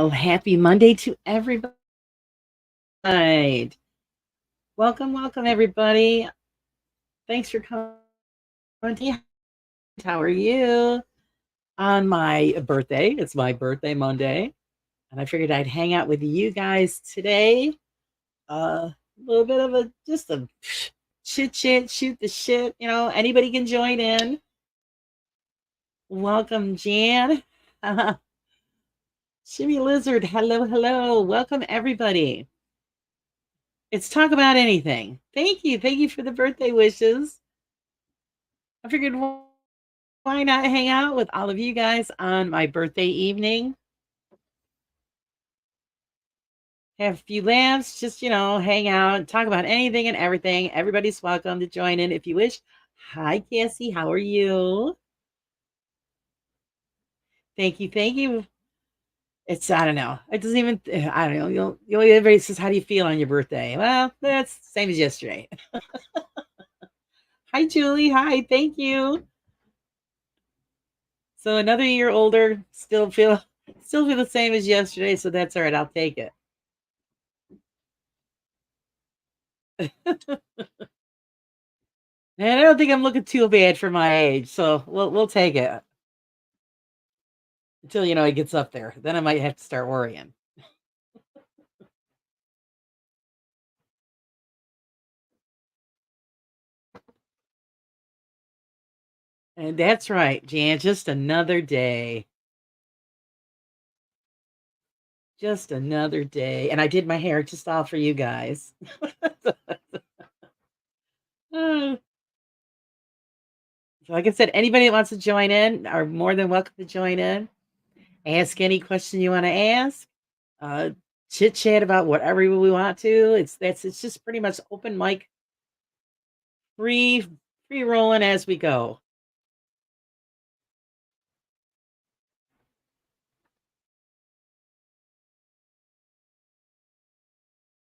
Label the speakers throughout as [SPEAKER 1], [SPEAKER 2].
[SPEAKER 1] Well, happy Monday to everybody. Welcome, welcome, everybody. Thanks for coming. How are you? On my birthday, it's my birthday Monday, and I figured I'd hang out with you guys today. A little bit of just a chit chat, shoot the shit. Anybody can join in. Welcome, Jan. Shimmy Lizard, hello, hello. Welcome, everybody. It's talk about anything. Thank you for the birthday wishes. I figured why not hang out with all of you guys on my birthday evening? Have a few laughs, just, hang out, talk about anything and everything. Everybody's welcome to join in if you wish. Hi, Cassie. How are you? Thank you. Thank you. I don't know. It doesn't even, I don't know. Everybody says, how do you feel on your birthday? Well, that's the same as yesterday. Hi, Julie. Hi. Thank you. So another year older, still feel the same as yesterday. So that's all right. I'll take it. And I don't think I'm looking too bad for my age, so we'll take it until it gets up there. Then I might have to start worrying. And that's right, Jan. Just another day. Just another day. And I did my hair just all for you guys. So like I said, anybody that wants to join in are more than welcome to join in. Ask any question you want to ask. Chit chat about whatever we want to. It's just pretty much open mic, free rolling as we go.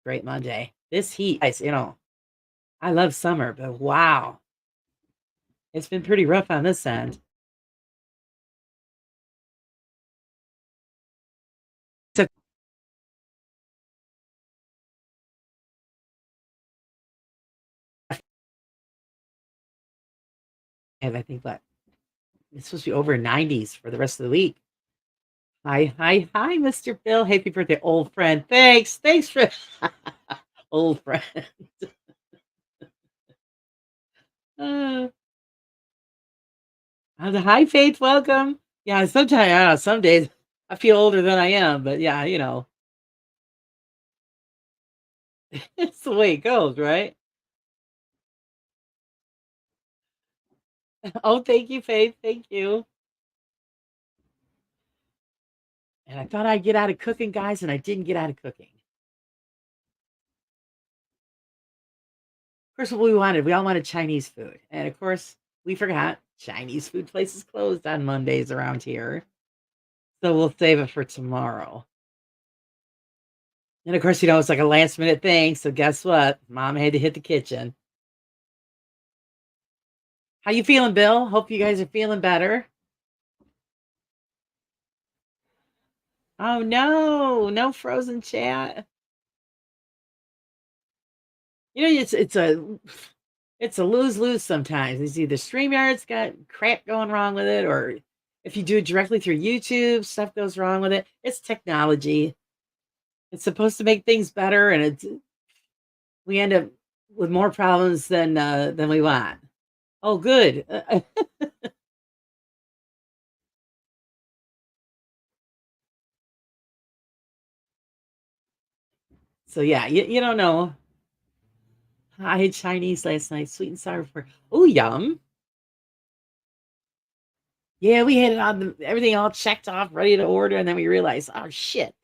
[SPEAKER 1] Great Monday. This heat, guys, I love summer, but wow, it's been pretty rough on this end. So, and I think that it's supposed to be over 90s for the rest of the week. Hi, Mr. Bill. Happy birthday, old friend. Thanks for old friend. uh, Hi, Faith. Welcome. Yeah, sometimes, some days I feel older than I am, but yeah, it's the way it goes, right? Oh, thank you, Faith. Thank you. And I thought I'd get out of cooking, guys, and I didn't get out of cooking. Of course, what we wanted, we all wanted Chinese food. And of course, we forgot Chinese food places closed on Mondays around here. So we'll save it for tomorrow. And of course, it's like a last minute thing. So guess what? Mom had to hit the kitchen. How you feeling, Bill? Hope you guys are feeling better. Oh no, no frozen chat. It's a lose-lose sometimes. It's either StreamYard's got crap going wrong with it, or if you do it directly through YouTube, stuff goes wrong with it. It's technology. It's supposed to make things better, and we end up with more problems than we want. Oh, good. So yeah, you don't know. I had Chinese last night, sweet and sour pork. Oh, yum. Yeah, we had it on everything all checked off, ready to order, and then we realized, oh shit,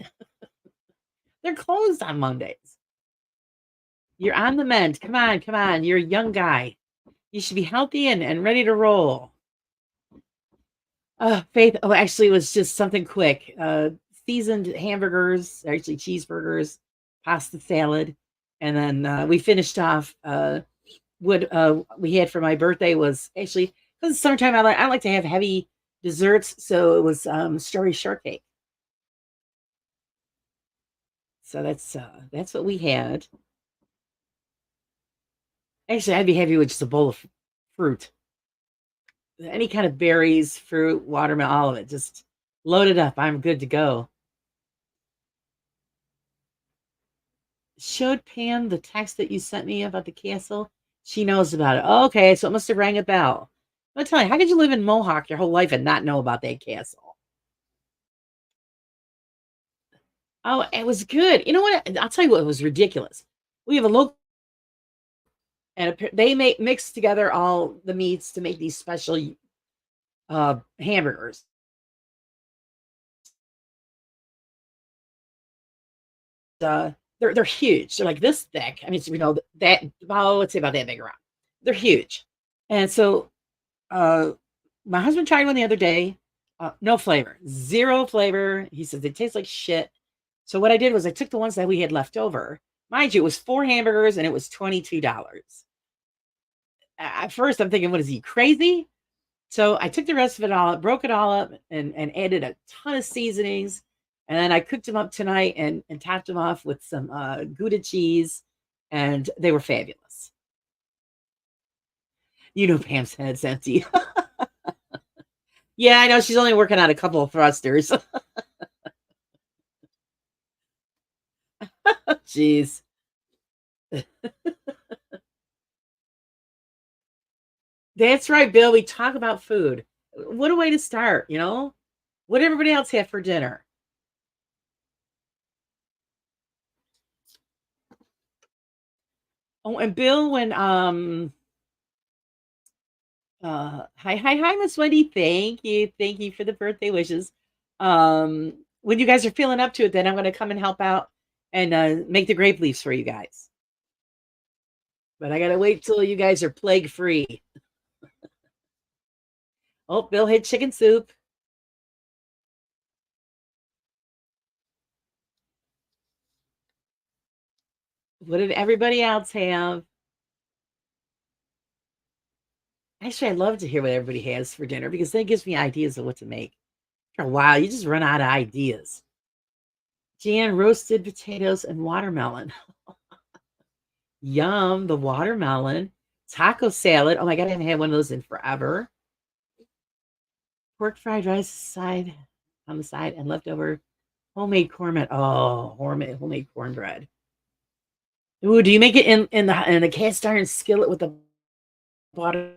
[SPEAKER 1] they're closed on Mondays. You're on the mend. Come on, come on. You're a young guy. You should be healthy and ready to roll. Faith. Oh, actually, it was just something quick. Seasoned hamburgers, actually cheeseburgers, pasta salad, and then we finished off. What we had for my birthday was actually because it's summertime. I like to have heavy desserts, so it was strawberry shortcake. So that's what we had. Actually, I'd be happy with just a bowl of fruit. Any kind of berries, fruit, watermelon, all of it. Just load it up. I'm good to go. Showed Pam the text that you sent me about the castle. She knows about it. Okay, so it must have rang a bell. I'm telling you, how could you live in Mohawk your whole life and not know about that castle? Oh, it was good. You know what? I'll tell you what was ridiculous. We have a local, and they make mix together all the meats to make these special hamburgers. They're huge. They're like this thick. I mean, that let's say about that big around. They're huge, and so uh, my husband tried one the other day. No flavor, zero flavor. He says they taste like shit. So what I did was I took the ones that we had left over. Mind you, it was 4 hamburgers and it was $22. At first, I'm thinking, what is he crazy? So I took the rest of it all, broke it all up, and added a ton of seasonings. And then I cooked them up tonight and topped them off with some Gouda cheese, and they were fabulous. You know, Pam's head's empty. Yeah, I know she's only working on a couple of thrusters. Jeez. That's right, Bill. We talk about food. What a way to start, you know? What did everybody else have for dinner? Oh, and Bill, when hi, Miss Wendy. Thank you. Thank you for the birthday wishes. When you guys are feeling up to it, then I'm gonna come and help out and make the grape leaves for you guys. But I gotta wait till you guys are plague free. Oh, Bill had chicken soup. What did everybody else have? Actually, I love to hear what everybody has for dinner because that gives me ideas of what to make. For a while, you just run out of ideas. Jan, roasted potatoes and watermelon. Yum, the watermelon. Taco salad. Oh my God, I haven't had one of those in forever. Pork fried rice side on the side and leftover homemade cornbread. Oh, homemade cornbread. Ooh, do you make it in a cast iron skillet with the butter?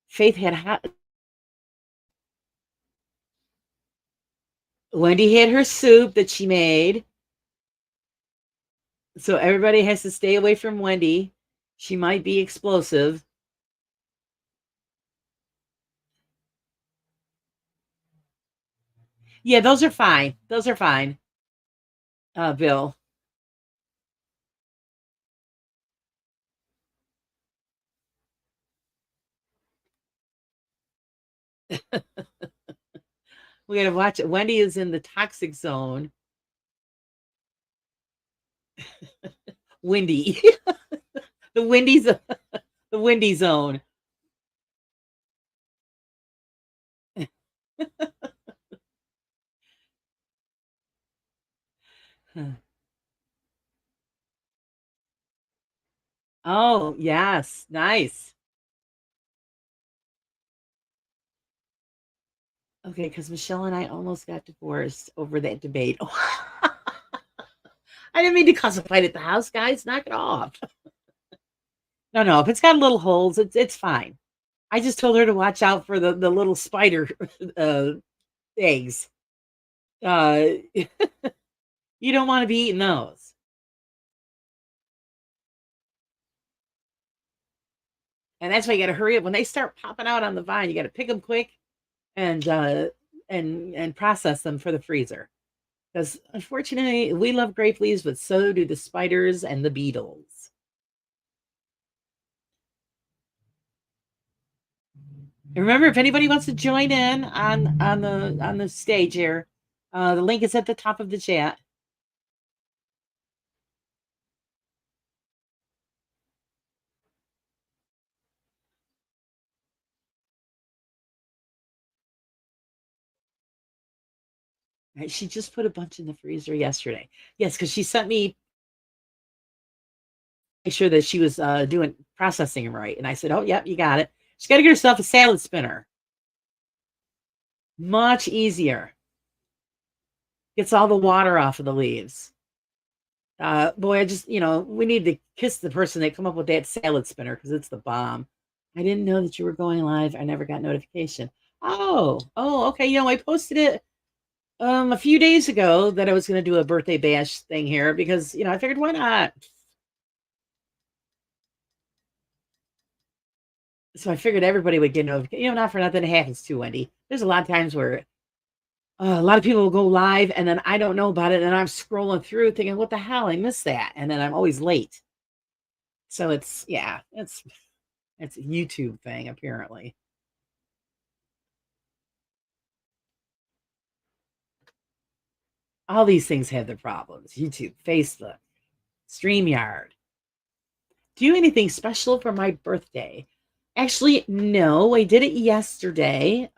[SPEAKER 1] Faith had hot. Wendy had her soup that she made. So everybody has to stay away from Wendy. She might be explosive. Yeah, those are fine. Those are fine. Bill. We gotta watch it. Wendy is in the toxic zone. Windy. the windy's the windy zone. Oh, yes. Nice. Okay, because Michelle and I almost got divorced over that debate. I didn't mean to cause a fight at the house, guys. Knock it off. No, no. If it's got little holes, it's fine. I just told her to watch out for the little spider uh, eggs. You don't want to be eating those. And that's why you got to hurry up when they start popping out on the vine. You got to pick them quick and and process them for the freezer. Because unfortunately, we love grape leaves, but so do the spiders and the beetles. And remember, if anybody wants to join in on the stage here, the link is at the top of the chat. She just put a bunch in the freezer yesterday. Yes, because she sent me make sure that she was doing processing them right. And I said, "Oh, yep, you got it." She's got to get herself a salad spinner. Much easier. Gets all the water off of the leaves. Boy, I just, we need to kiss the person that come up with that salad spinner because it's the bomb. I didn't know that you were going live. I never got notification. Oh, okay. I posted it a few days ago that I was going to do a birthday bash thing here because, I figured why not? So I figured everybody would get notification. Not for nothing. It happens too, Wendy. There's a lot of times where a lot of people will go live and then I don't know about it. And I'm scrolling through thinking, what the hell? I missed that. And then I'm always late. So it's a YouTube thing, apparently. All these things have their problems. YouTube, Facebook, StreamYard. Do anything special for my birthday? Actually, no. I did it yesterday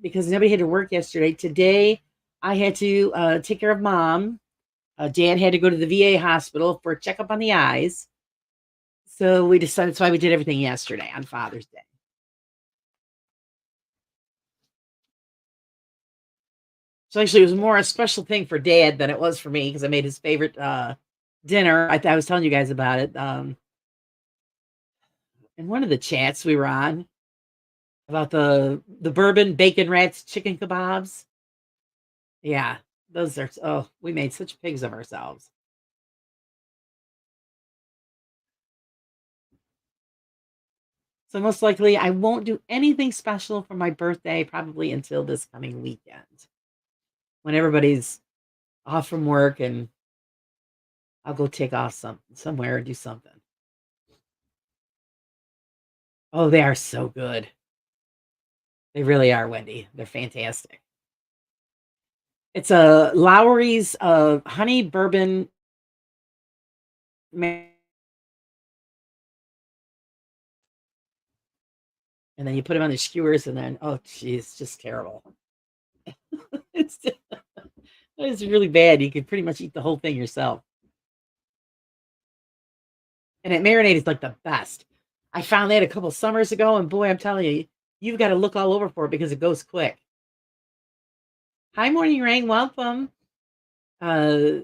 [SPEAKER 1] because nobody had to work yesterday. Today, I had to take care of mom. Dad had to go to the VA hospital for a checkup on the eyes. So we decided, that's why we did everything yesterday on Father's Day. So actually, it was more a special thing for Dad than it was for me because I made his favorite dinner. I was telling you guys about it in one of the chats we were on about the bourbon bacon rats chicken kebabs. Yeah, those are. Oh, we made such pigs of ourselves. So most likely, I won't do anything special for my birthday probably until this coming weekend when everybody's off from work and I'll go take off somewhere and do something. Oh, they are so good. They really are, Wendy. They're fantastic. It's a Lowry's honey bourbon. And then you put them on the skewers, and then oh, geez, just terrible. it's it's really bad. You could pretty much eat the whole thing yourself. And it marinated like the best. I found that a couple summers ago, and boy, I'm telling you, you've got to look all over for it because it goes quick. Hi, Morning Rain, welcome. Uh,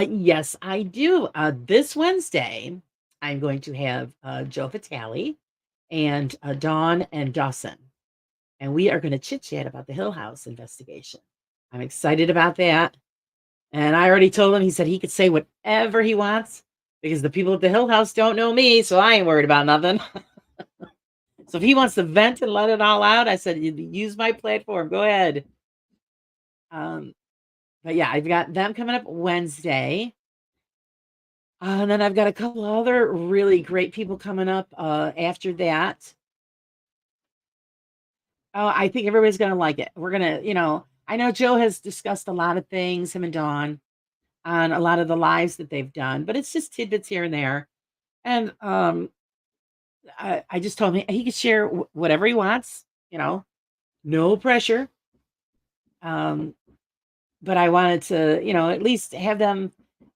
[SPEAKER 1] yes, I do. This Wednesday, I'm going to have Joe Vitale and Dawn and Dawson, and we are going to chit chat about the Hill House investigation. I'm excited about that. And I already told him, he said he could say whatever he wants because the people at the Hill House don't know me, so I ain't worried about nothing. So if he wants to vent and let it all out, I said, use my platform. Go ahead. But yeah, I've got them coming up Wednesday. And then I've got a couple other really great people coming up after that. Oh, I think everybody's going to like it. We're going to, I know Joe has discussed a lot of things, him and Dawn, on a lot of the lives that they've done, but it's just tidbits here and there. And I just told him he could share whatever he wants, no pressure. But I wanted to, at least have them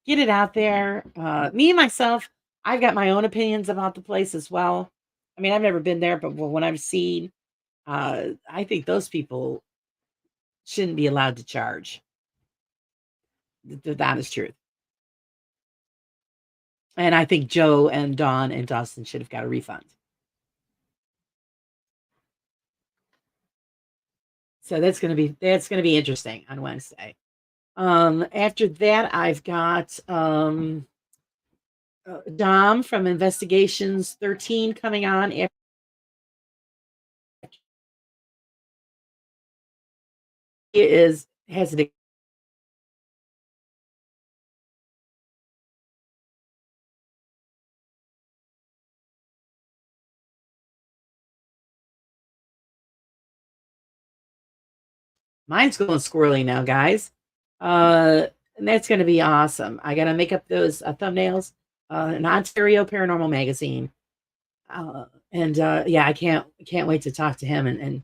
[SPEAKER 1] get it out there. Me and myself, I've got my own opinions about the place as well. I mean, I've never been there, but when I've seen, I think those people shouldn't be allowed to charge. The honest truth. And I think Joe and Dawn and Dustin should have got a refund. So that's gonna be interesting on Wednesday. After that, I've got Dom from Investigations 13 coming on. Has an mine's going squirrely now, guys. And that's going to be awesome. I got to make up those thumbnails. An Ontario Paranormal Magazine. And yeah, I can't wait to talk to him and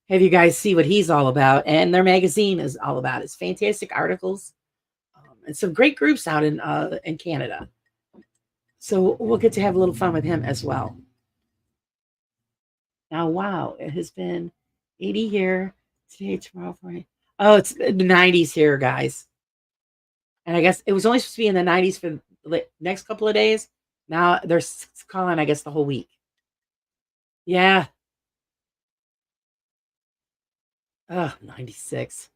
[SPEAKER 1] have you guys see what he's all about, and their magazine is all about. It's fantastic articles, and some great groups out in Canada. So we'll get to have a little fun with him as well. Now, wow, it has been 80 here today, tomorrow, Friday. Oh, it's the 90s here, guys. And I guess it was only supposed to be in the 90s for the next couple of days. Now they're calling, I guess, the whole week. Yeah. Oh, 96.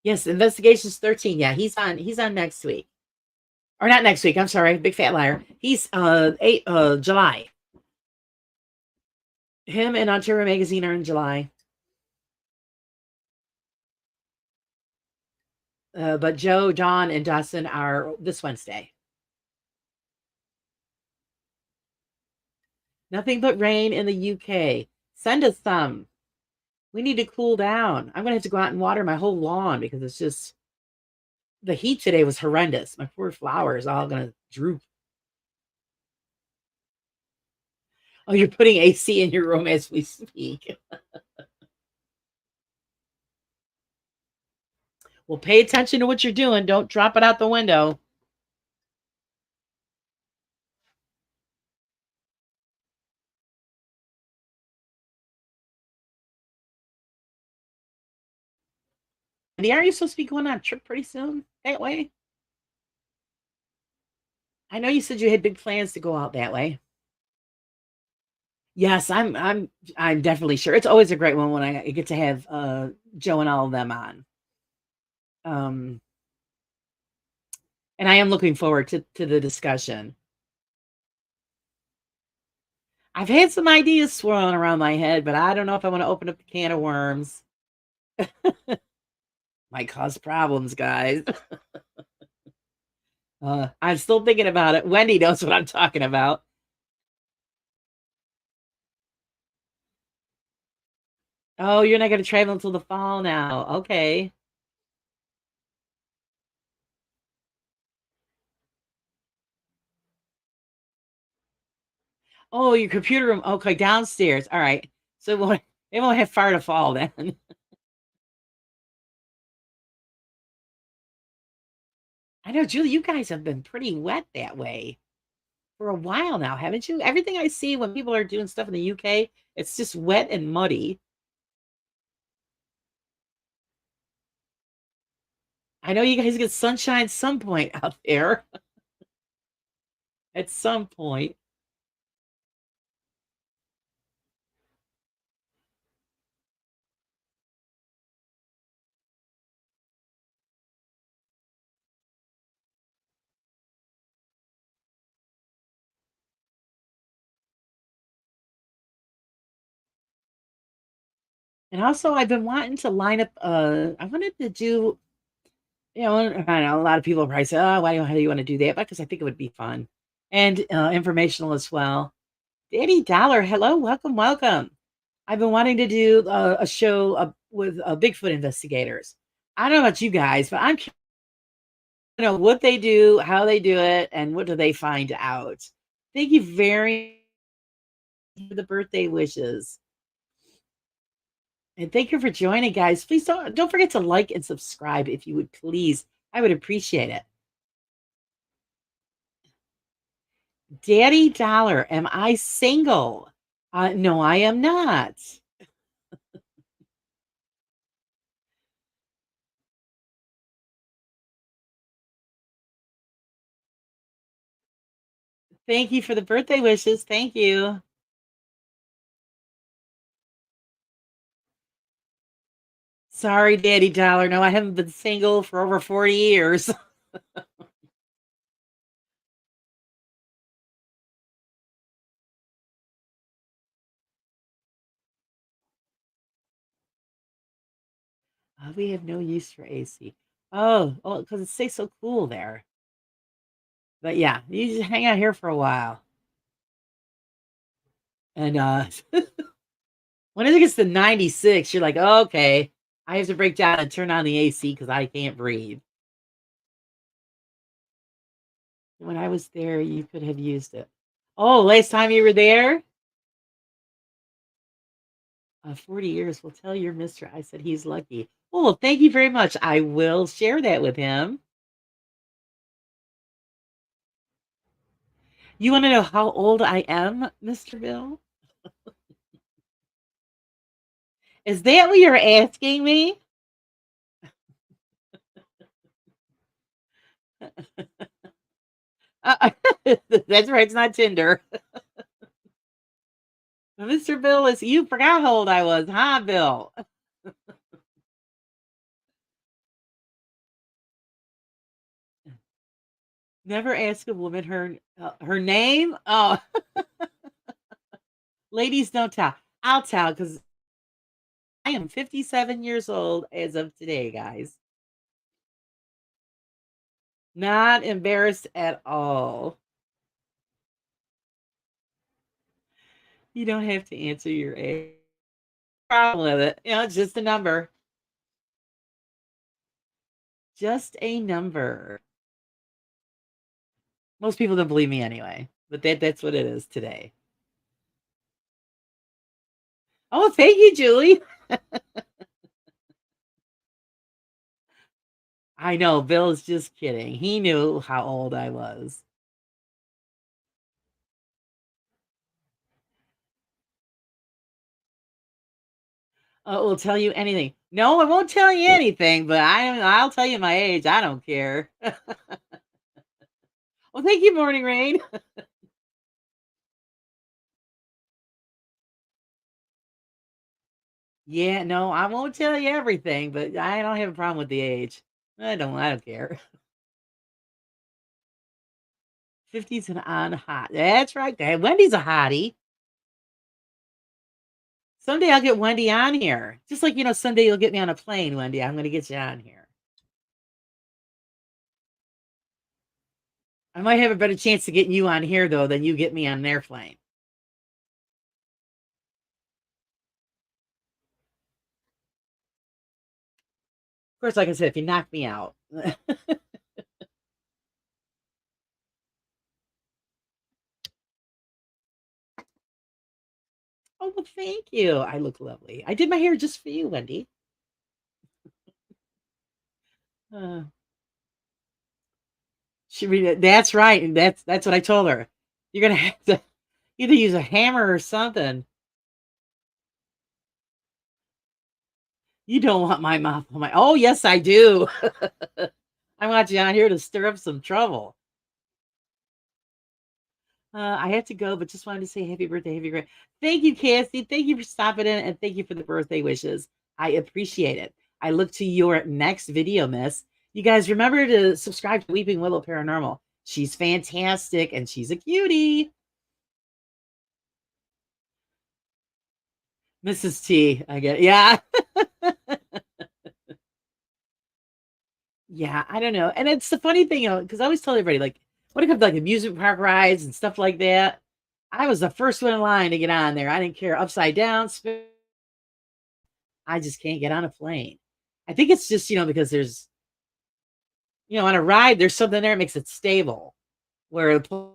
[SPEAKER 1] Yes, Investigations 13. Yeah, he's on next week. Or not next week. I'm sorry, big fat liar. He's 8 July. Him and Ontario Magazine are in July. But Joe, Don, and Dustin are this Wednesday. Nothing but rain in the UK. Send us some. We need to cool down. I'm gonna have to go out and water my whole lawn because it's just the heat today was horrendous. My poor flowers all gonna droop. Oh, you're putting AC in your room as we speak. Well, pay attention to what you're doing. Don't drop it out the window. And are you supposed to be going on a trip pretty soon that way? I know you said you had big plans to go out that way. Yes, I'm definitely sure. It's always a great one when I get to have Joe and all of them on. Um and I am looking forward to the discussion. I've had some ideas swirling around my head, but I don't know if I want to open up a can of worms. Might cause problems, guys. I'm still thinking about it. Wendy knows what I'm talking about. Oh, you're not going to travel until the fall now. Okay. Oh, your computer room. Okay, downstairs. All right. So it won't have far to fall then. I know, Julie, you guys have been pretty wet that way for a while now, haven't you? Everything I see when people are doing stuff in the UK, it's just wet and muddy. I know you guys get sunshine some point out there at some point. And also, I've been wanting to line up. I wanted to do, I know a lot of people probably say, "Oh, how do you want to do that?" Because I think it would be fun and informational as well. Danny Dollar, hello, welcome, welcome. I've been wanting to do a show with Bigfoot investigators. I don't know about you guys, but I'm curious to know what they do, how they do it, and what do they find out. Thank you very much for the birthday wishes. And thank you for joining, guys. Please don't forget to like and subscribe if you would please. I would appreciate it. Daddy Dollar, am I single? No, I am not. Thank you for the birthday wishes. Thank you. Sorry, Daddy Dollar. No, I haven't been single for over 40 years. We have no use for AC. Oh, because it stays so cool there. But yeah, you just hang out here for a while. And when it gets to 96, you're like, oh, okay, I have to break down and turn on the AC because I can't breathe. When I was there, you could have used it. Oh, last time you were there? 40 years. Well, tell your mister I said he's lucky. Oh, well, thank you very much. I will share that with him. You wanna know how old I am, Mr. Bill? Is that what you're asking me? Uh, that's right, it's not Tinder. Mr. Bill is you forgot how old I was, huh, Bill? Never ask a woman her name? Oh, ladies don't tell. I'll tell because I am 57 years old as of today, guys. Not embarrassed at all. You don't have to answer your age. Problem with it. You know, it's just a number. Just a number. Most people don't believe me anyway, but that's what it is today. Oh, thank you, Julie. I know Bill's just kidding. He knew how old I was. Will tell you anything. No, I won't tell you anything, but I'll tell you my age. I don't care. Well, thank you, Morning Rain. Yeah, no, I won't tell you everything, but I don't have a problem with the age. I don't care. 50s and on hot. That's right. Wendy's a hottie. Someday I'll get Wendy on here. Just like, someday you'll get me on a plane, Wendy. I'm going to get you on here. I might have a better chance of getting you on here, though, than you get me on an airplane. Of course, like I said, if you knock me out. Oh, well, thank you. I look lovely. I did my hair just for you, Wendy. Uh, that's right. And that's what I told her. You're going to have to either use a hammer or something. You don't want my mouth on my. Oh, yes, I do. I want you on here to stir up some trouble. I have to go, but just wanted to say happy birthday, happy birthday. Thank you, Cassie. Thank you for stopping in and thank you for the birthday wishes. I appreciate it. I look to your next video, miss. You guys remember to subscribe to Weeping Willow Paranormal. She's fantastic and she's a cutie. Mrs. T, I get it. Yeah. Yeah, I don't know. And it's the funny thing, because I always tell everybody, like, when it comes to like amusement park rides and stuff like that, I was the first one in line to get on there. I didn't care upside down, I just can't get on a plane. I think it's just, because there's, on a ride, there's something there that makes it stable where the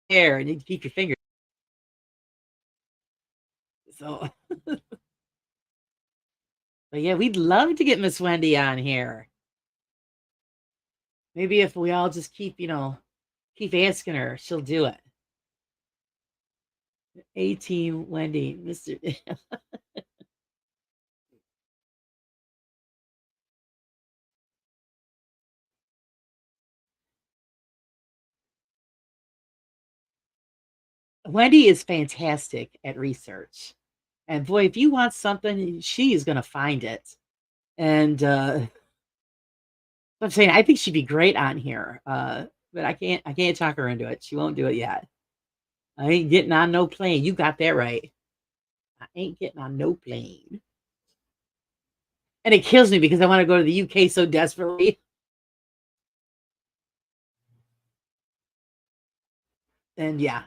[SPEAKER 1] air and you keep your fingers. So, but yeah, we'd love to get Miss Wendy on here. Maybe if we all just keep asking her, she'll do it. 18 Wendy, Mr. Wendy is fantastic at research. And boy, if you want something, she is going to find it. And I'm saying I think she'd be great on here. But I can't talk her into it. She won't do it yet. I ain't getting on no plane. You got that right. I ain't getting on no plane. And it kills me because I want to go to the UK so desperately. And yeah,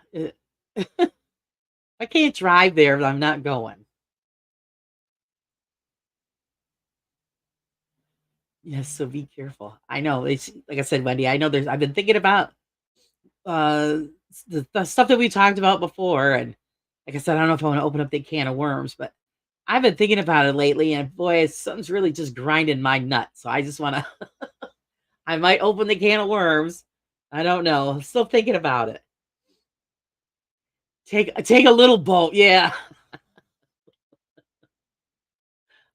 [SPEAKER 1] I can't drive there, but I'm not going. Yes, so be careful. I know it's like I said, Wendy, I know I've been thinking about uh the stuff that we talked about before, and like I said, I don't know if I want to open up the can of worms, but I've been thinking about it lately, and boy, something's really just grinding my nut. So I just want to I might open the can of worms. I don't know. I'm still thinking about it. Take a little boat. Yeah.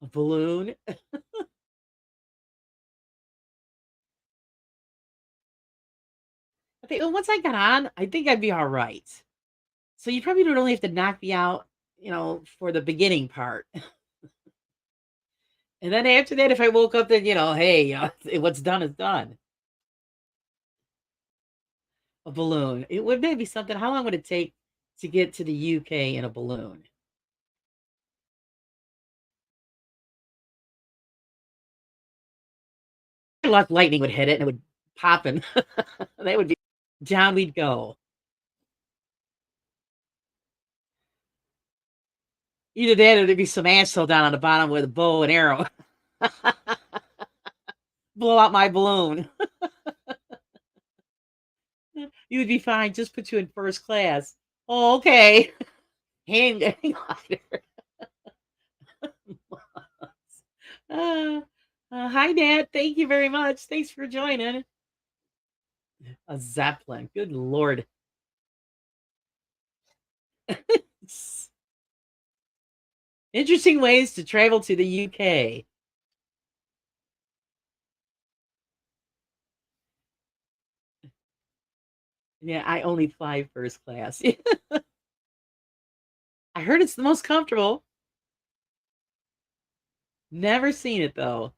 [SPEAKER 1] A balloon. I think once I got on, I think I'd be all right. So you probably would only have to knock me out, for the beginning part. And then after that, if I woke up, then, hey, what's done is done. A balloon. It would maybe something. How long would it take to get to the UK in a balloon? Luck, lightning would hit it and it would pop and that would be down we'd go. Either that or there'd be some ants down on the bottom with a bow and arrow. Blow out my balloon. You would be fine. Just put you in first class. Oh, okay. Hang glider. Uh, hi, Dad. Thank you very much. Thanks for joining. A Zeppelin. Good Lord. Interesting ways to travel to the UK. Yeah, I only fly first class. I heard it's the most comfortable. Never seen it though.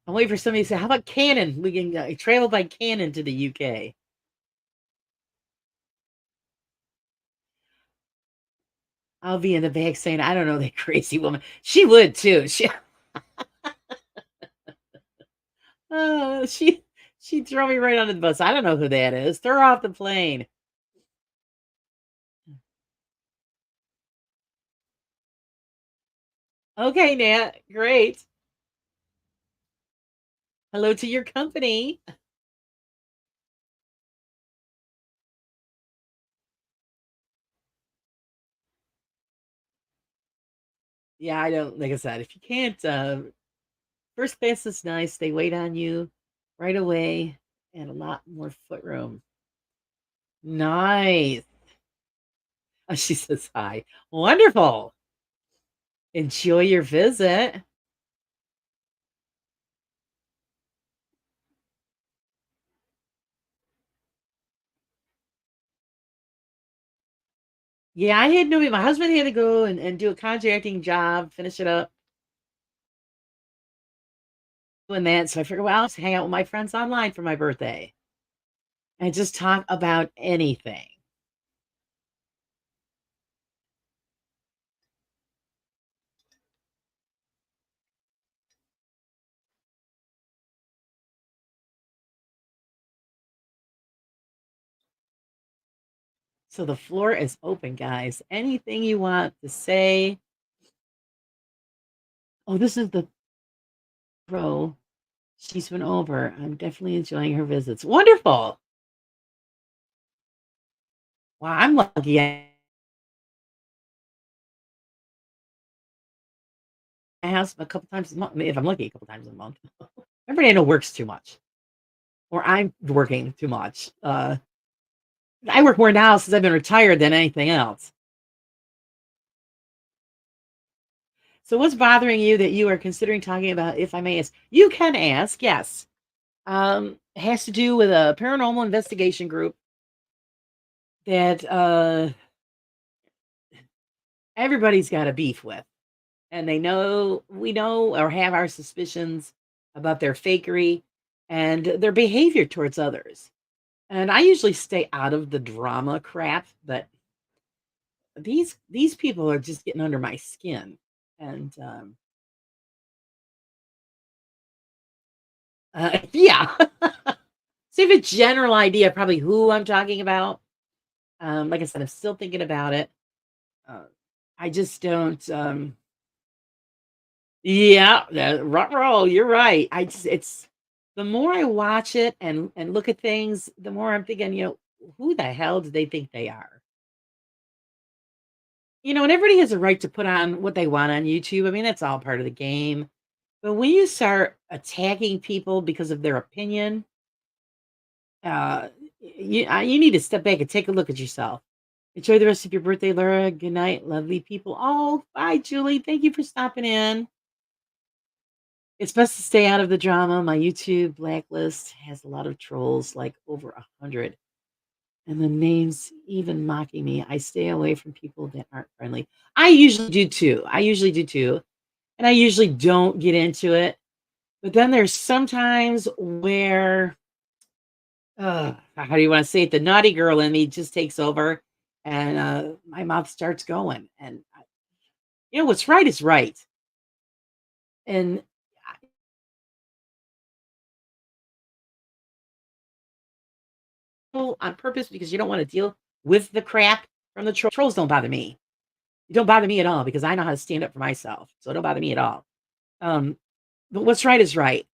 [SPEAKER 1] I'm waiting for somebody to say, "How about Canon? We can travel by Canon to the UK." I'll be in the back saying, "I don't know that crazy woman." She would too. She throw me right under the bus. I don't know who that is. Throw her off the plane. Okay, Nat. Great. Hello to your company. Yeah, I don't like I said, if you can't first class is nice. They wait on you right away and a lot more foot room. Nice. Oh, she says hi. Wonderful. Enjoy your visit. Yeah, I had no my husband had to go and do a contracting job, finish it up, doing that. So I figured, well, I'll just hang out with my friends online for my birthday and just talk about anything. So the floor is open, guys. Anything you want to say. Oh, this is the pro. She's been over. I'm definitely enjoying her visits. Wonderful. Wow, I'm lucky. My house a couple times a month. If I'm lucky, a couple times a month. Everybody I know works too much, or I'm working too much. I work more now since I've been retired than anything else. So, what's bothering you that you are considering talking about? If I may ask, you can ask. Yes, it has to do with a paranormal investigation group that everybody's got a beef with, and we know or have our suspicions about their fakery and their behavior towards others. And I usually stay out of the drama crap, but these people are just getting under my skin. And yeah, so you have a general idea probably who I'm talking about. Like I said, I'm still thinking about it. Uh, I just don't. Yeah, roll. You're right. It's the more I watch it and look at things, the more I'm thinking, who the hell do they think they are? And everybody has a right to put on what they want on YouTube. I mean, that's all part of the game. But when you start attacking people because of their opinion, uh, you need to step back and take a look at yourself. Enjoy the rest of your birthday, Laura. Good night, lovely people. Oh, bye, Julie. Thank you for stopping in. It's best to stay out of the drama. My YouTube blacklist has a lot of trolls, like over 100. And the names even mocking me. I stay away from people that aren't friendly. I usually do too. I usually do too. And I usually don't get into it. But then there's sometimes where, how do you want to say it? The naughty girl in me just takes over and my mouth starts going. And what's right is right. And on purpose because you don't want to deal with the crap from the trolls. Don't bother me. You don't bother me at all because I know how to stand up for myself. So don't bother me at all. Um, but what's right is right,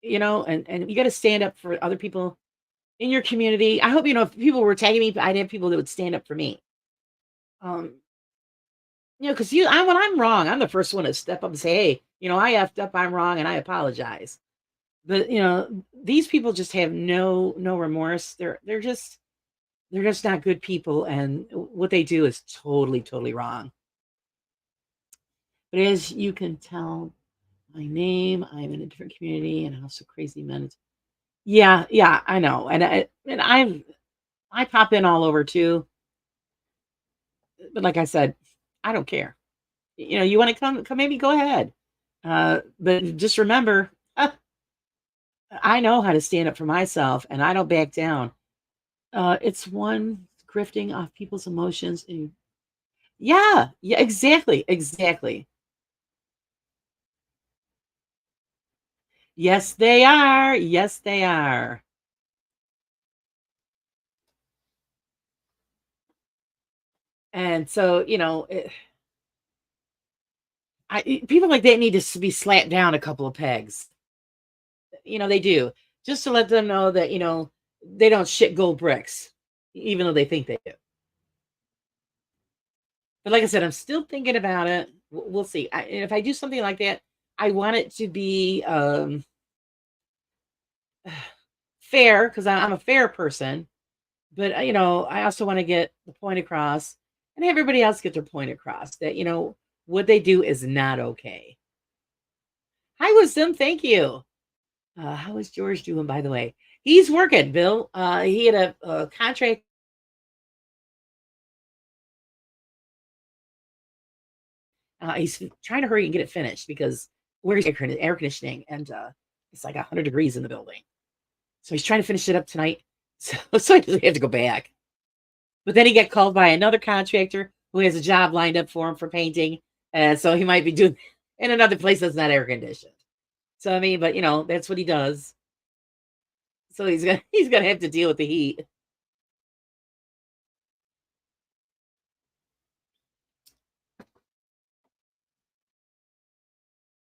[SPEAKER 1] and you got to stand up for other people in your community. I hope, if people were tagging me, I'd have people that would stand up for me. Um, because when I'm wrong, I'm the first one to step up and say, hey, I effed up, I'm wrong, and I apologize. But these people just have no remorse. They're just not good people, and what they do is totally, totally wrong. But as you can tell, my name, I'm in a different community, and also crazy men. Yeah, yeah, I know, and I pop in all over too. But like I said, I don't care. You want to come, maybe go ahead. But just remember, I know how to stand up for myself, and I don't back down. It's one grifting off people's emotions, and yeah, yeah, exactly, exactly. Yes, they are. Yes, they are. And so, people like that need to be slapped down a couple of pegs. They do, just to let them know that they don't shit gold bricks, even though they think they do. But like I said, I'm still thinking about it. We'll see. And if I do something like that, I want it to be fair because I'm a fair person. But I also want to get the point across, and everybody else get their point across that what they do is not okay. Hi, Wisdom. Thank you. How is George doing, by the way? He's working, Bill. He had a contract. He's trying to hurry and get it finished because where's air conditioning, and it's like 100 degrees in the building. So he's trying to finish it up tonight. So he doesn't have to go back. But then he got called by another contractor who has a job lined up for him for painting. And so he might be doing in another place that's not air conditioned. So I mean, but that's what he does. So he's gonna have to deal with the heat.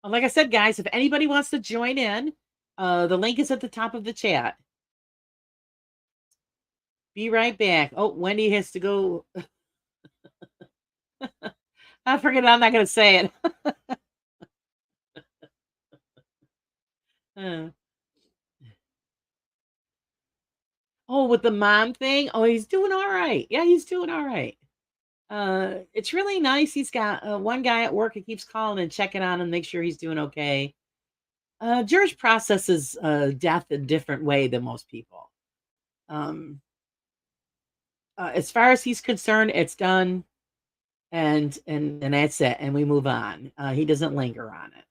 [SPEAKER 1] Like I said, guys, if anybody wants to join in, the link is at the top of the chat. Be right back. Oh, Wendy has to go. I forget it. I'm not going to say it. Uh, oh, with the mom thing. Oh, he's doing all right. Yeah, he's doing all right. It's really nice. He's got one guy at work who keeps calling and checking on him, make sure he's doing okay. George processes death a different way than most people. Um, as far as he's concerned, it's done, and that's it, and we move on. He doesn't linger on it.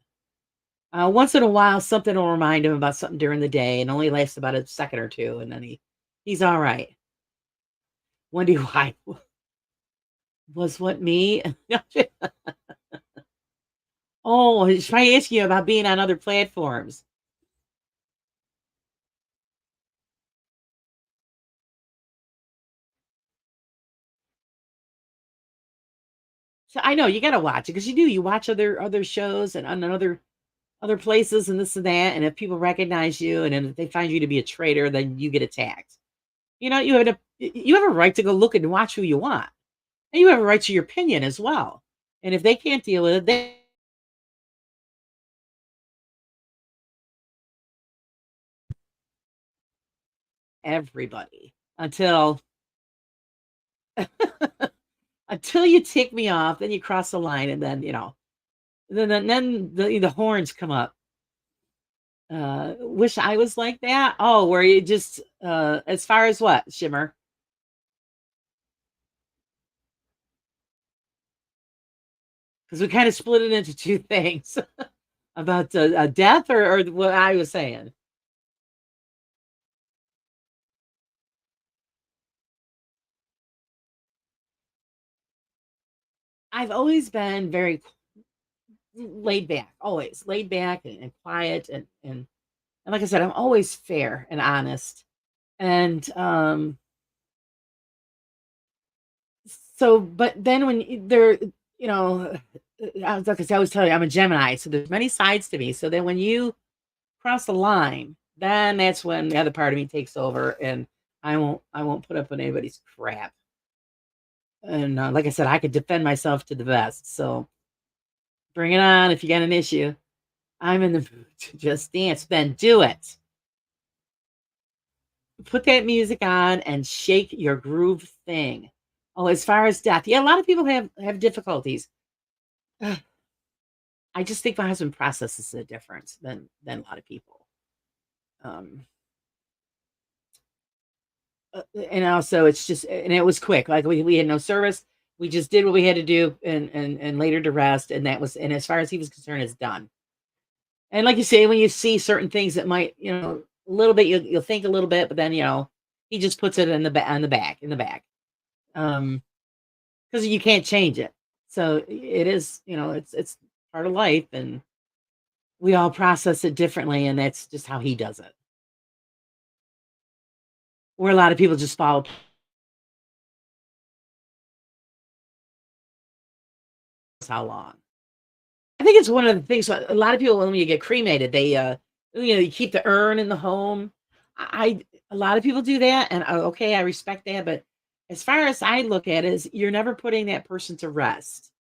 [SPEAKER 1] Once in a while, something will remind him about something during the day, and only lasts about a second or two, and then he's all right. Wendy White was what me? Oh, he's trying to ask you about being on other platforms. So I know you gotta watch it because you do. You watch other shows and on other places and this and that. And if people recognize you and then if they find you to be a traitor, then you get attacked. You have a right to go look and watch who you want, and you have a right to your opinion as well. And if they can't deal with it, they everybody until until you tick me off, then you cross the line, and then then the horns come up. Wish I was like that. Oh, where you just as far as what, Shimmer? Because we kind of split it into two things about death or what I was saying. I've always been very laid back, always laid back and quiet and like I said, I'm always fair and honest. And so but then when there you know I was like I always tell you I'm a Gemini, so there's many sides to me. So then when you cross the line, then that's when the other part of me takes over and I won't put up with anybody's crap. And like I said, I could defend myself to the best. So bring it on if you got an issue. I'm in the mood to just dance. Then do it. Put that music on and shake your groove thing. Oh, as far as death, yeah, a lot of people have difficulties. Ugh, I just think my husband processes it different than a lot of people. Um, and also, it's just and it was quick. Like we had no service. We just did what we had to do and later to rest. And that was and as far as he was concerned, it's done. And like you say, when you see certain things that might, a little bit, you'll think a little bit, but then he just puts it in the on the back in the back. Because you can't change it. So it is, it's part of life, and we all process it differently, and that's just how he does it. Where a lot of people just follow how long. I think it's one of the things. A lot of people when you get cremated, they you keep the urn in the home. A lot of people do that, and okay, I respect that. But as far as I look at it, is you're never putting that person to rest,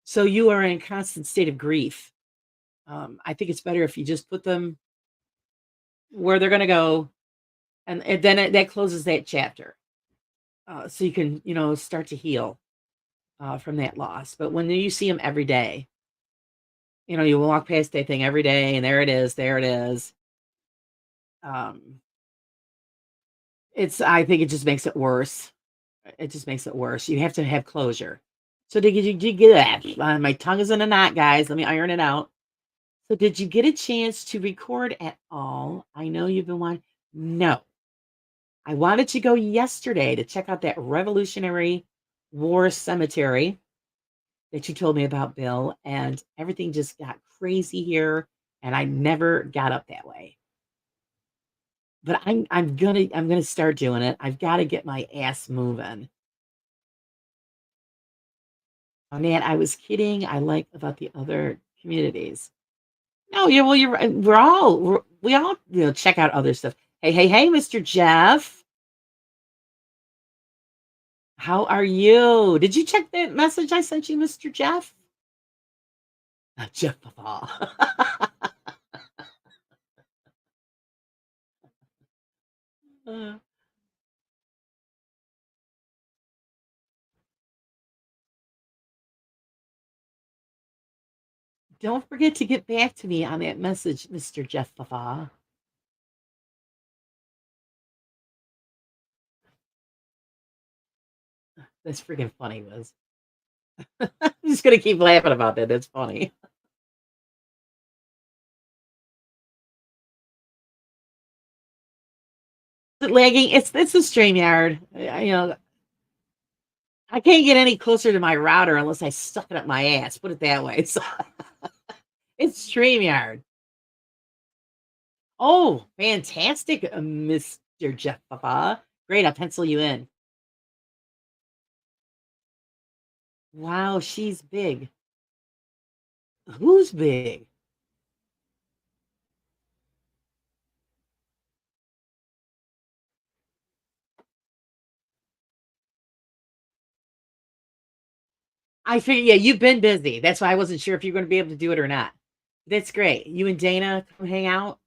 [SPEAKER 1] so you are in a constant state of grief. I think it's better if you just put them where they're going to go, and then that closes that chapter, so you can start to heal from that loss. But when you see them every day, you walk past that thing every day, and there it is. Um, I think it just makes it worse. It just makes it worse. You have to have closure. So did you get that? My tongue is in a knot, guys. Let me iron it out. So did you get a chance to record at all? I know you've been wanting. No, I wanted to go yesterday to check out that Revolutionary War Cemetery that you told me about, Bill, and everything just got crazy here, and I never got up that way. But I'm gonna start doing it. I've got to get my ass moving. Oh man, I was kidding. I like about the other communities. No, yeah, well, you're right. We all check out other stuff. Hey, hey, hey, Mr. Jeff, how are you? Did you check that message I sent you, Mr. Jeff? Jeff Papa. Uh, don't forget to get back to me on that message, Mr. Jeff Papa. That's freaking funny, Liz. I'm just gonna keep laughing about that. That's funny. Is it lagging? It's a StreamYard. I can't get any closer to my router unless I suck it up my ass. Put it that way. So it's StreamYard. Oh, fantastic, Mr. Jeff Papa. Great, I'll pencil you in. Wow, she's big. Who's big? I figure, yeah, you've been busy. That's why I wasn't sure if you're going to be able to do it or not. That's great. You and Dana come hang out.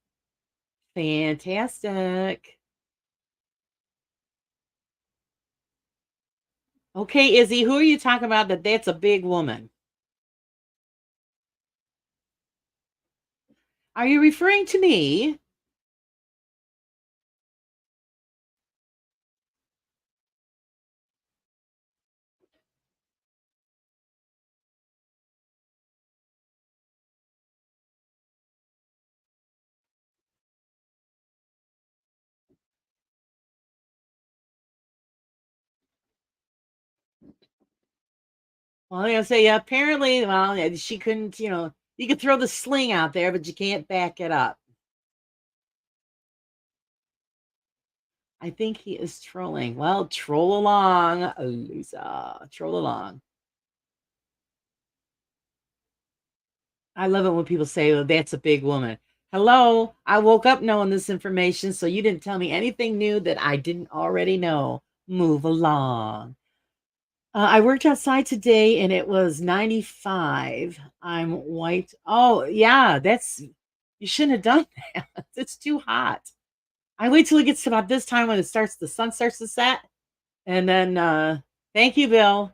[SPEAKER 1] Fantastic. Okay, Izzy, who are you talking about that's a big woman? Are you referring to me? Well, I'm gonna say, yeah, apparently, well, yeah, she couldn't, you could throw the sling out there, but you can't back it up. I think he is trolling. Well, troll along, Lisa. Troll along. I love it when people say, "Oh, that's a big woman." Hello, I woke up knowing this information, so you didn't tell me anything new that I didn't already know. Move along. I worked outside today and it was 95. I'm white. Oh, yeah, you shouldn't have done that. It's too hot. I wait till it gets to about this time when the sun starts to set. And then, thank you, Bill.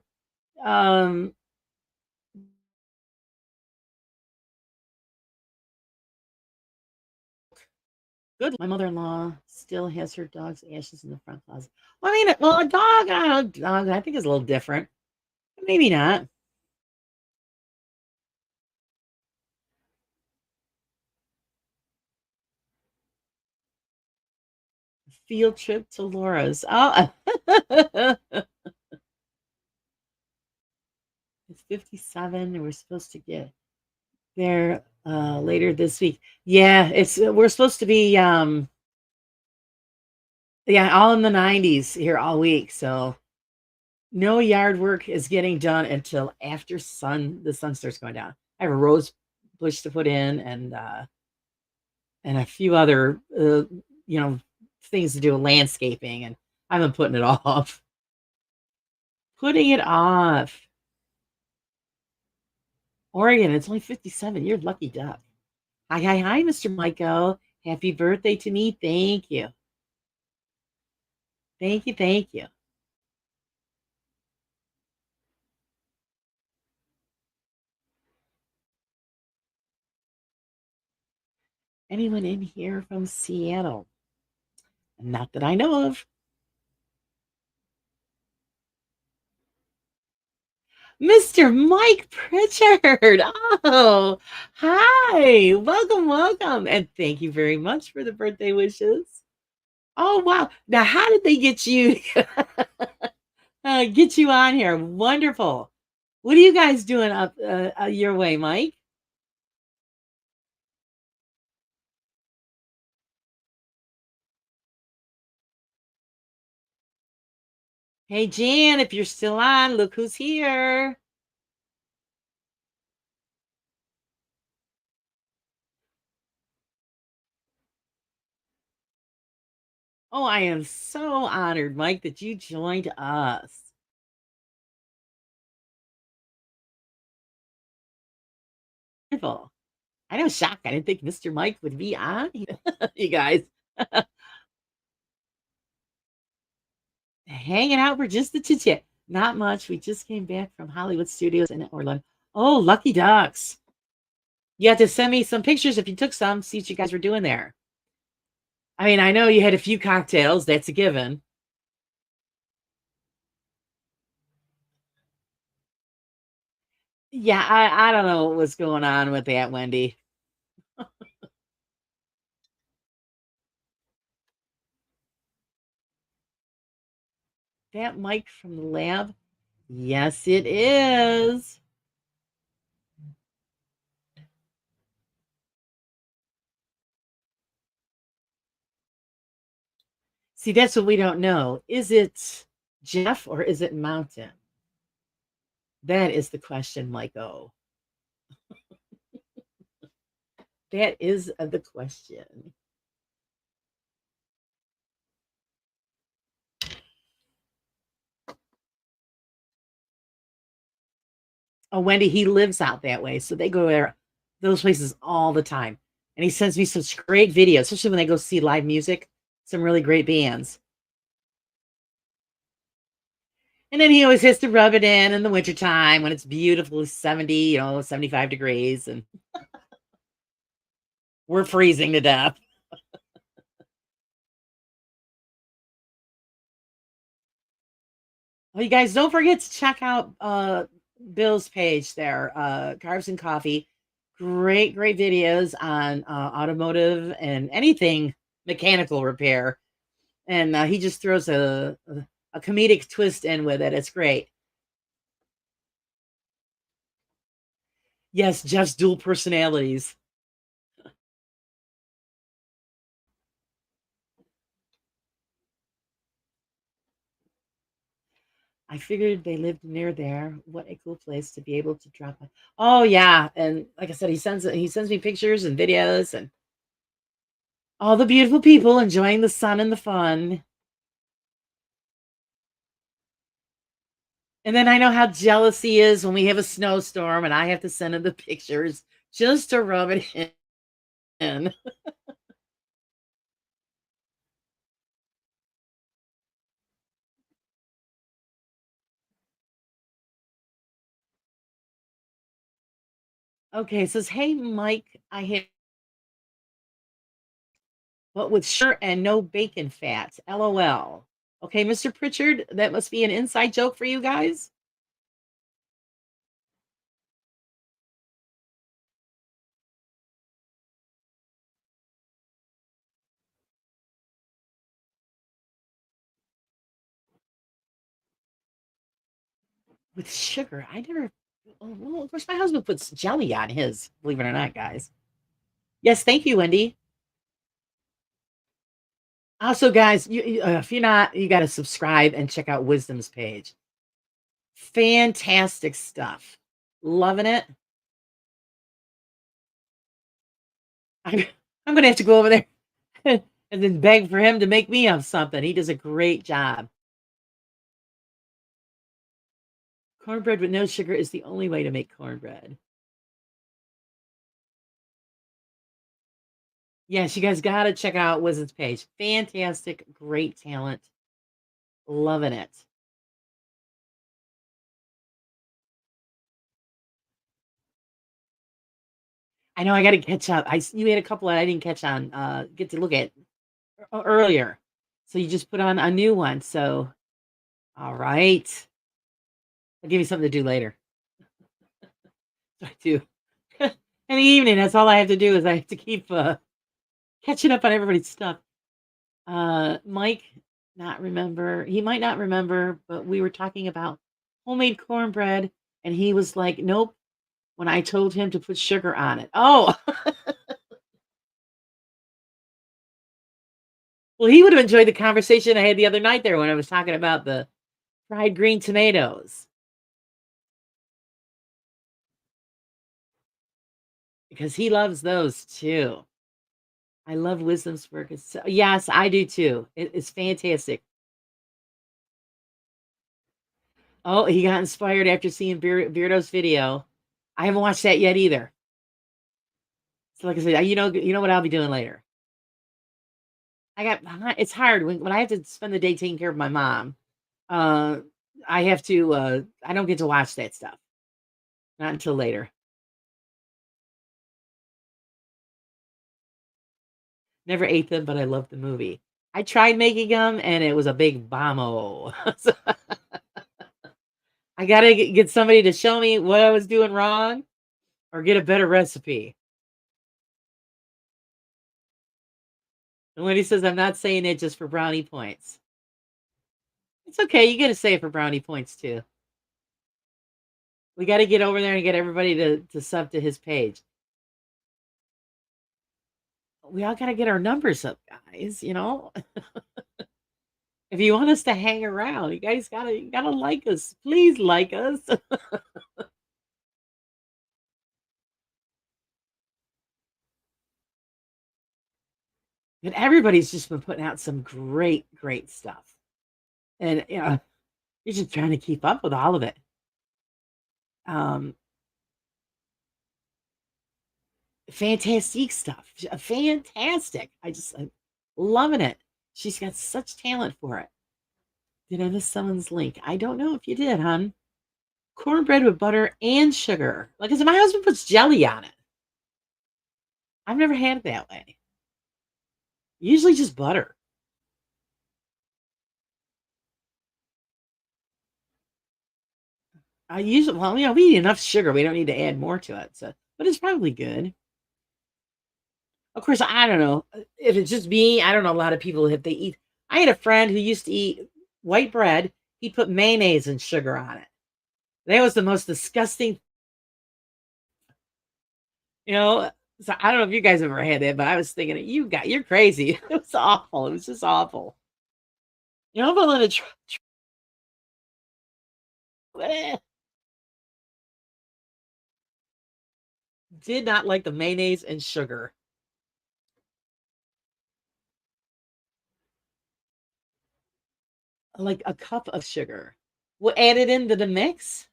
[SPEAKER 1] Um, Good. My mother-in-law still has her dog's ashes in the front closet. Well, I mean, well, a dog, I think is a little different. Maybe not. Field trip to Laura's. Oh, it's 57, and we're supposed to get there later this week. Yeah, it's we're supposed to be yeah, all in the 90s here all week. So no yard work is getting done until after the sun starts going down. I have a rose bush to put in and a few other you know things to do with landscaping, and I've been putting it off. Putting it off. Oregon, it's only 57. You're lucky duck. Hi, hi, hi, Mr. Michael. Happy birthday to me. Thank you. Thank you. Thank you. Anyone in here from Seattle? Not that I know of. Mr. Mike Pritchard. Oh, hi. Welcome, welcome. And thank you very much for the birthday wishes. Oh, wow. Now, how did they get you on here? Wonderful. What are you guys doing up your way, Mike? Hey, Jan, if you're still on, look who's here. Oh, I am so honored, Mike, that you joined us. Wonderful. I know, shocked. I didn't think Mr. Mike would be on here. You guys hanging out for just the chit chat. Not much. We just came back from Hollywood Studios in Orlando. Oh, lucky ducks. You have to send me some pictures if you took some, see what you guys were doing there. I mean, I know you had a few cocktails. That's a given. Yeah, I don't know what was going on with that, Wendy. That mic from the lab? Yes, it is. See, that's what we don't know. Is it Jeff or is it Mountain? That is the question, Michael. That is the question. Oh, Wendy, he lives out that way, so they go there, those places all the time. And he sends me such great videos, especially when they go see live music, some really great bands. And then he always has to rub it in the wintertime when it's beautiful 70, 75 degrees, and we're freezing to death. Well, you guys don't forget to check out Bill's page there, Carbs and Coffee. Great, great videos on automotive and anything mechanical repair. And he just throws a comedic twist in with it. It's great. Yes, Jeff's dual personalities. I figured they lived near there. What a cool place to be able to drop by. Oh yeah, and like I said, he sends me pictures and videos and all the beautiful people enjoying the sun and the fun. And then I know how jealous he is when we have a snowstorm and I have to send him the pictures just to rub it in. Okay, it says, "Hey Mike, I have but with sugar and no bacon fat. LOL." Okay, Mr. Pritchard, that must be an inside joke for you guys. With sugar. I never well, of course my husband puts jelly on his, believe it or not, guys. Yes, thank you, Wendy. Also, guys, if you're not, you got to subscribe and check out Wisdom's page. Fantastic stuff. Loving it. I'm, I'm going to have to go over there and then beg for him to make me up something. He does a great job. Cornbread with no sugar is the only way to make cornbread. Yes, you guys got to check out Wisdom's page. Fantastic, great talent. Loving it. I know I got to catch up. You had a couple that I didn't catch on, get to look at earlier. So you just put on a new one. So, all right. I'll give you something to do later. I do. In the evening, that's all I have to do is I have to keep catching up on everybody's stuff. Mike, not remember. He might not remember, but we were talking about homemade cornbread, and he was like, "Nope." When I told him to put sugar on it. Oh, well, he would have enjoyed the conversation I had the other night there when I was talking about the fried green tomatoes because he loves those too. I love Wisdom's work. Yes, I do too. It's fantastic. Oh, he got inspired after seeing Beardo's video. I haven't watched that yet either. So, like I said, you know what I'll be doing later. It's hard when I have to spend the day taking care of my mom. Uh, I have to. I don't get to watch that stuff not until later. Never ate them, but I love the movie. I tried making them, and it was a big bomb-o. So, I gotta get somebody to show me what I was doing wrong, or get a better recipe. And when he says, "I'm not saying it just for brownie points," it's okay. You got to say it for brownie points too. We got to get over there and get everybody to sub to his page. We all got to get our numbers up, guys. If you want us to hang around, you guys gotta like us. Please like us. And everybody's just been putting out some great, great stuff. And you're just trying to keep up with all of it. Um, fantastic stuff. Fantastic. I'm loving it. She's got such talent for it. Did I miss someone's link? I don't know if you did, hon. Cornbread with butter and sugar. Like I said, my husband puts jelly on it. I've never had it that way. Usually just butter. I usually, well, we eat enough sugar. We don't need to add more to it. So, but it's probably good. Of course, I don't know if it's just me. I don't know a lot of people if they eat. I had a friend who used to eat white bread. He put mayonnaise and sugar on it. That was the most disgusting. You know, so I don't know if you guys ever had that, but I was thinking, you're crazy. It was awful. It was just awful. I'm willing to try. Did not like the mayonnaise and sugar. Like a cup of sugar. We'll add it into the mix.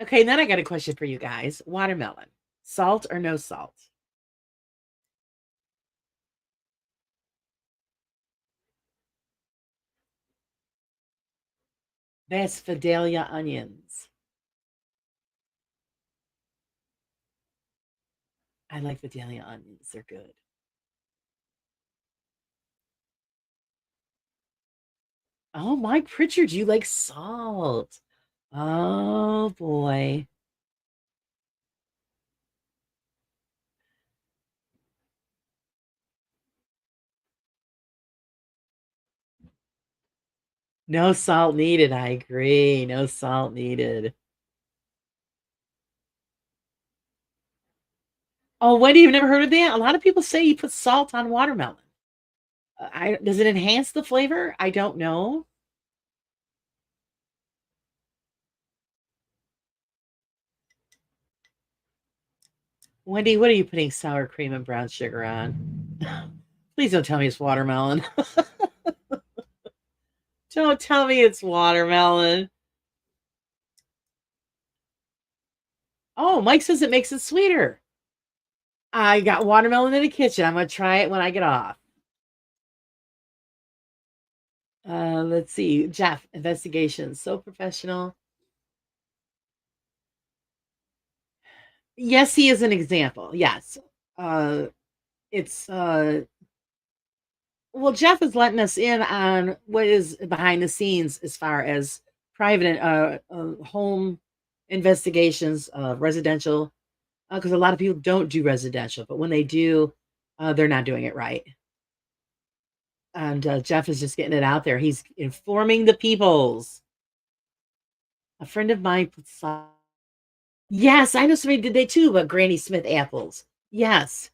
[SPEAKER 1] Okay, then I got a question for you guys. Watermelon, salt or no salt? That's Fidelia onions. I like Fidelia onions. They're good. Oh, Mike Pritchard, you like salt. Oh boy. No salt needed. I agree. No salt needed. Oh, Wendy, you've never heard of that? A lot of people say you put salt on watermelon. Does it enhance the flavor? I don't know. Wendy, what are you putting sour cream and brown sugar on? Please don't tell me it's watermelon. Don't tell me it's watermelon. Oh, Mike says it makes it sweeter. I got watermelon in the kitchen. I'm gonna try it when I get off. Let's see. Jeff, investigation. So professional. Yes, he is an example. Yes. Uh it's well, Jeff is letting us in on what is behind the scenes as far as private home investigations, residential, because a lot of people don't do residential, but when they do, they're not doing it right. And Jeff is just getting it out there. He's informing the peoples. A friend of mine put yes, I know somebody did they too, but Granny Smith apples. Yes.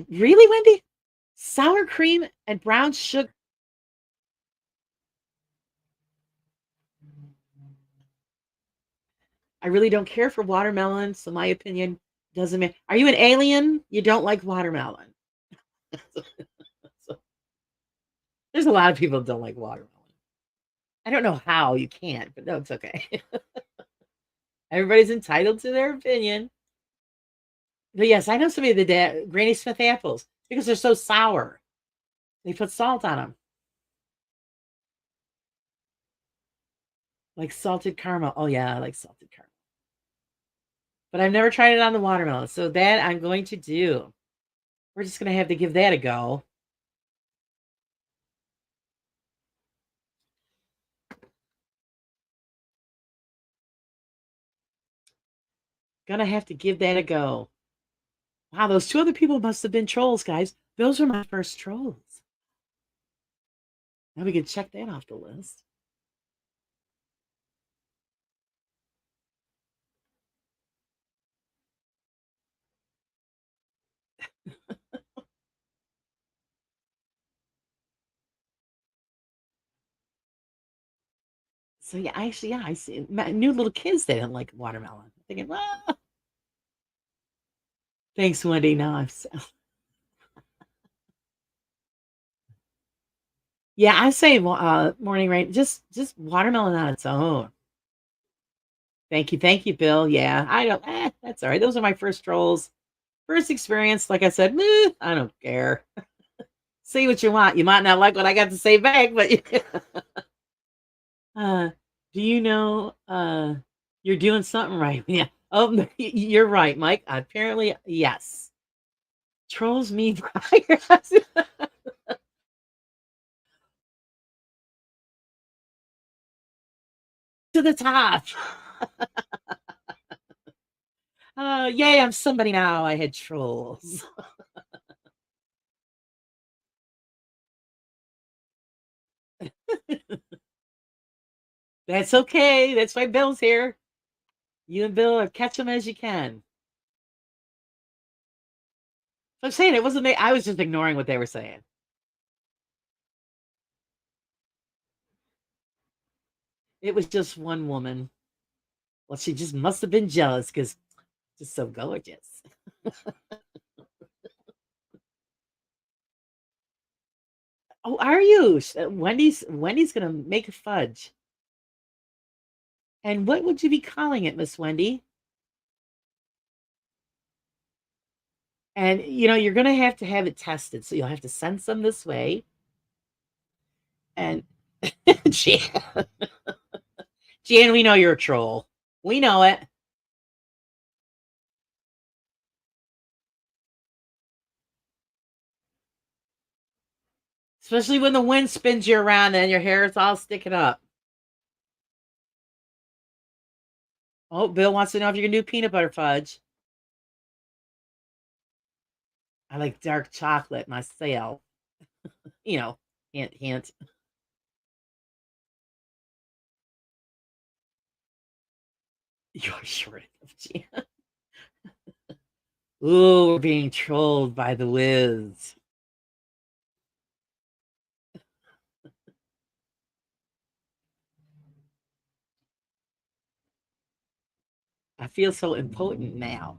[SPEAKER 1] Really, Wendy? Sour cream and brown sugar. I really don't care for watermelon, so my opinion doesn't matter. Are you an alien? You don't like watermelon. So, there's a lot of people that don't like watermelon. I don't know how you can't, but no, it's okay. Everybody's entitled to their opinion. But yes, I know somebody that did Granny Smith apples because they're so sour. They put salt on them, like salted caramel. Oh yeah, I like salted caramel. But I've never tried it on the watermelon, so that I'm going to do. We're just gonna have to give that a go. Gonna have to give that a go. Wow, those two other people must have been trolls, guys. Those were my first trolls. Now we can check that off the list. So yeah, actually, yeah, I see new little kids that didn't like watermelon. I'm thinking, well, thanks, Wendy. Now yeah, I say morning rain, just watermelon on its own. Thank you, Bill. Yeah, I don't. That's all right. Those are my first trolls, first experience. Like I said, meh, I don't care. Say what you want. You might not like what I got to say back, but uh, do you know you're doing something right? Yeah. Oh, you're right, Mike. Apparently, yes. Trolls me to the top. Yay, I'm somebody now. I had trolls. That's okay. That's why Bill's here. You and Bill catch them as you can. So I'm saying it wasn't me. I was just ignoring what they were saying. It was just one woman. Well, she just must have been jealous because just so gorgeous. Oh, are you? Wendy's gonna make a fudge. And what would you be calling it, Miss Wendy? And you're gonna have to have it tested, so you'll have to send some this way. And Jan, Jan, we know you're a troll. We know it. Especially when the wind spins you around and your hair is all sticking up. Oh, Bill wants to know if you can do peanut butter fudge. I like dark chocolate myself. You know, hint, hint. You're short of Jan. Ooh, we're being trolled by the Wiz. I feel so impotent now.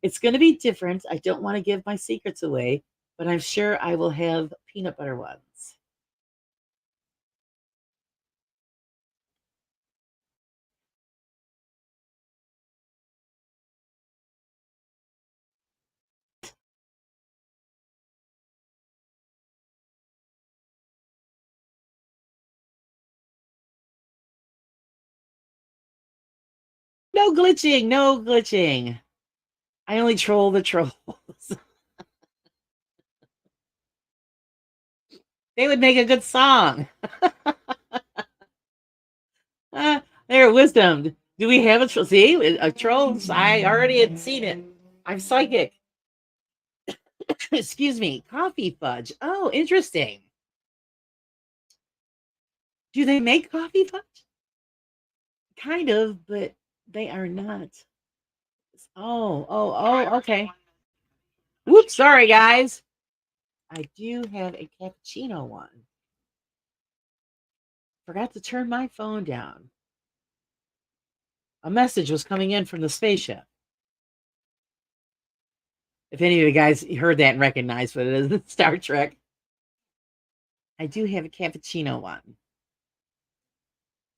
[SPEAKER 1] It's going to be different. I don't want to give my secrets away, but I'm sure I will have peanut butter ones. No glitching, no glitching. I only troll the trolls. They would make a good song. There, wisdom. Do we have a troll? See, a troll? I already had seen it. I'm psychic. Excuse me. Coffee fudge. Oh, interesting. Do they make coffee fudge? Kind of, but they are not. Okay. Whoops, sorry, guys. I do have a cappuccino one. Forgot to turn my phone down. A message was coming in from the spaceship. If any of you guys heard that and recognized what it is, it's Star Trek. I do have a cappuccino one.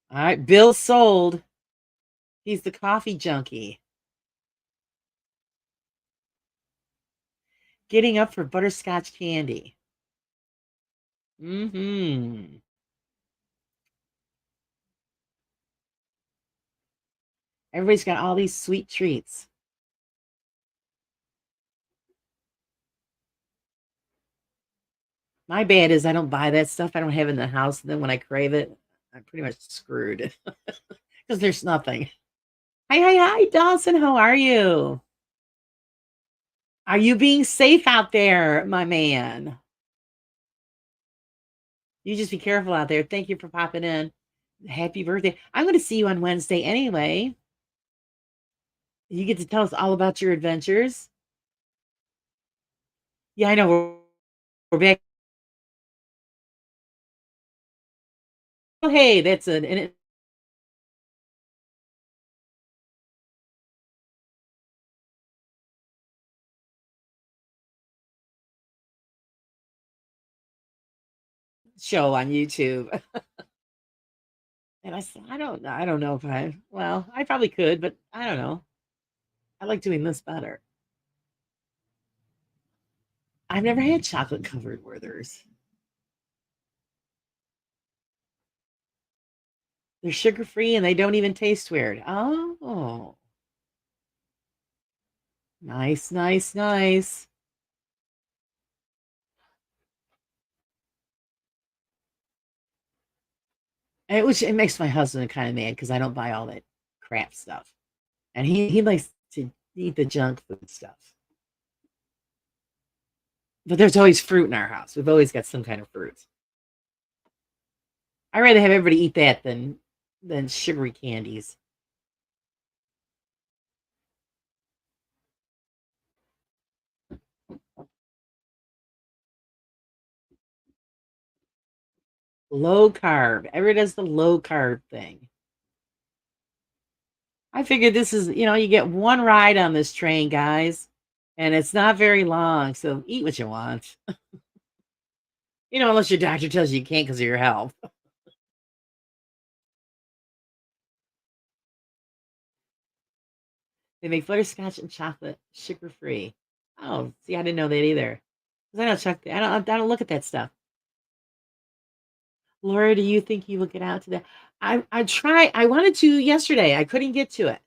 [SPEAKER 1] All right, Bill sold. He's the coffee junkie. Getting up for butterscotch candy. Mm-hmm. Everybody's got all these sweet treats. My bad is I don't buy that stuff. I don't have it in the house. And then when I crave it, I'm pretty much screwed because there's nothing. Hi, Dawson. How are you? Are you being safe out there, my man? You just be careful out there. Thank you for popping in. Happy birthday. I'm going to see you on Wednesday anyway. You get to tell us all about your adventures. Yeah, I know. We're back hey, that's an show on YouTube. And I said, I don't know if well, I probably could, but I don't know. I like doing this better. I've never had chocolate covered Werthers. They're sugar free and they don't even taste weird. Oh, nice, nice, nice. It makes my husband kind of mad because I don't buy all that crap stuff, and he likes to eat the junk food stuff. But there's always fruit in our house. We've always got some kind of fruit. I'd rather have everybody eat that than sugary candies. Low carb. Everybody does the low carb thing. I figured this is, you get one ride on this train, guys, and it's not very long. So eat what you want. Unless your doctor tells you can't because of your health. They make butterscotch and chocolate sugar free. Oh, see, I didn't know that either. 'Cause I don't check. I don't look at that stuff. Laura, do you think you will get out to that? I try. I wanted to yesterday. I couldn't get to it.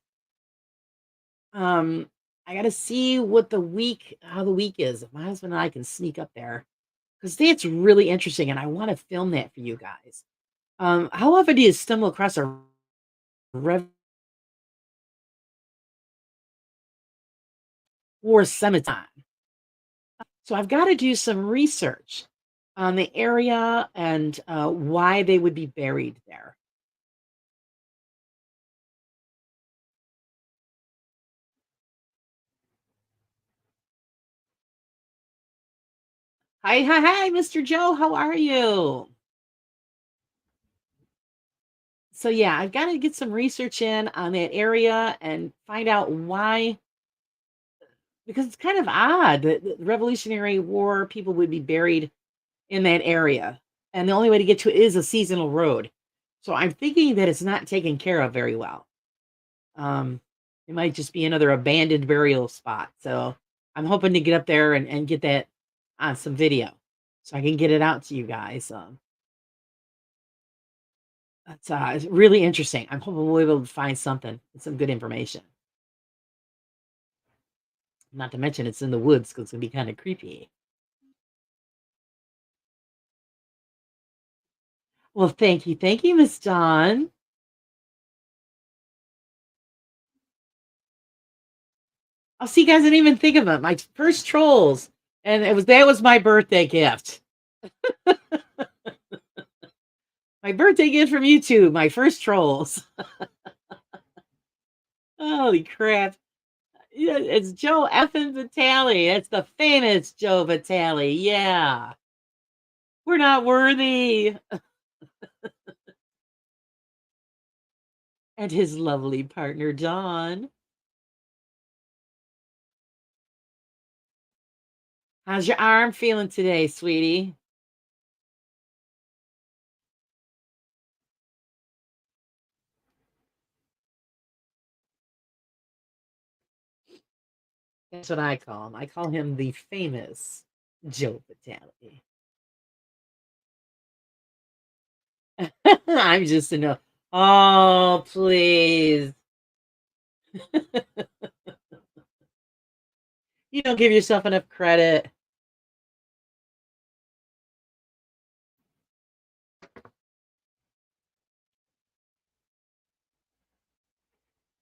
[SPEAKER 1] Um, I got to see how the week is. If my husband and I can sneak up there, because that's really interesting, and I want to film that for you guys. How often do you stumble across a Rev War Cemetery? So I've got to do some research on the area and why they would be buried there. Hi, hi, hi, Mr. Joe. How are you? So yeah, I've got to get some research in on that area and find out why, because it's kind of odd that the Revolutionary War people would be buried in that area, and the only way to get to it is a seasonal road. So I'm thinking that it's not taken care of very well. Um, it might just be another abandoned burial spot. So I'm hoping to get up there and get that on some video so I can get it out to you guys. It's really interesting. I'm hoping we'll be able to find something, some good information. Not to mention it's in the woods because it's gonna be kind of creepy. Well, thank you, Miss Dawn. Oh, see, you guys didn't even think of it. My first trolls, and that was my birthday gift. My birthday gift from YouTube. My first trolls. Holy crap! Yeah, it's Joe effing Vitale. It's the famous Joe Vitale. Yeah, we're not worthy. And his lovely partner Dawn. How's your arm feeling today, sweetie? That's what I call him. I call him the famous Joe Vitale. I'm just a no. Oh, please. You don't give yourself enough credit.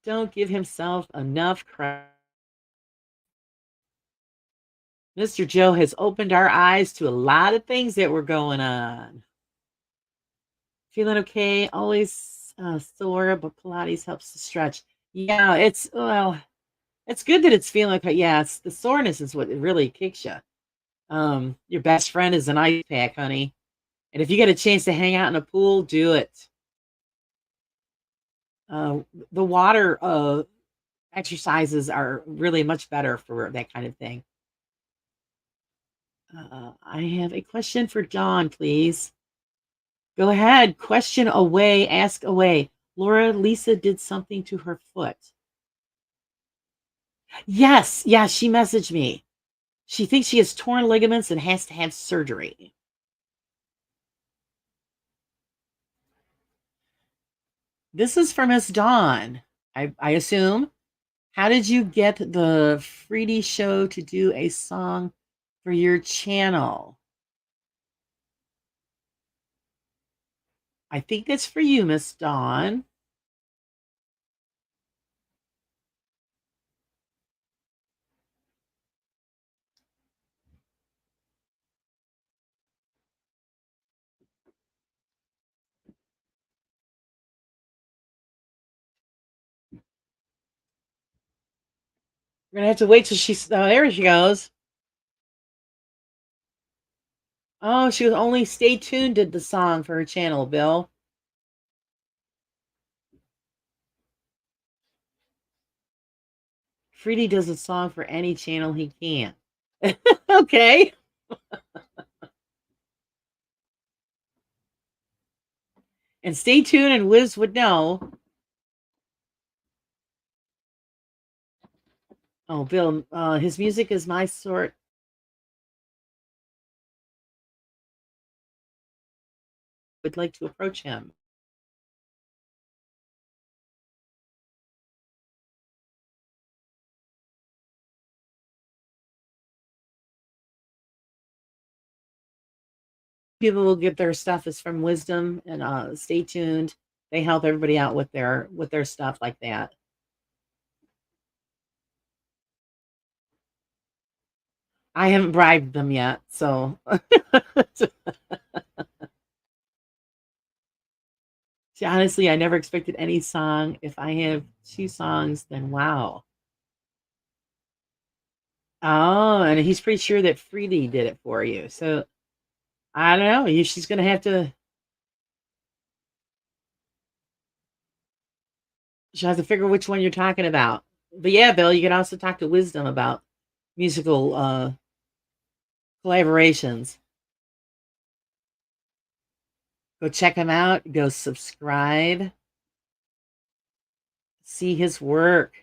[SPEAKER 1] Don't give himself enough credit. Mr. Joe has opened our eyes to a lot of things that were going on. Feeling okay, always sore, but Pilates helps to stretch. Yeah, it's good that it's feeling okay. Yeah, it's the soreness is what really kicks you. Your best friend is an ice pack, honey. And if you get a chance to hang out in a pool, do it. Uh, the water exercises are really much better for that kind of thing. I have a question for Dawn, please. Go ahead. Question away. Ask away. Laura, Lisa did something to her foot. Yes. Yeah, she messaged me. She thinks she has torn ligaments and has to have surgery. This is for Miss Dawn, I assume. How did you get the Freedy Show to do a song for your channel? I think that's for you, Miss Dawn. We're gonna have to wait till she's. Oh, there she goes. Oh, she was only Stay Tuned did the song for her channel, Bill. Freedy does a song for any channel he can. Okay. And Stay Tuned and Wiz would know. Oh, Bill, his music is my sort. Would like to approach him. People will get their stuff is from Wisdom and Stay Tuned. They help everybody out with their stuff like that. I haven't bribed them yet, so see, honestly, I never expected any song. If I have two songs, then wow. Oh, and he's pretty sure that Freedy did it for you. So I don't know. She's gonna have to. She'll have to figure which one you're talking about. But yeah, Bill, you can also talk to Wisdom about musical collaborations. Go check him out. Go subscribe. See his work.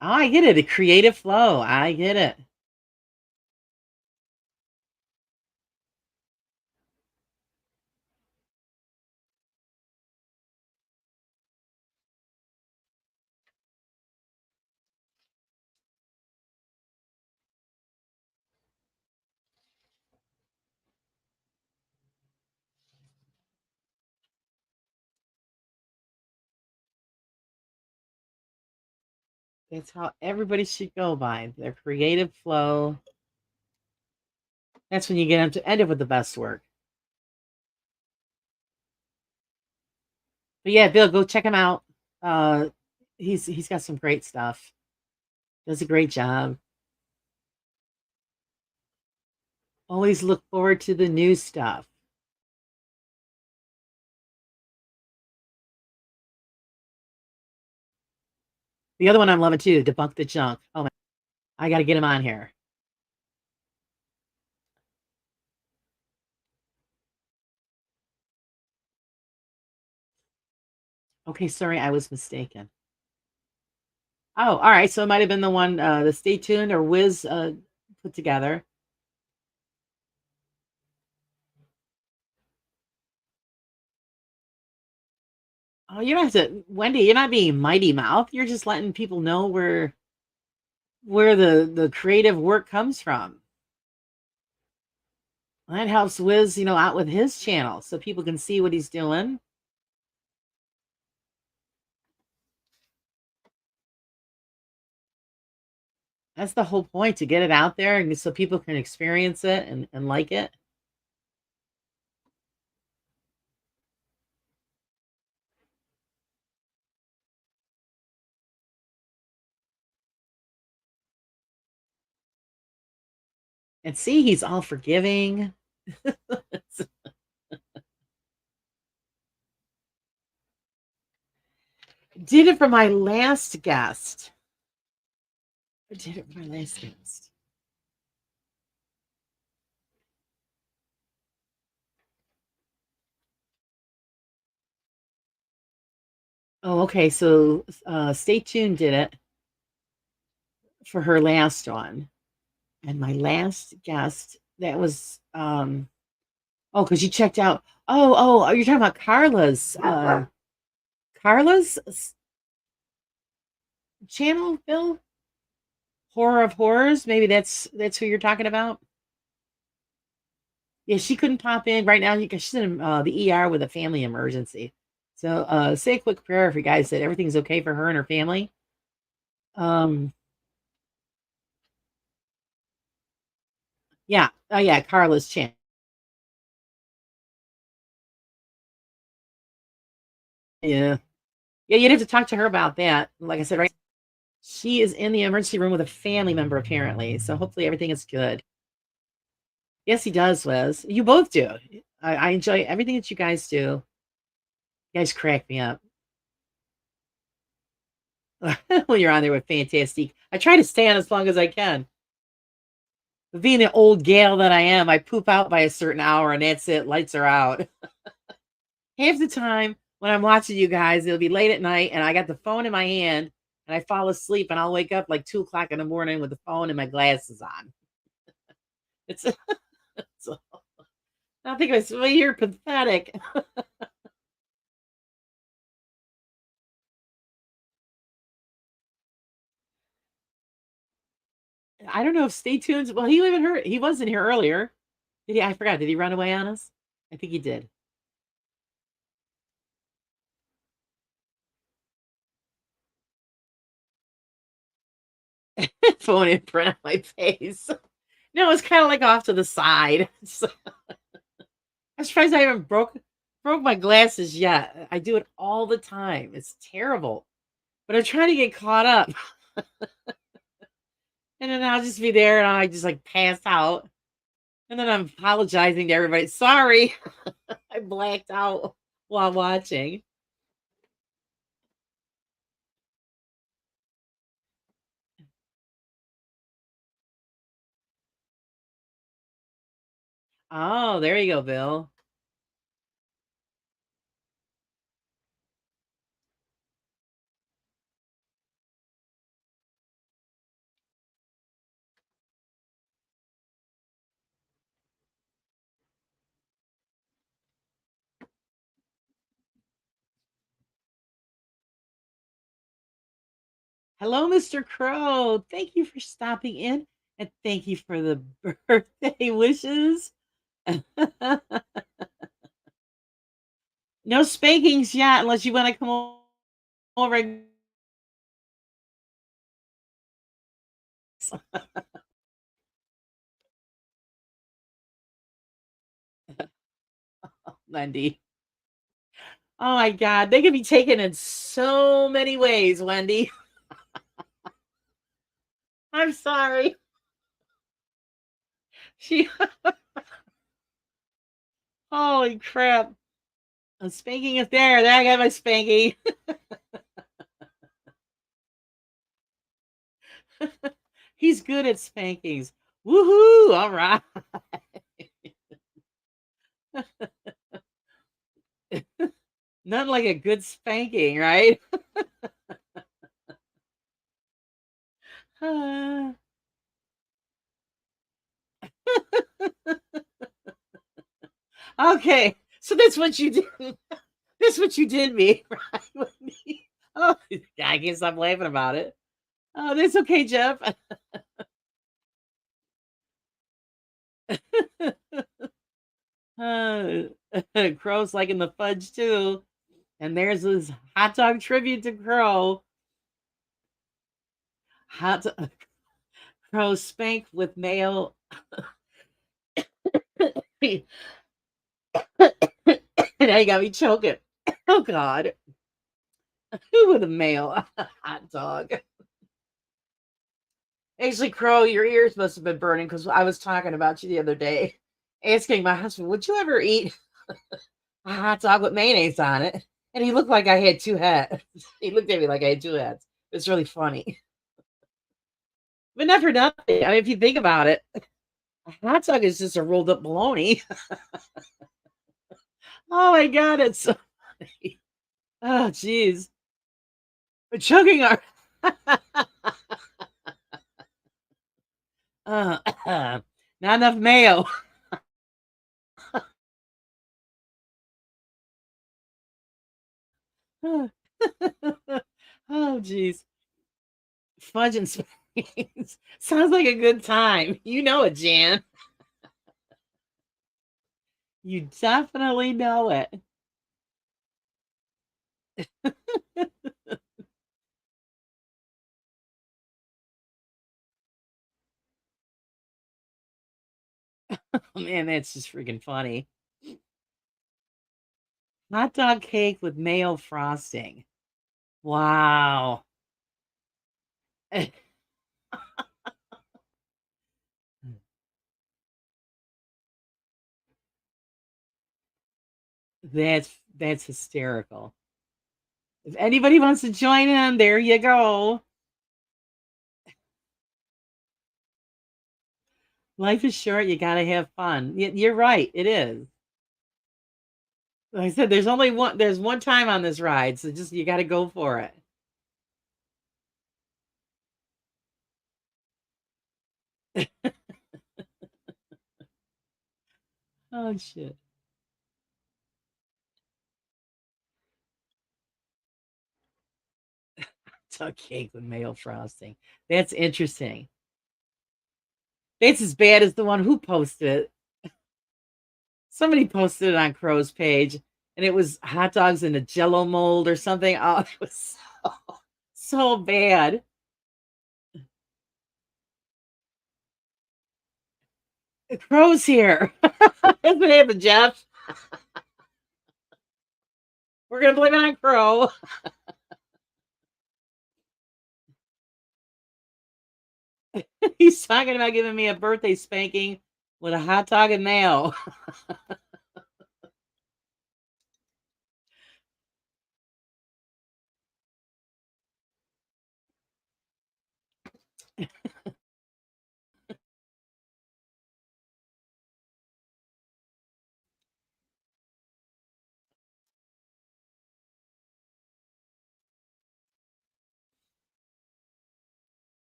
[SPEAKER 1] Oh, I get it. A creative flow. I get it. That's how everybody should go by their creative flow. That's when you get to end up with the best work. But yeah, Bill, go check him out. Uh, he's got some great stuff. Does a great job. Always look forward to the new stuff. The other one I'm loving too, Debunk the Junk. Oh man, I got to get him on here. Okay, sorry, I was mistaken. Oh, all right. So it might have been the one, the Stay Tuned or Wiz put together. Oh, you don't have to, Wendy. You're not being Mighty Mouth. You're just letting people know where the creative work comes from. That helps Wiz, out with his channel so people can see what he's doing. That's the whole point, to get it out there and so people can experience it and like it. And see, he's all forgiving. Did it for my last guest. I did it for my last guest. Oh, okay. So Stay Tuned did it for her last one. And my last guest, that was oh, because you checked out. Oh, you're talking about Carla's channel, Bill? Horror of Horrors. Maybe that's who you're talking about. Yeah, she couldn't pop in right now because she's in the ER with a family emergency. So say a quick prayer for you guys that everything's okay for her and her family. Um, yeah, oh yeah, Carla's channel. Yeah, yeah, you'd have to talk to her about that. Like I said, right, she is in the emergency room with a family member apparently. So hopefully everything is good. Yes, he does, Liz. You both do. I enjoy everything that you guys do. You guys crack me up. When you're on there with Fantastic. I try to stay on as long as I can. But being the old gal that I am, I poop out by a certain hour and that's it. Lights are out. Half the time when I'm watching you guys, it'll be late at night and I got the phone in my hand and I fall asleep and I'll wake up like 2 o'clock in the morning with the phone and my glasses on. It's, it's I think it's well, you're pathetic. I don't know if Stay Tuned. Well, he even heard he was in here earlier. Did he? I forgot. Did he run away on us? I think he did. Phone imprint on my face. No, it's kind of like off to the side. So, I'm surprised I haven't broke my glasses yet. I do it all the time. It's terrible. But I'm trying to get caught up. And then I'll just be there and I just like pass out. And then I'm apologizing to everybody. Sorry, I blacked out while watching. Oh, there you go, Bill. Hello, Mr. Crow. Thank you for stopping in and thank you for the birthday wishes. No spankings yet, unless you want to come over. Wendy. Oh my God, they can be taken in so many ways, Wendy. I'm sorry. She, holy crap. A spanking is there. There I got my spanking. He's good at spankings. Woohoo! All right. Nothing like a good spanking, right? Okay, so that's what you did. That's what you did me, right? Oh, I guess I'm laughing about it. Oh, that's okay, Jeff. uh, Crow's liking the fudge too. And there's his hot dog tribute to Crow. Hot Crow spank with mayo. Now you got me choking. Oh God. Who with a male hot dog? Actually, Crow, your ears must have been burning because I was talking about you the other day, asking my husband, "Would you ever eat a hot dog with mayonnaise on it?" And he looked like I had two heads. He looked at me like I had two heads. It's really funny, but not for nothing. I mean, if you think about it, a hot dog is just a rolled up bologna. Oh my god, it's so funny. Oh, jeez, we're choking our. uh, not enough mayo. Oh, jeez. Fudge and Space. Sounds like a good time. You know it, Jan. You definitely know it. Oh, man, that's just freaking funny. Hot dog cake with mayo frosting. Wow. That's hysterical. If anybody wants to join in, there you go. Life is short. You got to have fun. You're right. It is. Like I said, there's one time on this ride, so just you got to go for it. Oh shit. Tuck cake with mayo frosting. That's interesting. That's as bad as the one who posted it. Somebody posted it on Crow's page, and it was hot dogs in a Jello mold or something. Oh, it was so, so bad. Crow's here. That's what happened, Jeff. We're gonna blame it on Crow. He's talking about giving me a birthday spanking with a hot dog and mayo.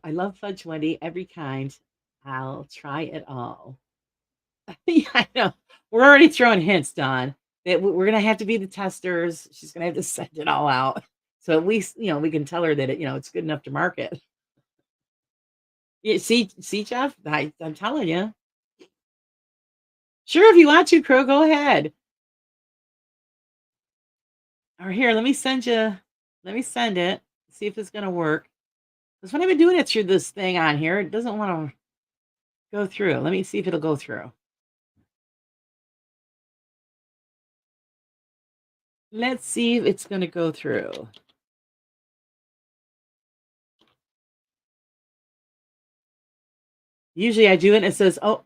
[SPEAKER 1] I love fudge Wendy, every kind. I'll try it all. Yeah, I know. We're already throwing hints, Don, that we're gonna have to be the testers. She's gonna have to send it all out. So at least, we can tell her that it's good enough to market. Yeah, see, Jeff, I'm telling you. Sure, if you want to, Crow, go ahead. Or here, let me send it. See if it's gonna work. Because when I've been doing it through this thing on here, it doesn't want to go through. Let me see if it'll go through. Let's see if it's gonna go through. Usually I do it and it says, oh,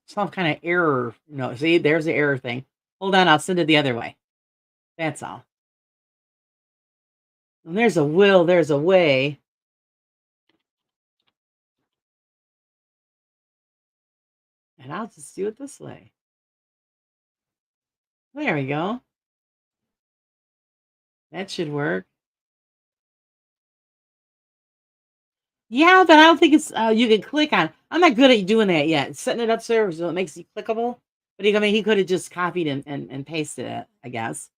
[SPEAKER 1] some kind of error. No, see, there's the error thing. Hold on, I'll send it the other way. That's all. And there's a will, there's a way. And I'll just do it this way. There we go. That should work. Yeah, but I don't think it's you can click on. I'm not good at doing that yet. Setting it up so it makes it clickable. But he could have just copied and pasted it, I guess.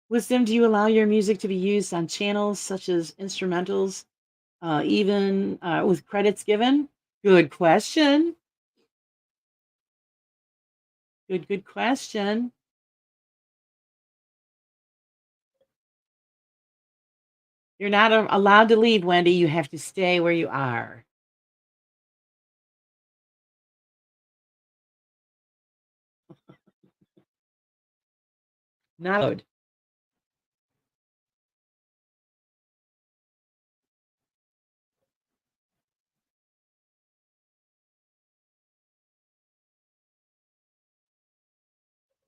[SPEAKER 1] Wisdom, do you allow your music to be used on channels such as instrumentals, even with credits given? Good question. Good question. You're not allowed to leave, Wendy. You have to stay where you are. Not allowed.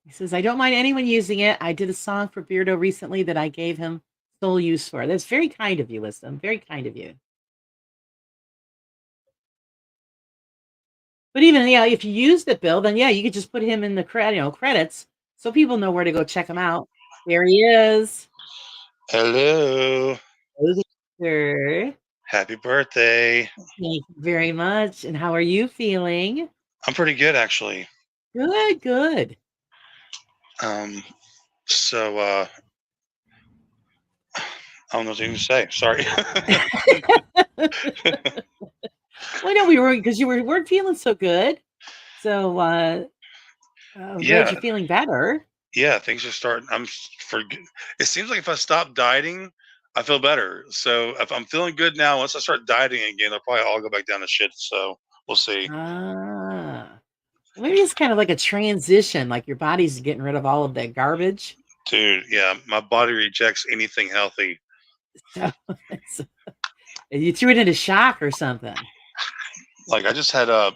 [SPEAKER 1] He says, I don't mind anyone using it. I did a song for Beardo recently that I gave him sole use for. That's very kind of you, Wisdom. Very kind of you. But even yeah, if you used it, Bill, then yeah, you could just put him in the credits so people know where to go check him out. There he is.
[SPEAKER 2] Hello.
[SPEAKER 1] Hello there.
[SPEAKER 2] Happy birthday.
[SPEAKER 1] Thank you very much. And how are you feeling?
[SPEAKER 2] I'm pretty good, actually.
[SPEAKER 1] Good, good.
[SPEAKER 2] So I don't know what to say. Sorry.
[SPEAKER 1] Well, no, we were because you weren't feeling so good. So I'm glad
[SPEAKER 2] Yeah.
[SPEAKER 1] you're feeling better.
[SPEAKER 2] Yeah, things are starting. It seems like if I stop dieting, I feel better. So if I'm feeling good now, once I start dieting again, I'll probably all go back down to shit. So we'll see.
[SPEAKER 1] Ah. Maybe it's kind of like a transition, like your body's getting rid of all of that garbage.
[SPEAKER 2] Dude, yeah, my body rejects anything healthy.
[SPEAKER 1] So you threw it into shock or something.
[SPEAKER 2] Like I just had a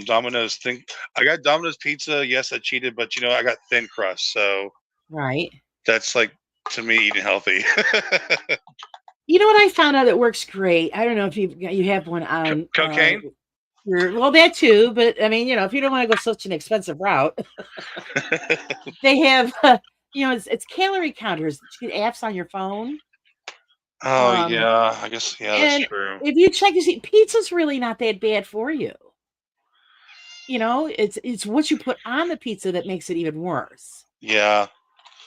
[SPEAKER 2] Domino's thing. I got Domino's pizza. Yes, I cheated, but I got thin crust, so
[SPEAKER 1] Right.
[SPEAKER 2] that's like to me eating healthy.
[SPEAKER 1] You know what I found out that works great? I don't know if you have one on
[SPEAKER 2] Cocaine?
[SPEAKER 1] well, that too, but I mean, if you don't want to go such an expensive route, they have it's calorie counters, apps on your phone.
[SPEAKER 2] Oh yeah, I guess that's
[SPEAKER 1] And
[SPEAKER 2] true.
[SPEAKER 1] if you check, you see pizza's really not that bad for you. It's what you put on the pizza that makes it even worse.
[SPEAKER 2] Yeah.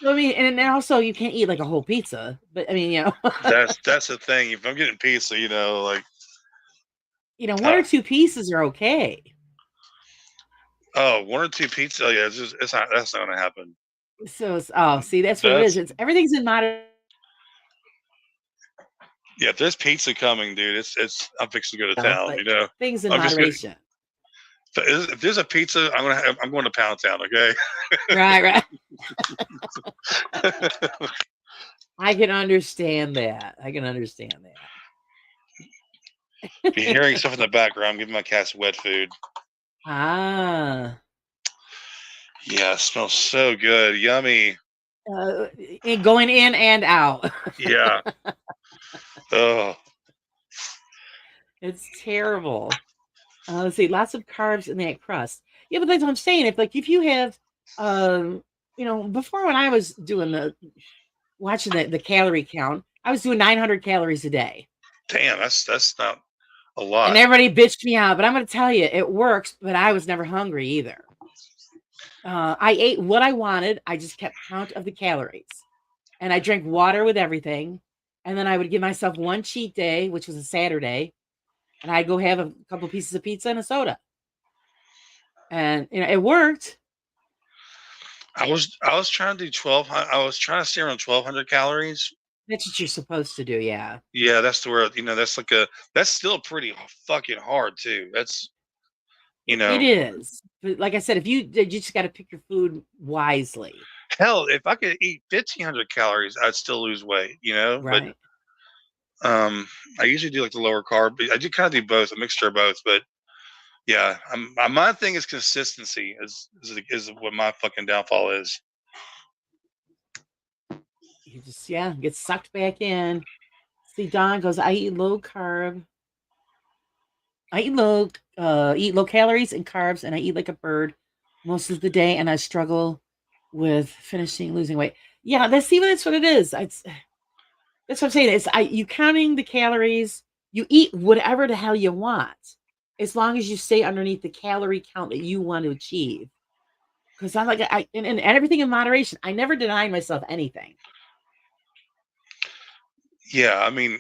[SPEAKER 1] So, I mean, and then also you can't eat like a whole pizza, but I mean,
[SPEAKER 2] That's the thing. If I'm getting pizza, like
[SPEAKER 1] one or two pieces are okay.
[SPEAKER 2] Oh, one or two pizza. Oh, yeah, that's not gonna happen.
[SPEAKER 1] So, see, that's what it is. It's everything's in moderation.
[SPEAKER 2] Yeah, if there's pizza coming, dude, I'm fixing to go to town.
[SPEAKER 1] Things in
[SPEAKER 2] I'm just
[SPEAKER 1] moderation.
[SPEAKER 2] if there's a pizza, I'm going to Pound Town. Okay.
[SPEAKER 1] Right. I can understand that.
[SPEAKER 2] If you're hearing stuff in the background, I'm giving my cats wet food.
[SPEAKER 1] Ah.
[SPEAKER 2] Yeah, it smells so good. Yummy.
[SPEAKER 1] Going in and out.
[SPEAKER 2] Yeah. Oh.
[SPEAKER 1] It's terrible. Let's see, lots of carbs in that crust. Yeah, but that's what I'm saying. If you have, before when I was doing watching the calorie count, I was doing 900 calories a day.
[SPEAKER 2] Damn, that's not a lot.
[SPEAKER 1] And everybody bitched me out, but I'm going to tell you, it works. But I was never hungry either. I ate what I wanted. I just kept count of the calories, and I drank water with everything. And then I would give myself one cheat day, which was a Saturday, and I'd go have a couple pieces of pizza and a soda. And it worked.
[SPEAKER 2] I was trying to do 12. I was trying to stay around 1,200 calories.
[SPEAKER 1] That's what you're supposed to do, yeah.
[SPEAKER 2] Yeah, that's the word. That's still pretty fucking hard too. That's
[SPEAKER 1] It is. But like I said, you just got to pick your food wisely.
[SPEAKER 2] Hell, if I could eat 1,500 calories, I'd still lose weight.
[SPEAKER 1] Right.
[SPEAKER 2] But I usually do like the lower carb. I do kind of do both, a mixture of both. But yeah, my thing is consistency. Is what my fucking downfall is.
[SPEAKER 1] You just get sucked back in. See, Don goes, I eat low carb. I eat low calories and carbs, and I eat like a bird most of the day, and I struggle with losing weight. Yeah, that's what it is. That's what I'm saying. You counting the calories, you eat whatever the hell you want, as long as you stay underneath the calorie count that you want to achieve. Because I'm like, and everything in moderation. I never deny myself anything.
[SPEAKER 2] Yeah, I mean,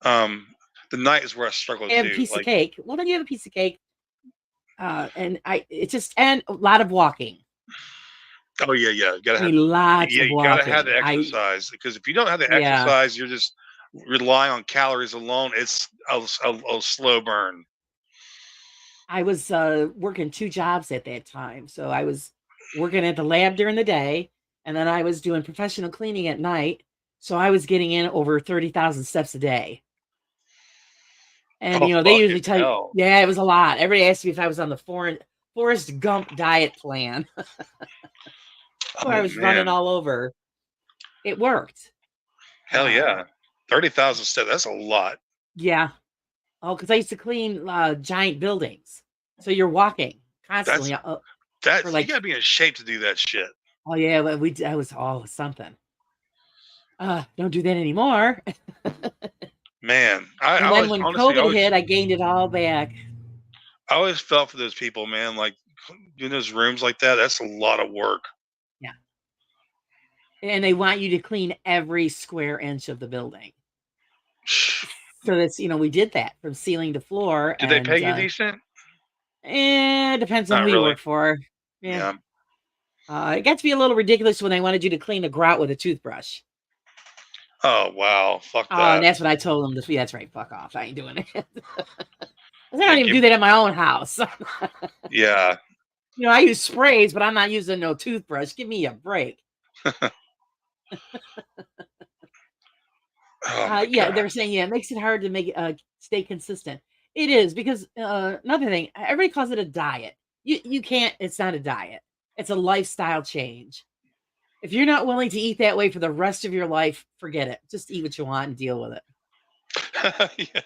[SPEAKER 2] the night is where I struggle
[SPEAKER 1] I have
[SPEAKER 2] too.
[SPEAKER 1] A piece of cake. Well, then you have a piece of cake. And and a lot of walking.
[SPEAKER 2] Oh yeah. You gotta have
[SPEAKER 1] you
[SPEAKER 2] gotta have the exercise, because if you don't have the exercise, you're just relying on calories alone. It's a slow burn.
[SPEAKER 1] I was working 2 jobs at that time. So I was working at the lab during the day, and then I was doing professional cleaning at night, so I was getting in over 30,000 steps a day. And
[SPEAKER 2] Oh,
[SPEAKER 1] they
[SPEAKER 2] fucking
[SPEAKER 1] usually tell you,
[SPEAKER 2] hell.
[SPEAKER 1] yeah, it was a lot. Everybody asked me if I was on the Forrest Gump diet plan, where I
[SPEAKER 2] Oh,
[SPEAKER 1] was running
[SPEAKER 2] man.
[SPEAKER 1] all over. It worked.
[SPEAKER 2] Hell yeah. 30,000 steps. That's a lot.
[SPEAKER 1] Yeah. Oh, because I used to clean giant buildings, so you're walking
[SPEAKER 2] That's
[SPEAKER 1] constantly for
[SPEAKER 2] you
[SPEAKER 1] like,
[SPEAKER 2] gotta be in shape to do that shit.
[SPEAKER 1] oh yeah, I was all something. Don't do that anymore.
[SPEAKER 2] Man, I
[SPEAKER 1] And then
[SPEAKER 2] always
[SPEAKER 1] when
[SPEAKER 2] honestly
[SPEAKER 1] COVID hit, I gained it all back.
[SPEAKER 2] I always felt for those people, man. Like doing those rooms like that, that's a lot of work.
[SPEAKER 1] Yeah. And they want you to clean every square inch of the building. So that's, we did that from ceiling to floor.
[SPEAKER 2] Did they pay
[SPEAKER 1] And
[SPEAKER 2] you decent?
[SPEAKER 1] it depends on
[SPEAKER 2] Not
[SPEAKER 1] who you
[SPEAKER 2] really.
[SPEAKER 1] work for. Yeah.
[SPEAKER 2] Yeah.
[SPEAKER 1] It got to be a little ridiculous when they wanted you to clean a grout with a toothbrush.
[SPEAKER 2] Oh wow. Fuck
[SPEAKER 1] Oh, and
[SPEAKER 2] that.
[SPEAKER 1] that's what I told them this week. That's right. Fuck off. I ain't doing it. I
[SPEAKER 2] Yeah,
[SPEAKER 1] don't even do that at my own house.
[SPEAKER 2] yeah.
[SPEAKER 1] I use sprays, but I'm not using no toothbrush. Give me a break.
[SPEAKER 2] Oh my
[SPEAKER 1] Yeah,
[SPEAKER 2] god.
[SPEAKER 1] they're saying, it makes it hard to make stay consistent. It is, because another thing, everybody calls it a diet. You can't. It's not a diet. It's a lifestyle change. If you're not willing to eat that way for the rest of your life, forget it. Just eat what you want and deal with it.
[SPEAKER 2] Yeah.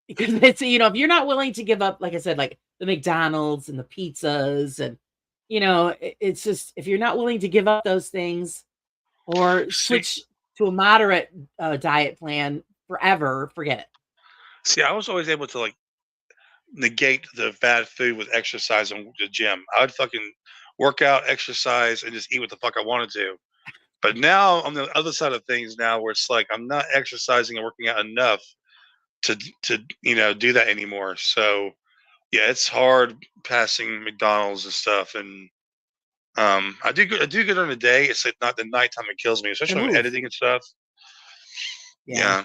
[SPEAKER 1] Because it's, if you're not willing to give up, like I said, like the McDonald's and the pizzas, and it's just, if you're not willing to give up those things or
[SPEAKER 2] See,
[SPEAKER 1] switch to a moderate diet plan forever, forget it.
[SPEAKER 2] see, I was always able to like negate the bad food with exercise and the gym. I would fucking work out, exercise, and just eat what the fuck I wanted to. But now on the other side of things now where it's like I'm not exercising and working out enough to do that anymore. So yeah, it's hard passing McDonald's and stuff. And I do good on the day. It's like not the nighttime it kills me,
[SPEAKER 1] Gotta
[SPEAKER 2] especially when I'm
[SPEAKER 1] move.
[SPEAKER 2] editing and stuff.
[SPEAKER 1] Yeah.
[SPEAKER 2] Yeah.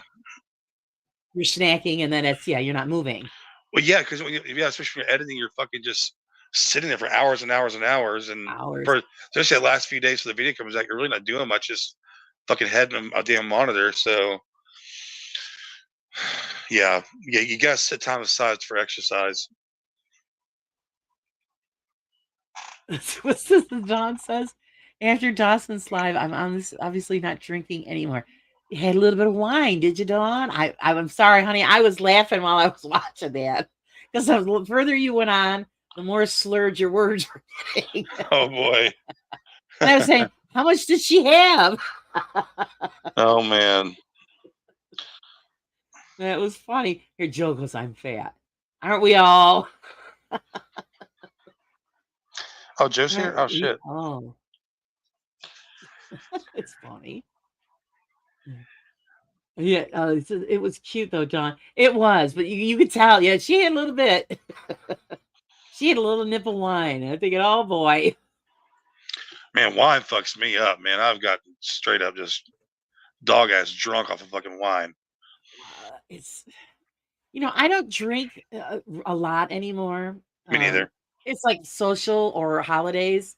[SPEAKER 1] You're snacking, and then you're not moving.
[SPEAKER 2] Well, yeah, because especially when you're editing, you're fucking just sitting there for hours and hours and hours. And
[SPEAKER 1] Hours.
[SPEAKER 2] for especially the last few days for the video comes out, you're really not doing much, just fucking heading a damn monitor. So yeah, you gotta set time aside for exercise.
[SPEAKER 1] What's this? John says, after Dawson's live, I'm obviously not drinking anymore. You had a little bit of wine, did you, Dawn? I'm sorry, honey. I was laughing while I was watching that, because the further you went on, the more slurred your words were getting.
[SPEAKER 2] Oh boy.
[SPEAKER 1] And I was saying, how much did she have?
[SPEAKER 2] Oh man.
[SPEAKER 1] That was funny. Here, Joe goes, I'm fat. Aren't we all?
[SPEAKER 2] Oh, Joe's here.
[SPEAKER 1] Aren't
[SPEAKER 2] Oh
[SPEAKER 1] we
[SPEAKER 2] shit.
[SPEAKER 1] all? It's funny. Yeah, it was cute though, John. It was, but you could tell. Yeah, she had a little bit. She had a little nip of wine. I think, oh boy.
[SPEAKER 2] Man, wine fucks me up, man. I've got straight up just dog ass drunk off of fucking wine.
[SPEAKER 1] It's, I don't drink a lot anymore.
[SPEAKER 2] Me neither.
[SPEAKER 1] It's like social or holidays,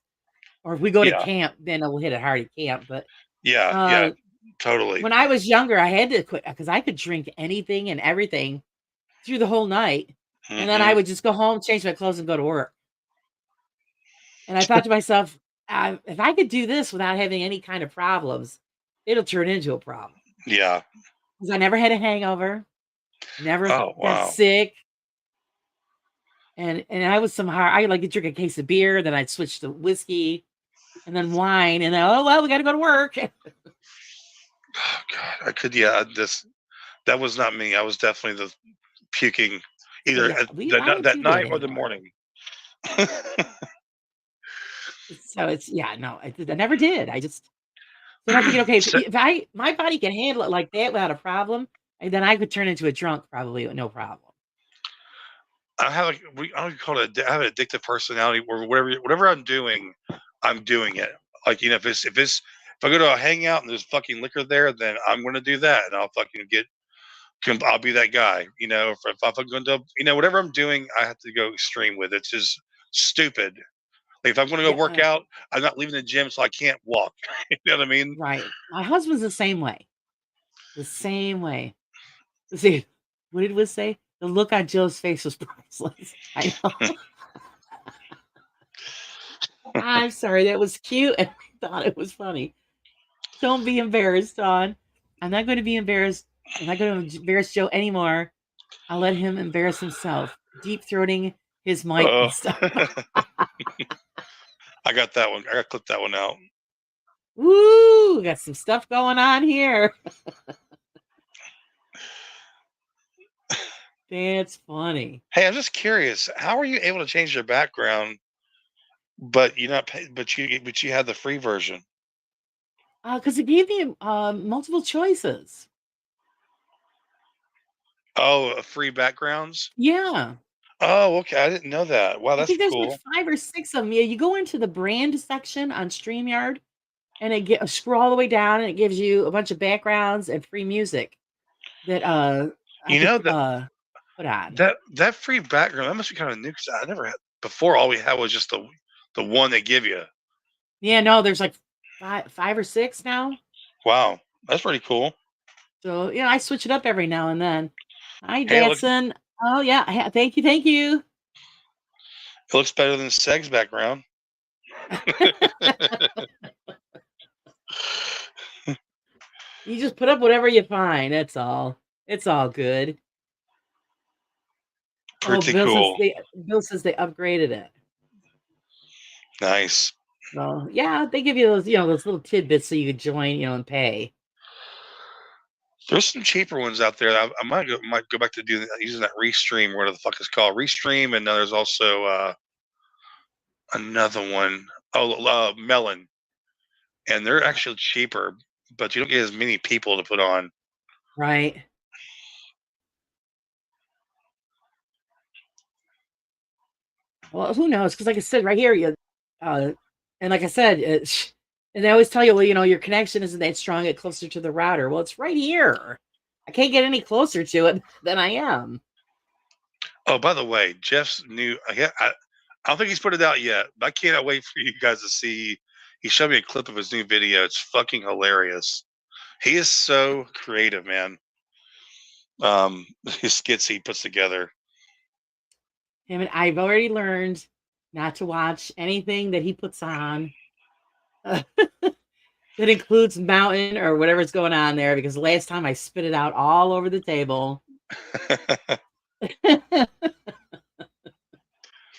[SPEAKER 1] or if we go to
[SPEAKER 2] Yeah.
[SPEAKER 1] camp, then we'll hit it hard at camp. But
[SPEAKER 2] Yeah, totally.
[SPEAKER 1] when I was younger, I had to quit because I could drink anything and everything through the whole night. And then I
[SPEAKER 2] Mhm.
[SPEAKER 1] would just go home, change my clothes, and go to work. And I thought to myself, if I could do this without having any kind of problems, it'll turn into a problem.
[SPEAKER 2] Yeah.
[SPEAKER 1] Because I never had a hangover, never
[SPEAKER 2] Oh,
[SPEAKER 1] got
[SPEAKER 2] wow.
[SPEAKER 1] sick. And I was I like to drink a case of beer, then I'd switch to whiskey and then wine. And then, oh, well, we got to go to work.
[SPEAKER 2] Oh god. That was not me. I was definitely the puking either
[SPEAKER 1] Yeah, I don't
[SPEAKER 2] that
[SPEAKER 1] do that
[SPEAKER 2] night or the
[SPEAKER 1] anymore.
[SPEAKER 2] morning.
[SPEAKER 1] So no, I never did. I just, so I'm thinking, okay,
[SPEAKER 2] So
[SPEAKER 1] if my body can handle it like that without a problem, and then I could turn into a drunk probably with no problem.
[SPEAKER 2] I have like I don't call it. I have an addictive personality where whatever I'm doing it. Like if I go to a hangout and there's fucking liquor there, then I'm going to do that, and I'll fucking I'll be that guy. If I'm going to whatever I'm doing, I have to go extreme with it. It's just stupid. Like if I'm going to go work
[SPEAKER 1] Yeah,
[SPEAKER 2] out, I'm not leaving the gym, so I can't walk. You know what I mean?
[SPEAKER 1] right. My husband's the same way. The same way. See, what did we say? The look on Jill's face was priceless. I know. I'm sorry. That was cute, and I thought it was funny. Don't be embarrassed, Dawn. I'm not going to be embarrassed. I'm not going to embarrass Joe anymore. I'll let him embarrass himself, deep throating his mic
[SPEAKER 2] Oh,
[SPEAKER 1] and stuff.
[SPEAKER 2] I got that one. I got to clip that one out.
[SPEAKER 1] Woo! Got some stuff going on here. That's funny.
[SPEAKER 2] Hey, I'm just curious. How are you able to change your background, but you're not pay, but you had the free version?
[SPEAKER 1] Because it gave me multiple choices.
[SPEAKER 2] Oh, free backgrounds.
[SPEAKER 1] Yeah.
[SPEAKER 2] Oh, okay. I didn't know that. Wow,
[SPEAKER 1] I
[SPEAKER 2] that's
[SPEAKER 1] think there's like
[SPEAKER 2] cool.
[SPEAKER 1] 5 or 6 of them. Yeah, you go into the brand section on StreamYard and it get scroll all the way down and it gives you a bunch of backgrounds and free music that I
[SPEAKER 2] You
[SPEAKER 1] could
[SPEAKER 2] know that
[SPEAKER 1] put on.
[SPEAKER 2] that free background that must be kind of new because I never had before. All we had was just the one they give you.
[SPEAKER 1] Yeah, no, there's like 5 or 6 now.
[SPEAKER 2] Wow, that's pretty cool.
[SPEAKER 1] So yeah, I switch it up every now and then. Hi,
[SPEAKER 2] Hey,
[SPEAKER 1] Datsun. Oh yeah, thank you, thank you.
[SPEAKER 2] it looks better than Seg's background.
[SPEAKER 1] You just put up whatever you find. That's all. It's all good. Oh,
[SPEAKER 2] Pretty cool.
[SPEAKER 1] Bill says they upgraded it.
[SPEAKER 2] Nice.
[SPEAKER 1] So yeah, they give you those, those little tidbits so you could join, and pay.
[SPEAKER 2] There's some cheaper ones out there. I might go back to using that Restream, whatever the fuck it's called, Restream, and then there's also another one. Oh, Melon, and they're actually cheaper, but you don't get as many people to put on.
[SPEAKER 1] Right. Well, who knows? Because like I said, right here, and like I said, and they always tell you, well, your connection isn't that strong. Get closer to the router. Well, it's right here. I can't get any closer to it than I am.
[SPEAKER 2] Oh, by the way, Jeff's new. I don't think he's put it out yet, but I cannot wait for you guys to see. He showed me a clip of his new video. It's fucking hilarious. He is so creative, man. His skits he puts together.
[SPEAKER 1] Him and I've already learned not to watch anything that he puts on that includes mountain or whatever's going on there, because last time I spit it out all over the table.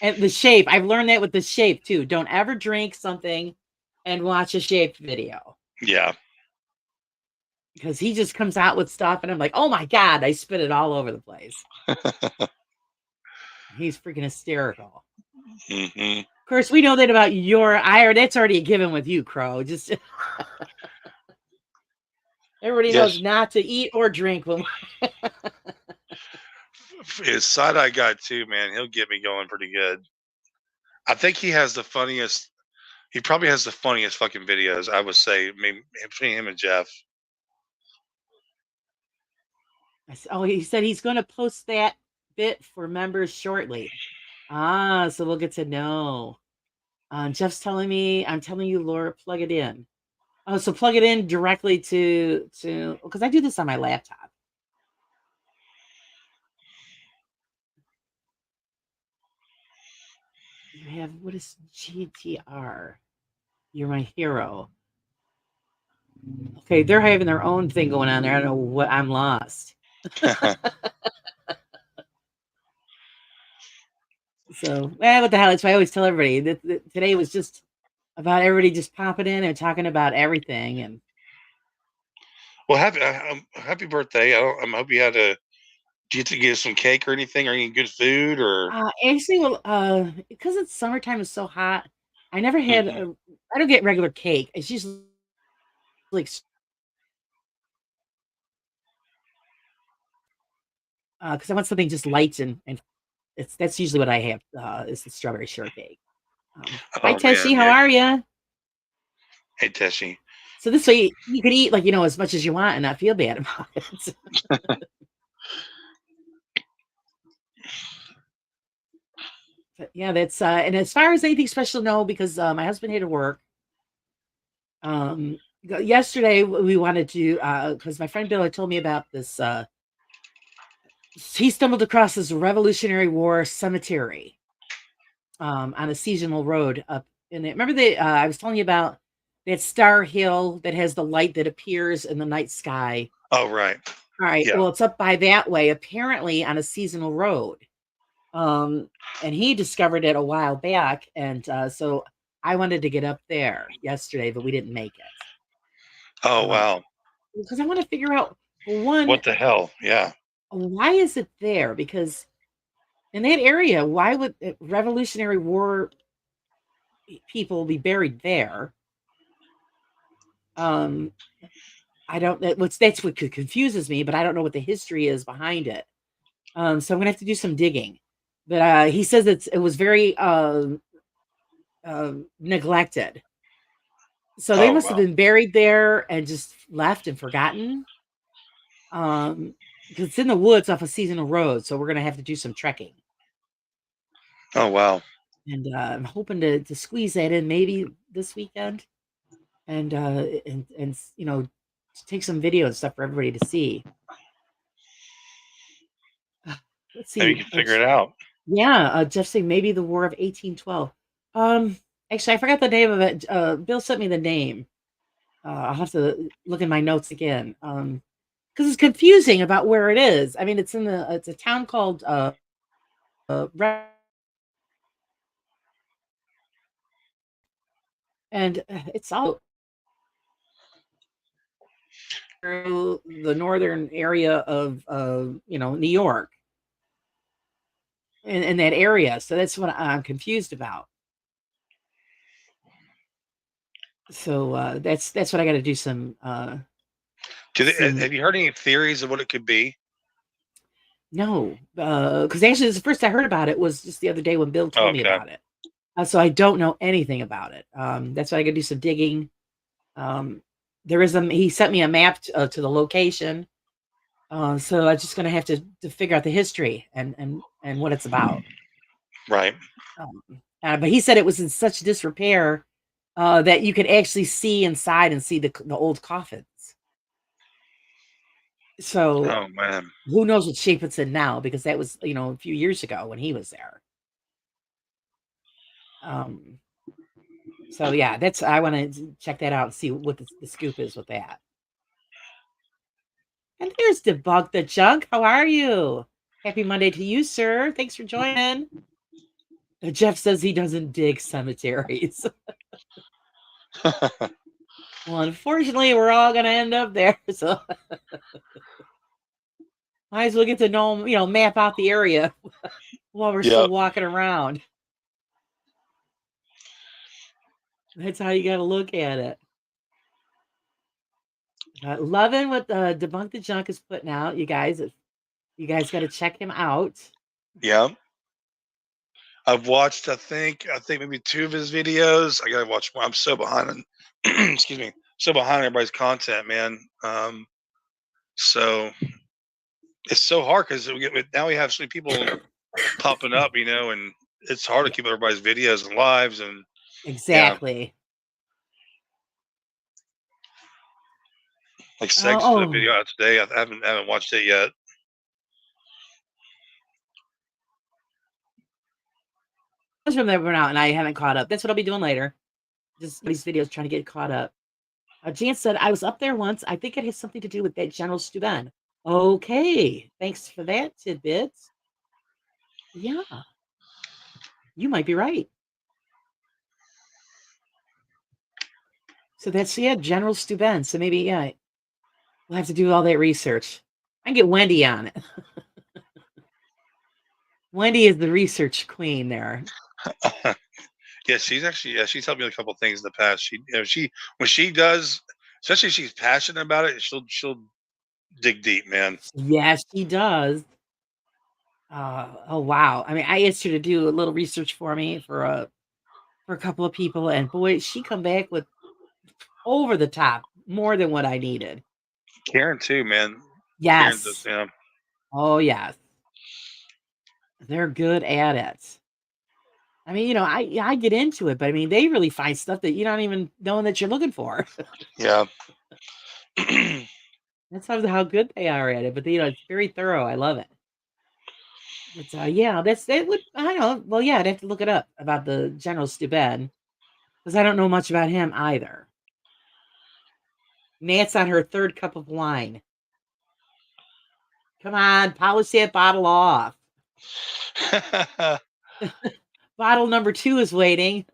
[SPEAKER 1] And the shape, I've learned that with the shape too. Don't ever drink something and watch a shaped video.
[SPEAKER 2] Yeah.
[SPEAKER 1] Because he just comes out with stuff and I'm like, oh my God, I spit it all over the place. He's freaking hysterical.
[SPEAKER 2] Mm-hmm.
[SPEAKER 1] Of course, we know that about your ire. That's already a given with you, Crow. Just everybody knows not to eat or drink.
[SPEAKER 2] His side eye guy too, man. He'll get me going pretty good. I think he has the funniest. He probably has the funniest fucking videos. I would say, maybe between him and Jeff.
[SPEAKER 1] Oh, he said he's going to post that bit for members shortly. So we'll get to know. Jeff's telling me, I'm telling you, Laura, plug it in. Oh, so plug it in directly to because I do this on my laptop. You have, what is GTR? You're my hero. Okay, they're having their own thing going on there. I don't know what, I'm lost. So, what the hell? That's why I always tell everybody that today was just about everybody just popping in and talking about everything. And
[SPEAKER 2] well, happy birthday! I hope you had a. Do you get some cake or anything, or any good food, or?
[SPEAKER 1] Actually, well, because it's summertime, it's so hot. I never had. I don't get regular cake. It's usually like because I want something just light and that's usually what I have is the strawberry shortcake. Hi Tessie, how are you?
[SPEAKER 2] Hey Tessie.
[SPEAKER 1] So this way you can eat as much as you want and not feel bad about it. yeah, that's and as far as anything special, no, because my husband had to work. Yesterday we wanted to because my friend Bill had told me about this. He stumbled across this Revolutionary War cemetery on a seasonal road up in it. Remember I was telling you about that Star Hill that has the light that appears in the night sky.
[SPEAKER 2] Oh, right.
[SPEAKER 1] All right.
[SPEAKER 2] Yeah.
[SPEAKER 1] Well, it's up by that way, apparently on a seasonal road. And he discovered it a while back, and so I wanted to get up there yesterday, but we didn't make it.
[SPEAKER 2] Oh, wow.
[SPEAKER 1] Because I want to figure out, one,
[SPEAKER 2] What the hell? Yeah.
[SPEAKER 1] why is it there? Because in that area, why would Revolutionary War people be buried there? I don't. That's what confuses me, but I don't know what the history is behind it. So I'm gonna have to do some digging. But he says it was very neglected. So they
[SPEAKER 2] Oh,
[SPEAKER 1] must have
[SPEAKER 2] wow.
[SPEAKER 1] been buried there and just left and forgotten. Because it's in the woods off a seasonal road, so we're gonna have to do some trekking.
[SPEAKER 2] Oh, wow.
[SPEAKER 1] And I'm hoping to squeeze that in maybe this weekend, and take some video and stuff for everybody to see. Let's
[SPEAKER 2] Maybe you
[SPEAKER 1] see.
[SPEAKER 2] can figure it out.
[SPEAKER 1] Yeah, Jeff saying maybe the War of 1812. Um, Actually, I forgot the name of it. Bill sent me the name. I'll have to look in my notes again. Because it's confusing about where it is. I mean, it's a town called and it's all through the northern area of New York, in that area. So that's what I'm confused about. So that's what I got to do some
[SPEAKER 2] Have you heard any theories of what it could be?
[SPEAKER 1] no, because actually the first I heard about it was just the other day when Bill told me
[SPEAKER 2] Okay.
[SPEAKER 1] about it. So I don't know anything about it. That's why I got to do some digging. He sent me a map to the location. So I'm just going to have to figure out the history and what it's about.
[SPEAKER 2] Right.
[SPEAKER 1] But he said it was in such disrepair that you could actually see inside and see the old coffins. So
[SPEAKER 2] Oh, man.
[SPEAKER 1] who knows what shape it's in now, because that was a few years ago when he was there. So yeah, I want to check that out and see what the scoop is with that. And there's Debug the Junk. How are you? Happy Monday to you, sir. Thanks for joining. Jeff says he doesn't dig cemeteries. Well, unfortunately, we're all going to end up there. So might as well get to know, map out the area while we're still walking around. That's how you got to look at it. Loving what Debunk the Junk is putting out, you guys. You guys got to check him out.
[SPEAKER 2] Yeah. I've watched, I think maybe 2 of his videos. I gotta watch more. I'm so behind on excuse me, so behind everybody's content, man. So it's so hard because now we have so many people popping up, and it's hard to keep everybody's videos and lives and
[SPEAKER 1] Exactly.
[SPEAKER 2] like Seg's put a video out today. I haven't watched it yet.
[SPEAKER 1] From that went out and I haven't caught up. That's what I'll be doing later. Just these videos trying to get caught up. Jan said, I was up there once. I think it has something to do with that General Steuben. Okay. Thanks for that tidbit. Yeah. You might be right. So that's, General Steuben. So maybe, we'll have to do all that research. I can get Wendy on it. Wendy is the research queen there.
[SPEAKER 2] Yeah, she's helped me with a couple of things in the past. When she does, especially if she's passionate about it, she'll dig deep, man.
[SPEAKER 1] Yes, she does. Oh wow. I mean, I asked her to do a little research for me for a couple of people, and boy, she come back with over the top more than what I needed.
[SPEAKER 2] Karen too, man. Karen does,
[SPEAKER 1] Yes. Oh yes. They're good at it. I mean, I get into it, but I mean, they really find stuff that you don't even know that you're looking for.
[SPEAKER 2] Yeah.
[SPEAKER 1] That's how good they are at it. But it's very thorough. I love it. But yeah, that would I don't know. Well, yeah, I'd have to look it up about the General Steuben because I don't know much about him either. Nat's on her third cup of wine. Come on, polish that bottle off. Bottle number 2 is waiting.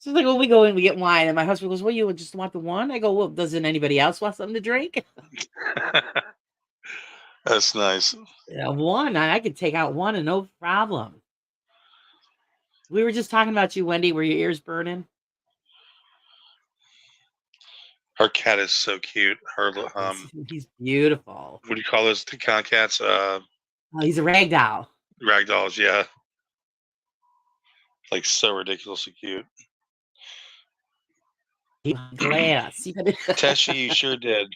[SPEAKER 1] She's like, well, we go in, we get wine. And my husband goes, well, you just want the one? I go, well, doesn't anybody else want something to drink?
[SPEAKER 2] That's nice.
[SPEAKER 1] One, I could take out one and no problem. We were just talking about you, Wendy. Were your ears burning?
[SPEAKER 2] Her cat is so cute. Her
[SPEAKER 1] He's beautiful.
[SPEAKER 2] what do you call those kind of cats?
[SPEAKER 1] Oh, he's a rag doll.
[SPEAKER 2] Ragdolls, yeah. Like so ridiculously cute.
[SPEAKER 1] Glass.
[SPEAKER 2] Tessie, you sure did.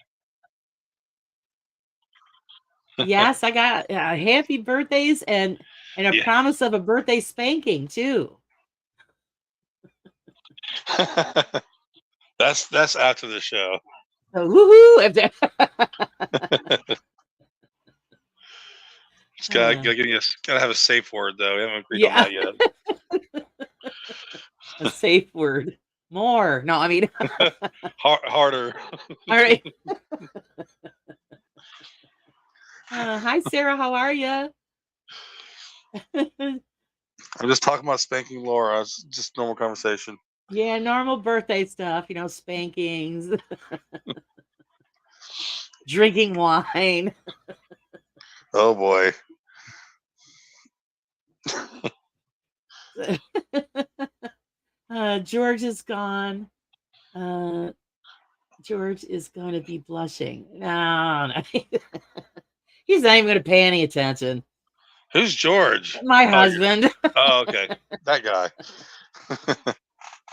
[SPEAKER 1] Yes, I got happy birthdays and a promise of a birthday spanking too.
[SPEAKER 2] That's after the show.
[SPEAKER 1] So, woohoo!
[SPEAKER 2] Gotta have a safe word though. We haven't agreed on that yet.
[SPEAKER 1] A safe word. More. No, I mean
[SPEAKER 2] harder.
[SPEAKER 1] All right. Hi, Sarah. How are you?
[SPEAKER 2] I'm just talking about spanking Laura. It's just normal conversation.
[SPEAKER 1] Yeah, normal birthday stuff. Spankings, drinking wine.
[SPEAKER 2] Oh boy.
[SPEAKER 1] George is gone. George is going to be blushing. No. He's not even going to pay any attention.
[SPEAKER 2] Who's George?
[SPEAKER 1] My husband.
[SPEAKER 2] Oh, okay. That guy.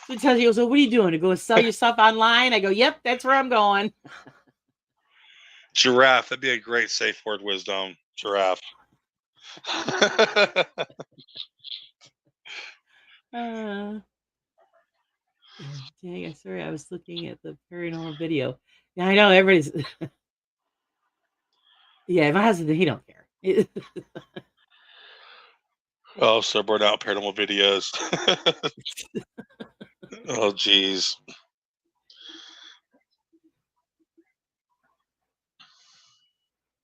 [SPEAKER 1] He tells you, so what are you doing? To go sell your stuff online? I go, yep, that's where I'm going.
[SPEAKER 2] Giraffe. That'd be a great safe word, wisdom. Giraffe.
[SPEAKER 1] Dang, I'm sorry. I was looking at the paranormal video. Yeah, I know everybody's. Yeah, my husband, he don't care.
[SPEAKER 2] Oh, so burned out paranormal videos. Oh, geez.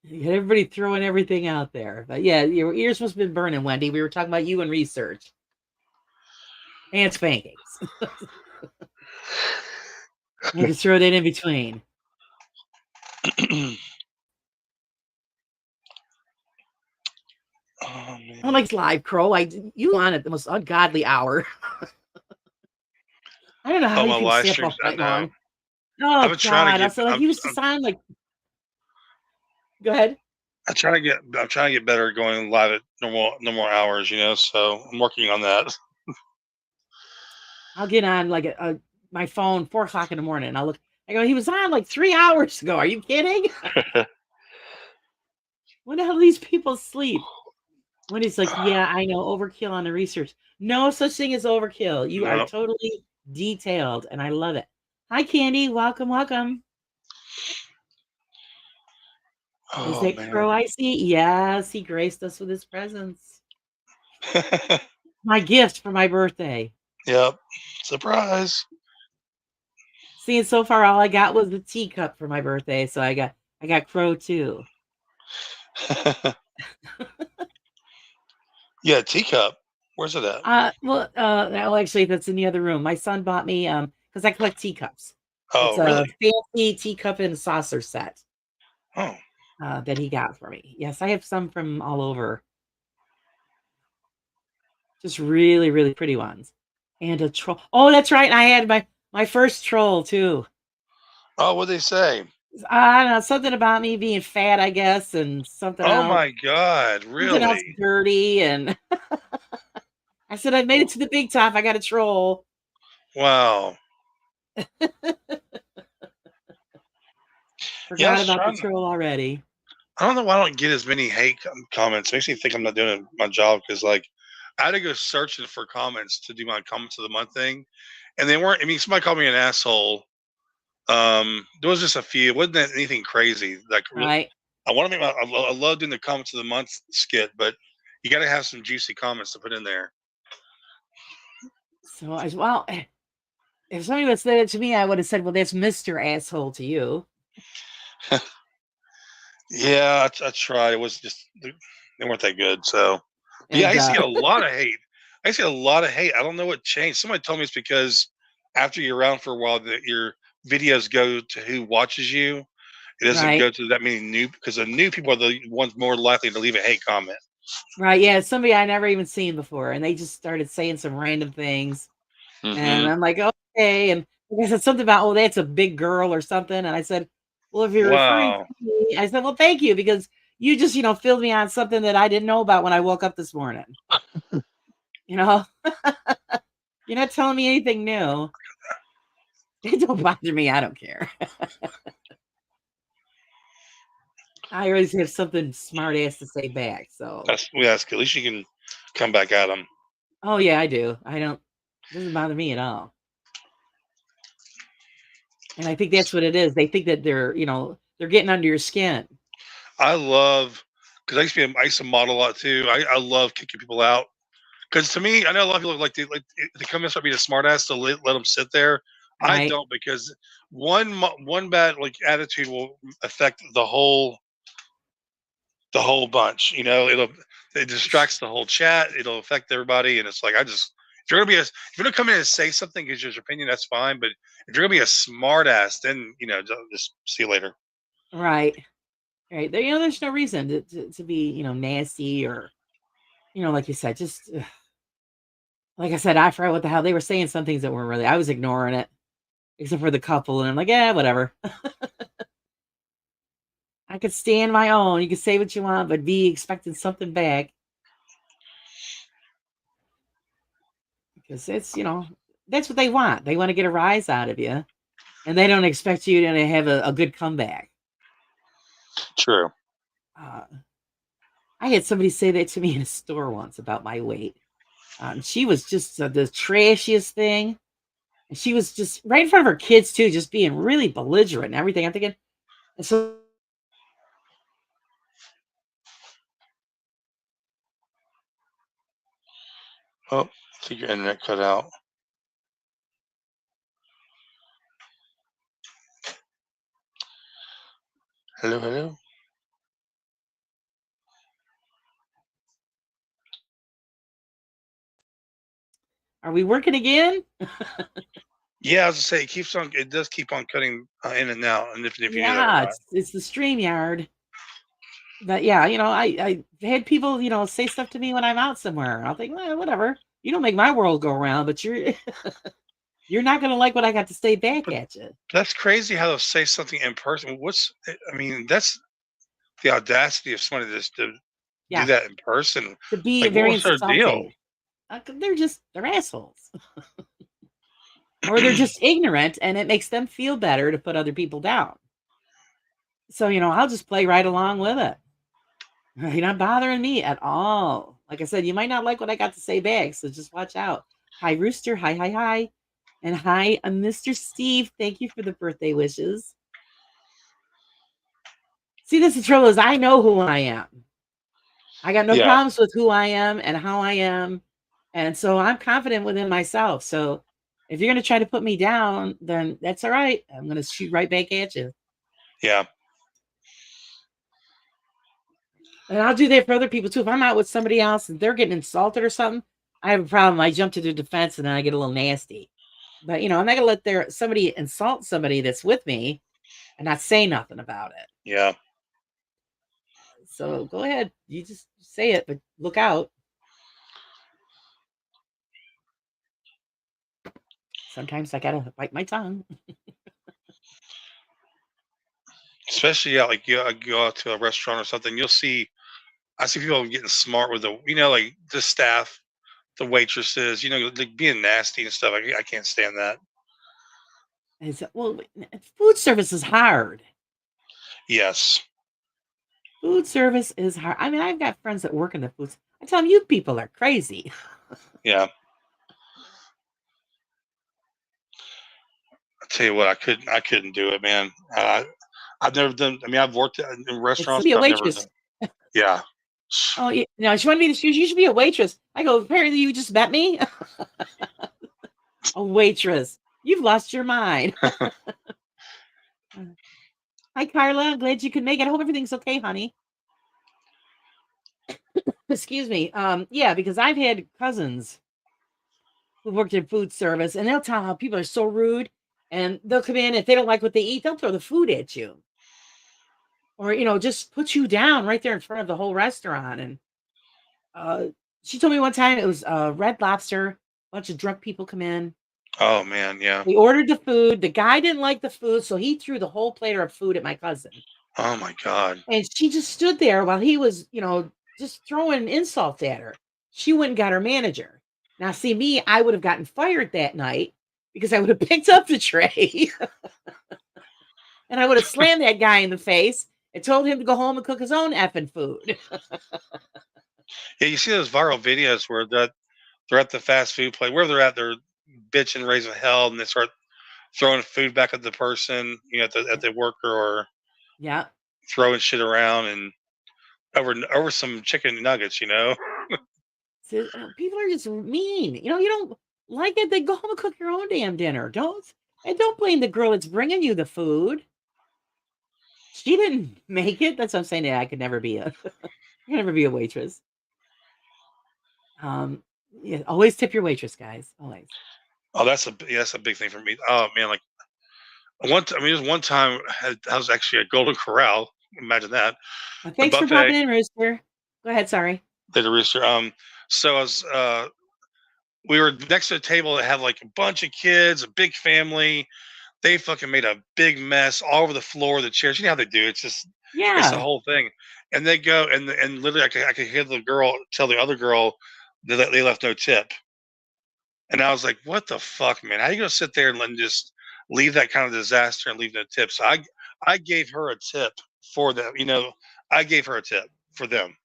[SPEAKER 1] You got everybody throwing everything out there. But yeah, your ears must have been burning, Wendy. We were talking about you and research. And spankings. You just throw that in between.
[SPEAKER 2] Oh, man.
[SPEAKER 1] I like live, Crow. You on at the most ungodly hour. I don't know how you can stay up all night long. Oh God! So he was just on like. Go ahead.
[SPEAKER 2] I'm trying to get better going live at normal hours. So I'm working on that.
[SPEAKER 1] I'll get on like my phone 4 o'clock in the morning. And I'll look. I go. He was on like 3 hours ago. Are you kidding? When the hell do these people sleep? When he's like, yeah, I know, overkill on the research. No such thing as overkill. You are totally detailed, and I love it. Hi, Candy. Welcome. Oh, is that Crow I see? Yes, he graced us with his presence. My gift for my birthday.
[SPEAKER 2] Yep. Surprise.
[SPEAKER 1] See, so far all I got was the teacup for my birthday, so I got Crow too.
[SPEAKER 2] Yeah, teacup. Where's it at?
[SPEAKER 1] Well, actually, that's in the other room. My son bought me because I collect teacups.
[SPEAKER 2] Oh,
[SPEAKER 1] it's
[SPEAKER 2] really?
[SPEAKER 1] A fancy teacup and saucer set.
[SPEAKER 2] Oh.
[SPEAKER 1] That he got for me. Yes, I have some from all over. Just really, really pretty ones. And a troll. Oh, that's right. I had my first troll too.
[SPEAKER 2] Oh, what'd they say?
[SPEAKER 1] I don't know, something about me being fat, I guess, and something else.
[SPEAKER 2] Oh my God, really?
[SPEAKER 1] Something else dirty, and I said I made it to the big top. I got a troll.
[SPEAKER 2] Wow.
[SPEAKER 1] Forgot about the troll already.
[SPEAKER 2] I don't know why I don't get as many hate comments. It makes me think I'm not doing my job because, like, I had to go searching for comments to do my comments of the month thing, and they weren't. I mean, somebody called me an asshole. There was just a few. It wasn't anything crazy. Like,
[SPEAKER 1] Right.
[SPEAKER 2] I want to make I love doing the comments of the month skit, but you got to have some juicy comments to put in there.
[SPEAKER 1] So well, if somebody would said it to me, I would have said, "Well, that's Mr. Asshole to you."
[SPEAKER 2] Yeah, I tried. It was just they weren't that good. So, but yeah, I
[SPEAKER 1] And
[SPEAKER 2] used to get a lot of hate. I used to get a lot of hate. I don't know what changed. Somebody told me it's because after you're around for a while, that your videos go to who watches you. It doesn't
[SPEAKER 1] right,
[SPEAKER 2] go to that many new because the new people are the ones more likely to leave a hate comment.
[SPEAKER 1] right, yeah, somebody I never even seen before, and they just started saying some random things, and
[SPEAKER 2] Hmm.
[SPEAKER 1] I'm like, okay, and they said something about, oh, that's a big girl or something, and I said, well, if you're referring to
[SPEAKER 2] Wow.
[SPEAKER 1] me, I said, well, thank you because you just filled me on something that I didn't know about when I woke up this morning. You know, you're not telling me anything new. It don't bother me. I don't care. I always have something smart ass to say back. So,
[SPEAKER 2] That's good. At least you can come back at them.
[SPEAKER 1] oh yeah, I do. I don't. It doesn't bother me at all. And I think that's what it is. They think that they're getting under your skin.
[SPEAKER 2] I love because I used to model a lot too. I love kicking people out because to me, I know a lot of people like they come in and start being a smartass to let them sit there. I
[SPEAKER 1] Right.
[SPEAKER 2] don't because one bad like attitude will affect the whole bunch. You know, it distracts the whole chat. It'll affect everybody, and it's like if you're gonna come in and say something because your opinion, that's fine. But if you're gonna be a smartass, then just see you later.
[SPEAKER 1] Right. Right. There, there's no reason to be, nasty or, like you said, just like I said, I forgot what the hell they were saying. Some things that weren't really. I was ignoring it, except for the couple, and I'm like, yeah, whatever. I could stand my own. You can say what you want, but be expecting something back because that's what they want. They want to get a rise out of you, and they don't expect you to have a good comeback.
[SPEAKER 2] True.
[SPEAKER 1] Uh, I had somebody say that to me in a store once about my weight. She was just the trashiest thing. And she was just right in front of her kids too, just being really belligerent and everything. I'm thinking, and so
[SPEAKER 2] Oh, I think your internet cut out. Hello, hello.
[SPEAKER 1] are we working again?
[SPEAKER 2] Yeah, I was to say it keeps on. It does keep on cutting in and out, and if you knew that or
[SPEAKER 1] Yeah,
[SPEAKER 2] not.
[SPEAKER 1] it's the stream yard. But yeah, I had people, say stuff to me when I'm out somewhere. I'll think, well, whatever. You don't make my world go around, but you're not gonna like what I got to say back
[SPEAKER 2] But
[SPEAKER 1] at you.
[SPEAKER 2] that's crazy how they'll say something in person. I mean, that's the audacity of somebody to do
[SPEAKER 1] Yeah,
[SPEAKER 2] that in person.
[SPEAKER 1] to be
[SPEAKER 2] Like, what
[SPEAKER 1] very
[SPEAKER 2] was their deal?
[SPEAKER 1] insulting. 'Cause they're assholes. Or they're just ignorant and it makes them feel better to put other people down. So, I'll just play right along with it. You're not bothering me at all. Like I said, you might not like what I got to say back, so just watch out. Hi, Rooster. Hi, hi, hi. And hi, Mr. Steve. Thank you for the birthday wishes. See, this is the trouble is I know who I am. I got no
[SPEAKER 2] Yeah,
[SPEAKER 1] problems with who I am and how I am. And so I'm confident within myself. So if you're going to try to put me down, then that's all right. I'm going to shoot right back at you.
[SPEAKER 2] yeah,
[SPEAKER 1] And I'll do that for other people too. If I'm out with somebody else and they're getting insulted or something, I have a problem. I jump to their defense and then I get a little nasty. But I'm not gonna let somebody insult somebody that's with me and not say nothing about it.
[SPEAKER 2] yeah.
[SPEAKER 1] So go ahead. You just say it, but look out. Sometimes I gotta bite my tongue.
[SPEAKER 2] Especially yeah, like you go out to a restaurant or something, you'll see. I see people getting smart with like the staff, the waitresses, like being nasty and stuff. I can't stand that.
[SPEAKER 1] Well, food service is hard.
[SPEAKER 2] Yes.
[SPEAKER 1] Food service is hard. I mean, I've got friends that work in the foods. I tell them, you people are crazy.
[SPEAKER 2] Yeah. I tell you what, I couldn't do it, man. I've never done. I mean, I've worked in
[SPEAKER 1] It's to
[SPEAKER 2] restaurants,
[SPEAKER 1] be a
[SPEAKER 2] but I've never
[SPEAKER 1] waitress.
[SPEAKER 2] done. Yeah.
[SPEAKER 1] Oh, yeah. No, she wanted me to. You should be a waitress. I go. Apparently, you just met me. A waitress. You've lost your mind. Hi, Carla. I'm glad you could make it. I hope everything's okay, honey. Excuse me. Yeah, because I've had cousins who worked in food service, and they'll tell how people are so rude, and they'll come in if they don't like what they eat, they'll throw the food at you, or just put you down right there in front of the whole restaurant. And uh, she told me one time it was Red Lobster. A bunch of drunk people come in.
[SPEAKER 2] Oh man, yeah.
[SPEAKER 1] We ordered the food. The guy didn't like the food, so he threw the whole platter of food at my cousin.
[SPEAKER 2] Oh my god.
[SPEAKER 1] And she just stood there while he was, just throwing insults at her. She went and got her manager. Now, see me, I would have gotten fired that night because I would have picked up the tray and I would have slammed that guy in the face and told him to go home and cook his own effing food.
[SPEAKER 2] Yeah, you see those viral videos where they're at the fast food place, where they're at, they're bitching, raising hell, and they start throwing food back at the person, at the worker, or
[SPEAKER 1] Yeah.
[SPEAKER 2] throwing shit around and over some chicken nuggets.
[SPEAKER 1] So, people are just mean. You don't like it, then go home and cook your own damn dinner. Don't blame the girl that's bringing you the food. She didn't make it. That's what I'm saying. Yeah, I could never be I could never be a waitress. Yeah, always tip your waitress, guys. Always.
[SPEAKER 2] Oh, that's a big thing for me. Oh man, like there's one time I was actually at Golden Corral. Imagine that,
[SPEAKER 1] Well,
[SPEAKER 2] the
[SPEAKER 1] thanks for
[SPEAKER 2] buffet.
[SPEAKER 1] popping in, Rooster. Go ahead. Sorry.
[SPEAKER 2] The rooster. So I was we were next to a table that had like a bunch of kids, a big family. They fucking made a big mess all over the floor, the chairs. You know how they do. It's the
[SPEAKER 1] Yeah.
[SPEAKER 2] whole thing. And they go and literally, I could hear the girl tell the other girl that they left no tip. And I was like, "What the fuck, man? How you gonna sit there and just leave that kind of disaster and leave no tip?" So I gave her a tip for them. I gave her a tip for them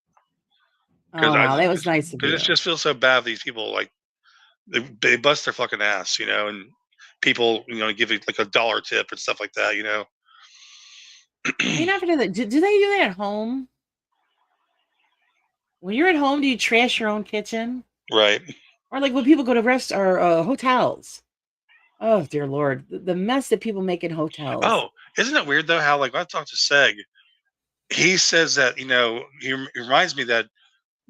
[SPEAKER 2] because
[SPEAKER 1] Oh wow, that was nice of
[SPEAKER 2] it
[SPEAKER 1] you.
[SPEAKER 2] just feels so bad. These people, like, they bust their fucking ass, and people, give it like $1 tip and stuff like that.
[SPEAKER 1] You're not gonna do that. Do they do that at home? When you're at home, do you trash your own kitchen?
[SPEAKER 2] Right.
[SPEAKER 1] Or like when people go to rest or hotels? Oh dear Lord, the mess that people make in hotels.
[SPEAKER 2] Oh, isn't it weird though how, like, when I talked to Seg, he says that he reminds me that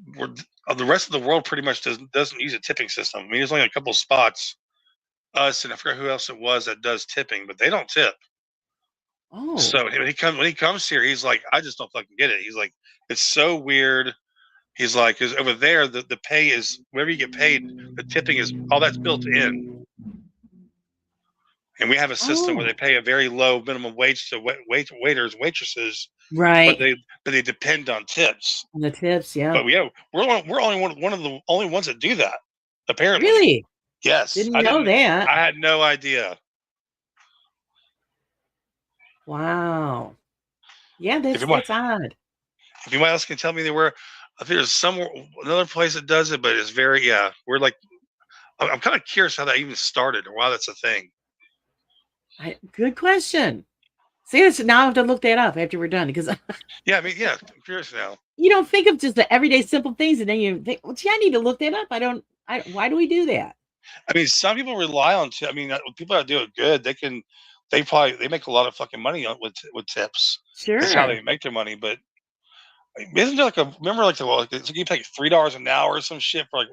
[SPEAKER 2] the rest of the world pretty much doesn't use a tipping system. I mean, there's only a couple of spots, us and I forgot who else it was that does tipping, but they don't tip.
[SPEAKER 1] Oh.
[SPEAKER 2] So when he comes here, he's like, I just don't fucking get it. He's like, it's so weird. He's like, because over there, the pay is wherever you get paid, the tipping is all that's built in. And we have a system where
[SPEAKER 1] Oh.
[SPEAKER 2] they pay a very low minimum wage to waiters, waitresses, but
[SPEAKER 1] Right.
[SPEAKER 2] they depend on tips.
[SPEAKER 1] And the tips, yeah.
[SPEAKER 2] But we're only one of the only ones that do that. Apparently,
[SPEAKER 1] Really?
[SPEAKER 2] yes.
[SPEAKER 1] Didn't know that.
[SPEAKER 2] I had no idea.
[SPEAKER 1] Wow. Yeah,
[SPEAKER 2] If you
[SPEAKER 1] that's odd.
[SPEAKER 2] if anybody else can tell me I think there's somewhere another place that does it, but it's very, yeah. We're like, I'm kind of curious how that even started or why that's a thing.
[SPEAKER 1] Good question. See, now I have to look that up after we're done because
[SPEAKER 2] Yeah, I mean, yeah, I'm curious now.
[SPEAKER 1] you don't think of just the everyday simple things, and then you think, well, gee, I need to look that up. I don't. Why do we do that?
[SPEAKER 2] I mean, some people rely on. I mean, people that do it good, they make a lot of fucking money with tips. That's how
[SPEAKER 1] Sure.
[SPEAKER 2] they make their money. But isn't there like remember like it's like you pay like $3 an hour or some shit for like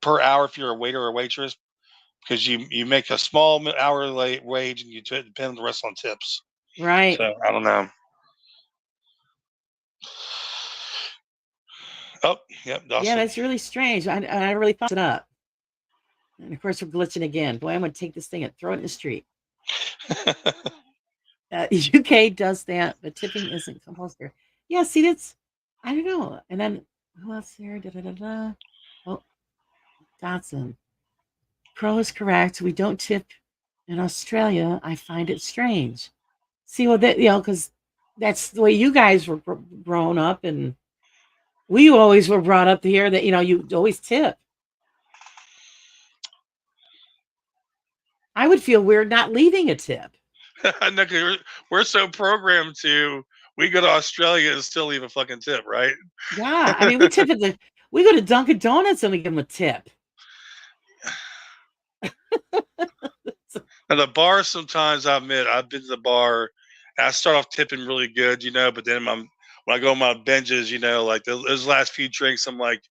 [SPEAKER 2] per hour if you're a waiter or waitress because you make a small hourly wage and you depend the rest on tips.
[SPEAKER 1] Right.
[SPEAKER 2] So I don't know. Oh, yep,
[SPEAKER 1] Yeah,
[SPEAKER 2] Dawson.
[SPEAKER 1] that's really strange. I really thought it up. And of course, we're glitching again. Boy, I'm going to take this thing and throw it in the street. UK does that, but tipping isn't compulsory. Yeah, see, I don't know. And then who else here? Da, da, da, da. Oh, Dotson. Pro is correct. We don't tip in Australia. I find it strange. See, well, that, because that's the way you guys were grown up, and we always were brought up to hear that you always tip. I would feel weird not leaving a tip.
[SPEAKER 2] No, 'cause we're so programmed to we go to Australia and still leave a fucking tip, right?
[SPEAKER 1] Yeah, I mean, we go to Dunkin' Donuts and we give them a tip.
[SPEAKER 2] And the bar, sometimes I admit I've been to the bar. And I start off tipping really good, but then when I go on my binges, like those last few drinks, I'm like,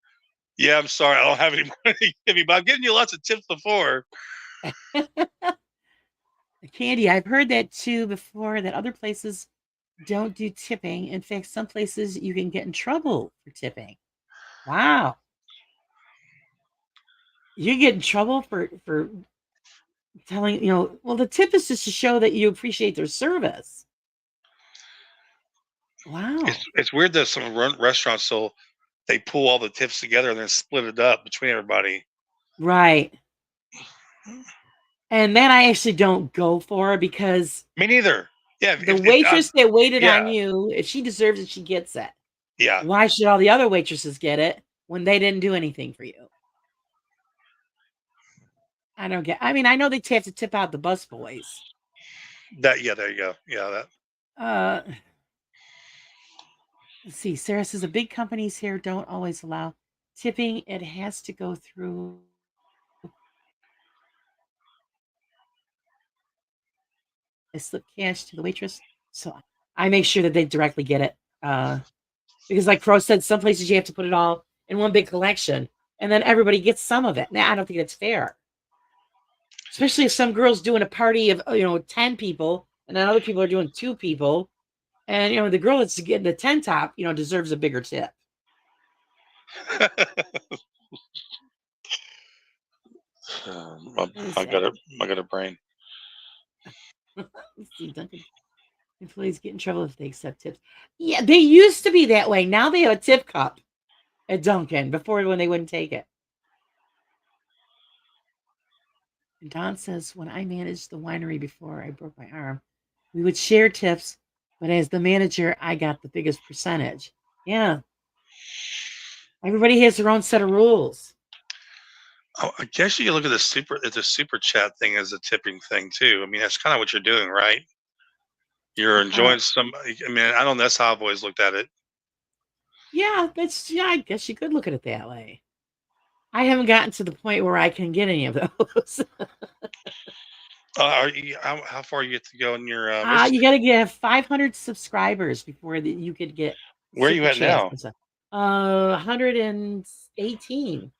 [SPEAKER 2] yeah, I'm sorry, I don't have any money to give you, but I've given you lots of tips before.
[SPEAKER 1] Candy, I've heard that too before, that other places don't do tipping. In fact, some places you can get in trouble for tipping. Wow. You get in trouble for telling, well, the tip is just to show that you appreciate their service. Wow.
[SPEAKER 2] It's weird that some restaurants they pull all the tips together and then split it up between everybody.
[SPEAKER 1] Right. And that I actually don't go for, because
[SPEAKER 2] Me neither. Yeah,
[SPEAKER 1] the waitress that waited on
[SPEAKER 2] yeah.
[SPEAKER 1] you, if she deserves it, she gets it.
[SPEAKER 2] Yeah.
[SPEAKER 1] Why should all the other waitresses get it when they didn't do anything for you? I don't get. I mean, I know they have to tip out the bus boys.
[SPEAKER 2] There you go. Yeah, that.
[SPEAKER 1] Let's see. Sarah says the big companies here don't always allow tipping. It has to go through. I slip cash to the waitress, so I make sure that they directly get it. Because, like Crow said, some places you have to put it all in one big collection, and then everybody gets some of it. Now, I don't think that's fair. Especially if some girl's doing a party of 10 people, and then other people are doing 2 people, and the girl that's getting the 10 top deserves a bigger tip.
[SPEAKER 2] I got a brain.
[SPEAKER 1] Let's see, Dunkin' employees get in trouble if they accept tips. Yeah, they used to be that way. Now they have a tip cup at Dunkin', before when they wouldn't take it. And Don says, when I managed the winery before I broke my arm, we would share tips, but as the manager, I got the biggest percentage. Yeah. Everybody has their own set of rules.
[SPEAKER 2] Oh, I guess you can look at the super chat thing as a tipping thing too. I mean, that's kind of what you're doing, right? You're enjoying somebody. I mean, I don't know. That's how I've always looked at it.
[SPEAKER 1] Yeah, I guess you could look at it that way. I haven't gotten to the point where I can get any of those.
[SPEAKER 2] How far you get to go in your?
[SPEAKER 1] You got to get 500 subscribers before you could get.
[SPEAKER 2] Where are you at now?
[SPEAKER 1] 118.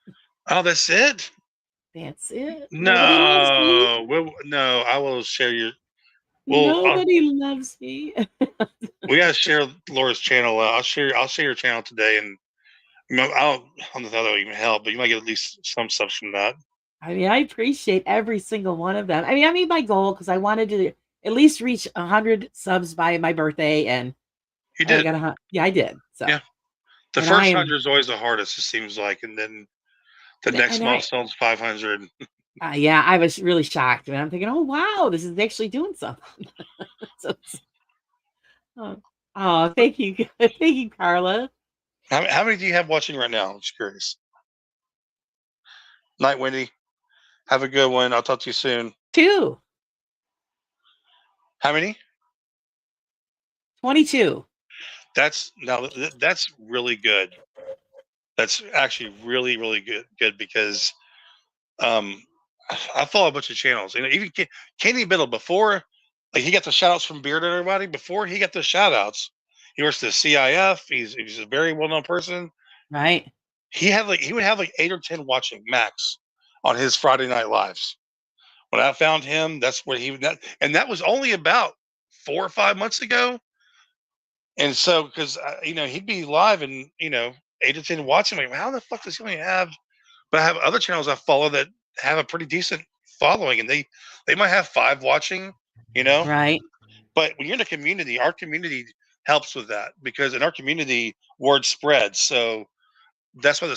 [SPEAKER 2] Oh, that's it.
[SPEAKER 1] That's it.
[SPEAKER 2] No, no. I will share your.
[SPEAKER 1] Nobody loves me.
[SPEAKER 2] We gotta share Laura's channel. I'll share your channel today, and I don't know if that'll even help, but you might get at least some stuff from that.
[SPEAKER 1] I mean, I appreciate every single one of them. I mean, I made my goal because I wanted to at least reach 100 subs by my birthday, and
[SPEAKER 2] you did.
[SPEAKER 1] I did. So
[SPEAKER 2] yeah, the first 100 is always the hardest. It seems like, and then the next milestone is 500.
[SPEAKER 1] Yeah, I was really shocked, and I'm thinking, oh wow, this is actually doing something. Thank you, thank you, Carla.
[SPEAKER 2] How many do you have watching right now? I'm just curious. Night, Wendy. Have a good one. I'll talk to you soon.
[SPEAKER 1] 2.
[SPEAKER 2] How many?
[SPEAKER 1] 22.
[SPEAKER 2] That's really good. That's actually really, really good because I follow a bunch of channels. Even Kenny Biddle, before, like, he got the shout outs from Beard and everybody. Before he got the shout outs, he works at the CIF. He's a very well known person.
[SPEAKER 1] Right.
[SPEAKER 2] He would have like 8 or 10 watching max on his Friday night lives. When I found him, that's where and that was only about 4 or 5 months ago. And so, because he'd be live and 8 to 10 watching. Like, how the fuck does he only have? But I have other channels I follow that have a pretty decent following, and they might have 5 watching.
[SPEAKER 1] Right.
[SPEAKER 2] But when you're in a community, our community helps with that, because in our community, word spreads. So that's why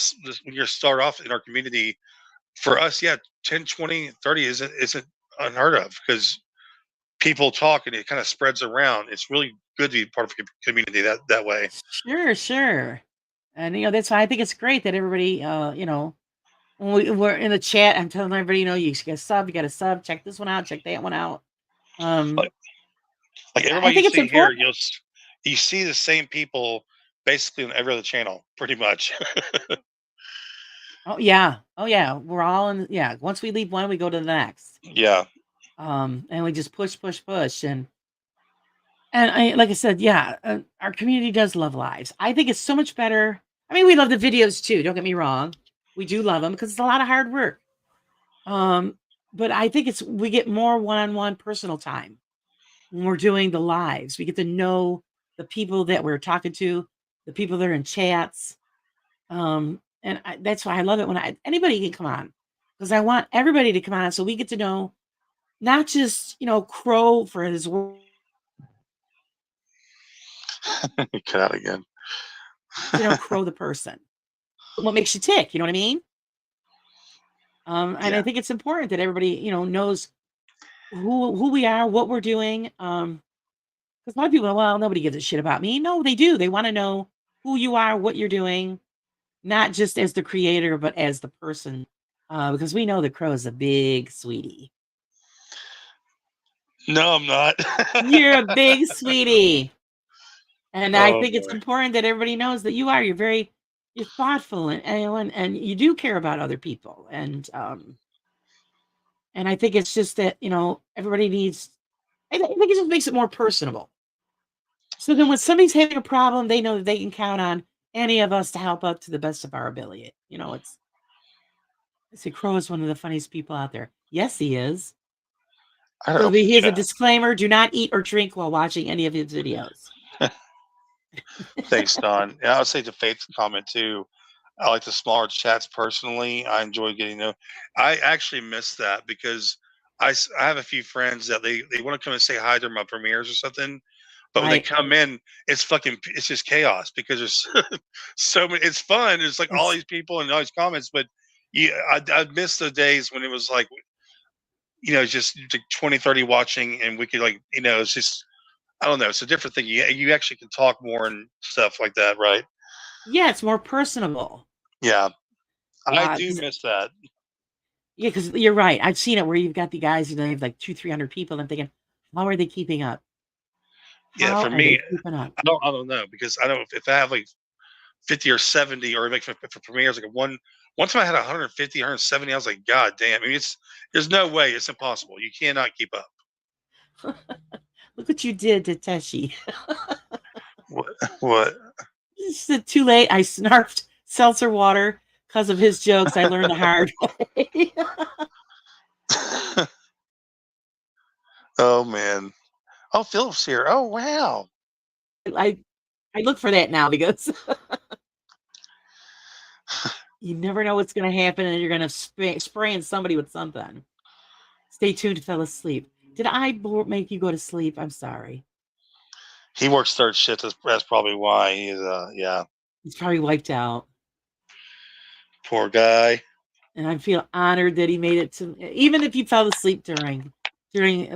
[SPEAKER 2] when you start off in our community, for us, 10, 20, 30 isn't unheard of, because people talk and it kind of spreads around. It's really good to be part of a community that way.
[SPEAKER 1] Sure. And that's why I think it's great that everybody, when we're in the chat, I'm telling everybody, you got a sub, check this one out, check that one out.
[SPEAKER 2] Like
[SPEAKER 1] I
[SPEAKER 2] everybody you
[SPEAKER 1] think it's
[SPEAKER 2] see here,
[SPEAKER 1] important.
[SPEAKER 2] you see the same people basically on every other channel, pretty much.
[SPEAKER 1] Oh yeah. We're all in. Yeah. Once we leave one, we go to the next.
[SPEAKER 2] Yeah.
[SPEAKER 1] And we just push, and like I said, yeah, our community does love lives. I think it's so much better. I mean, we love the videos too. Don't get me wrong. We do love them because it's a lot of hard work. But I think we get more one-on-one personal time when we're doing the lives. We get to know the people that we're talking to, the people that are in chats. And that's why I love it when anybody can come on, because I want everybody to come on so we get to know not just Crow for his work,
[SPEAKER 2] Cut out again.
[SPEAKER 1] Crow the person. What makes you tick? You know what I mean? And I think it's important that everybody knows who we are, what we're doing. Because a lot of people, well, nobody gives a shit about me. No, they do. They want to know who you are, what you're doing, not just as the creator, but as the person. Because we know the Crow is a big sweetie.
[SPEAKER 2] No, I'm not.
[SPEAKER 1] You're a big sweetie. And I think it's important that everybody knows that you are. You're thoughtful and you do care about other people. And I think it's just that, everybody needs, I think it just makes it more personable. So then when somebody's having a problem, they know that they can count on any of us to help out to the best of our ability. I say Crow is one of the funniest people out there. Yes, he is. So here's a disclaimer: do not eat or drink while watching any of his videos.
[SPEAKER 2] Thanks, Don. Yeah, I would say to Faith's comment too. I like the smaller chats personally. I enjoy getting to. I actually miss that because I have a few friends that they want to come and say hi to my premieres or something, but when they come in, it's just chaos because there's so many. It's fun. It's like all these people and all these comments, but I miss the days when it was like, just like 20, 30 watching, and we could it's just, I don't know. It's a different thing. You actually can talk more and stuff like that, right?
[SPEAKER 1] Yeah, it's more personable.
[SPEAKER 2] Yeah, I do miss that.
[SPEAKER 1] Yeah, because you're right. I've seen it where you've got the guys who have like 200-300 people. And I'm thinking, how are they keeping up?
[SPEAKER 2] Yeah, for me, I don't know, because I don't if I have like 50 or 70, or like for premieres, like one time I had 150, 170. I was like, God damn! I mean, there's no way, it's impossible. You cannot keep up.
[SPEAKER 1] Look what you did to Teshi.
[SPEAKER 2] What?
[SPEAKER 1] It's too late. I snarfed seltzer water because of his jokes. I learned the hard way.
[SPEAKER 2] Oh man! Oh, Philip's here. Oh wow!
[SPEAKER 1] I look for that now because you never know what's going to happen, and you're going to spraying somebody with something. Stay tuned. Fell asleep. Did I make you go to sleep? I'm sorry.
[SPEAKER 2] He works third shift. That's probably why he's yeah.
[SPEAKER 1] He's probably wiped out.
[SPEAKER 2] Poor guy.
[SPEAKER 1] And I feel honored that he made it to. Even if you fell asleep during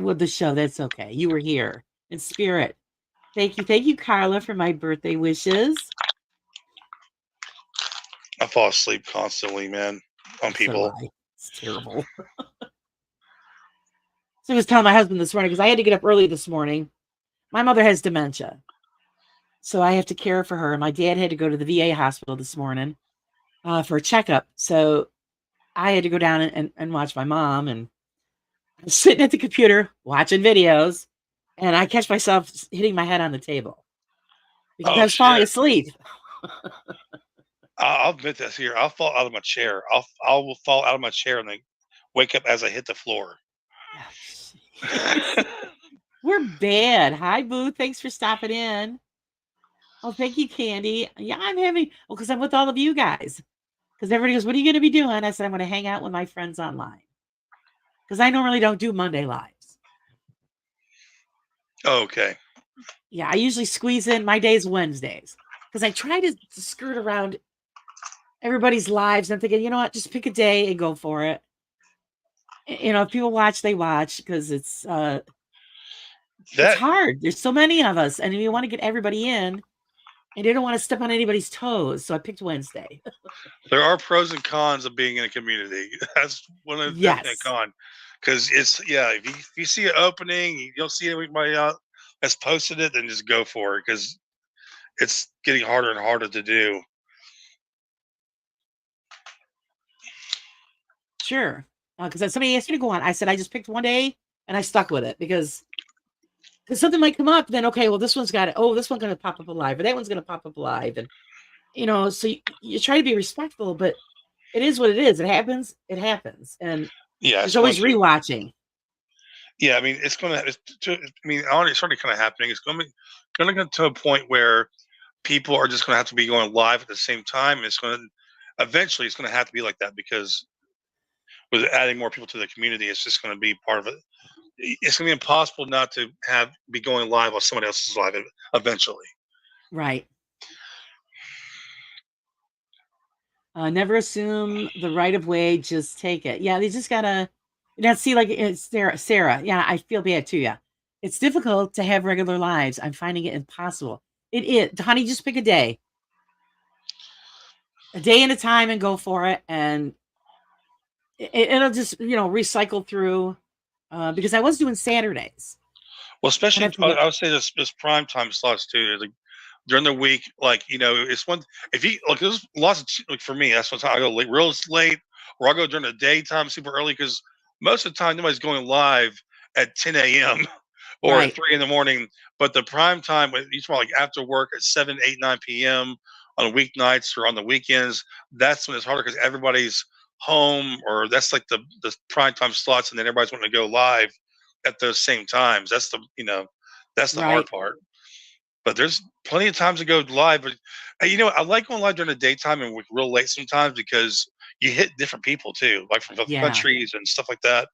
[SPEAKER 1] with the show, that's okay. You were here in spirit. Thank you, Carla, for my birthday wishes.
[SPEAKER 2] I fall asleep constantly, man, on people.
[SPEAKER 1] It's terrible. So I was telling my husband this morning, because I had to get up early this morning. My mother has dementia, so I have to care for her. My dad had to go to the VA hospital this morning for a checkup. So I had to go down and watch my mom, and I'm sitting at the computer watching videos, and I catch myself hitting my head on the table because I was falling asleep.
[SPEAKER 2] I'll admit this here. I'll fall out of my chair. I'll fall out of my chair and then wake up as I hit the floor.
[SPEAKER 1] We're bad. Hi, Boo. Thanks for stopping in. Oh, thank you, Candy. Yeah, I'm having, because I'm with all of you guys. Because everybody goes, what are you going to be doing? I said, I'm going to hang out with my friends online. Because I normally don't do Monday lives.
[SPEAKER 2] Okay.
[SPEAKER 1] Yeah, I usually squeeze in my days Wednesdays. Because I try to skirt around everybody's lives. I'm thinking, you know what? Just pick a day and go for it. If people watch, they watch, because it's It's
[SPEAKER 2] That
[SPEAKER 1] hard. There's so many of us, and you want to get everybody in, and you don't want to step on anybody's toes. So I picked Wednesday.
[SPEAKER 2] there are pros and cons of being in a community. That's one of the definite
[SPEAKER 1] Yes.
[SPEAKER 2] con. Because it's if you see an opening, you don't see anybody out that's posted it, then just go for it because it's getting harder and harder to do.
[SPEAKER 1] Sure. Because somebody asked me to go on. I said I just picked one day and I stuck with it because something might come up. Then okay, well this one's got it. Oh, this one's going to pop up alive, or that one's going to pop up alive, and so you try to be respectful, but it is what it is. It happens. It happens, and
[SPEAKER 2] Yeah,
[SPEAKER 1] there's
[SPEAKER 2] it's going
[SPEAKER 1] always
[SPEAKER 2] to.
[SPEAKER 1] rewatching.
[SPEAKER 2] Yeah, I mean, it's gonna. I mean, it's already kind of happening. It's going to get to a point where people are just going to have to be going live at the same time. It's going to eventually it's going to have to be like that because with adding more people to the community, it's just going to be part of it. It's going to be impossible not to be going live while somebody else is live eventually.
[SPEAKER 1] Right. Never assume the right of way. Just take it. Yeah, they just gotta. See, like it's Sarah. Yeah, I feel bad too. Yeah, it's difficult to have regular lives. I'm finding it impossible. It is, honey. Just pick a day and a time, and go for it. And it'll just recycle through. Because I was doing Saturdays.
[SPEAKER 2] Well,
[SPEAKER 1] I'd
[SPEAKER 2] especially
[SPEAKER 1] have to get
[SPEAKER 2] I would say this prime time slots too. Like during the week, like it's one if you like there's lots of like for me, that's what I go real late or I go during the daytime super early because most of the time nobody's going live at 10 a.m. or
[SPEAKER 1] right,
[SPEAKER 2] 3 in the morning. But the prime time when you talk like after work at 7, 8, 9 p.m. on weeknights or on the weekends, that's when it's harder because everybody's home or that's like the prime time slots and then everybody's wanting to go live at those same times. That's the hard
[SPEAKER 1] right.
[SPEAKER 2] part. But there's plenty of times to go live. But I like going live during the daytime and real late sometimes because you hit different people too, like from other
[SPEAKER 1] Yeah.
[SPEAKER 2] countries and stuff like that.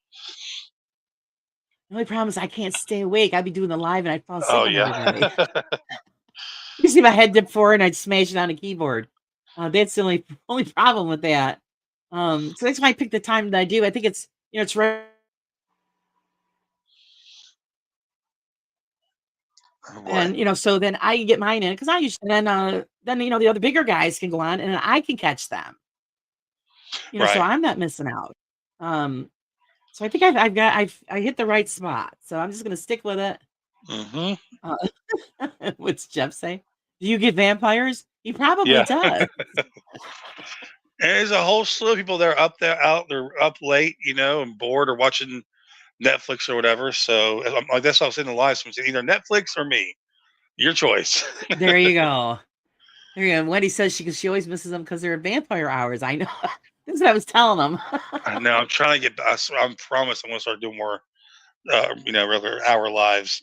[SPEAKER 1] The only problem is I can't stay awake. I'd be doing the live and I'd fall asleep
[SPEAKER 2] Oh
[SPEAKER 1] on
[SPEAKER 2] yeah.
[SPEAKER 1] everybody. You see my head dip forward and I'd smash it on a keyboard. That's the only problem with that. So that's why I picked the time that I do. I think it's right.
[SPEAKER 2] Oh, boy.
[SPEAKER 1] And so then I get mine in because I usually then the other bigger guys can go on and I can catch them. So
[SPEAKER 2] Right.
[SPEAKER 1] I'm not missing out. Um, so I think I hit the right spot. So I'm just gonna stick with it.
[SPEAKER 2] Hmm.
[SPEAKER 1] Uh, what's Jeff say? Do you get vampires? He probably
[SPEAKER 2] Yeah.
[SPEAKER 1] does.
[SPEAKER 2] And there's a whole slew of people that are up there out they're up late, and bored or watching Netflix or whatever. So like that's what I was saying in the live. So either Netflix or me. Your choice.
[SPEAKER 1] There you go. There you go. Wendy says she always misses them because they're vampire hours. I know. That's what I was telling them.
[SPEAKER 2] I know. I'm trying to get. I promise. I'm going to start doing more. Regular hour lives.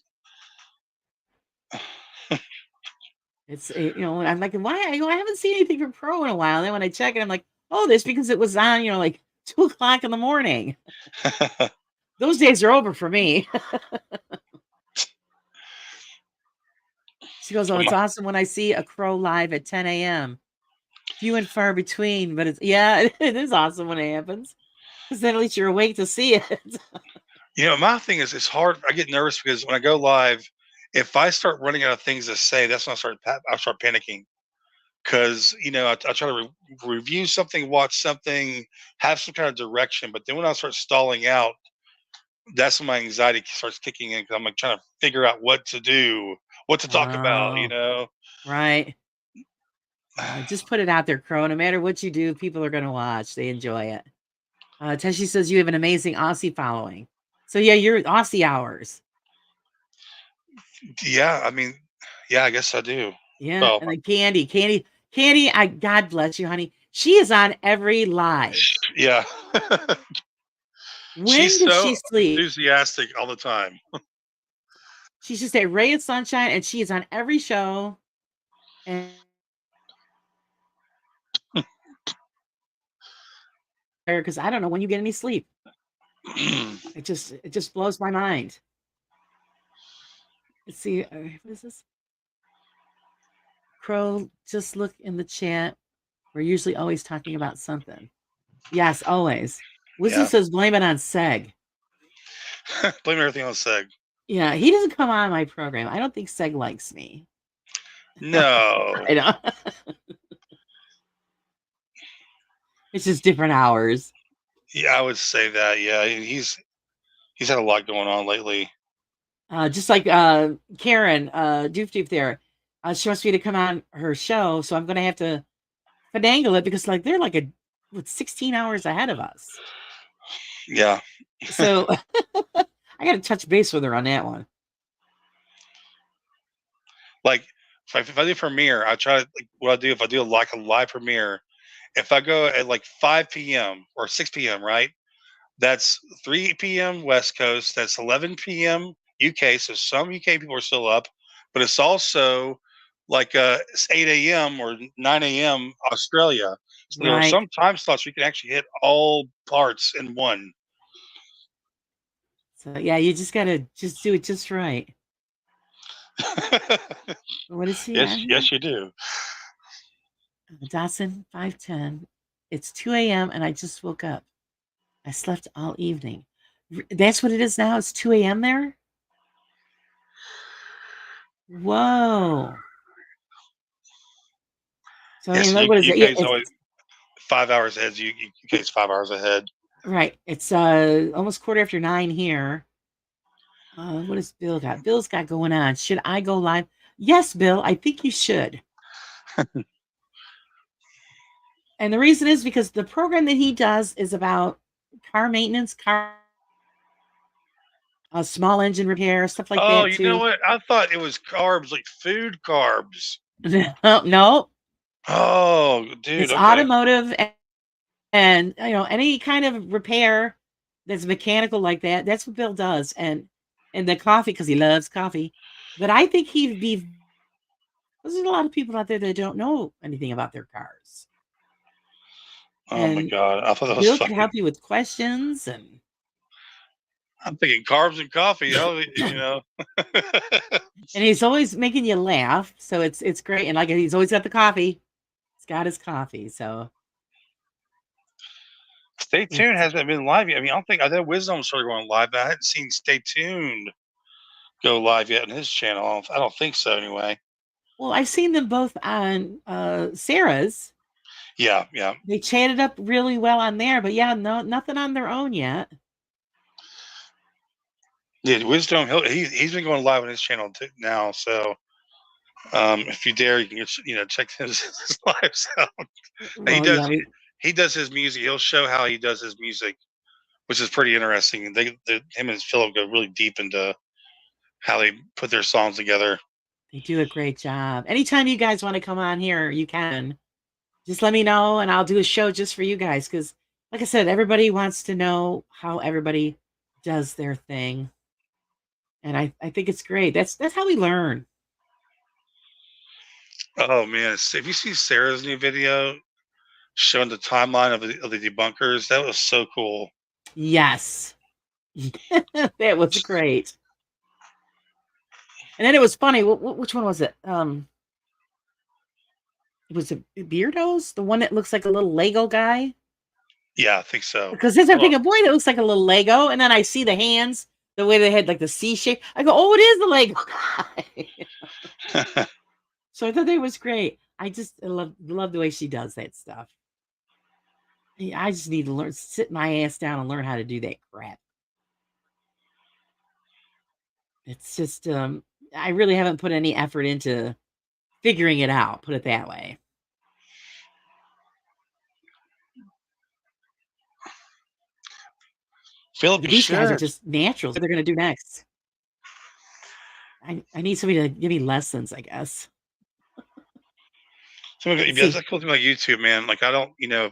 [SPEAKER 1] It's I'm like, why? I haven't seen anything from Pro in a while. And then when I check it, I'm like, oh, this because it was on, like 2:00 in the morning. Those days are over for me. She goes, oh,
[SPEAKER 2] Well,
[SPEAKER 1] it's awesome when I see a Crow live at 10 a.m. Few and far between, but it is awesome when it happens because then at least you're awake to see it.
[SPEAKER 2] my thing is it's hard. I get nervous because when I go live, if I start running out of things to say, that's when I start panicking. Because I try to review something, watch something, have some kind of direction. But then when I start stalling out, that's when my anxiety starts kicking in because I'm like trying to figure out what to do, what to talk about.
[SPEAKER 1] Oh, right. Just put it out there, Crow. No matter what you do, people are going to watch. They enjoy it. Teshi says you have an amazing Aussie following. So yeah, you're Aussie hours.
[SPEAKER 2] Yeah, I mean, yeah, I guess I do.
[SPEAKER 1] Yeah,
[SPEAKER 2] Well,
[SPEAKER 1] and then Candy. I God bless you, honey. She is on every live.
[SPEAKER 2] yeah.
[SPEAKER 1] When
[SPEAKER 2] She's
[SPEAKER 1] does
[SPEAKER 2] so
[SPEAKER 1] she sleep?
[SPEAKER 2] enthusiastic all the time.
[SPEAKER 1] She's just a ray of sunshine, and she is on every show. And because I don't know when you get any sleep. It just blows my mind. Let's see. What is this? Crow, just look in the chat. We're usually always talking about something. Yes, always. Wisdom
[SPEAKER 2] Yeah.
[SPEAKER 1] says blame it on Seg.
[SPEAKER 2] Blame everything on Seg.
[SPEAKER 1] Yeah, he doesn't come on my program. I don't think Seg likes me.
[SPEAKER 2] No.
[SPEAKER 1] I know. It's just different hours.
[SPEAKER 2] Yeah, I would say that. Yeah, he's had a lot going on lately.
[SPEAKER 1] Just like Karen, Doof Doof there. She wants me to come on her show, so I'm gonna have to finagle it because like they're like 16 hours ahead of us.
[SPEAKER 2] Yeah.
[SPEAKER 1] So I gotta touch base with her on that one.
[SPEAKER 2] Like if I do premiere, I try to like what I do if I do like a live premiere. If I go at like 5 p.m. or 6 p.m., right? That's 3 p.m. West Coast. That's 11 p.m. UK. So some UK people are still up, but it's also like it's 8 a.m. or 9 a.m. Australia. So there are
[SPEAKER 1] Right.
[SPEAKER 2] some time slots we can actually hit all parts in one.
[SPEAKER 1] So yeah, you just gotta just do it just right. What is he
[SPEAKER 2] Yes,
[SPEAKER 1] on here?
[SPEAKER 2] yes, you do.
[SPEAKER 1] Dotson 510. It's 2 a.m. and I just woke up. I slept all evening. That's what it is now. It's 2 a.m. there. Whoa. So I
[SPEAKER 2] Yes,
[SPEAKER 1] mean, what is it? Yeah,
[SPEAKER 2] UK is always 5 hours ahead. UK is 5 hours ahead.
[SPEAKER 1] right. It's almost quarter after 9 here. What has Bill got? Bill's got going on. Should I go live? Yes, Bill. I think you should. And the reason is because the program that he does is about car maintenance, car small engine repair, stuff like
[SPEAKER 2] Oh,
[SPEAKER 1] that
[SPEAKER 2] you know
[SPEAKER 1] too.
[SPEAKER 2] what? I thought it was carbs, like food carbs.
[SPEAKER 1] No,
[SPEAKER 2] Oh, dude.
[SPEAKER 1] it's
[SPEAKER 2] Okay.
[SPEAKER 1] automotive and you know any kind of repair that's mechanical like that. That's what Bill does, and the coffee because he loves coffee. But I think he'd be. There's a lot of people out there that don't know anything about their cars,
[SPEAKER 2] Oh my
[SPEAKER 1] and
[SPEAKER 2] god. I thought that was
[SPEAKER 1] Bill could
[SPEAKER 2] fucking.
[SPEAKER 1] help you with questions and
[SPEAKER 2] I'm thinking carbs and coffee. Oh, you know.
[SPEAKER 1] and he's always making you laugh. So it's great. And like he's always got the coffee. He's got his coffee. So
[SPEAKER 2] Stay tuned
[SPEAKER 1] it's
[SPEAKER 2] hasn't been live yet. I mean, I don't think I know Wisdom started going live, but I hadn't seen Stay Tuned go live yet on his channel. I don't think so anyway.
[SPEAKER 1] well, I've seen them both on Sarah's.
[SPEAKER 2] Yeah, yeah.
[SPEAKER 1] They chatted up really well on there, but yeah, no, nothing on their own yet.
[SPEAKER 2] Yeah, Wisdom, he's been going live on his channel now. So if you dare, you can check his lives out. He
[SPEAKER 1] Well,
[SPEAKER 2] does
[SPEAKER 1] yeah,
[SPEAKER 2] he does his music. He'll show how he does his music, which is pretty interesting. Him and Philip go really deep into how they put their songs together.
[SPEAKER 1] they do a great job. Anytime you guys want to come on here, you can. Just let me know and I'll do a show just for you guys because like I said, everybody wants to know how everybody does their thing. And I think it's great. That's how we learn.
[SPEAKER 2] Oh man, if you see Sarah's new video showing the timeline of the debunkers, that was so cool.
[SPEAKER 1] Yes. That was great. And then it was funny. Which one was it? Was it Beardos? The one that looks like a little Lego guy?
[SPEAKER 2] Yeah, I think so.
[SPEAKER 1] Because then I'm
[SPEAKER 2] Hold
[SPEAKER 1] thinking, boy, that looks like a little Lego. And then I see the hands, the way they had like the C shape. I go, oh, it is the Lego guy.
[SPEAKER 2] on.
[SPEAKER 1] So I thought that was great. I love the way she does that stuff. I just need to learn, sit my ass down and learn how to do that crap. It's just, I really haven't put any effort into figuring it out. Put it that way.
[SPEAKER 2] Philip,
[SPEAKER 1] But
[SPEAKER 2] you
[SPEAKER 1] these guys are
[SPEAKER 2] should.
[SPEAKER 1] just naturals. What they're going to do next. I need somebody to give me lessons, I guess. Let's
[SPEAKER 2] That's
[SPEAKER 1] see.
[SPEAKER 2] the cool thing about YouTube, man. Like I don't, if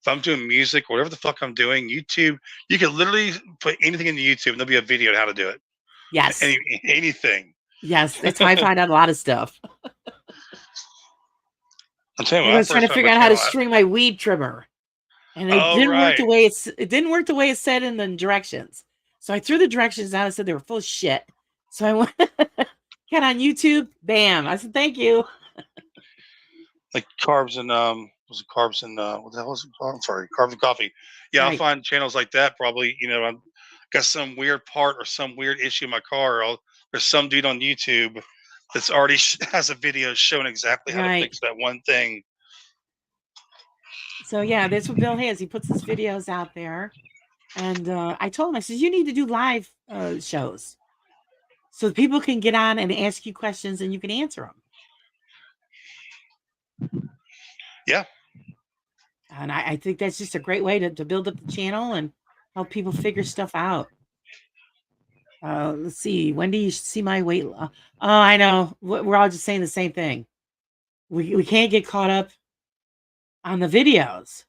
[SPEAKER 2] I'm doing music, whatever the fuck I'm doing, YouTube, you can literally put anything into YouTube and there'll be a video on how to do it.
[SPEAKER 1] Yes.
[SPEAKER 2] Anything.
[SPEAKER 1] Yes. That's how I find out a lot of stuff.
[SPEAKER 2] I'm telling you,
[SPEAKER 1] Like
[SPEAKER 2] when
[SPEAKER 1] I
[SPEAKER 2] I
[SPEAKER 1] was trying
[SPEAKER 2] first
[SPEAKER 1] to
[SPEAKER 2] started my
[SPEAKER 1] figure out how to
[SPEAKER 2] channel,
[SPEAKER 1] string my weed trimmer. And
[SPEAKER 2] oh right.
[SPEAKER 1] it didn't work the way it said in the directions. So I threw the directions out and said they were full of shit. So I went got on YouTube, bam. I said, thank you.
[SPEAKER 2] Like carbs and was it carbs and what the hell was it called? I'm sorry, carbs and coffee. Yeah, I'll
[SPEAKER 1] Right.
[SPEAKER 2] find channels like that probably, got some weird part or some weird issue in my car, there's some dude on YouTube that's already has a video showing exactly how to
[SPEAKER 1] Right.
[SPEAKER 2] fix that one thing.
[SPEAKER 1] So yeah, that's what Bill has. He puts his videos out there. And I told him, I said, you need to do live shows so people can get on and ask you questions and you can answer them.
[SPEAKER 2] Yeah.
[SPEAKER 1] And I think that's just a great way to build up the channel and help people figure stuff out. Let's see. When do you see my weight? Oh, I know. We're all just saying the same thing. We can't get caught up on the videos.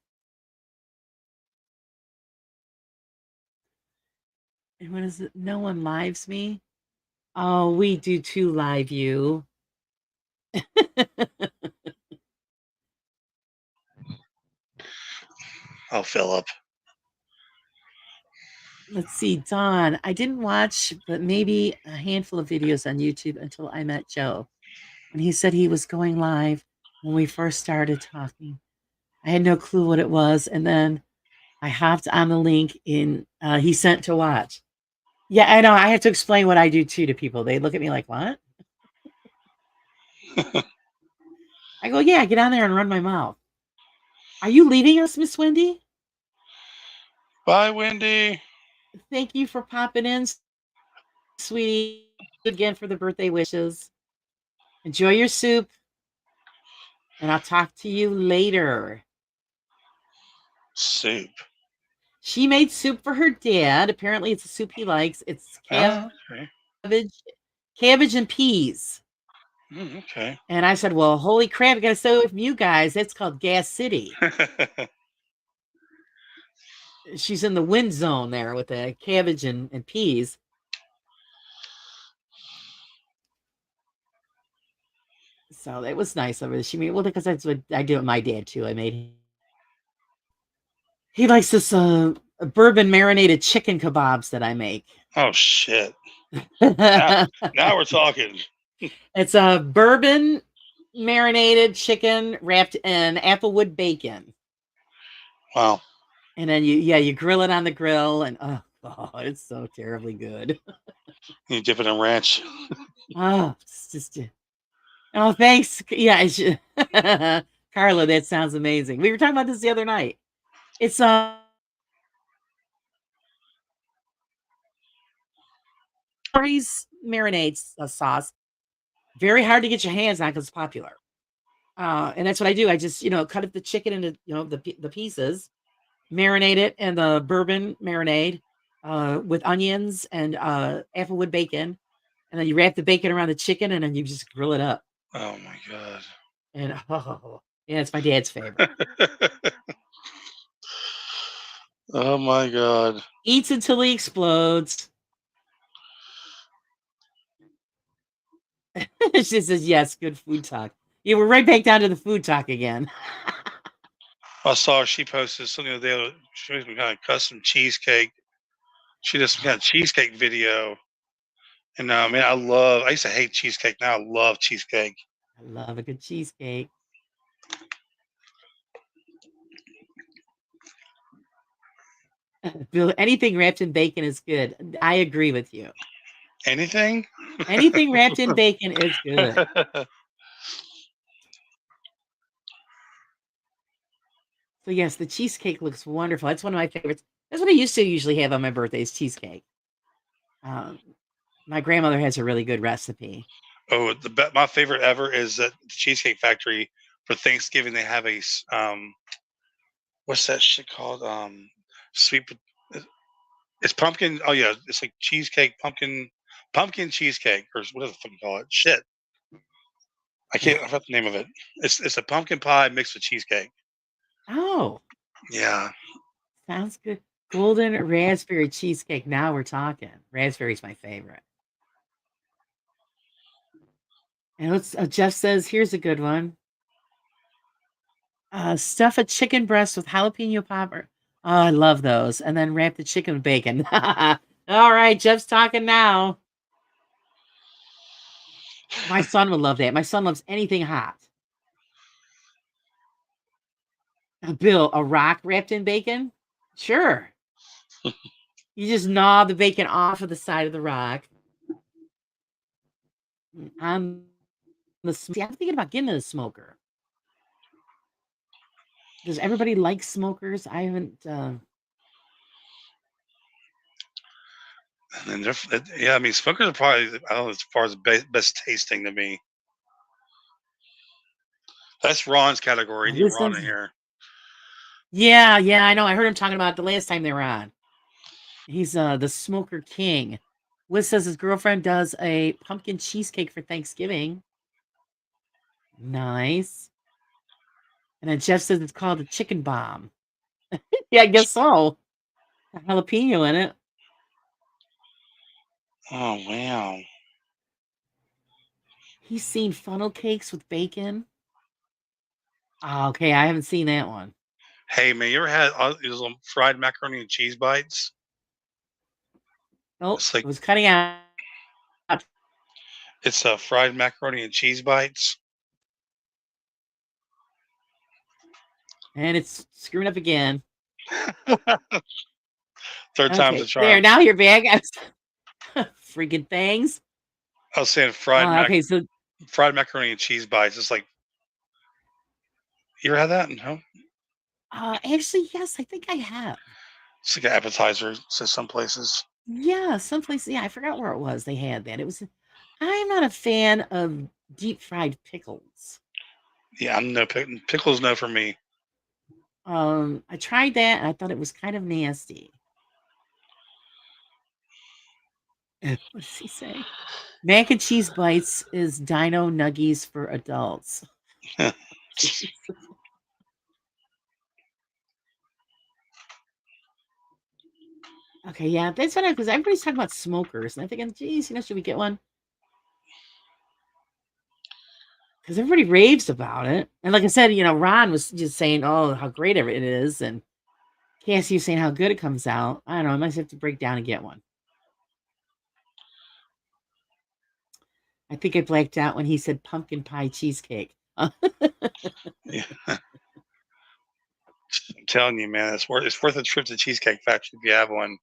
[SPEAKER 1] And when is it? No one lives me. Oh, we do too live you.
[SPEAKER 2] Oh, Philip.
[SPEAKER 1] Let's see, Dawn. I didn't watch, but maybe a handful of videos on YouTube until I met Joe. And he said he was going live when we first started talking. I had no clue what it was. And then I hopped on the link he sent to watch. Yeah, I know. I have to explain what I do too to people. They look at me like, what? I go, yeah, get on there and run my mouth. Are you leaving us, Miss Wendy?
[SPEAKER 2] Bye, Wendy.
[SPEAKER 1] Thank you for popping in, sweetie. Again for the birthday wishes. Enjoy your soup. And I'll talk to you later.
[SPEAKER 2] Soup.
[SPEAKER 1] She made soup for her dad. Apparently, it's a soup he likes. It's
[SPEAKER 2] Okay.
[SPEAKER 1] cabbage and peas.
[SPEAKER 2] Okay.
[SPEAKER 1] And I said, well, holy crap, I got to stay away from you guys. That's called Gas City. She's in the wind zone there with the cabbage and peas. So it was nice of her. She made, well, because that's what I do with my dad too. He likes this bourbon marinated chicken kebabs that I make.
[SPEAKER 2] Oh, shit. Now we're talking.
[SPEAKER 1] It's a bourbon marinated chicken wrapped in applewood bacon.
[SPEAKER 2] Wow.
[SPEAKER 1] And then you grill it on the grill, and oh, it's so terribly good.
[SPEAKER 2] You dip it in ranch.
[SPEAKER 1] Oh, it's just oh, thanks. Yeah, Carla, that sounds amazing. We were talking about this the other night. It's marinade sauce. Very hard to get your hands on because it's popular. And that's what I do. I just cut up the chicken into the pieces, marinate it in the bourbon marinade with onions and applewood bacon, and then you wrap the bacon around the chicken, and then you just grill it up.
[SPEAKER 2] Oh my god!
[SPEAKER 1] And yeah, it's my dad's favorite.
[SPEAKER 2] Oh my god!
[SPEAKER 1] Eats until he explodes. She says, "Yes, good food talk." Yeah, we're right back down to the food talk again.
[SPEAKER 2] I saw she posted something the other day. She made some kind of custom cheesecake. She did some kind of cheesecake video. And man, I used to hate cheesecake. Now I love cheesecake.
[SPEAKER 1] I love a good cheesecake. Bill, anything wrapped in bacon is good. I agree with you.
[SPEAKER 2] Anything?
[SPEAKER 1] Anything wrapped in bacon is good. So yes, the cheesecake looks wonderful. That's one of my favorites. That's what I used to usually have on my birthdays, cheesecake. My grandmother has a really good recipe.
[SPEAKER 2] Oh, my favorite ever is at the Cheesecake Factory for Thanksgiving. They have a what's that shit called? Sweet. It's pumpkin. Oh yeah, it's like cheesecake, pumpkin cheesecake, or what the fuck you call it? Shit, I can't. I forgot the name of it. It's a pumpkin pie mixed with cheesecake.
[SPEAKER 1] Oh,
[SPEAKER 2] yeah,
[SPEAKER 1] sounds good. Golden raspberry cheesecake. Now we're talking. Raspberry's my favorite. And let's Jeff says, here's a good one. Stuff a chicken breast with jalapeno popper. Oh, I love those. And then wrap the chicken with bacon. All right, Jeff's talking now. My son would love that. My son loves anything hot. Bill, a rock wrapped in bacon? Sure. You just gnaw the bacon off of the side of the rock. I'm thinking about getting a smoker. Does everybody like smokers? I haven't.
[SPEAKER 2] And then yeah, I mean, smokers are probably, I don't know, as far as best tasting to me. That's Ron's category. Need
[SPEAKER 1] This
[SPEAKER 2] Ron in
[SPEAKER 1] is,
[SPEAKER 2] here.
[SPEAKER 1] yeah, I know. I heard him talking about it the last time they were on. He's the smoker king. Wiz says his girlfriend does a pumpkin cheesecake for Thanksgiving. Nice. And then Jeff says it's called a chicken bomb. Yeah, I guess so. A jalapeno in it.
[SPEAKER 2] Oh wow.
[SPEAKER 1] He's seen funnel cakes with bacon. Oh, okay, I haven't seen that one.
[SPEAKER 2] Hey man, you ever had those fried macaroni and cheese bites?
[SPEAKER 1] Nope,
[SPEAKER 2] It's like,
[SPEAKER 1] it was cutting out.
[SPEAKER 2] it's fried macaroni and cheese bites.
[SPEAKER 1] And it's screwing up again.
[SPEAKER 2] Third time's
[SPEAKER 1] Okay,
[SPEAKER 2] a charm.
[SPEAKER 1] there. Now you're back. Freaking things.
[SPEAKER 2] I was saying fried
[SPEAKER 1] Okay, so
[SPEAKER 2] fried macaroni and cheese bites. It's like, you ever had that? No.
[SPEAKER 1] actually, yes, I think I have.
[SPEAKER 2] It's like an appetizer. So some places.
[SPEAKER 1] Yeah, someplace. Yeah, I forgot where it was. They had that. It was. I'm not a fan of deep fried pickles.
[SPEAKER 2] Yeah, I'm no pickles. No for me.
[SPEAKER 1] I tried that and I thought it was kind of nasty. What does he say? Mac and cheese bites is dino nuggies for adults. Okay, yeah, that's what because everybody's talking about smokers, and I'm thinking, geez, should we get one? Because everybody raves about it, and like I said, Ron was just saying, "Oh, how great it is," and Cassie was saying how good it comes out. I don't know, I might have to break down and get one. I think I blacked out when he said pumpkin pie cheesecake.
[SPEAKER 2] Yeah. I'm telling you, man, it's worth a trip to Cheesecake Factory if you have one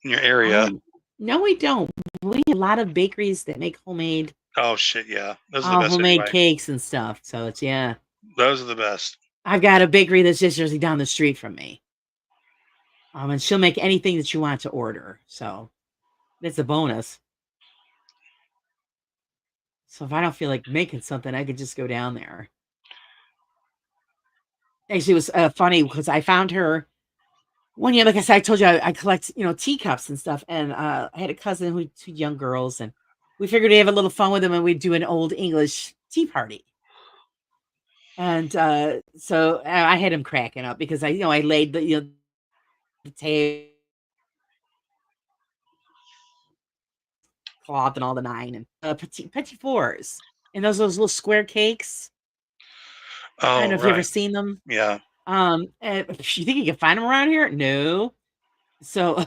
[SPEAKER 2] in your area.
[SPEAKER 1] No, we don't. We have a lot of bakeries that make homemade.
[SPEAKER 2] Oh shit, yeah, those are the best
[SPEAKER 1] Homemade
[SPEAKER 2] anyway.
[SPEAKER 1] cakes and stuff. So it's
[SPEAKER 2] Those are the best.
[SPEAKER 1] I've got a bakery that's just usually down the street from me. And she'll make anything that you want to order. So it's a bonus. So if I don't feel like making something, I could just go down there. Actually, it was funny because I found her one year. Like I said, I told you I collect teacups and stuff, and I had a cousin who 2 young girls, and we figured we'd have a little fun with them, and we'd do an old English tea party. And so I had him cracking up because I laid the table cloth and all the nine and petit fours and those little square cakes. I don't know
[SPEAKER 2] Oh
[SPEAKER 1] if you ever
[SPEAKER 2] right,
[SPEAKER 1] seen them.
[SPEAKER 2] yeah.
[SPEAKER 1] And you think you can find them around here? No. So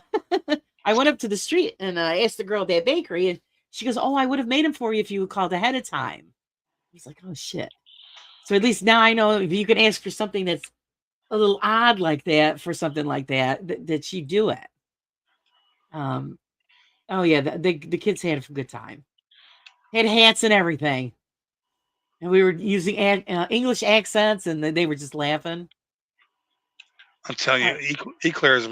[SPEAKER 1] I went up to the street and I asked the girl at that bakery, and she goes, "Oh, I would have made them for you if you called ahead of time." I was like, "Oh shit!" So at least now I know if you can ask for something that's a little odd like that for something like that you do it. Oh yeah, the kids had a good time. Had hats and everything, and we were using English accents, and they were just laughing.
[SPEAKER 2] I'm telling you, eclairs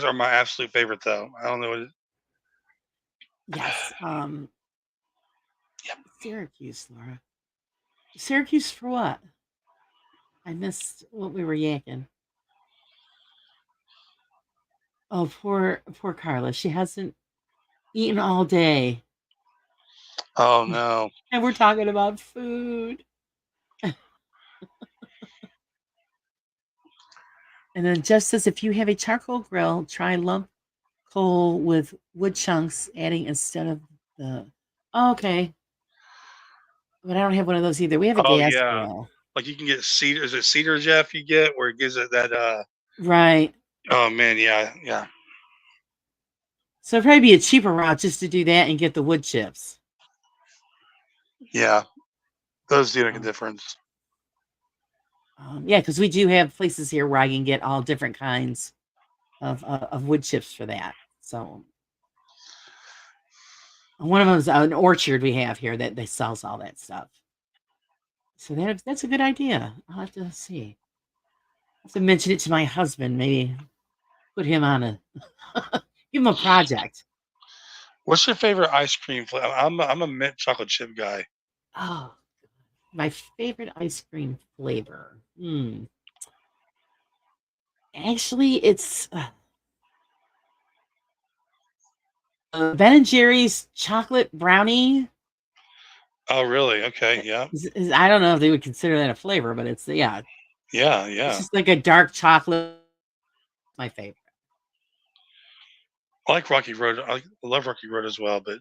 [SPEAKER 2] are my absolute favorite though. I don't know what.
[SPEAKER 1] Yes.
[SPEAKER 2] Yep.
[SPEAKER 1] Syracuse, Laura. Syracuse for what? I missed what we were yakking. Oh, poor Carla. She hasn't eaten all day.
[SPEAKER 2] Oh no.
[SPEAKER 1] And we're talking about food. And then Jeff says, if you have a charcoal grill, try lump coal with wood chunks adding instead of the. Oh, okay. But I don't have one of those either. We have a
[SPEAKER 2] Oh
[SPEAKER 1] gas
[SPEAKER 2] yeah.
[SPEAKER 1] grill.
[SPEAKER 2] Like you can get cedar. Is it cedar, Jeff? You get where it gives it that.
[SPEAKER 1] Right.
[SPEAKER 2] Oh man, yeah.
[SPEAKER 1] So it'd probably be a cheaper route just to do that and get the wood chips.
[SPEAKER 2] Yeah, those do make a difference.
[SPEAKER 1] Yeah, because we do have places here where I can get all different kinds. of wood chips for that. So one of them is an orchard we have here that sells all that stuff. So that's a good idea. I'll have to see. I'll have to mention it to my husband. Maybe put him on a give him a project.
[SPEAKER 2] What's your favorite ice cream flavor? I'm a mint chocolate chip guy.
[SPEAKER 1] Oh, my favorite ice cream flavor. Actually, it's Ben and Jerry's chocolate brownie.
[SPEAKER 2] Oh, really? Okay, yeah,
[SPEAKER 1] I don't know if they would consider that a flavor, but it's
[SPEAKER 2] yeah,
[SPEAKER 1] it's
[SPEAKER 2] yeah.
[SPEAKER 1] just like a dark chocolate. My favorite.
[SPEAKER 2] I like Rocky Road. I love Rocky Road as well, but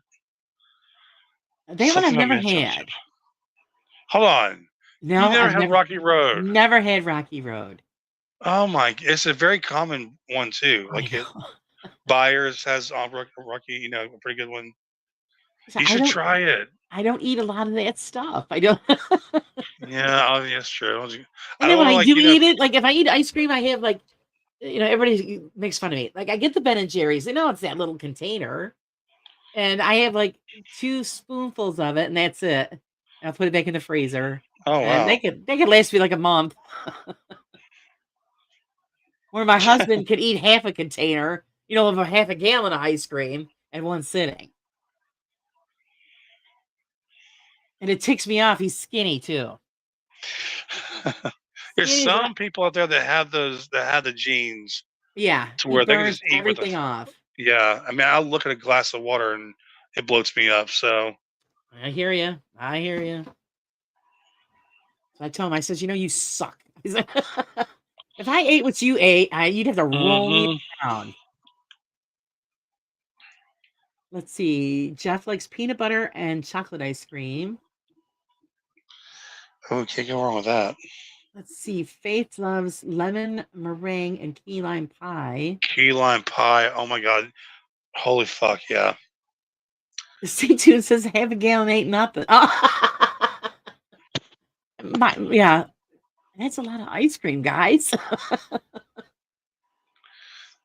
[SPEAKER 1] That one I've
[SPEAKER 2] something about
[SPEAKER 1] never
[SPEAKER 2] mint chocolate chip.
[SPEAKER 1] had.
[SPEAKER 2] Hold on, you
[SPEAKER 1] No,
[SPEAKER 2] never
[SPEAKER 1] I've
[SPEAKER 2] had Rocky Road?
[SPEAKER 1] never had Rocky Road.
[SPEAKER 2] Oh my! It's a very common one too.
[SPEAKER 1] I
[SPEAKER 2] Like it,
[SPEAKER 1] know.
[SPEAKER 2] Byers has Rocky, a pretty good one.
[SPEAKER 1] So
[SPEAKER 2] You should try it.
[SPEAKER 1] I don't eat a lot of that stuff. I don't.
[SPEAKER 2] Yeah, oh, yeah, that's true. I
[SPEAKER 1] And
[SPEAKER 2] don't
[SPEAKER 1] then when
[SPEAKER 2] want to
[SPEAKER 1] I
[SPEAKER 2] like
[SPEAKER 1] do eat it, like if I eat ice cream, I have like, everybody makes fun of me. Like I get the Ben and Jerry's, it's that little container, and I have like 2 spoonfuls of it, and that's it. And I'll put it back in the freezer,
[SPEAKER 2] Oh
[SPEAKER 1] and
[SPEAKER 2] wow.
[SPEAKER 1] they could last me like a month. Where my husband could eat half a container, of a half a gallon of ice cream in one sitting, and it ticks me off. He's skinny too.
[SPEAKER 2] There's
[SPEAKER 1] Skinny,
[SPEAKER 2] some people out there that have the genes
[SPEAKER 1] yeah,
[SPEAKER 2] to
[SPEAKER 1] he
[SPEAKER 2] where they can
[SPEAKER 1] burns
[SPEAKER 2] just eat with a.
[SPEAKER 1] everything off.
[SPEAKER 2] Yeah, I mean, I'll look at a glass of water and it bloats me up. So
[SPEAKER 1] I hear you. I hear you. So I tell him, I says, you suck. He's like, if I ate what you ate, you'd have to roll me
[SPEAKER 2] mhm.
[SPEAKER 1] around. Let's see. Jeff likes peanut butter and chocolate ice cream.
[SPEAKER 2] Oh, can't go wrong with that.
[SPEAKER 1] Let's see. Faith loves lemon meringue and key lime pie.
[SPEAKER 2] Key lime pie. Oh my god. Holy fuck, yeah.
[SPEAKER 1] Stay tuned says half a gallon ain't nothing. Oh. Yeah, that's a lot of ice cream, guys.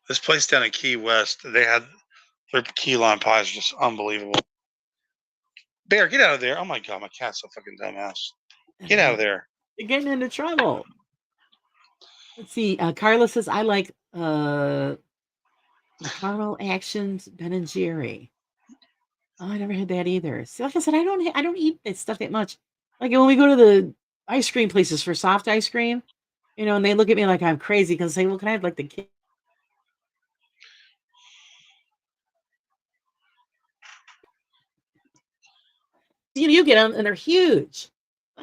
[SPEAKER 2] This place down in Key West, they had their key lime pies are just unbelievable. Bear, get out of there. Oh my god, my cat's so fucking dumbass. Get out of there.
[SPEAKER 1] You're getting into trouble. Let's see. Carla says I like caramel actions Ben and Jerry. Oh, I never had that either. See, like I said, I don't eat that stuff that much. Like when we go to the ice cream places for soft ice cream, and they look at me like I'm crazy because they say, "Well, can I have like the kid?" You get them and they're huge.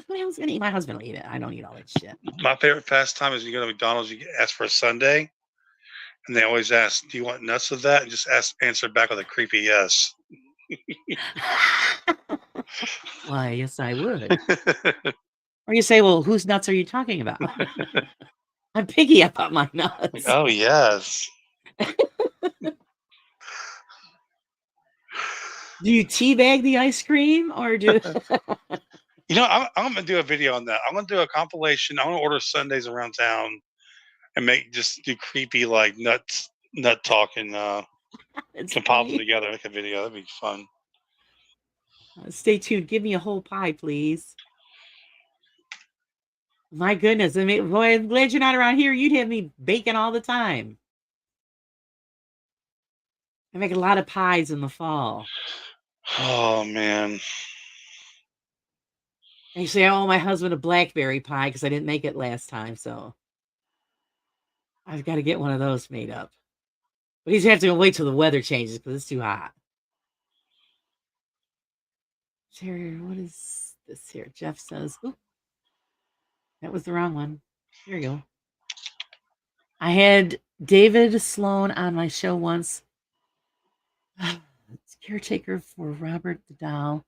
[SPEAKER 1] What else gonna eat? My husband will eat it. I don't eat all that shit.
[SPEAKER 2] My favorite pastime is you go to McDonald's, you ask for a sundae, and they always ask, "Do you want nuts with that?" And just answer back with a creepy yes.
[SPEAKER 1] Why, yes, I would. Or you say, well, whose nuts are you talking about? I'm picky about my nuts.
[SPEAKER 2] Oh yes.
[SPEAKER 1] Do you teabag the ice cream or do
[SPEAKER 2] I'm gonna do a video on that. I'm gonna do a compilation. I'm gonna order Sundays around town and just do creepy like nut talk and
[SPEAKER 1] it's
[SPEAKER 2] compile them
[SPEAKER 1] funny.
[SPEAKER 2] together, make a video. That'd be fun.
[SPEAKER 1] Stay tuned. Give me a whole pie, please. My goodness. I mean, boy, I'm glad you're not around here. You'd have me baking all the time. I make a lot of pies in the fall.
[SPEAKER 2] Oh man.
[SPEAKER 1] Actually, I owe my husband a blackberry pie because I didn't make it last time. So I've got to get one of those made up. But he's going to have to wait till the weather changes because it's too hot. Here, what is this here? Jeff says, oop, that was the wrong one. Here you go. I had David Sloan on my show once. It's caretaker for Robert the Doll,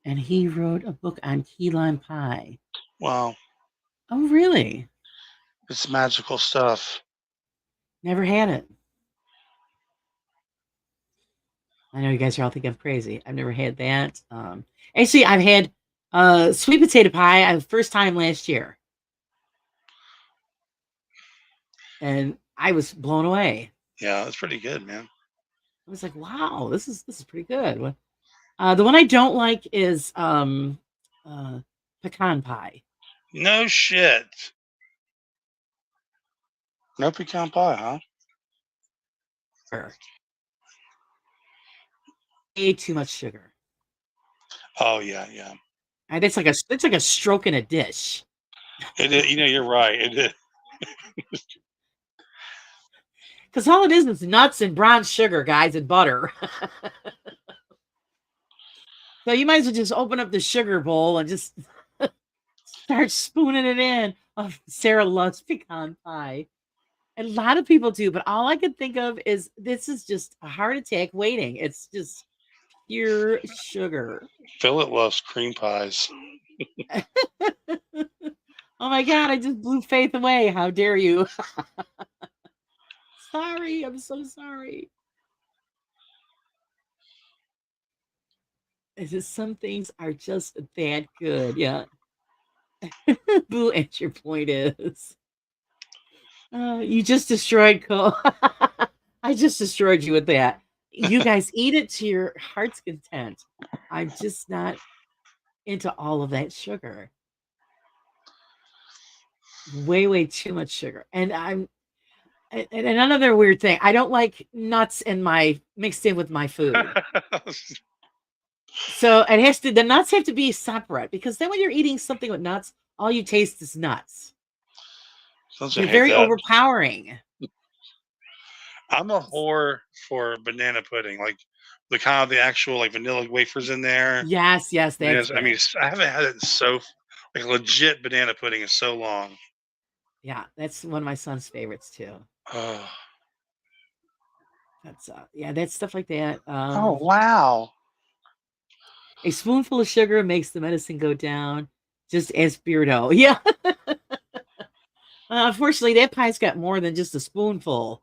[SPEAKER 1] and he wrote a book on key lime pie.
[SPEAKER 2] Wow.
[SPEAKER 1] Oh, really?
[SPEAKER 2] It's magical stuff.
[SPEAKER 1] Never had it. I know you guys are all thinking I'm crazy. I've never had that. Actually, I've had sweet potato pie first time last year. And I was blown away.
[SPEAKER 2] Yeah, it's pretty good, man.
[SPEAKER 1] I was like, wow, this is pretty good. The one I don't like is pecan pie.
[SPEAKER 2] No shit. No pecan pie, huh?
[SPEAKER 1] Sure. Way too much sugar.
[SPEAKER 2] Oh yeah, yeah.
[SPEAKER 1] And it's like a stroke in a dish.
[SPEAKER 2] It is, you're right. It is.
[SPEAKER 1] Because all it is nuts and brown sugar, guys, and butter. So you might as well just open up the sugar bowl and just start spooning it in. Oh, Sarah loves pecan pie. A lot of people do, but all I could think of is this is just a heart attack waiting. It's just pure sugar.
[SPEAKER 2] Philip loves cream pies.
[SPEAKER 1] Oh my God, I just blew Faith away. How dare you? Sorry, I'm so sorry. It's just some things are just that good. Yeah. Boo, and your point is. You just destroyed Cole. I just destroyed you with that. You guys eat it to your heart's content. I'm just not into all of that sugar. Way too much sugar. And and another weird thing, I don't like nuts in my mixed in with my food. So the nuts have to be separate because then when you're eating something with nuts, all you taste is nuts.
[SPEAKER 2] Don't you
[SPEAKER 1] They're
[SPEAKER 2] hate
[SPEAKER 1] very
[SPEAKER 2] that?
[SPEAKER 1] overpowering.
[SPEAKER 2] I'm a whore for banana pudding, like the kind of the actual like vanilla wafers in there.
[SPEAKER 1] Yes, that's
[SPEAKER 2] Yes, I mean,
[SPEAKER 1] good.
[SPEAKER 2] I haven't had it in so like legit banana pudding in so long.
[SPEAKER 1] Yeah, that's one of my son's favorites too.
[SPEAKER 2] Oh,
[SPEAKER 1] That's yeah, that's stuff like that.
[SPEAKER 2] oh wow.
[SPEAKER 1] A spoonful of sugar makes the medicine go down, just as Beardo. Yeah. Unfortunately, that pie's got more than just a spoonful.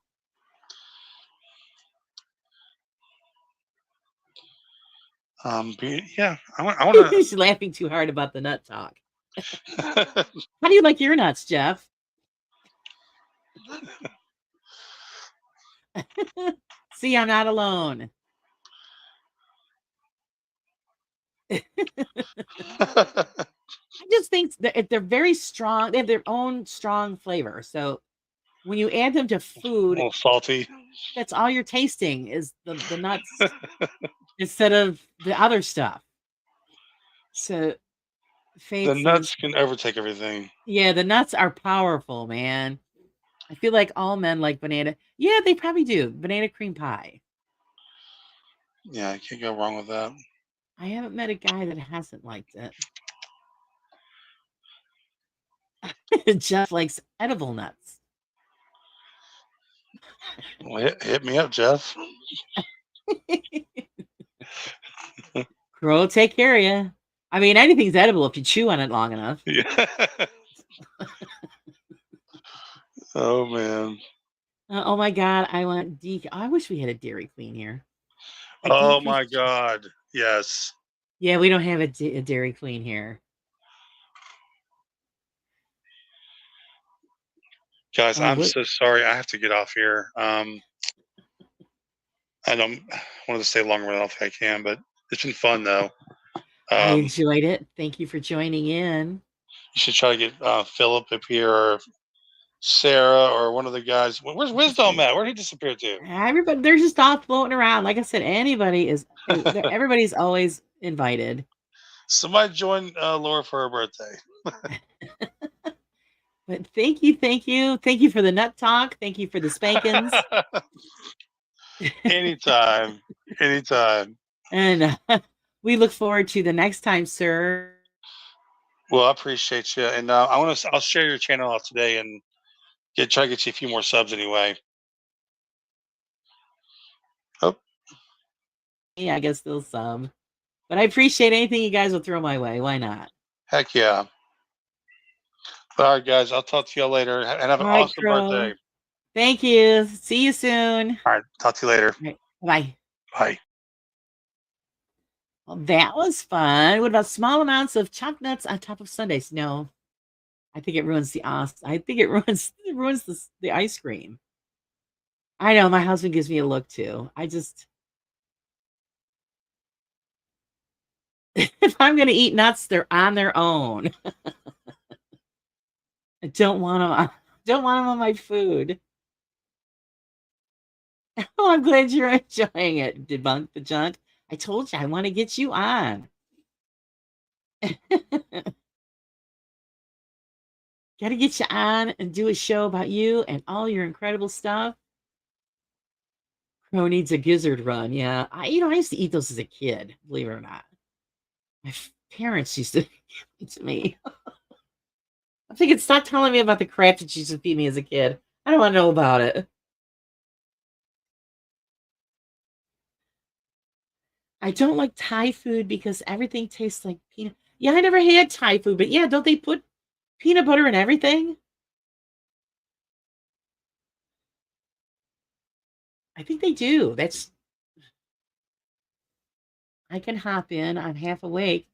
[SPEAKER 2] Yeah, I want
[SPEAKER 1] She's laughing too hard about the nut talk.
[SPEAKER 2] to.
[SPEAKER 1] How do you like your nuts, Jeff? See, I'm not alone. I just think that they're very strong. They have their own strong flavor. So when you add them to
[SPEAKER 2] A
[SPEAKER 1] food,
[SPEAKER 2] little salty.
[SPEAKER 1] that's all you're tasting is the nuts instead of the other stuff. So
[SPEAKER 2] The
[SPEAKER 1] Faith says,
[SPEAKER 2] nuts can overtake everything.
[SPEAKER 1] yeah, the nuts are powerful, man. I feel like all men like banana. Yeah, they probably do. Banana cream pie.
[SPEAKER 2] Yeah, I can't go wrong with that.
[SPEAKER 1] I haven't met a guy that hasn't liked it. Jeff likes edible nuts.
[SPEAKER 2] Well, hit me up, Jeff.
[SPEAKER 1] Crow, take care of you. I mean, anything's edible if you chew on it long enough.
[SPEAKER 2] Yeah. Oh man.
[SPEAKER 1] Oh my God, I want I wish we had a Dairy Queen here. A
[SPEAKER 2] Oh
[SPEAKER 1] decrease.
[SPEAKER 2] my God. Yes.
[SPEAKER 1] Yeah, we don't have a Dairy Queen here.
[SPEAKER 2] Guys,
[SPEAKER 1] Oh,
[SPEAKER 2] I'm so sorry. I have to get off here. I don't want to stay longer than I don't think I can, but it's been fun though.
[SPEAKER 1] I
[SPEAKER 2] You
[SPEAKER 1] enjoyed it. Thank you for joining in.
[SPEAKER 2] should try to get Philip up here or Sarah or one of the guys. Where's Wisdom at? Where'd he disappear to?
[SPEAKER 1] Everybody, they're just all floating around. Like I said, everybody's always invited.
[SPEAKER 2] Somebody join Laura for her birthday.
[SPEAKER 1] But thank you for the nut talk. Thank you for the spankings.
[SPEAKER 2] Anytime.
[SPEAKER 1] And we look forward to the next time, sir.
[SPEAKER 2] Well, I appreciate you, and I'll share your channel out today and try to get you a few more subs anyway. Oh,
[SPEAKER 1] Yeah, I guess they'll sub. But I appreciate anything you guys will throw my way. Why not?
[SPEAKER 2] heck yeah! All right, guys, I'll talk to y'all later, and have an
[SPEAKER 1] All right,
[SPEAKER 2] awesome
[SPEAKER 1] Crow.
[SPEAKER 2] birthday.
[SPEAKER 1] Thank you. See you soon.
[SPEAKER 2] All right, talk to you later.
[SPEAKER 1] Right. Bye.
[SPEAKER 2] Bye.
[SPEAKER 1] Well, that was fun. What about small amounts of chopped nuts on top of sundaes? No, I think it ruins the I think it ruins the ice cream. I know my husband gives me a look too. I just if I'm gonna eat nuts, they're on their own. I don't want them. Don't want them on my food. Oh, I'm glad you're enjoying it. Debunk the junk. I told you I want to get you on. Got to get you on and do a show about you and all your incredible stuff. Crow needs a gizzard run. Yeah, I used to eat those as a kid. Believe it or not, my parents used to give it to me. I'm thinking, stop telling me about the crap that you used to feed me as a kid. I don't want to know about it. I don't like Thai food because everything tastes like peanut. Yeah, I never had Thai food, but yeah, don't they put peanut butter in everything? I think they do. I can hop in. I'm half awake.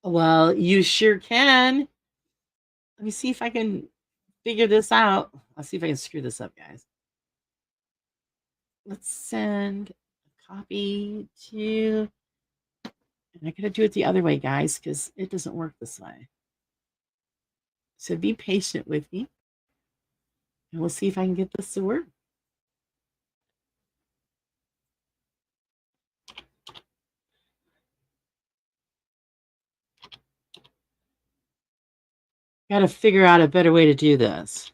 [SPEAKER 1] Well, you sure can. Let me see if I can figure this out. I'll see if I can screw this up, guys. Let's send a copy to, and I gotta do it the other way, guys, because it doesn't work this way. So be patient with me, and we'll see if I can get this to work. Got to figure out a better way to do this.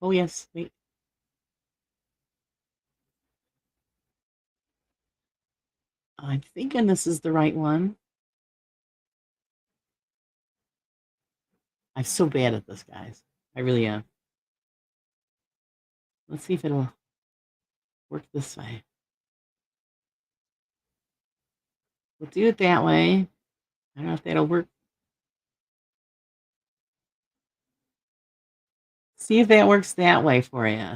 [SPEAKER 1] Oh, yes. Wait. I'm thinking this is the right one. I'm so bad at this, guys. I really am. Let's see if it'll work this way. We'll do it that way. I don't know if that'll work. See if that works that way for you.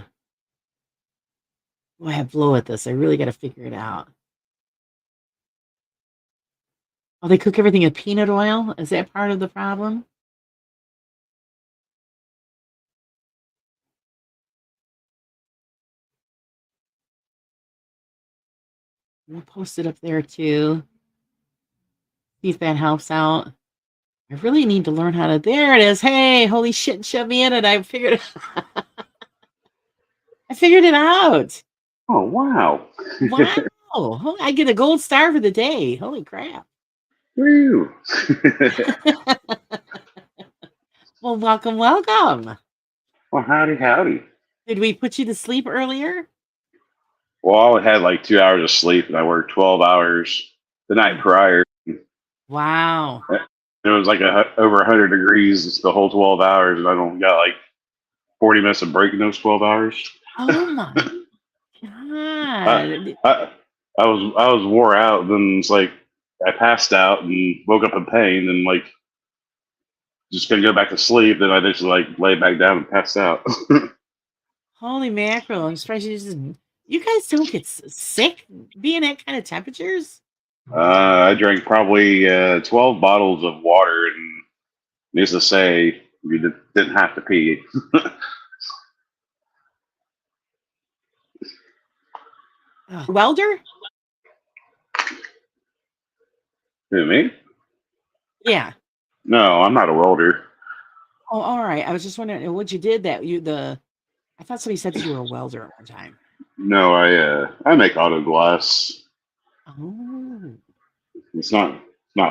[SPEAKER 1] Boy, I blow at this. I really got to figure it out. Oh, they cook everything in peanut oil? Is that part of the problem? We'll post it up there too. See if that helps out. I really need to learn how to. There it is. Hey, holy shit, shove me in it. I figured I figured it out.
[SPEAKER 3] Oh, wow.
[SPEAKER 1] Wow. I get a gold star for the day. Holy crap.
[SPEAKER 3] Woo.
[SPEAKER 1] Well, welcome, welcome.
[SPEAKER 3] Well, howdy, howdy.
[SPEAKER 1] Did we put you to sleep earlier?
[SPEAKER 3] Well, I had like 2 hours of sleep and I worked 12 hours the night prior.
[SPEAKER 1] Wow.
[SPEAKER 3] It was like over 100 degrees the whole 12 hours, and I don't got like 40 minutes of break in those 12 hours.
[SPEAKER 1] Oh my
[SPEAKER 3] I,
[SPEAKER 1] God.
[SPEAKER 3] I, I was wore out. Then it's like I passed out and woke up in pain, and like just gonna go back to sleep. Then I just like lay back down and passed out.
[SPEAKER 1] Holy mackerel. I'm surprised you guys don't get sick being at kind of temperatures.
[SPEAKER 3] I drank probably 12 bottles of water, and needless to say, you didn't have to pee.
[SPEAKER 1] Welder?
[SPEAKER 3] Who, me?
[SPEAKER 1] Yeah.
[SPEAKER 3] No, I'm not a welder.
[SPEAKER 1] Oh, all right. I was just wondering what you did that I thought somebody said that you were a welder at one time.
[SPEAKER 3] No, I make auto glass.
[SPEAKER 1] Oh.
[SPEAKER 3] It's not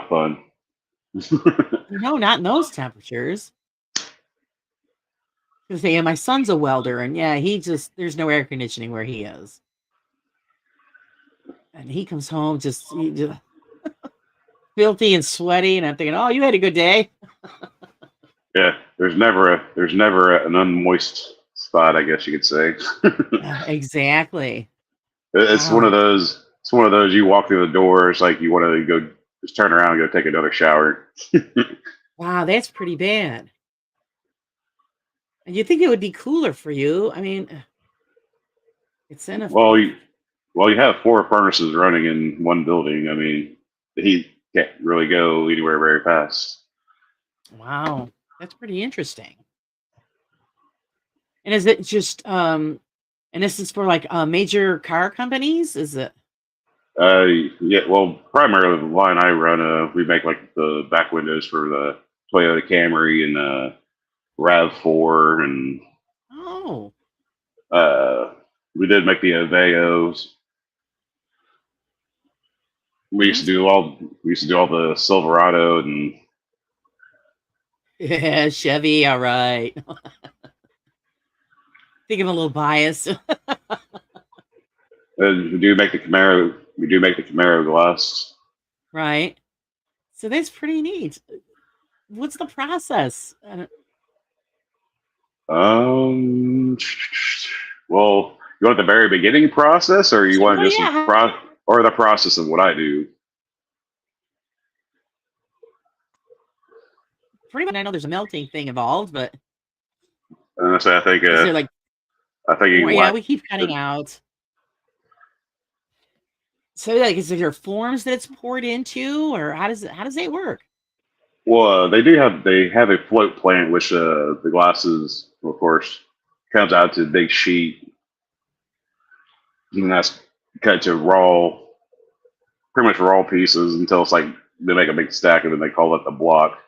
[SPEAKER 3] fun.
[SPEAKER 1] No, not in those temperatures. Because yeah, my son's a welder, and yeah, there's no air conditioning where he is. And he comes home just filthy and sweaty, and I'm thinking, oh, you had a good day.
[SPEAKER 3] Yeah, there's never an unmoist spot, I guess you could say.
[SPEAKER 1] Exactly.
[SPEAKER 3] It's
[SPEAKER 1] Wow.
[SPEAKER 3] one of those. It's one of those. You walk through the door, it's like you want to go, just turn around and go take another shower.
[SPEAKER 1] Wow, that's pretty bad. And you think it would be cooler for you? I mean, it's in a.
[SPEAKER 3] Well, Well, you have 4 furnaces running in one building. I mean, the heat can't really go anywhere very fast.
[SPEAKER 1] Wow, that's pretty interesting. And is it just and this is for like major car companies? Is it?
[SPEAKER 3] Yeah, well, primarily the line I run, we make like the back windows for the Toyota Camry and RAV4, and
[SPEAKER 1] Oh,
[SPEAKER 3] uh, we did make the Aveos. We used to
[SPEAKER 1] that's
[SPEAKER 3] do all the Silverado and
[SPEAKER 1] yeah, Chevy. All right. Think I'm a little biased,
[SPEAKER 3] we do make the Camaro. We do make the Camaro glass.
[SPEAKER 1] right? So that's pretty neat. What's the process?
[SPEAKER 3] Um, well, you want the very beginning process, or you want
[SPEAKER 1] Well,
[SPEAKER 3] just
[SPEAKER 1] yeah,
[SPEAKER 3] or the process of what I do?
[SPEAKER 1] pretty much. I know there's a melting thing involved, but
[SPEAKER 3] And so
[SPEAKER 1] is there like,
[SPEAKER 3] I think you
[SPEAKER 1] well,
[SPEAKER 3] can
[SPEAKER 1] yeah,
[SPEAKER 3] wax.
[SPEAKER 1] we keep cutting out. So, like, is there forms that it's poured into, or how does that work?
[SPEAKER 3] Well, they have a float plant, which the glasses, of course, comes out to a big sheet, and that's cut to pretty much raw pieces until it's like they make a big stack of it. And they call it the block.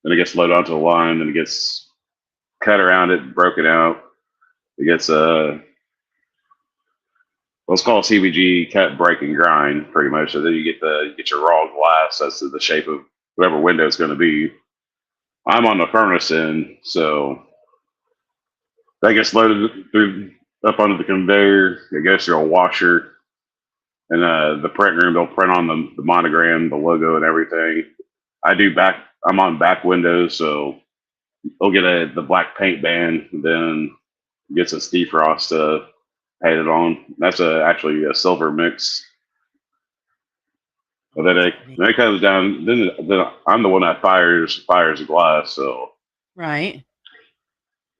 [SPEAKER 3] Then it gets loaded onto the line, and it gets cut around it, broken out. It gets let's call it CVG, cut, break, and grind, pretty much. So then you get your raw glass as to the shape of whatever window it's going to be. I'm on the furnace end, so that gets loaded through up onto the conveyor. It goes through a washer, and the print room. They'll print on the monogram, the logo, and everything. I'm on back windows, so they'll get the black paint band, and then gets a Steve Frost painted on. That's actually a silver mix. But then it comes down. Then I'm the one that fires the glass. So
[SPEAKER 1] Right.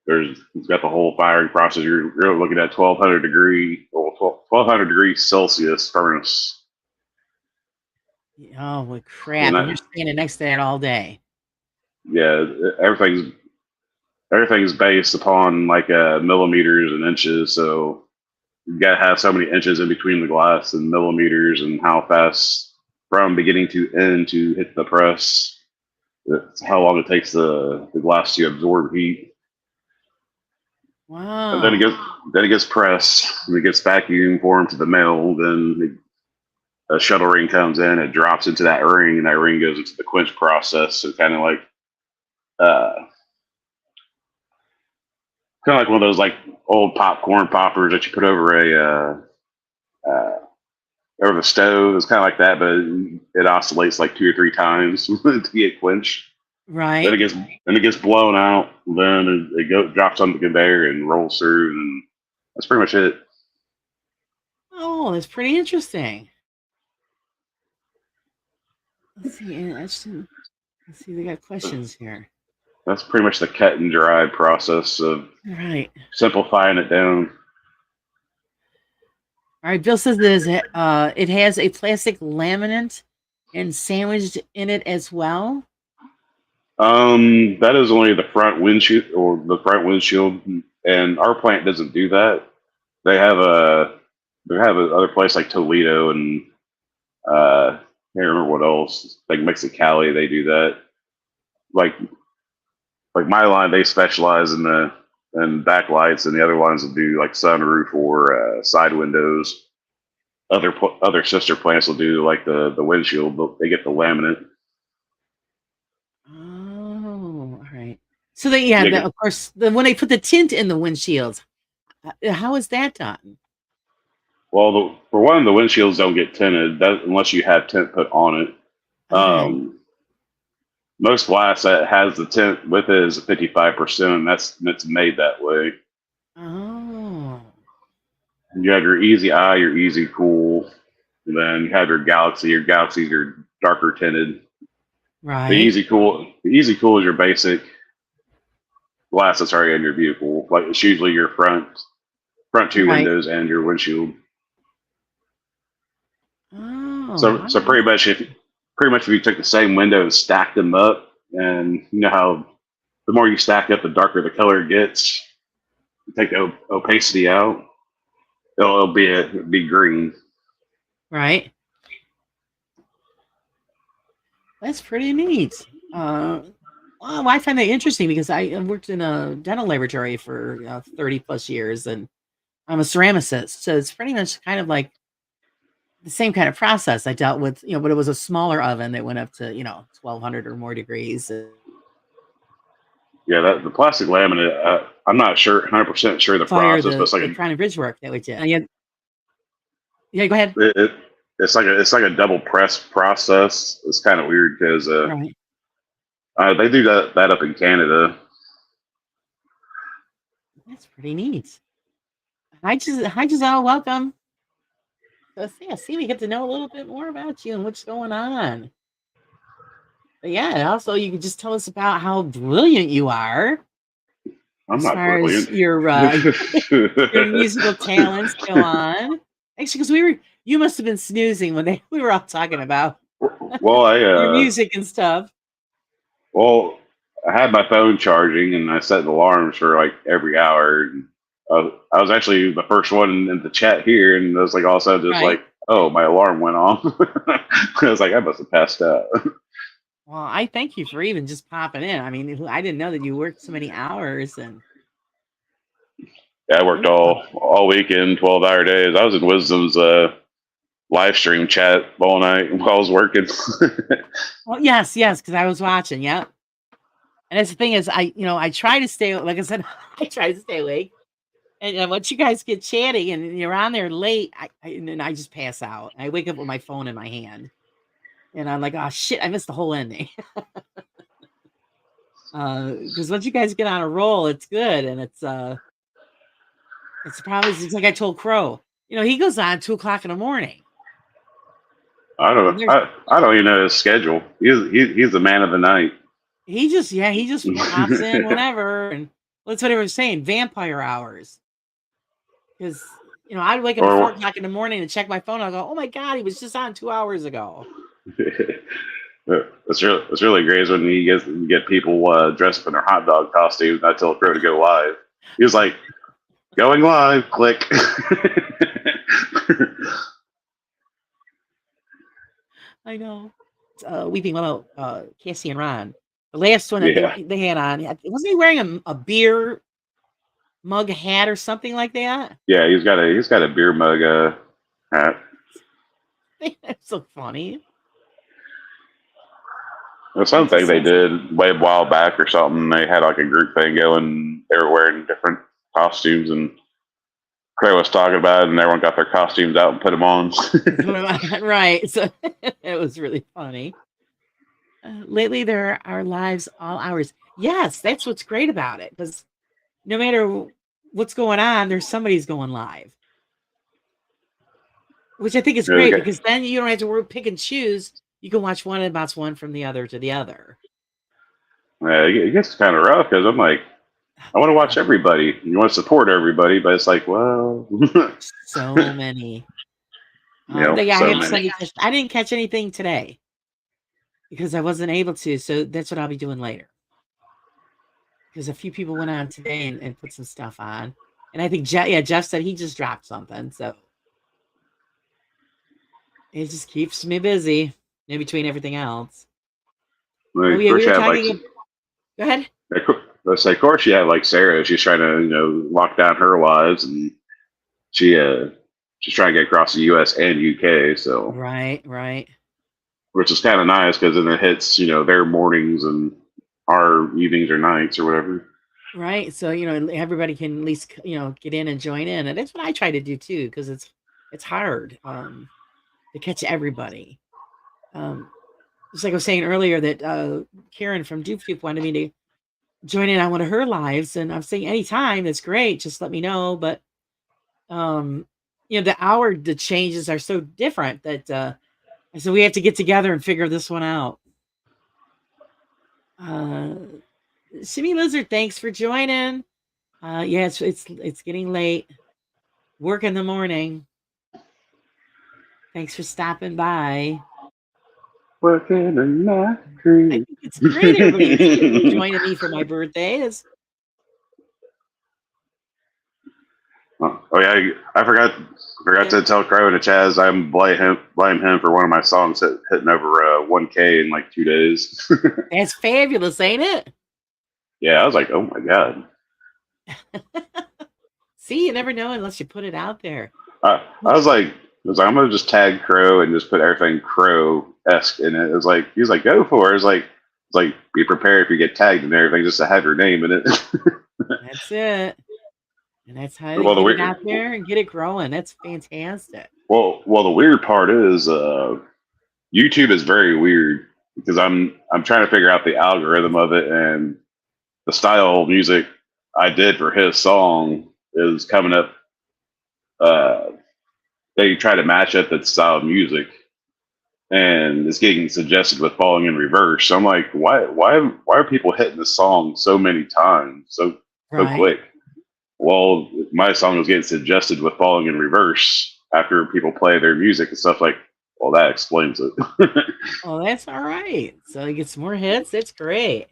[SPEAKER 3] it's got the whole firing process. You're looking at 1200 degrees Celsius furnace.
[SPEAKER 1] Oh, well, crap!
[SPEAKER 3] And
[SPEAKER 1] And you're standing next to that all day.
[SPEAKER 3] yeah, everything's based upon like millimeters and inches. So you got to have so many inches in between the glass and millimeters, and how fast from beginning to end to hit the press. That's how long it takes the glass to absorb heat. And
[SPEAKER 1] Wow.
[SPEAKER 3] then it gets pressed, and it gets vacuum formed to the mill. Then a shuttle ring comes in, it drops into that ring, and that ring goes into the quench process. So uh, kind of like one of those like old popcorn poppers that you put over the stove. It's kind of like that, but it oscillates like 2 or 3 times to get quenched.
[SPEAKER 1] Right.
[SPEAKER 3] Then it gets blown out. Then drops on the conveyor and rolls through, and that's pretty much it.
[SPEAKER 1] Oh, that's pretty interesting. Let's see. Let's see. They got questions here.
[SPEAKER 3] That's pretty much the cut and dry process of
[SPEAKER 1] Right.
[SPEAKER 3] simplifying it down.
[SPEAKER 1] All right. Bill says it has a plastic laminate and sandwiched in it as well.
[SPEAKER 3] That is only the front windshield, and our plant doesn't do that. They have another place like Toledo, and I can't remember what else, like Mexicali. They do that. Like my line, they specialize in backlights, and the other lines will do like sunroof or side windows. Other sister plants will do like the windshield, but they get the laminate.
[SPEAKER 1] Oh, all right. So of course, when they put the tint in the windshields, how is that done?
[SPEAKER 3] Well, for one, the windshields don't get tinted unless you have tint put on it.
[SPEAKER 1] Okay.
[SPEAKER 3] Most glass that has the tint with it is 55%, and it's made that way.
[SPEAKER 1] Oh.
[SPEAKER 3] You have your easy eye, your easy cool, and then you have your galaxy. Your galaxies are darker tinted.
[SPEAKER 1] Right.
[SPEAKER 3] The easy cool is your basic glass that's already in your vehicle. Like it's usually your front two
[SPEAKER 1] Right.
[SPEAKER 3] windows and your windshield. So
[SPEAKER 1] I
[SPEAKER 3] so
[SPEAKER 1] don't know.
[SPEAKER 3] pretty much if you took the same window and stacked them up, and you know how the more you stack up, the darker the color gets. You take the opacity out, it'll be green.
[SPEAKER 1] Right. That's pretty neat. Well, I find that interesting because I worked in a dental laboratory for 30 plus years, and I'm a ceramicist. So it's pretty much kind of like the same kind of process. I dealt with, but it was a smaller oven that went up to, 1200 or more degrees.
[SPEAKER 3] Yeah, that the plastic laminate. I'm not sure, 100% sure the
[SPEAKER 1] Fire
[SPEAKER 3] process, but
[SPEAKER 1] the,
[SPEAKER 3] it's like
[SPEAKER 1] the crown and bridge work that we did. Yeah, go ahead.
[SPEAKER 3] it's like a double press process. It's kind of weird because
[SPEAKER 1] Right.
[SPEAKER 3] they do that up in Canada.
[SPEAKER 1] That's pretty neat. Hi, Giselle. Welcome. So, yeah, see, we get to know a little bit more about you and what's going on. But yeah, also you could just tell us about how brilliant you are
[SPEAKER 3] I'm
[SPEAKER 1] as
[SPEAKER 3] not
[SPEAKER 1] far as
[SPEAKER 3] brilliant.
[SPEAKER 1] your musical talents go on. Actually, because you must have been snoozing when we were all talking about
[SPEAKER 3] Well,
[SPEAKER 1] your music and stuff.
[SPEAKER 3] well, I had my phone charging and I set alarms for like every hour. And, I was actually the first one in the chat here, and it was like all of a sudden just
[SPEAKER 1] Right.
[SPEAKER 3] like, oh, my alarm went off. I was like, I must have passed out.
[SPEAKER 1] Well, I thank you for even just popping in. I mean, I didn't know that you worked so many hours and
[SPEAKER 3] Yeah, I worked all weekend, 12-hour days. I was in Wisdom's live stream chat all night while I was working.
[SPEAKER 1] well, yes, because I was watching. Yep. And that's the thing is, I try to stay. Like I said, I try to stay awake. And once you guys get chatting and you're on there late, and then I just pass out. I wake up with my phone in my hand, and I'm like, oh shit, I missed the whole ending. Because once you guys get on a roll, it's good, and it's probably it's like I told Crow. He goes on 2 o'clock in the morning.
[SPEAKER 3] I don't
[SPEAKER 1] And
[SPEAKER 3] know. I don't even know his schedule. He's the man of the night.
[SPEAKER 1] he just pops in whenever, and that's what I was saying. Vampire hours. Because I'd wake up at 4 o'clock in the morning and check my phone. I'll go, oh my god, he was just on 2 hours ago.
[SPEAKER 3] It's really great is when you get people dressed up in their hot dog costumes. And I tell Crow to go live. He was like, going live, click.
[SPEAKER 1] I know. Weeping Willow, Cassie and Ron. The last one that
[SPEAKER 3] Yeah.
[SPEAKER 1] they had on, wasn't he wearing a beer mug hat or something like that?
[SPEAKER 3] Yeah, he's got a beer mug hat.
[SPEAKER 1] That's so funny.
[SPEAKER 3] There's something they did way a while back or something. They had like a group thing going. They were wearing different costumes, and Claire was talking about it, and everyone got their costumes out and put them on.
[SPEAKER 1] Right. So it was really funny. Lately, there are lives all hours. Yes, that's what's great about it, because no matter what's going on, there's somebody's going live, which I think is great because then you don't have to pick and choose. You can watch one and bounce one from the other to the other.
[SPEAKER 3] Yeah, it gets kind of rough because I'm like, I want to watch everybody. You want to support everybody, but it's like, well,
[SPEAKER 1] so many.
[SPEAKER 3] So many.
[SPEAKER 1] I didn't catch anything today because I wasn't able to. So that's what I'll be doing later. Because a few people went on today and put some stuff on, and I think Jeff said he just dropped something. So it just keeps me busy in between everything else. We were talking. Go ahead.
[SPEAKER 3] Let's say, of course, you have like Sarah. She's trying to lock down her lives, and she's trying to get across the U.S. and U.K. So
[SPEAKER 1] right,
[SPEAKER 3] which is kind of nice because then it hits their mornings and our evenings or nights or whatever.
[SPEAKER 1] Right. So everybody can at least get in and join in, and that's what I try to do too because it's hard to catch everybody. Just like I was saying earlier that Karen from Dupe wanted me to join in on one of her lives, and I'm saying anytime, that's great. Just let me know. But the changes are so different that so we have to get together and figure this one out. Shimmy Lizard, thanks for joining. Yeah, it's getting late. Work in the morning. Thanks for stopping by.
[SPEAKER 3] Working in my
[SPEAKER 1] I
[SPEAKER 3] crew.
[SPEAKER 1] think it's great everybody joining me for my birthday.
[SPEAKER 3] Oh yeah, I forgot to tell Crow and Chaz I'm blame him for one of my songs hitting over 1K in like 2 days.
[SPEAKER 1] That's fabulous, ain't it?
[SPEAKER 3] Yeah, I was like, oh my god.
[SPEAKER 1] See, you never know unless you put it out there.
[SPEAKER 3] I was like, I'm gonna just tag Crow and just put everything Crow-esque in it. It was like he was like, go for it. It's like be prepared if you get tagged and everything, just to have your name in it.
[SPEAKER 1] That's it. And that's how to
[SPEAKER 3] Well,
[SPEAKER 1] get it out there and get it growing. That's fantastic.
[SPEAKER 3] Well, the weird part is YouTube is very weird because I'm trying to figure out the algorithm of it, and the style of music I did for his song is coming up. They try to match up that style of music, and it's getting suggested with Falling in Reverse. So I'm like, why are people hitting this song so many times so quick? Well, my song was getting suggested with Falling in Reverse after people play their music and stuff. Like, well, that explains it.
[SPEAKER 1] Oh, that's all right. So you get some more hits. That's great.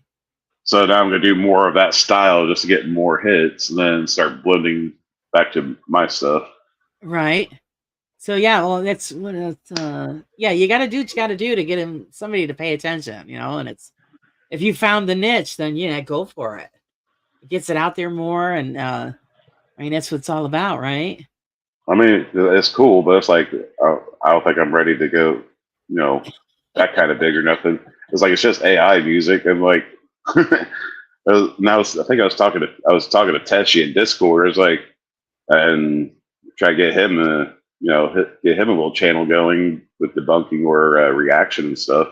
[SPEAKER 3] So now I'm going to do more of that style just to get more hits, and then start blending back to my stuff.
[SPEAKER 1] Right. So yeah, well, that's what it's. Yeah, you got to do what you got to do to get somebody to pay attention, and it's if you found the niche, then go for it. It gets it out there more, and I mean that's what it's all about, right?
[SPEAKER 3] I mean, it's cool, but it's like I don't think I'm ready to go, that kind of big or nothing. It's like it's just AI music, and like now I think I was talking to Teshi in Discord. It's like, and try to get him get him a little channel going with debunking or reaction and stuff.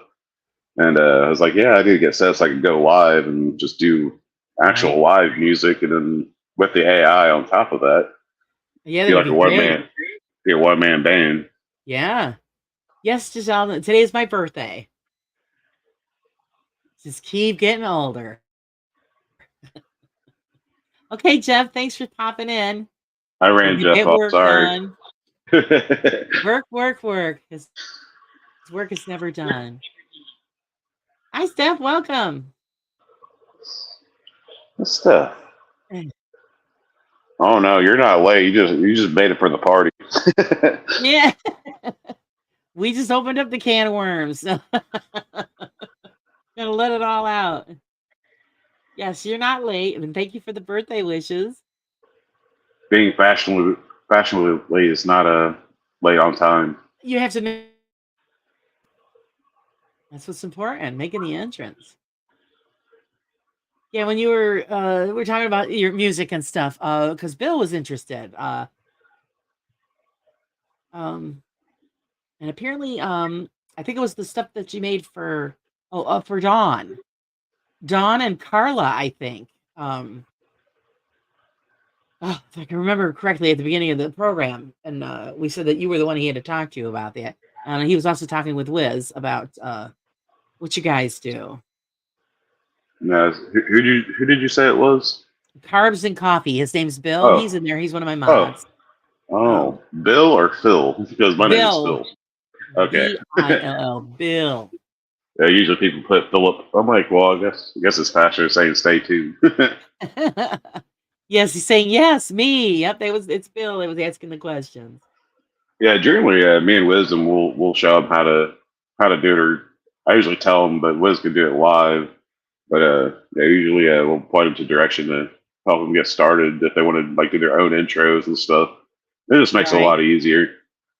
[SPEAKER 3] And I was like, yeah, I need to get set so I can go live and just do actual live music, and then with the AI on top of that.
[SPEAKER 1] Yeah,
[SPEAKER 3] be like a one man band.
[SPEAKER 1] Yeah. Yes, Giselle. Today's my birthday. Just keep getting older. Okay, Jeff. Thanks for popping in.
[SPEAKER 3] I ran Jeff off. Sorry.
[SPEAKER 1] Work. His work is never done. Hi, Steph. Welcome.
[SPEAKER 3] Steph. Oh no, you're not late. You just made it for the party.
[SPEAKER 1] Yeah. We just opened up the can of worms. Gonna let it all out. Yes, you're not late, and thank you for the birthday wishes.
[SPEAKER 3] Being fashionably late is not a late on time.
[SPEAKER 1] You have to. That's what's important. Making the entrance. Yeah, when you we're talking about your music and stuff, because Bill was interested. And apparently, I think it was the stuff that you made for Dawn and Carla, I think. If I can remember correctly at the beginning of the program, and we said that you were the one he had to talk to about that. And he was also talking with Wiz about what you guys do.
[SPEAKER 3] No, who did you say it was?
[SPEAKER 1] Carbs and Coffee. His name's Bill.
[SPEAKER 3] Oh.
[SPEAKER 1] He's in there. He's one of my mods.
[SPEAKER 3] Oh, Bill or Phil? Because my name is Phil. Okay.
[SPEAKER 1] Bill. Bill.
[SPEAKER 3] Yeah, usually people put Philip. I'm like, well, I guess it's faster saying stay tuned.
[SPEAKER 1] Yes, he's saying yes, me. Yep, it's Bill. It was asking the questions.
[SPEAKER 3] Yeah, generally, me and Wisdom will show them how to do it. I usually tell them, but Wiz can do it live. But usually we'll point them to direction to help them get started if they want to like do their own intros and stuff. It just makes it a lot easier.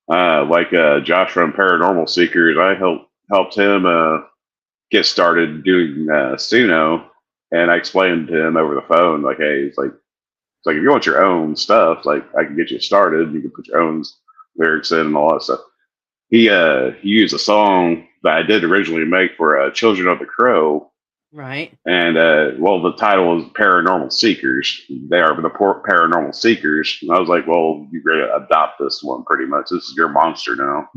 [SPEAKER 3] Like Josh from Paranormal Seekers, I helped him get started doing Suno, and I explained to him over the phone, like, hey, it's like if you want your own stuff, like I can get you started. You can put your own lyrics in and all that stuff. He used a song that I did originally make for Children of the Crow.
[SPEAKER 1] Right.
[SPEAKER 3] And the title is Paranormal Seekers. They are the Paranormal Seekers. And I was like, well, you're going to adopt this one pretty much. This is your monster now.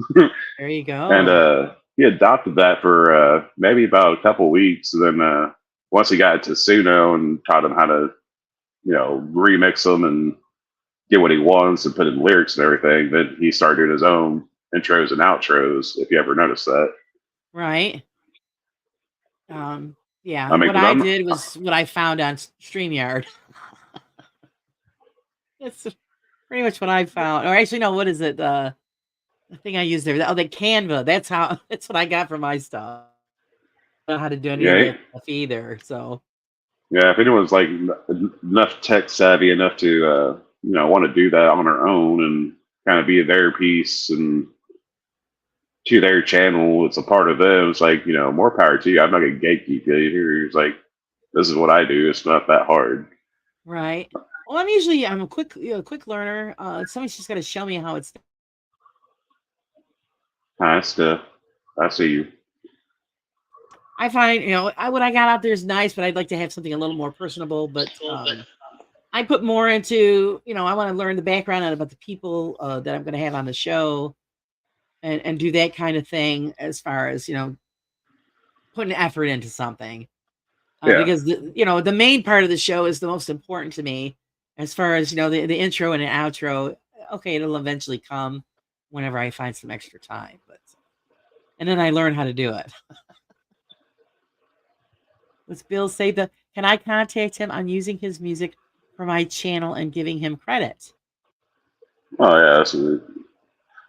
[SPEAKER 1] There you go.
[SPEAKER 3] And he adopted that for maybe about a couple of weeks. And then once he got it to Suno and taught him how to, remix them and get what he wants and put in lyrics and everything, then he started doing his own intros and outros. If you ever noticed that,
[SPEAKER 1] Right. Yeah.
[SPEAKER 3] I mean,
[SPEAKER 1] What
[SPEAKER 3] because
[SPEAKER 1] I
[SPEAKER 3] I'm
[SPEAKER 1] did was what I found on StreamYard. That's pretty much what I found. Or actually, no, what is it? The thing I use there. Oh, the Canva. That's how. That's what I got for my stuff. I don't know how to do any of
[SPEAKER 3] yeah,
[SPEAKER 1] that stuff either. So
[SPEAKER 3] yeah. If anyone's like enough tech savvy enough to want to do that on their own and kind of be their piece and to their channel, it's a part of them. It's like more power to you. I'm not gonna gatekeep you here. It's like this is what I do. It's not that hard.
[SPEAKER 1] right. Well, I'm a quick learner. Somebody's just got to show me how it's.
[SPEAKER 3] That's I see you.
[SPEAKER 1] I find what I got out there is nice, but I'd like to have something a little more personable. But I put more into I want to learn the background about the people that I'm going to have on the show, and do that kind of thing as far as putting effort into something.
[SPEAKER 3] Yeah.
[SPEAKER 1] Because the main part of the show is the most important to me, as far as the intro and the outro. Okay, it'll eventually come whenever I find some extra time, and then I learn how to do it. Let's Bill say can I contact him on using his music for my channel and giving him credit?
[SPEAKER 3] Oh yeah. So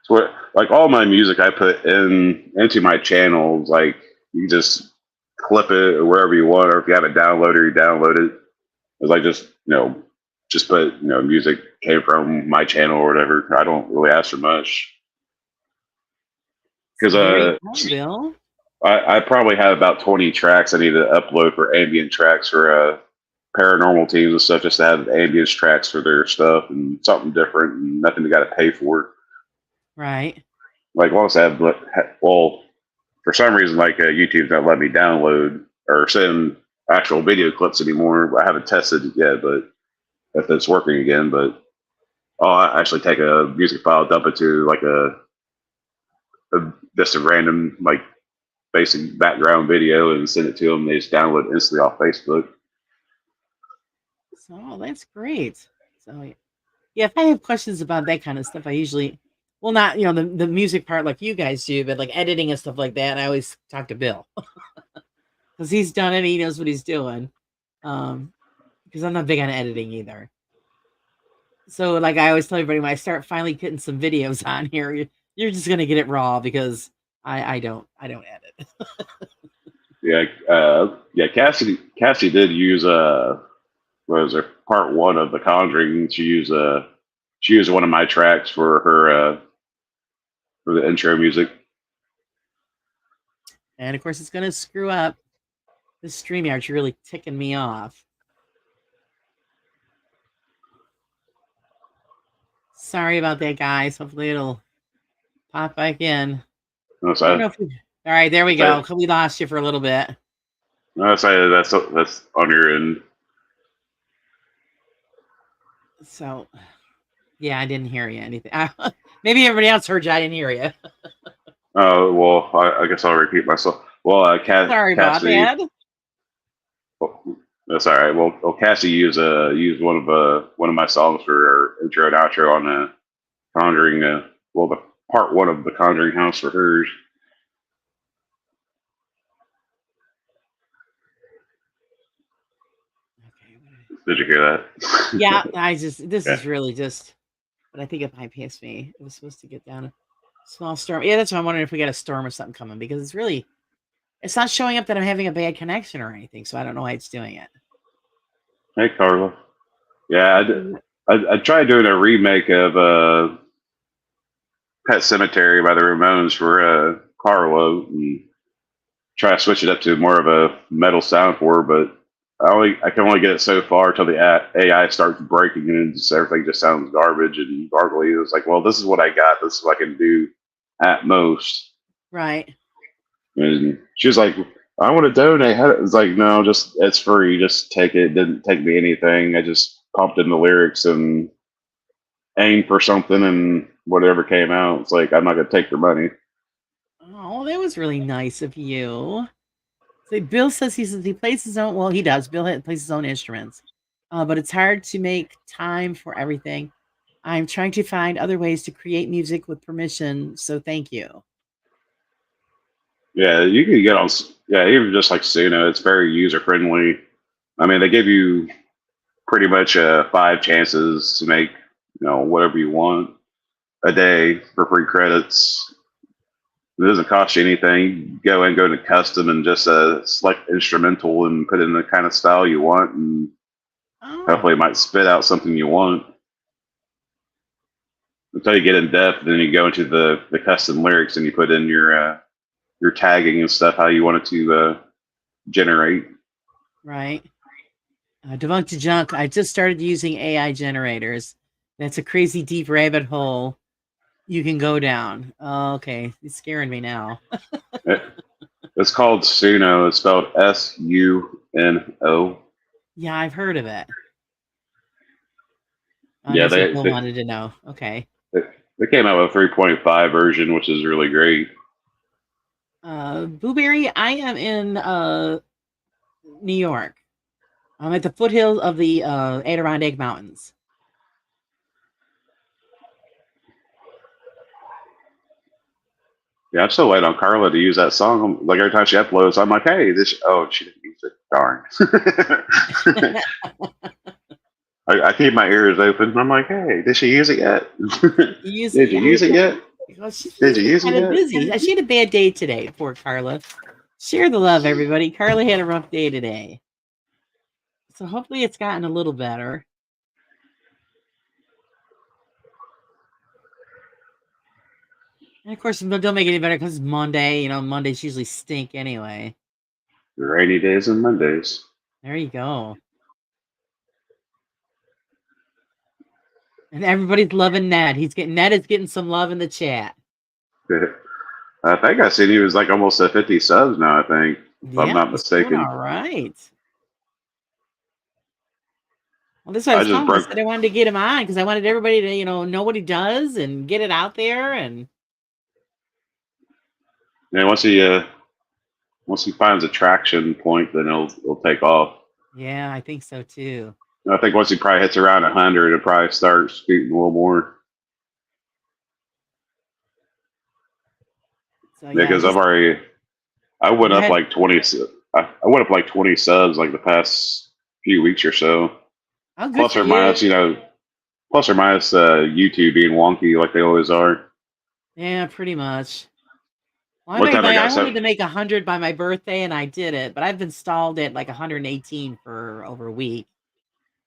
[SPEAKER 3] what like all my music I put into my channels. Like you just clip it wherever you want, or if you have a downloader, you download it. It's like just put music came from my channel or whatever. I don't really ask for much because
[SPEAKER 1] Very cool, Bill.
[SPEAKER 3] I probably have about 20 tracks I need to upload for ambient tracks for paranormal teams and stuff, just to have ambience tracks for their stuff and something different and nothing they got to pay for.
[SPEAKER 1] Right.
[SPEAKER 3] Like once I have, well, for some reason, like YouTube's not letting me download or send actual video clips anymore. I haven't tested it yet, but if it's working again, but I'll actually take a music file, dump it to like just a random like basic background video and send it to them. They just download it instantly off Facebook.
[SPEAKER 1] So that's great. So yeah, if I have questions about that kind of stuff, I usually, well, not the music part like you guys do, but like editing and stuff like that. I always talk to Bill because he's done it. He knows what he's doing. Because I'm not big on editing either. So like I always tell everybody, when I start finally getting some videos on here, you're just gonna get it raw because I don't edit.
[SPEAKER 3] Yeah. Cassie did use what was her part one of The Conjuring. She used one of my tracks for her for the intro music.
[SPEAKER 1] And of course, it's gonna screw up the StreamYard's really ticking me off. Sorry about that, guys. Hopefully it'll pop back in.
[SPEAKER 3] No,
[SPEAKER 1] I don't know if all right, there we go. We lost you for a little bit.
[SPEAKER 3] that's on your end.
[SPEAKER 1] So, yeah, I didn't hear you anything. Maybe everybody else heard you. I didn't hear you.
[SPEAKER 3] Oh well, I guess I'll repeat myself. Well,
[SPEAKER 1] Sorry about that.
[SPEAKER 3] That's all right. Well, Cassie used one of my songs for her intro and outro on the Conjuring. The part one of the Conjuring house for hers.
[SPEAKER 1] Okay.
[SPEAKER 3] Did you hear that?
[SPEAKER 1] Yeah, this is really just, but I think it bypassed me. It was supposed to get down a small storm. Yeah, that's why I'm wondering if we got a storm or something coming, because it's not showing up that I'm having a bad connection or anything, so I don't know why it's doing it.
[SPEAKER 3] Hey, Carla. Yeah, I tried doing a remake of Pet Cemetery by the Ramones for Carlo and try to switch it up to more of a metal sound for her, but I can only get it so far until the AI starts breaking and just everything just sounds garbage and gargly. It was like, well, this is what I got. This is what I can do at most.
[SPEAKER 1] Right.
[SPEAKER 3] And she was like, I want to donate. It's like, no, it's free. Just take it. It didn't take me anything. I just pumped in the lyrics and aimed for something and whatever came out. It's like, I'm not going to take your money.
[SPEAKER 1] Oh, that was really nice of you. So Bill says he plays his own. Well, he does. Bill plays his own instruments, but it's hard to make time for everything. I'm trying to find other ways to create music with permission, so thank you.
[SPEAKER 3] Yeah, you can get on. Yeah, even just like Suno, it's very user friendly. I mean, they give you pretty much 5 chances to make whatever you want a day for free credits. It doesn't cost you anything. You go to custom and just select instrumental and put in the kind of style you want, and hopefully
[SPEAKER 1] Oh,
[SPEAKER 3] it might spit out something you want. Until you get in depth, then you go into the custom lyrics and you put in your tagging and stuff, how you want it to generate.
[SPEAKER 1] right. Debunk to junk. I just started using AI generators. That's a crazy deep rabbit hole you can go down. Oh, okay, it's scaring me now.
[SPEAKER 3] It's called Suno. It's spelled Suno.
[SPEAKER 1] Yeah, I've heard of it.
[SPEAKER 3] Yeah,
[SPEAKER 1] That's what Bill wanted to know. Okay.
[SPEAKER 3] they came out with a 3.5 version, which is really great.
[SPEAKER 1] Blueberry, I am in New York. I'm at the foothills of the Adirondack Mountains.
[SPEAKER 3] Yeah, I'm still waiting on Carla to use that song. Like every time she uploads, I'm like, hey, she didn't use it. Darn. I keep my ears open. I'm like, hey, did she use it yet? Did you use it yet?
[SPEAKER 1] Well, she's
[SPEAKER 3] Did you use it
[SPEAKER 1] kind of
[SPEAKER 3] yet?
[SPEAKER 1] busy. She had a bad day today, poor Carla. Share the love, everybody. Carla had a rough day today. So hopefully it's gotten a little better. And of course, don't make it any better because it's Monday. Mondays usually stink anyway.
[SPEAKER 3] Rainy days and Mondays.
[SPEAKER 1] There you go. And everybody's loving Ned. Ned is getting some love in the chat.
[SPEAKER 3] I think I seen he was like almost at 50 subs now, I think, if I'm not
[SPEAKER 1] He's doing
[SPEAKER 3] mistaken.
[SPEAKER 1] all right. Well, this is what I
[SPEAKER 3] I
[SPEAKER 1] was
[SPEAKER 3] just
[SPEAKER 1] telling him. I
[SPEAKER 3] broke.
[SPEAKER 1] said I wanted to get him on because I wanted everybody to, know what he does and get it out there. And
[SPEAKER 3] Yeah, once he finds a traction point, then he'll take off.
[SPEAKER 1] yeah, I think so too.
[SPEAKER 3] I think once he probably hits around 100, it'll probably start scooting a little more.
[SPEAKER 1] So
[SPEAKER 3] Yeah,
[SPEAKER 1] yeah,
[SPEAKER 3] because I went
[SPEAKER 1] go
[SPEAKER 3] up
[SPEAKER 1] ahead.
[SPEAKER 3] like 20. I went up like 20 subs like the past few weeks or so.
[SPEAKER 1] Oh, good
[SPEAKER 3] Plus
[SPEAKER 1] for
[SPEAKER 3] or minus,
[SPEAKER 1] you.
[SPEAKER 3] plus or minus YouTube being wonky like they always are.
[SPEAKER 1] Yeah, pretty much. Well,
[SPEAKER 3] One time I
[SPEAKER 1] I
[SPEAKER 3] got
[SPEAKER 1] wanted
[SPEAKER 3] some.
[SPEAKER 1] to make 100 by my birthday, and I did it. But I've been stalled at like 118 for over a week.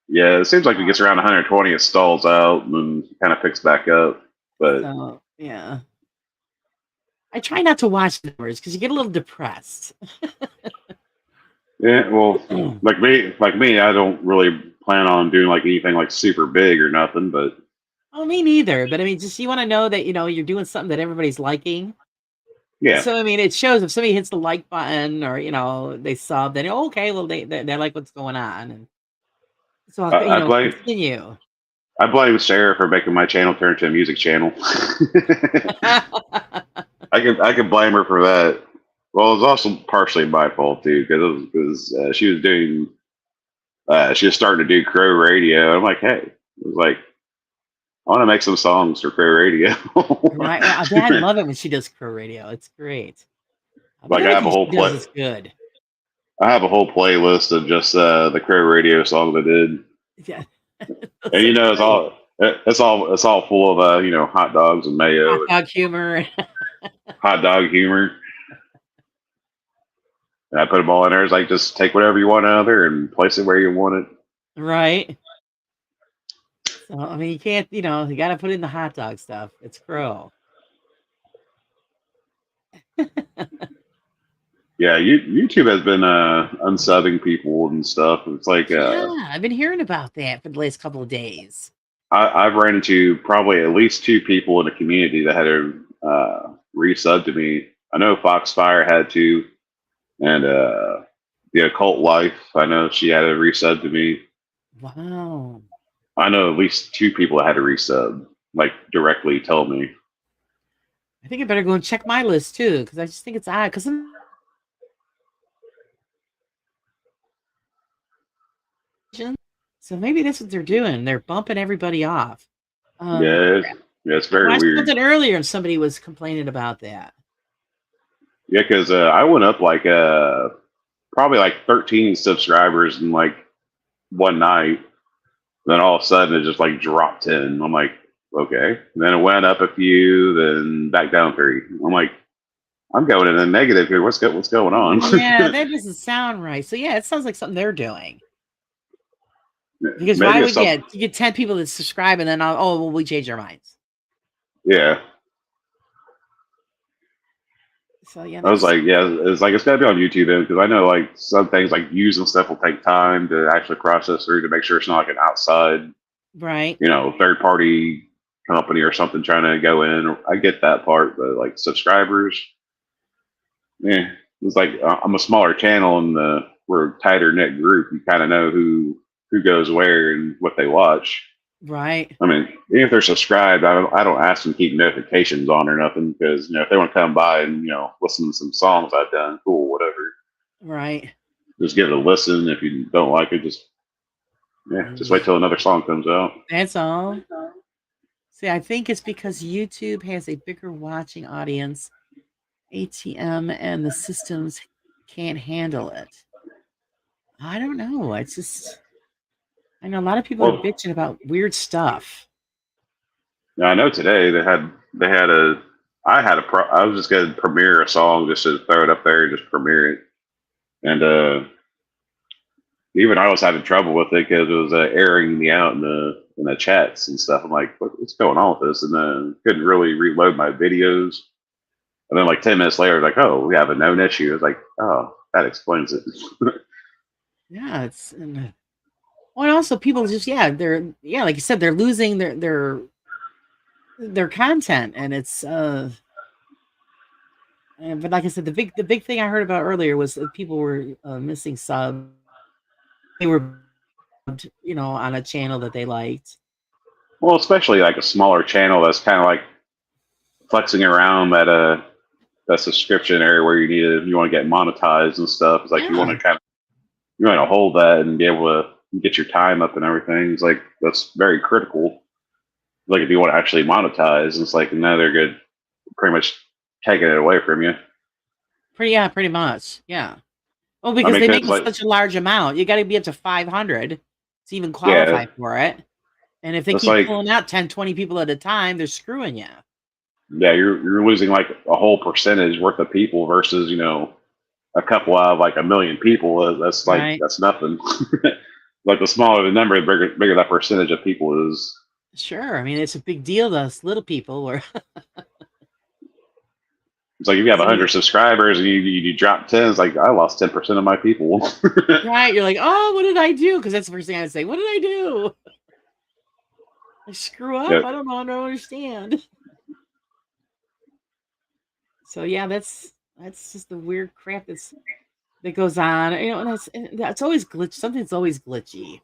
[SPEAKER 3] Yeah, it seems like it gets around 120, it stalls out and kind of picks back up. But
[SPEAKER 1] So yeah, I try not to watch numbers because you get a little depressed.
[SPEAKER 3] yeah, well, like me, I don't really plan on doing like anything like super big or nothing. But
[SPEAKER 1] Oh, me neither. But I mean, just you want to know that you're doing something that everybody's liking.
[SPEAKER 3] yeah,
[SPEAKER 1] So I mean, it shows if somebody hits the like button or they sub, then okay, well they like what's going on, and so I'll
[SPEAKER 3] I blame
[SPEAKER 1] continue.
[SPEAKER 3] I blame Sarah for making my channel turn to a music channel. I can blame her for that. Well, it's also partially my fault too because she was doing she was starting to do Crow Radio. I'm like, hey, it was like I want to make some songs for Crow Radio.
[SPEAKER 1] Right? I love it when she does Crow Radio. It's great. But
[SPEAKER 3] Like I have a
[SPEAKER 1] everything
[SPEAKER 3] whole
[SPEAKER 1] she does is good.
[SPEAKER 3] I have a whole playlist of just the Crow Radio songs I did,
[SPEAKER 1] Yeah,
[SPEAKER 3] and
[SPEAKER 1] those are great.
[SPEAKER 3] it's all full of hot dogs and mayo
[SPEAKER 1] Hot
[SPEAKER 3] and
[SPEAKER 1] dog humor.
[SPEAKER 3] hot dog humor. And I put them all in there. It's like just take whatever you want out of there and place it where you want it.
[SPEAKER 1] Right. So I mean, you can't. You got to put in the hot dog stuff. It's Crow.
[SPEAKER 3] Yeah, YouTube has been unsubbing people and stuff. It's like
[SPEAKER 1] Yeah, I've been hearing about that for the last couple of days.
[SPEAKER 3] I've ran into probably at least 2 people in the community that had to resub to me. I know Foxfire had to, and the Occult Life. I know she had to resub to me.
[SPEAKER 1] Wow.
[SPEAKER 3] I know at least 2 people that had to resub, like directly tell me.
[SPEAKER 1] I think I better go and check my list too, because I just think it's odd. Because so maybe that's what they're doing. They're bumping everybody off.
[SPEAKER 3] Yeah, it's
[SPEAKER 1] I
[SPEAKER 3] very
[SPEAKER 1] watched
[SPEAKER 3] weird.
[SPEAKER 1] something earlier and somebody was complaining about that.
[SPEAKER 3] Yeah, because I went up like probably like 13 subscribers in like one night. Then all of a sudden it just like dropped 10. I'm like, okay. Then it went up a few, then back down 3. I'm like, I'm going in a negative here. What's going on?
[SPEAKER 1] Yeah, that doesn't sound right. So yeah, it sounds like something they're doing. Because
[SPEAKER 3] Maybe
[SPEAKER 1] why
[SPEAKER 3] it's
[SPEAKER 1] would
[SPEAKER 3] something.
[SPEAKER 1] you get 10 people that subscribe and then well, we change our minds.
[SPEAKER 3] Yeah.
[SPEAKER 1] So yeah,
[SPEAKER 3] I
[SPEAKER 1] that
[SPEAKER 3] was
[SPEAKER 1] just
[SPEAKER 3] like, yeah, it's like it's got to be on YouTube then, because I know like some things like using stuff will take time to actually process through to make sure it's not like an outside,
[SPEAKER 1] right.
[SPEAKER 3] third party company or something trying to go in. I get that part, but like subscribers, yeah, it's like I'm a smaller channel and we're a tighter knit group. You kind of know who goes where and what they watch.
[SPEAKER 1] Right.
[SPEAKER 3] I mean, even if they're subscribed, I don't ask them to keep notifications on or nothing because if they want to come by and listen to some songs I've done, cool, whatever.
[SPEAKER 1] Right.
[SPEAKER 3] Just give it a listen. If you don't like it, just wait till another song comes out.
[SPEAKER 1] That's all. See, I think it's because YouTube has a bigger watching audience. ATM and the systems can't handle it. I don't know. It's just I know a lot of people are
[SPEAKER 3] Well,
[SPEAKER 1] bitching about weird stuff.
[SPEAKER 3] now I know today I was just gonna premiere a song just to throw it up there and just premiere it, and even I was having trouble with it because it was airing me out in the chats and stuff. I'm like, what's going on with this? And then couldn't really reload my videos. And then like 10 minutes later, like, oh, we have a known issue. It's like, oh, that explains it.
[SPEAKER 1] Yeah, it's well, and also people just they're like you said, they're losing their content, and it's but like I said, the big thing I heard about earlier was that people were missing subs. They were on a channel that they liked.
[SPEAKER 3] Well, especially like a smaller channel that's kind of like flexing around that subscription area where you want to get monetized and stuff. It's like you want to hold that and be able to get your time up and everything. It's like that's very critical. Like if you want to actually monetize, it's like now they're good, pretty much taking it away from you.
[SPEAKER 1] Pretty much, yeah. Well, because
[SPEAKER 3] I mean,
[SPEAKER 1] they make
[SPEAKER 3] 'cause, like,
[SPEAKER 1] such a large amount, you got to be up to 500 to even qualify
[SPEAKER 3] yeah,
[SPEAKER 1] for it. And if they
[SPEAKER 3] it's
[SPEAKER 1] keep
[SPEAKER 3] like
[SPEAKER 1] pulling out 10, 20 people at a time, they're screwing you.
[SPEAKER 3] yeah, you're losing like a whole percentage worth of people versus a couple out of like a million people. That's like
[SPEAKER 1] Right.
[SPEAKER 3] that's nothing. Like the smaller the number, the bigger that percentage of people is.
[SPEAKER 1] Sure. I mean, it's a big deal to us little people. Or
[SPEAKER 3] It's like if you have
[SPEAKER 1] so
[SPEAKER 3] 100 subscribers and you drop 10, it's like I lost 10% of my people.
[SPEAKER 1] right. You're like, oh, what did I do? Because that's the first thing I would say. What did I do? I screw up?
[SPEAKER 3] Yeah.
[SPEAKER 1] I don't know. I don't understand. So yeah, that's just the weird crap that goes on. And that's always glitch. Something's always glitchy.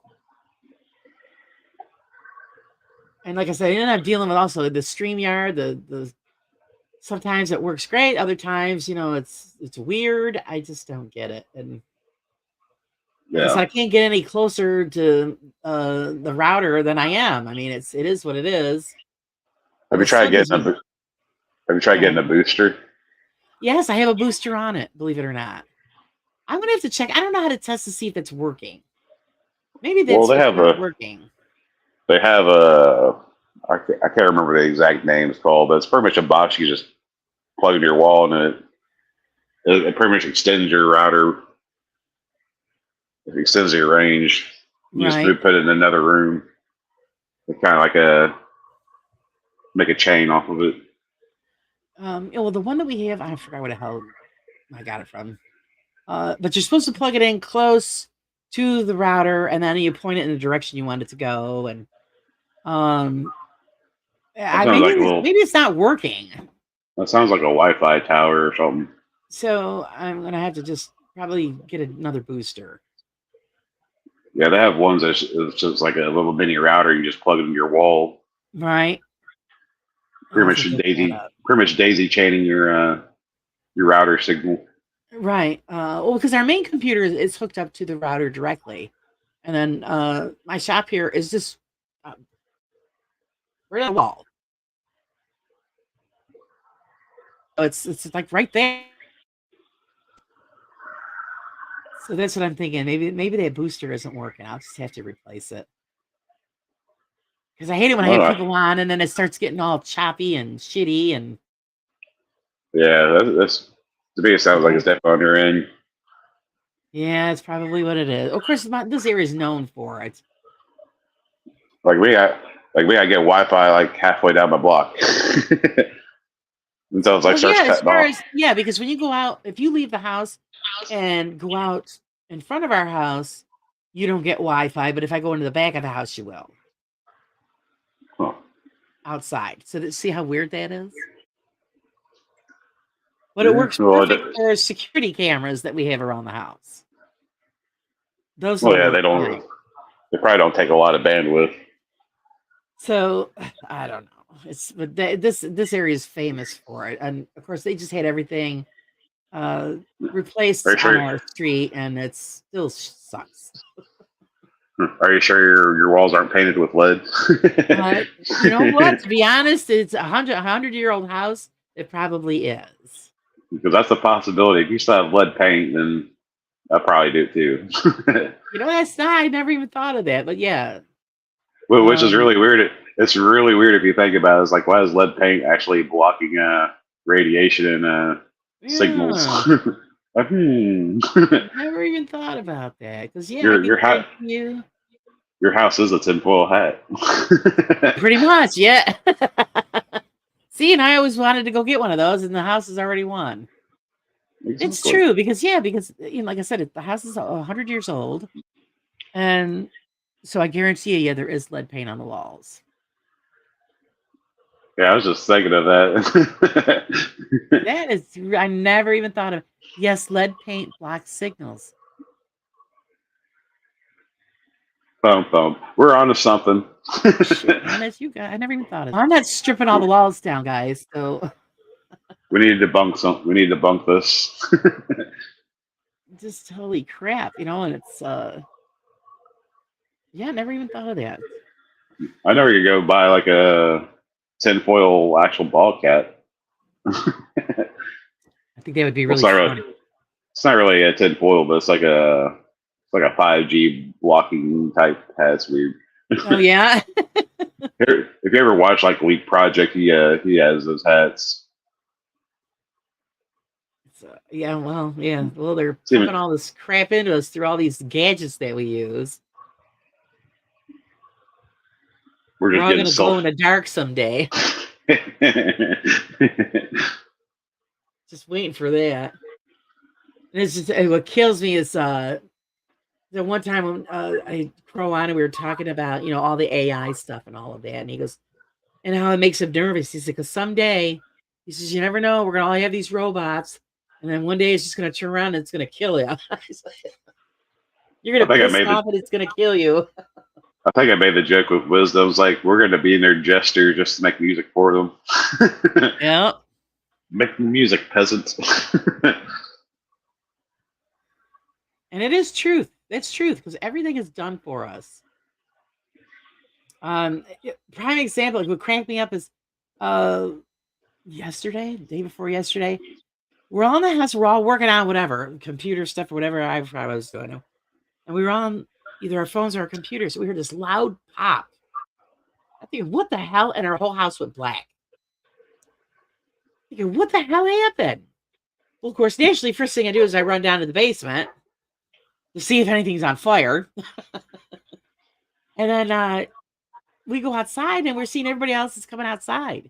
[SPEAKER 1] And like I said, and I'm dealing with also the StreamYard, the sometimes it works great, other times, it's weird. I just don't get it. And like I said, I can't get any closer to the router than I am. I mean, it is what it is.
[SPEAKER 3] Have you tried getting a booster?
[SPEAKER 1] Yes, I have a booster on it, believe it or not. I'm gonna have to check. I don't know how to test to see if it's working. Maybe
[SPEAKER 3] Well,
[SPEAKER 1] that's what's not working.
[SPEAKER 3] they have a I can't remember the exact name it's called, but it's pretty much a box you just plug into your wall and it pretty much extends your router. It extends your range. You just put it in another room. It's kind of like make a chain off of it.
[SPEAKER 1] Well, the one that we have, I forgot what the hell I got it from. But you're supposed to plug it in close to the router, and then you point it in the direction you want it to go. And maybe it's not working.
[SPEAKER 3] That sounds like a Wi-Fi tower or something.
[SPEAKER 1] So I'm gonna have to just probably get another booster.
[SPEAKER 3] Yeah, they have ones that's just like a little mini router. You just plug it into your wall.
[SPEAKER 1] Right.
[SPEAKER 3] Pretty much daisy chaining your router signal.
[SPEAKER 1] Right. Well, because our main computer is hooked up to the router directly, and then my shop here is just right on the wall. So it's like right there. So that's what I'm thinking. Maybe that booster isn't working. I'll just have to replace it. Because I hate it when I have people on and then it starts getting all choppy and shitty and
[SPEAKER 3] Yeah, that's to me. It sounds like it's definitely on your end.
[SPEAKER 1] yeah, it's probably what it is. Of course, this area is known for it.
[SPEAKER 3] Like we got get Wi-Fi like halfway down my block. Until it's like starts cutting off.
[SPEAKER 1] Because when you go out, if you leave the house and go out in front of our house, you don't get Wi-Fi. But if I go into the back of the house, you will.
[SPEAKER 3] Huh.
[SPEAKER 1] Outside. So see how weird that is? But it works perfect for security cameras that we have around the house. Those
[SPEAKER 3] they don't. They probably don't take a lot of bandwidth.
[SPEAKER 1] So I don't know. This area is famous for it, and of course they just had everything replaced on our street, and it still sucks.
[SPEAKER 3] Are you sure your walls aren't painted with lead?
[SPEAKER 1] You know what? To be honest, it's a 100-year-old house. It probably is.
[SPEAKER 3] Because that's a possibility. If you still have lead paint, then I probably do too.
[SPEAKER 1] You know, I never even thought of that, but yeah.
[SPEAKER 3] Well, which is really weird. It's really weird if you think about it. It's like, why is lead paint actually blocking radiation and signals?
[SPEAKER 1] I never even thought about that. Because your
[SPEAKER 3] house is a tinfoil hat.
[SPEAKER 1] Pretty much, yeah. See, and I always wanted to go get one of those, and the house is already one. Exactly. It's true because like I said, the house is 100 years old, and so I guarantee you, there is lead paint on the walls.
[SPEAKER 3] Yeah, I was just thinking of that.
[SPEAKER 1] That is, I never even thought of. Yes, lead paint blocks signals.
[SPEAKER 3] Thump. We're on to something.
[SPEAKER 1] Honest, you guys, I never even thought of that. I'm not stripping all the walls down, guys. So
[SPEAKER 3] we need to debunk something. We need to debunk this.
[SPEAKER 1] Just holy crap, and it's yeah, I never even thought of that.
[SPEAKER 3] I never could go buy like a tinfoil actual ball cat.
[SPEAKER 1] I think that would be really funny.
[SPEAKER 3] It's not really a tinfoil, but it's like a 5G blocking type hat. It's weird.
[SPEAKER 1] Oh yeah.
[SPEAKER 3] If you ever watch like Leak Project, he has those hats.
[SPEAKER 1] Well, they're pumping all this crap into us through all these gadgets that we use. We're all going to glow in the dark someday. Just waiting for that. And it's just what kills me is the one time when I Crow on and we were talking about all the AI stuff and all of that, and he goes, and how it makes him nervous. He said, because someday, he says, you never know, we're going to all have these robots, and then one day it's just going to turn around and it's going to kill you. You're going to piss off and it's going to kill you.
[SPEAKER 3] I think I made the joke with Wisdom. It's like, we're going to be their jester just to make music for them.
[SPEAKER 1] Yeah.
[SPEAKER 3] Make music, peasants.
[SPEAKER 1] And it is truth. It's truth because everything is done for us. Prime example, what cranked me up is yesterday, the day before yesterday, we're all in the house, we're all working on whatever, computer stuff or whatever I was doing. And we were on either our phones or our computers. So we heard this loud pop. I think, what the hell? And our whole house went black. I think, what the hell happened? Well, of course, naturally, first thing I do is I run down to the basement to see if anything's on fire. And then we go outside and we're seeing everybody else is coming outside.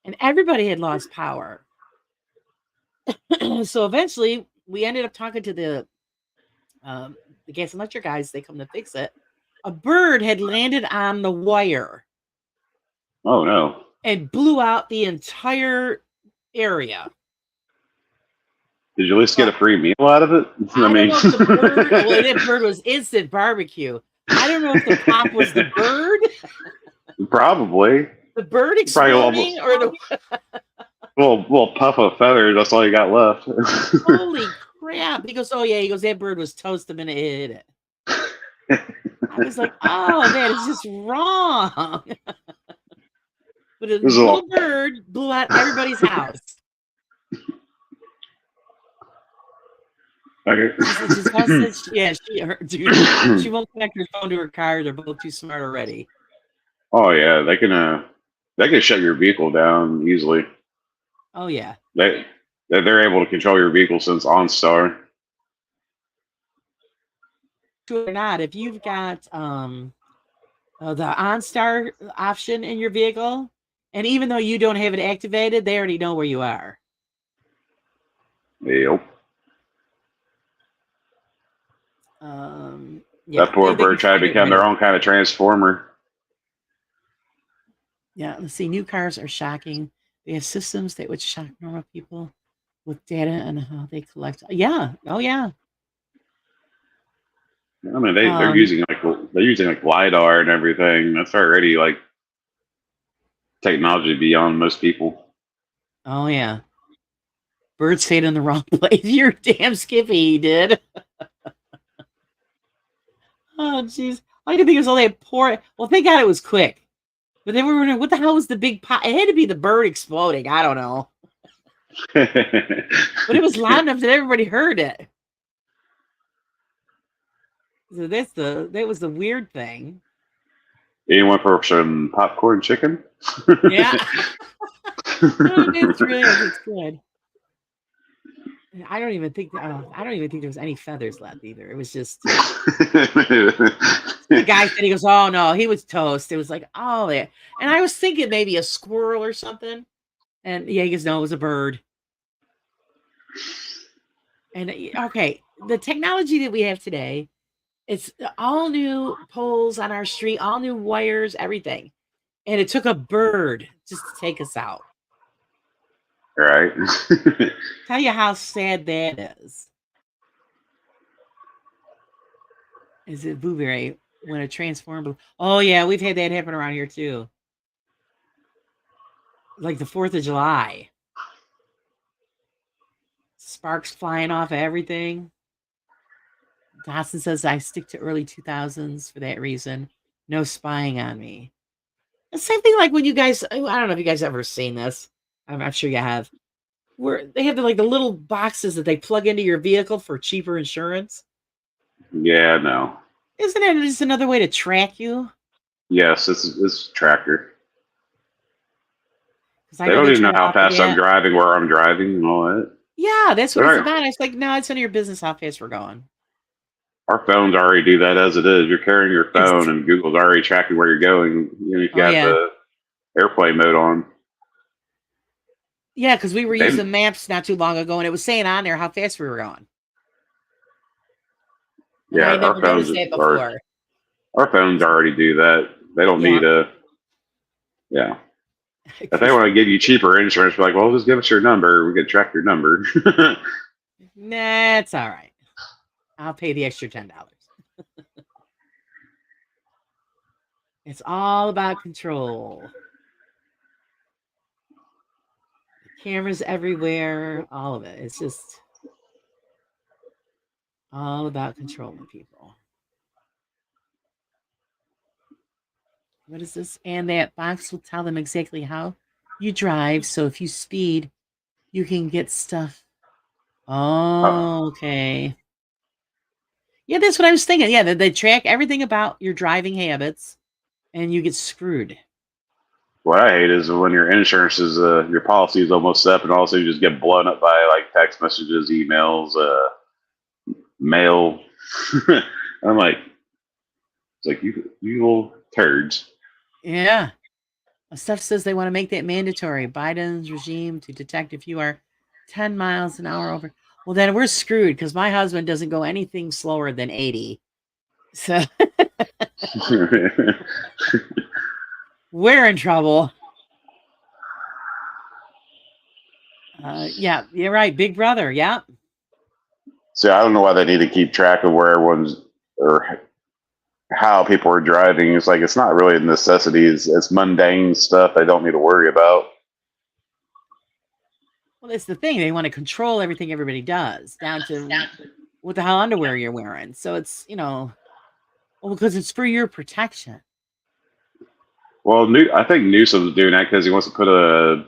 [SPEAKER 1] And everybody had lost power. So eventually we ended up talking to the gas and electric guys. They come to fix it. A bird had landed on the wire.
[SPEAKER 3] Oh no.
[SPEAKER 1] And blew out the entire area.
[SPEAKER 3] Did you at least get a free meal out of it?
[SPEAKER 1] I mean, don't know if the bird, that bird was instant barbecue. I don't know if the pop was the bird.
[SPEAKER 3] Probably.
[SPEAKER 1] The bird exploding or the
[SPEAKER 3] little puff of feathers. That's all you got left.
[SPEAKER 1] Holy crap! He goes, "Oh yeah." He goes, "That bird was toast the minute it hit it." I was like, "Oh, that is just wrong." but a
[SPEAKER 3] There's a
[SPEAKER 1] little
[SPEAKER 3] lot.
[SPEAKER 1] bird blew out everybody's house.
[SPEAKER 3] Okay.
[SPEAKER 1] She won't connect her phone to her car. They're both too smart already.
[SPEAKER 3] Oh yeah, they can shut your vehicle down easily.
[SPEAKER 1] Oh yeah.
[SPEAKER 3] They're able to control your vehicle since OnStar.
[SPEAKER 1] True or not, if you've got the OnStar option in your vehicle, and even though you don't have it activated, they already know where you are.
[SPEAKER 3] Yep.
[SPEAKER 1] Yeah,
[SPEAKER 3] That poor
[SPEAKER 1] they
[SPEAKER 3] bird
[SPEAKER 1] can
[SPEAKER 3] tried to
[SPEAKER 1] find it
[SPEAKER 3] become
[SPEAKER 1] right
[SPEAKER 3] their
[SPEAKER 1] away.
[SPEAKER 3] own kind of transformer.
[SPEAKER 1] Yeah, let's see. New cars are shocking. They have systems that would shock normal people with data and how they collect. Yeah. Oh yeah.
[SPEAKER 3] I mean, they're using like lidar and everything. That's already like technology beyond most people.
[SPEAKER 1] Oh yeah. Bird stayed in the wrong place. You're damn skippy, did. Oh jeez. I didn't think it was only a poor. Well, thank God it was quick. But then we were wondering, what the hell was the big pop? It had to be the bird exploding. I don't know. But it was loud enough that everybody heard it. So that was the weird thing.
[SPEAKER 3] Anyone for some popcorn chicken?
[SPEAKER 1] Yeah. It's good. I don't even think there was any feathers left either. It was just the guy said, he goes, oh no, he was toast. It was like, oh yeah. And I was thinking maybe a squirrel or something. And yeah, he goes, no, it was a bird. And okay, the technology that we have today, it's all new poles on our street, all new wires, everything. And it took a bird just to take us out.
[SPEAKER 3] Right.
[SPEAKER 1] Tell you how sad that is. Is it blueberry when a transformer? Oh yeah, we've had that happen around here too. Like the 4th of July. Sparks flying off of everything. Dawson says I stick to early 2000s for that reason. No spying on me. The same thing like when you guys, I don't know if you guys ever seen this. I'm not sure you have. Where they have the little boxes that they plug into your vehicle for cheaper insurance.
[SPEAKER 3] Yeah, no.
[SPEAKER 1] Isn't it just another way to track you?
[SPEAKER 3] Yes, it's tracker.
[SPEAKER 1] I
[SPEAKER 3] They
[SPEAKER 1] know
[SPEAKER 3] don't
[SPEAKER 1] they
[SPEAKER 3] even know
[SPEAKER 1] try to
[SPEAKER 3] how
[SPEAKER 1] offer
[SPEAKER 3] fast I'm
[SPEAKER 1] that.
[SPEAKER 3] driving, where I'm driving, and all that.
[SPEAKER 1] Yeah, that's what
[SPEAKER 3] They're
[SPEAKER 1] it's
[SPEAKER 3] not-
[SPEAKER 1] about. I was like, no, it's none of your business how fast we're going.
[SPEAKER 3] Our phones already do that as it is. You're carrying your phone, and Google's already tracking where you're going. You know, you've got the airplane mode on.
[SPEAKER 1] Yeah, because we were using maps not too long ago, and it was saying on there how fast we were going. And
[SPEAKER 3] Yeah,
[SPEAKER 1] I never noticed that before.
[SPEAKER 3] Our phones already do that. They don't need a. Yeah. If they want to give you cheaper insurance, we're like, well, just give us your number. We can track your number.
[SPEAKER 1] Nah, it's all right. I'll pay the extra $10. It's all about control. The cameras everywhere, all of it. It's just all about controlling people. What is this? And that box will tell them exactly how you drive. So if you speed, you can get stuff. Oh, okay. Yeah, that's what I was thinking. Yeah, they track everything about your driving habits, and you get screwed.
[SPEAKER 3] What I hate is when your insurance is your policy is almost up, and also you just get blown up by like text messages, emails, mail. I'm like, it's like you little turds.
[SPEAKER 1] Yeah. Stuff says they want to make that mandatory. Biden's regime to detect if you are 10 miles an hour over. Well, then we're screwed because my husband doesn't go anything slower than 80. So we're in trouble. Yeah, you're right. Big brother. Yeah.
[SPEAKER 3] See, I don't know why they need to keep track of where everyone's or how people are driving. It's like it's not really a necessity. It's mundane stuff they don't need to worry about.
[SPEAKER 1] Well, that's the thing. They want to control everything everybody does, down to what the hell underwear you're wearing. So it's, well, because it's for your protection.
[SPEAKER 3] Well, I think Newsom's doing that because he wants to put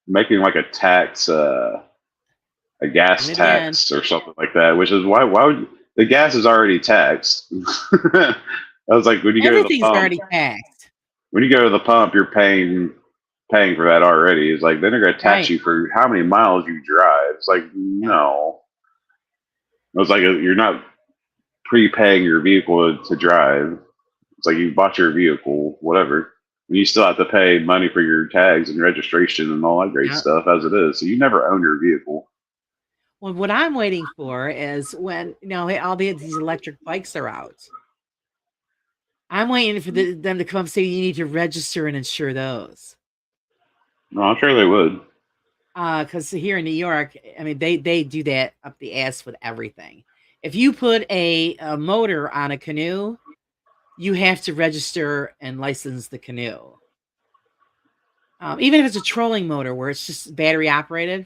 [SPEAKER 3] making like a tax, a gas
[SPEAKER 1] Doing it again.
[SPEAKER 3] tax or something like that. Which is why would the gas is already taxed? I was like, when you go to the
[SPEAKER 1] Everything's
[SPEAKER 3] pump,
[SPEAKER 1] already taxed.
[SPEAKER 3] when you go to the pump, you're paying for that already. It's like then they're going to tax
[SPEAKER 1] Right.
[SPEAKER 3] you for how many miles you drive. It's like no. It was like you're not prepaying your vehicle to drive. It's like you bought your vehicle, whatever. And you still have to pay money for your tags and registration and all that great
[SPEAKER 1] Yeah.
[SPEAKER 3] stuff as it is. So you never own your vehicle.
[SPEAKER 1] Well, what I'm waiting for is when all these electric bikes are out. I'm waiting for them to come up and say you need to register and insure those.
[SPEAKER 3] No, I'm sure they would.
[SPEAKER 1] Because here in New York, I mean, they do that up the ass with everything. If you put a motor on a canoe, you have to register and license the canoe. Even if it's a trolling motor where it's just battery operated.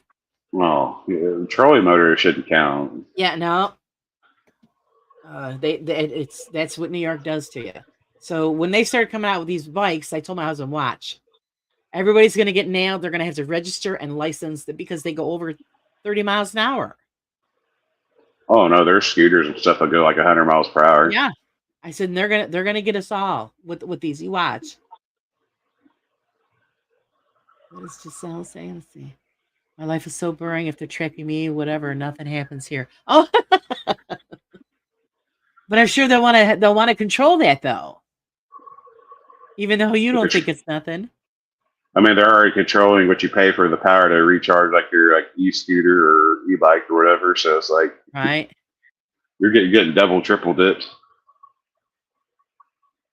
[SPEAKER 3] Well, yeah, trolley motor shouldn't count.
[SPEAKER 1] Yeah, no. That's what New York does to you. So when they started coming out with these bikes, I told my husband, watch. Everybody's going to get nailed. They're going to have to register and license because they go over 30 miles an hour.
[SPEAKER 3] Oh no, there's scooters and stuff that go like 100 miles per hour.
[SPEAKER 1] Yeah, I said they're gonna get us all with these. You watch. What is Giselle saying? Let's see. My life is so boring. If they're trapping me, whatever, nothing happens here. Oh, but I'm sure they'll want to control that though. Even though you don't think it's nothing.
[SPEAKER 3] I mean, they're already controlling what you pay for the power to recharge, like your e-scooter or e-bike or whatever. So it's like,
[SPEAKER 1] right,
[SPEAKER 3] you're getting double, triple dipped.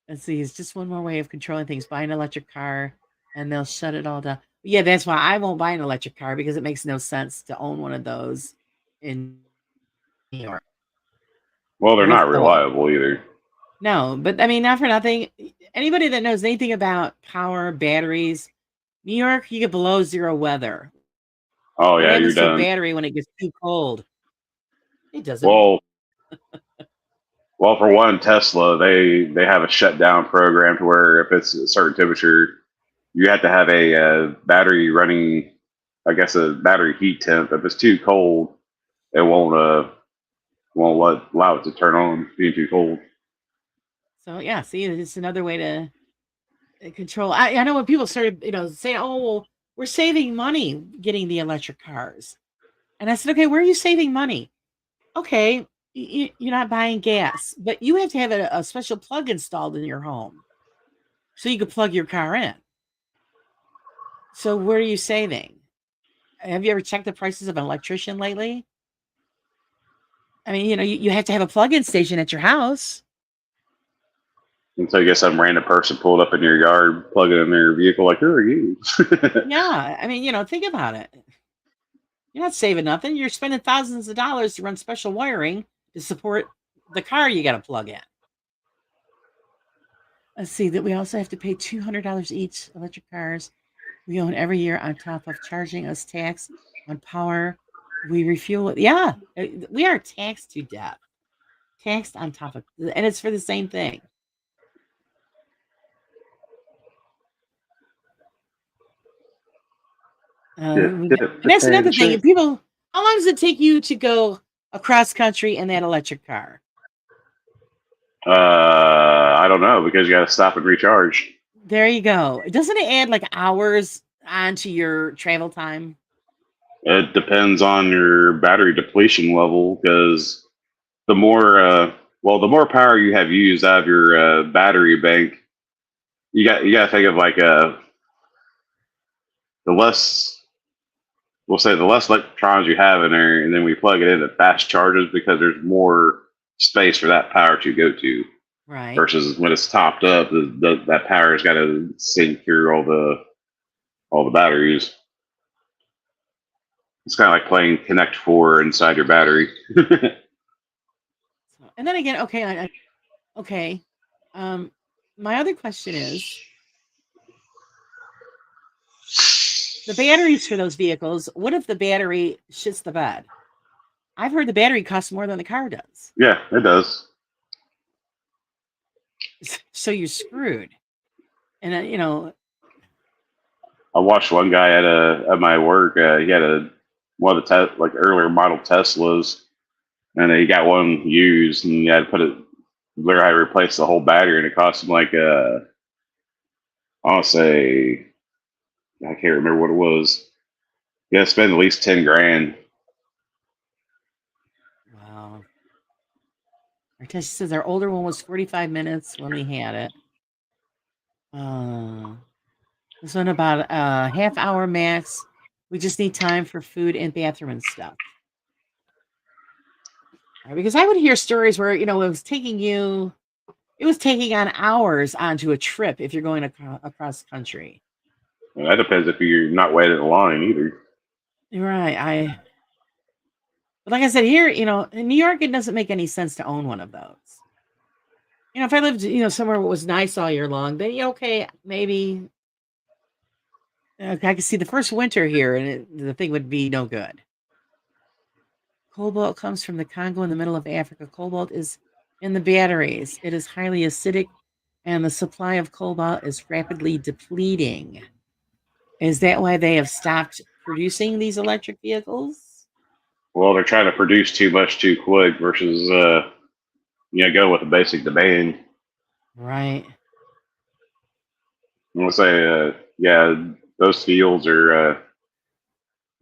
[SPEAKER 1] Let's see. It's just one more way of controlling things. Buy an electric car, and they'll shut it all down. Yeah, that's why I won't buy an electric car because it makes no sense to own one of those in New York.
[SPEAKER 3] Well, they're not reliable either.
[SPEAKER 1] No, but I mean, not for nothing. Anybody that knows anything about power, batteries, New York, you get below zero weather.
[SPEAKER 3] Oh yeah, you're done.
[SPEAKER 1] Battery when it gets too cold. It doesn't.
[SPEAKER 3] Well, for one, Tesla, they have a shutdown program to where if it's a certain temperature, you have to have a battery running, I guess a battery heat temp. If it's too cold, it won't allow it to turn on being too cold.
[SPEAKER 1] So yeah, see, it's another way to control. I know when people started, saying, "Oh, well, we're saving money getting the electric cars," and I said, "Okay, where are you saving money? Okay, you're not buying gas, but you have to have a special plug installed in your home so you can plug your car in. So where are you saving? Have you ever checked the prices of an electrician lately? I mean, you have to have a plug-in station at your house."
[SPEAKER 3] Until you get some random person pulled up in your yard, plug it in their vehicle, like, who are you?
[SPEAKER 1] Yeah, I mean, think about it. You're not saving nothing. You're spending thousands of dollars to run special wiring to support the car you got to plug in. Let's see that we also have to pay $200 each. Electric cars we own every year on top of charging us tax on power. We refuel it. Yeah, we are taxed to death. Taxed on top of, and it's for the same thing. And that's another thing. People, how long does it take you to go across country in that electric car?
[SPEAKER 3] I don't know, because you got to stop and recharge.
[SPEAKER 1] There you go. Doesn't it add like hours onto your travel time?
[SPEAKER 3] It depends on your battery depletion level, because the more power you have used out of your battery bank, you got to think of like the less electrons you have in there, and then we plug it in, it fast charges because there's more space for that power to go to.
[SPEAKER 1] Right.
[SPEAKER 3] Versus when it's topped up, that power's got to sink through all the batteries. It's kind of like playing Connect 4 inside your battery.
[SPEAKER 1] And then again, okay. My other question is, the batteries for those vehicles, what if the battery shits the bed? I've heard the battery costs more than the car does.
[SPEAKER 3] Yeah, it does.
[SPEAKER 1] So you're screwed. And you know,
[SPEAKER 3] I watched one guy at my work. He had one of the like earlier model Teslas, and he got one used, and he had to literally had to replace the whole battery, and it cost him like I'll say, I can't remember what it was. You had to spend at least 10 grand.
[SPEAKER 1] wow. She says our older one was 45 minutes when we had it. This one about a half hour max. We just need time for food and bathroom and stuff. Because I would hear stories where, it was taking on hours onto a trip if you're going across country.
[SPEAKER 3] And that depends if you're not waiting in line either.
[SPEAKER 1] Right. But like I said, here, in New York, it doesn't make any sense to own one of those. If I lived, somewhere that was nice all year long, then okay, maybe I could see the first winter here, and the thing would be no good. Cobalt comes from the Congo in the middle of Africa. Cobalt is in the batteries. It is highly acidic, and the supply of cobalt is rapidly depleting. Is that why they have stopped producing these electric vehicles?
[SPEAKER 3] Well, they're trying to produce too much too quick versus, go with the basic demand.
[SPEAKER 1] Right.
[SPEAKER 3] I'm gonna say, those fields are,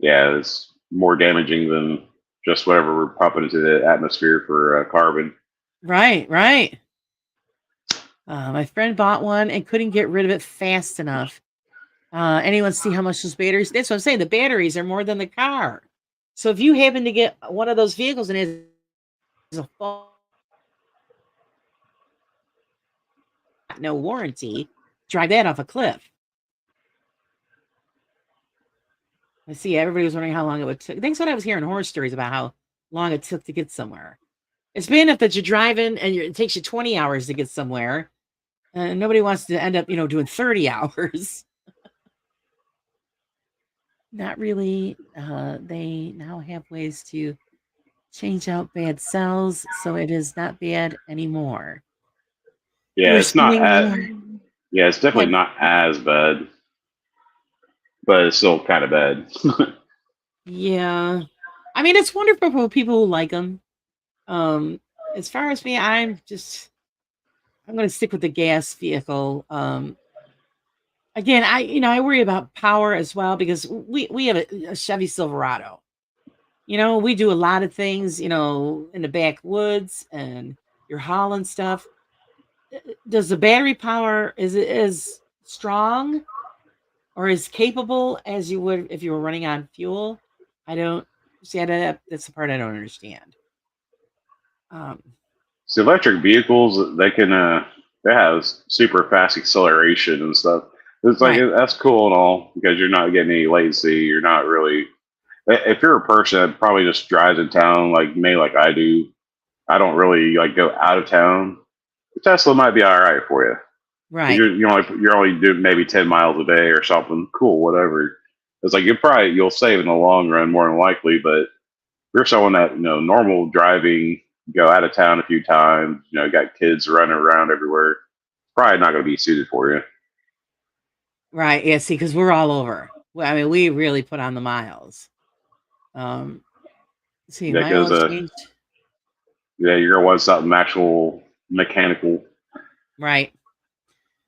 [SPEAKER 3] it's more damaging than just whatever we're pumping into the atmosphere for carbon.
[SPEAKER 1] Right. My friend bought one and couldn't get rid of it fast enough. Anyone see how much those batteries? That's what I'm saying. The batteries are more than the car. So if you happen to get one of those vehicles and it's a no warranty, drive that off a cliff. I see everybody was wondering how long it would take. That's what I was hearing horror stories about, how long it took to get somewhere. It's bad enough that you're driving and it takes you 20 hours to get somewhere. And nobody wants to end up, doing 30 hours. Not really. They now have ways to change out bad cells, so it is not bad anymore.
[SPEAKER 3] Yeah, it's not it's definitely not as bad, but it's still kind of bad.
[SPEAKER 1] Yeah. I mean, it's wonderful for people who like them. As far as me, I'm going to stick with the gas vehicle. Again, I worry about power as well, because we have a Chevy Silverado. We do a lot of things, in the backwoods and you're hauling stuff. Does the battery power, is it as strong or as capable as you would if you were running on fuel? I don't see that's the part I don't understand.
[SPEAKER 3] So electric vehicles, they have super fast acceleration and stuff. It's like, that's cool and all, because you're not getting any latency. You're not really, if you're a person that probably just drives in town, like me, like I do, I don't really like go out of town. The Tesla might be all right for you.
[SPEAKER 1] Right.
[SPEAKER 3] You're only doing maybe 10 miles a day or something. Cool, whatever. It's like you'll save in the long run more than likely, but if you're someone that, normal driving, go out of town a few times, got kids running around everywhere, probably not going to be suited for you.
[SPEAKER 1] Right. Yeah. See, because we're all over. I mean, we really put on the miles. See, my oil changed.
[SPEAKER 3] Yeah, you're gonna want something actual mechanical.
[SPEAKER 1] Right.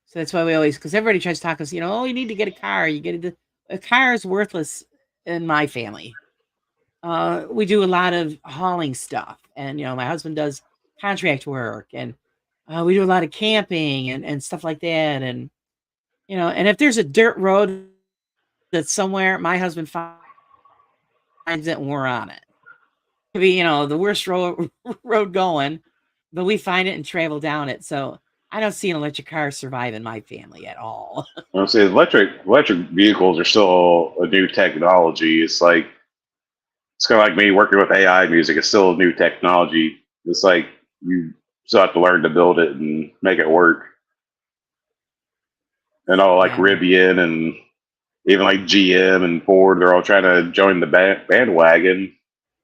[SPEAKER 1] So that's why because everybody tries to talk us, you need to get a car. A car is worthless in my family. We do a lot of hauling stuff, and my husband does contract work, and we do a lot of camping and stuff like that, and and if there's a dirt road that's somewhere, my husband finds it and we're on it. It could be the worst road going, but we find it and travel down it. So I don't see an electric car survive in my family at all.
[SPEAKER 3] I'm saying electric vehicles are still a new technology. It's kind of like me working with AI music. It's still a new technology. It's like you still have to learn to build it and make it work. And all like Rivian and even like GM and Ford, they're all trying to join the bandwagon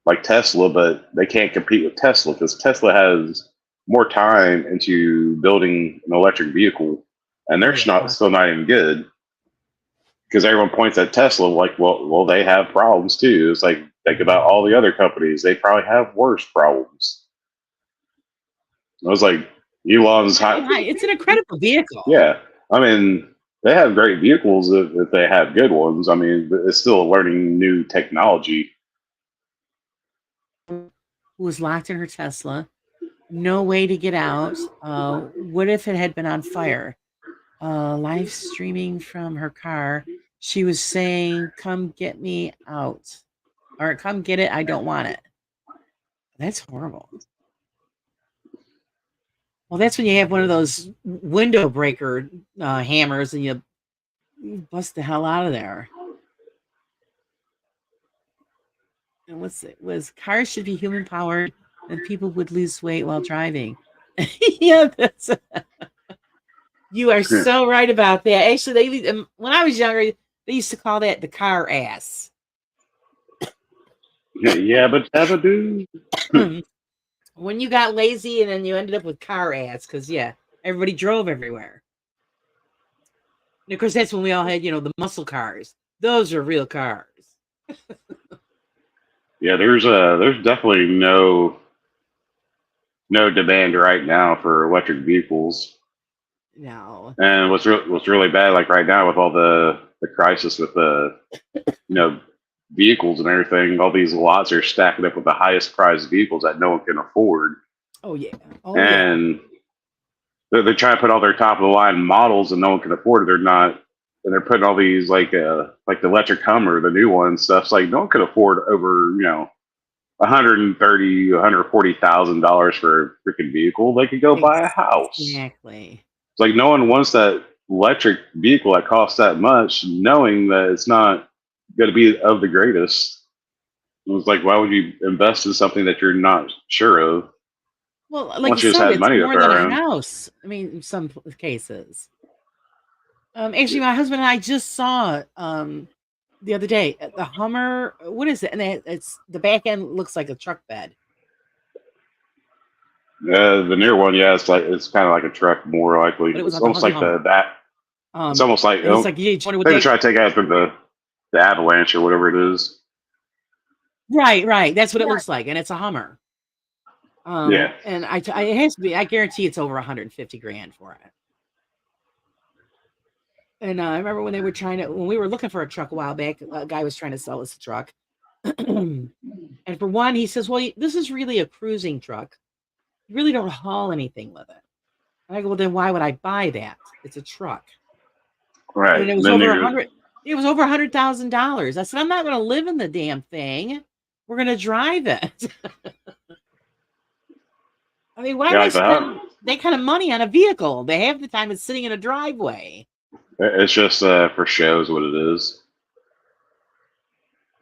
[SPEAKER 3] like Tesla, but they can't compete with Tesla because Tesla has more time into building an electric vehicle and they're
[SPEAKER 1] Yeah.
[SPEAKER 3] still not even good. Because everyone points at Tesla like, well, they have problems too. It's like, think about all the other companies; they probably have worse problems. I was like, Elon's high.
[SPEAKER 1] It's an incredible vehicle.
[SPEAKER 3] Yeah, I mean, they have great vehicles if they have good ones. I mean, it's still learning new technology.
[SPEAKER 1] Who was locked in her Tesla, no way to get out. What if it had been on fire? Live streaming from her car, she was saying, "Come get me out," or "Come get it. I don't want it." That's horrible. Well, that's when you have one of those window breaker hammers and you bust the hell out of there. And what's it was cars should be human powered and people would lose weight while driving. Yeah, that's you are so right about that. Actually, when I was younger, they used to call that the car ass.
[SPEAKER 3] Yeah, but have a do.
[SPEAKER 1] When you got lazy and then you ended up with car ass, because everybody drove everywhere. And of course, that's when we all had, the muscle cars. Those are real cars.
[SPEAKER 3] Yeah, there's definitely no demand right now for electric vehicles.
[SPEAKER 1] No.
[SPEAKER 3] And what's really bad, like right now with all the crisis with the vehicles and everything, all these lots are stacking up with the highest priced vehicles that no one can afford.
[SPEAKER 1] Oh yeah.
[SPEAKER 3] And they're trying to put all their top of the line models and no one can afford it. They're not, and they're putting all these like the electric Hummer, the new one stuff. It's like no one can afford over $130,000, $140,000 for a freaking vehicle. They could go buy a house.
[SPEAKER 1] Exactly.
[SPEAKER 3] It's like no one wants that electric vehicle that costs that much, knowing that it's not going to be of the greatest. It was like, why would you invest in something that you're not sure of?
[SPEAKER 1] Well, like
[SPEAKER 3] Once
[SPEAKER 1] you
[SPEAKER 3] you just
[SPEAKER 1] said,
[SPEAKER 3] had
[SPEAKER 1] it's
[SPEAKER 3] money to
[SPEAKER 1] more
[SPEAKER 3] throw
[SPEAKER 1] than
[SPEAKER 3] around.
[SPEAKER 1] a house. I mean, in some cases. Actually, my husband and I just saw the other day the Hummer. What is it? And it's the back end looks like a truck bed.
[SPEAKER 3] The near one, yeah, it's kind of like a truck, more likely.
[SPEAKER 1] But it was
[SPEAKER 3] It's
[SPEAKER 1] like a
[SPEAKER 3] almost like
[SPEAKER 1] Hummer.
[SPEAKER 3] it's almost like
[SPEAKER 1] it's like you wonder what
[SPEAKER 3] they're trying to take after the Avalanche or whatever it is.
[SPEAKER 1] Right. That's what it looks like, and it's a Hummer.
[SPEAKER 3] Yeah,
[SPEAKER 1] and it has to be. I guarantee it's over $150,000 for it. And I remember when we were looking for a truck a while back, a guy was trying to sell us a truck. And for one, he says, well, this is really a cruising truck. You really don't haul anything with it. And I go, well, then why would I buy that? It's a truck.
[SPEAKER 3] right.
[SPEAKER 1] And it was over $100,000. I said, I'm not going to live in the damn thing. We're going to drive it. I mean, why would I spend that kind of money on a vehicle? They have the time it's sitting in a driveway.
[SPEAKER 3] It's just for show is what it is.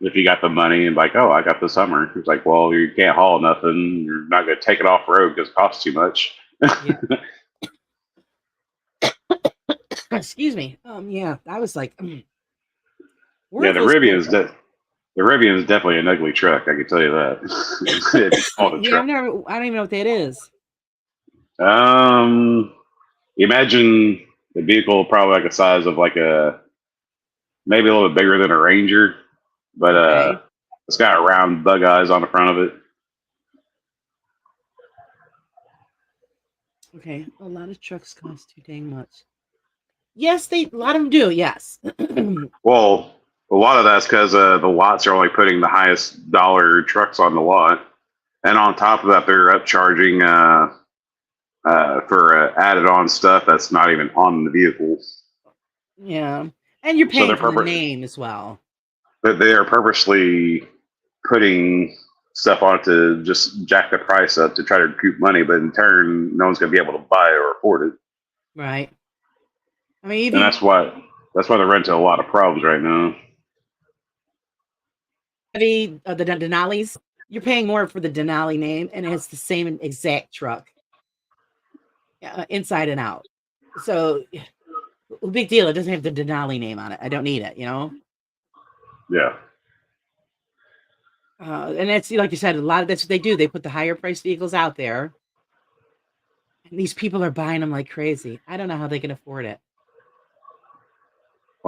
[SPEAKER 3] If you got the money and like, oh, I got this Hummer, it's like, well, you can't haul nothing. You're not going to take it off road because it costs too much.
[SPEAKER 1] Yeah. Excuse me. Yeah, I was like,
[SPEAKER 3] yeah, the Rivian is definitely an ugly truck. I can tell you that. It's called a truck.
[SPEAKER 1] I don't even know what that is.
[SPEAKER 3] Imagine the vehicle probably like the size of maybe a little bit bigger than a Ranger, but it's got round bug eyes on the front of it.
[SPEAKER 1] Okay, a lot of trucks cost too dang much. Yes, a lot of them do. Yes.
[SPEAKER 3] Well, a lot of that's because the lots are only putting the highest dollar trucks on the lot, and on top of that, they're upcharging for added on stuff that's not even on the vehicle.
[SPEAKER 1] Yeah, and you're paying for the name as well.
[SPEAKER 3] But they are purposely putting stuff on it to just jack the price up to try to recoup money, but in turn, no one's going to be able to buy or afford it.
[SPEAKER 1] Right. I mean,
[SPEAKER 3] and that's why they're running into a lot of problems right now.
[SPEAKER 1] The Denali's, you're paying more for the Denali name, and it's the same exact truck, inside and out. So, big deal. It doesn't have the Denali name on it. I don't need it.
[SPEAKER 3] Yeah.
[SPEAKER 1] And that's like you said, that's what they do. They put the higher priced vehicles out there, and these people are buying them like crazy. I don't know how they can afford it.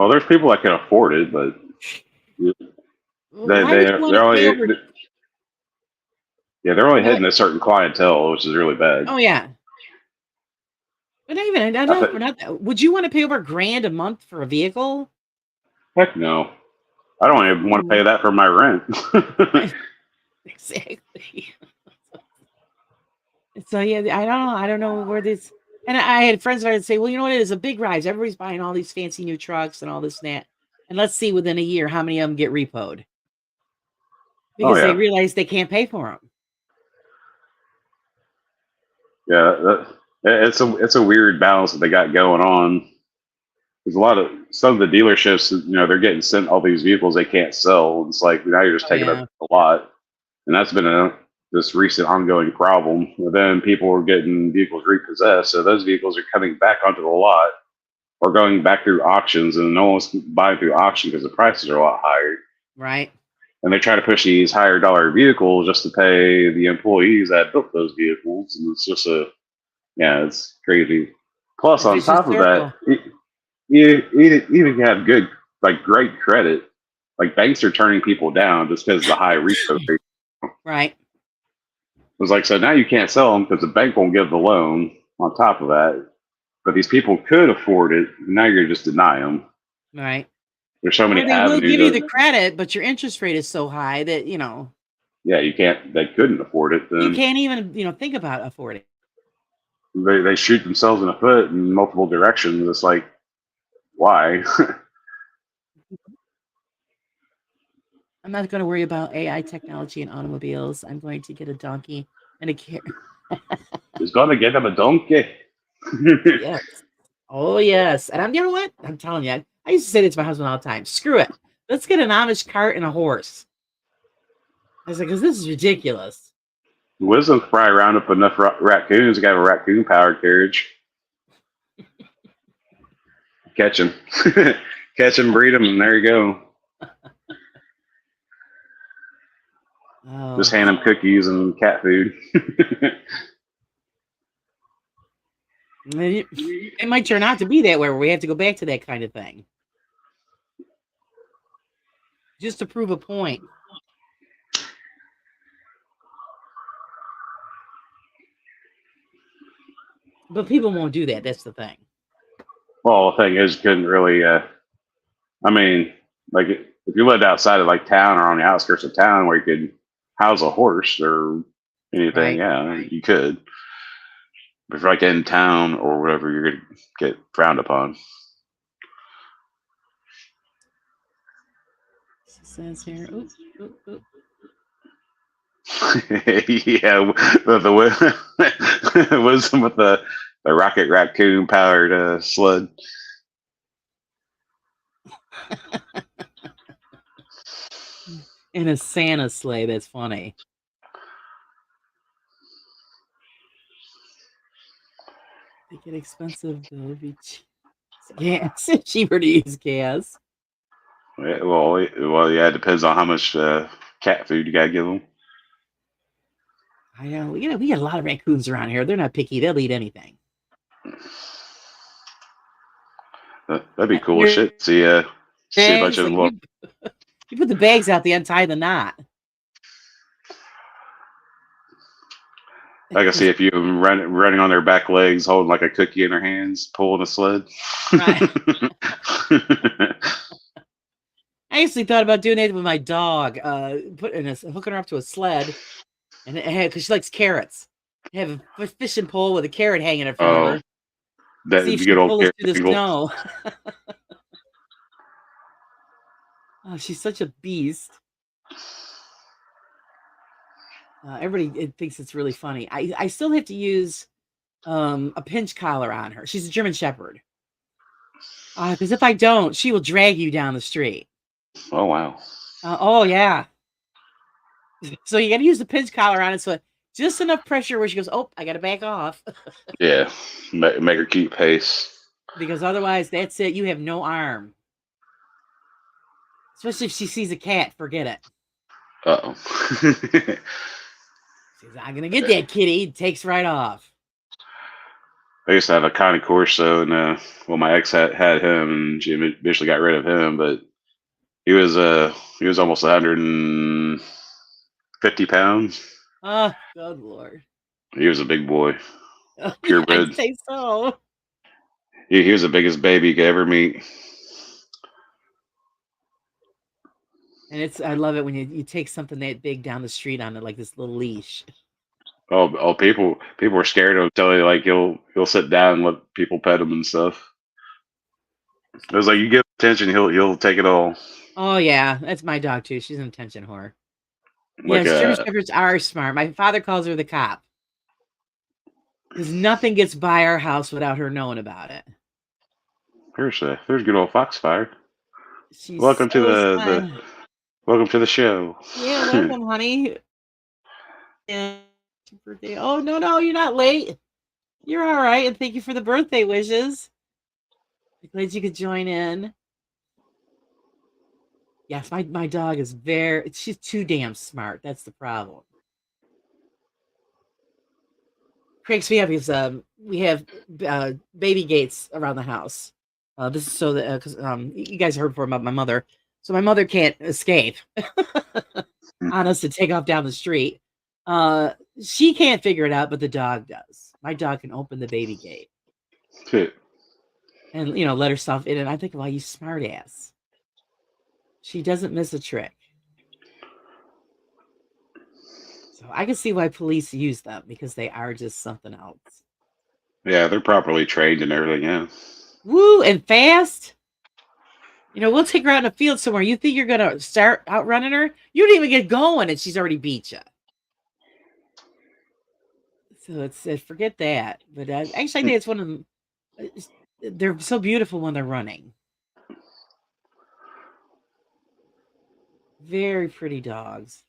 [SPEAKER 3] Well, there's people that can afford it, but
[SPEAKER 1] Why would you want
[SPEAKER 3] they're
[SPEAKER 1] to pay
[SPEAKER 3] only
[SPEAKER 1] over?
[SPEAKER 3] they're only
[SPEAKER 1] No,
[SPEAKER 3] hitting a certain clientele, which is really bad.
[SPEAKER 1] oh yeah, but not even
[SPEAKER 3] I
[SPEAKER 1] enough.
[SPEAKER 3] think,
[SPEAKER 1] Not, would you want to pay over $1,000 a month for a vehicle?
[SPEAKER 3] heck no. I don't even want to pay that for my rent.
[SPEAKER 1] Exactly. So yeah, I don't know where this. And I had friends that would say, "Well, you know what? It is a big rise. Everybody's buying all these fancy new trucks and all this and that. And let's see within a year how many of them get repoed
[SPEAKER 3] Oh
[SPEAKER 1] because they
[SPEAKER 3] yeah,
[SPEAKER 1] realize they can't pay for them."
[SPEAKER 3] yeah. It's a weird balance that they got going on. There's a lot of some of the dealerships, they're getting sent all these vehicles they can't sell. It's like now you're just
[SPEAKER 1] Oh
[SPEAKER 3] taking up
[SPEAKER 1] yeah,
[SPEAKER 3] a lot, and that's been this recent ongoing problem. And then people are getting vehicles repossessed, so those vehicles are coming back onto the lot or going back through auctions, and no one's buying through auction because the prices are a lot higher.
[SPEAKER 1] right.
[SPEAKER 3] And they try to push these higher dollar vehicles just to pay the employees that built those vehicles, and it's just it's crazy. Plus,
[SPEAKER 1] A
[SPEAKER 3] on
[SPEAKER 1] vicious
[SPEAKER 3] top of that,
[SPEAKER 1] circle,
[SPEAKER 3] even if you have good, like great credit, like banks are turning people down just because of the high repo rate.
[SPEAKER 1] right?
[SPEAKER 3] It's like, so now you can't sell them because the bank won't give the loan on top of that. But these people could afford it. And now you're just denying them.
[SPEAKER 1] Right.
[SPEAKER 3] There's so many
[SPEAKER 1] Or they will
[SPEAKER 3] avenues.
[SPEAKER 1] give you the credit, but your interest rate is so high that
[SPEAKER 3] You can't, they couldn't afford it.
[SPEAKER 1] you
[SPEAKER 3] Then
[SPEAKER 1] can't even think about affording.
[SPEAKER 3] they shoot themselves in the foot in multiple directions. It's like, why?
[SPEAKER 1] I'm not going to worry about AI technology in automobiles. I'm going to get a donkey and a carrot.
[SPEAKER 3] It's going to get them a donkey.
[SPEAKER 1] Yes. Oh, yes. And you know what? I'm telling you, I used to say this to my husband all the time. Screw it. Let's get an Amish cart and a horse. I was like, because this is ridiculous.
[SPEAKER 3] Wisdom probably round up enough raccoons to have a raccoon powered carriage. Catch them. Catch them, breed them, and there you go.
[SPEAKER 1] Oh.
[SPEAKER 3] Just hand them cookies and cat food.
[SPEAKER 1] It might turn out to be that way where we have to go back to that kind of thing. Just to prove a point. But people won't do that. That's the thing.
[SPEAKER 3] Well, the thing is, you couldn't really. I mean, like if you lived outside of like town or on the outskirts of town where you could house a horse or anything,
[SPEAKER 1] Right.
[SPEAKER 3] yeah, you could. But if you're like in town or whatever, you're gonna get frowned upon.
[SPEAKER 1] It says here. Oops, oop, oop.
[SPEAKER 3] Yeah, the wisdom with the rocket raccoon powered sled.
[SPEAKER 1] In a Santa sleigh. That's funny. They get expensive though. Gas. Cheaper to use gas.
[SPEAKER 3] Yeah, well, yeah, it depends on how much cat food you gotta give them.
[SPEAKER 1] I know. We get a lot of raccoons around here. They're not picky. They'll eat anything.
[SPEAKER 3] That'd be cool as shit. See a bunch of them.
[SPEAKER 1] You put the bags out, they untie the knot.
[SPEAKER 3] I can see if you running on their back legs, holding like a cookie in their hands, pulling a sled.
[SPEAKER 1] Right. I actually thought about doing that with my dog, hooking her up to a sled, and because she likes carrots. Have a fishing pole with a carrot hanging in front of her. See if she can pull us through the snow. Oh, she's such a beast. Everybody thinks it's really funny. I still have to use a pinch collar on her. She's a German Shepherd. Because if I don't, she will drag you down the street.
[SPEAKER 3] Oh, wow.
[SPEAKER 1] Oh, yeah. So you got to use the pinch collar on it. So just enough pressure where she goes, oh, I got to back off.
[SPEAKER 3] Yeah. Make her keep pace.
[SPEAKER 1] Because otherwise, that's it. You have no arm. Especially if she sees a cat, forget it.
[SPEAKER 3] Uh-oh.
[SPEAKER 1] She's not going to get that kitty. It takes right off.
[SPEAKER 3] I used to have a Connie Corso, and well, my ex had him, and she eventually got rid of him. But he was almost 150 pounds.
[SPEAKER 1] Oh, good Lord.
[SPEAKER 3] He was a big boy,
[SPEAKER 1] Yeah,
[SPEAKER 3] purebred.
[SPEAKER 1] I'd say so.
[SPEAKER 3] He was the biggest baby you could ever meet.
[SPEAKER 1] And I love it when you take something that big down the street on it, like this little leash.
[SPEAKER 3] Oh, people were scared of him until he'll sit down and let people pet him and stuff. It was like you give attention, he'll take it all.
[SPEAKER 1] Oh yeah, that's my dog too. She's an attention whore.
[SPEAKER 3] Like
[SPEAKER 1] Yes, German Shepherds are smart. My father calls her the cop. Because nothing gets by our house without her knowing about it.
[SPEAKER 3] there's good old Foxfire.
[SPEAKER 1] She's
[SPEAKER 3] Welcome to
[SPEAKER 1] so
[SPEAKER 3] the welcome to the show.
[SPEAKER 1] Yeah, welcome, honey. And birthday. Oh no, you're not late. You're all right, and thank you for the birthday wishes. I'm glad you could join in. Yes, my dog is she's too damn smart. That's the problem. Craigs, we have baby gates around the house. This is so that because you guys heard before about my mother, so my mother can't escape on us to take off down the street. She can't figure it out, but the dog does. My dog can open the baby gate and let herself in. And I think, well, you smart ass. She doesn't miss a trick. So I can see why police use them, because they are just something else.
[SPEAKER 3] Yeah, they're properly trained and everything. Yeah.
[SPEAKER 1] Woo, and fast. We'll take her out in a field somewhere. You think you're gonna start outrunning her? You don't even get going, and she's already beat you. So it's forget that. But actually, I think it's one of them. They're so beautiful when they're running. Very pretty dogs.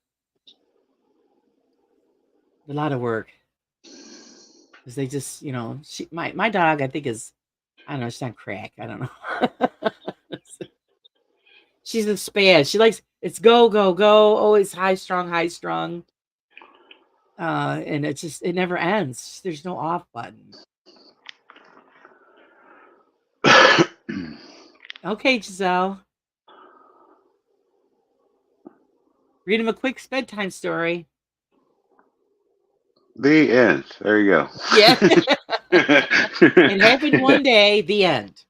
[SPEAKER 1] A lot of work. Because they just, my dog, I think, is, I don't know, she's on crack. I don't know. She's a spaz. She likes, it's go, go, go. Always high strung. And it never ends. There's no off button. Okay, Giselle. Read him a quick bedtime story.
[SPEAKER 3] The end. There you go.
[SPEAKER 1] Yeah. It happened one day. The end.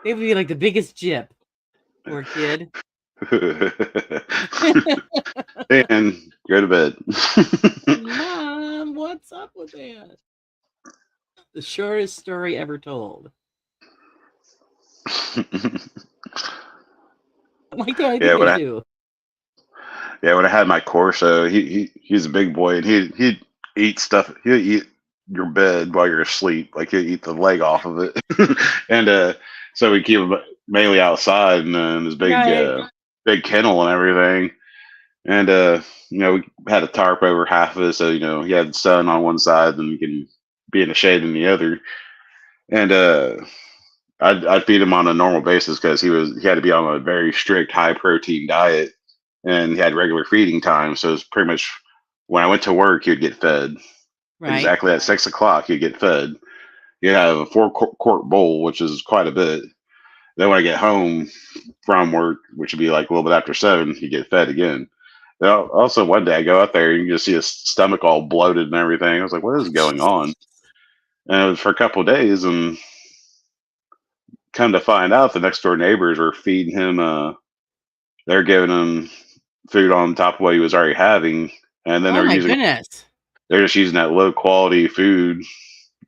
[SPEAKER 1] They would be like the biggest jip. Poor kid.
[SPEAKER 3] And go to bed.
[SPEAKER 1] Mom, what's up with that? The shortest story ever told. Like that, I think I do.
[SPEAKER 3] Yeah, when I had my Corso, he's a big boy, and he'd eat stuff. He'd eat your bed while you're asleep. Like he'd eat the leg off of it, and so we keep him mainly outside in his big big kennel and everything. And we had a tarp over half of it, so he had sun on one side, and we can be in the shade in the other. And I'd feed him on a normal basis because he had to be on a very strict high protein diet, and he had regular feeding time. So it's pretty much when I went to work, he'd get fed. Right. Exactly at 6 o'clock, he'd get fed. He'd have a 4-quart bowl, which is quite a bit. Then when I get home from work, which would be like a little bit after 7, he'd get fed again. Also, one day I go out there and you just see his stomach all bloated and everything. I was like, what is going on? And it was for a couple of days, and come to find out, the next door neighbors were feeding him. They're giving him food on top of what he was already having, and then they're just using that low quality food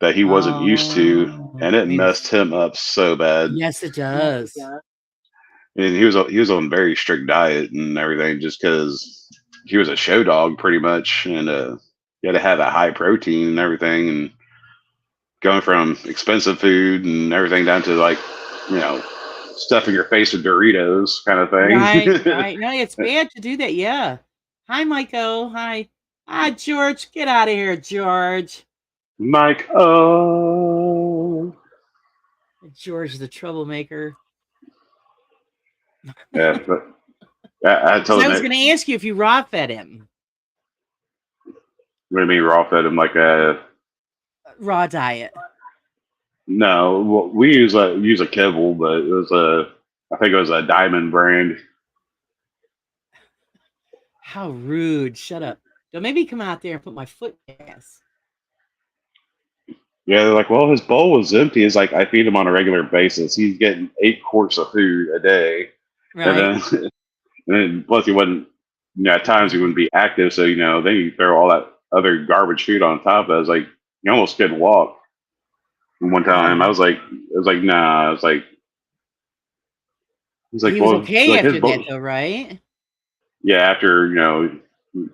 [SPEAKER 3] that he wasn't used to, and it messed him up so bad.
[SPEAKER 1] Yes, it does.
[SPEAKER 3] And he was on a very strict diet and everything, just because he was a show dog pretty much, and he had to have that high protein and everything, and going from expensive food and everything down to like stuffing your face with Doritos kind of thing.
[SPEAKER 1] Right. No, it's bad to do that. Yeah. Hi, Michael. Hi. George. Get out of here, George.
[SPEAKER 3] Mike. Oh.
[SPEAKER 1] George, the troublemaker.
[SPEAKER 3] Yeah, but I told him.
[SPEAKER 1] I was going to ask you if you raw fed him.
[SPEAKER 3] What do you mean raw fed him like a?
[SPEAKER 1] Raw diet.
[SPEAKER 3] No, well, we use a kibble, but it was I think it was a Diamond brand.
[SPEAKER 1] How rude. Shut up. Don't make me come out there and put my foot in your ass.
[SPEAKER 3] Yeah, they're like, well, his bowl was empty. It's like I feed him on a regular basis. He's getting 8 quarts of food a day,
[SPEAKER 1] Right.
[SPEAKER 3] and then, and then plus he wasn't. At times he wouldn't be active, so then you throw all that other garbage food on top of it. It's like you almost couldn't walk. And one time I was like, nah. I was like,
[SPEAKER 1] he was okay after that, though, right?
[SPEAKER 3] Yeah, after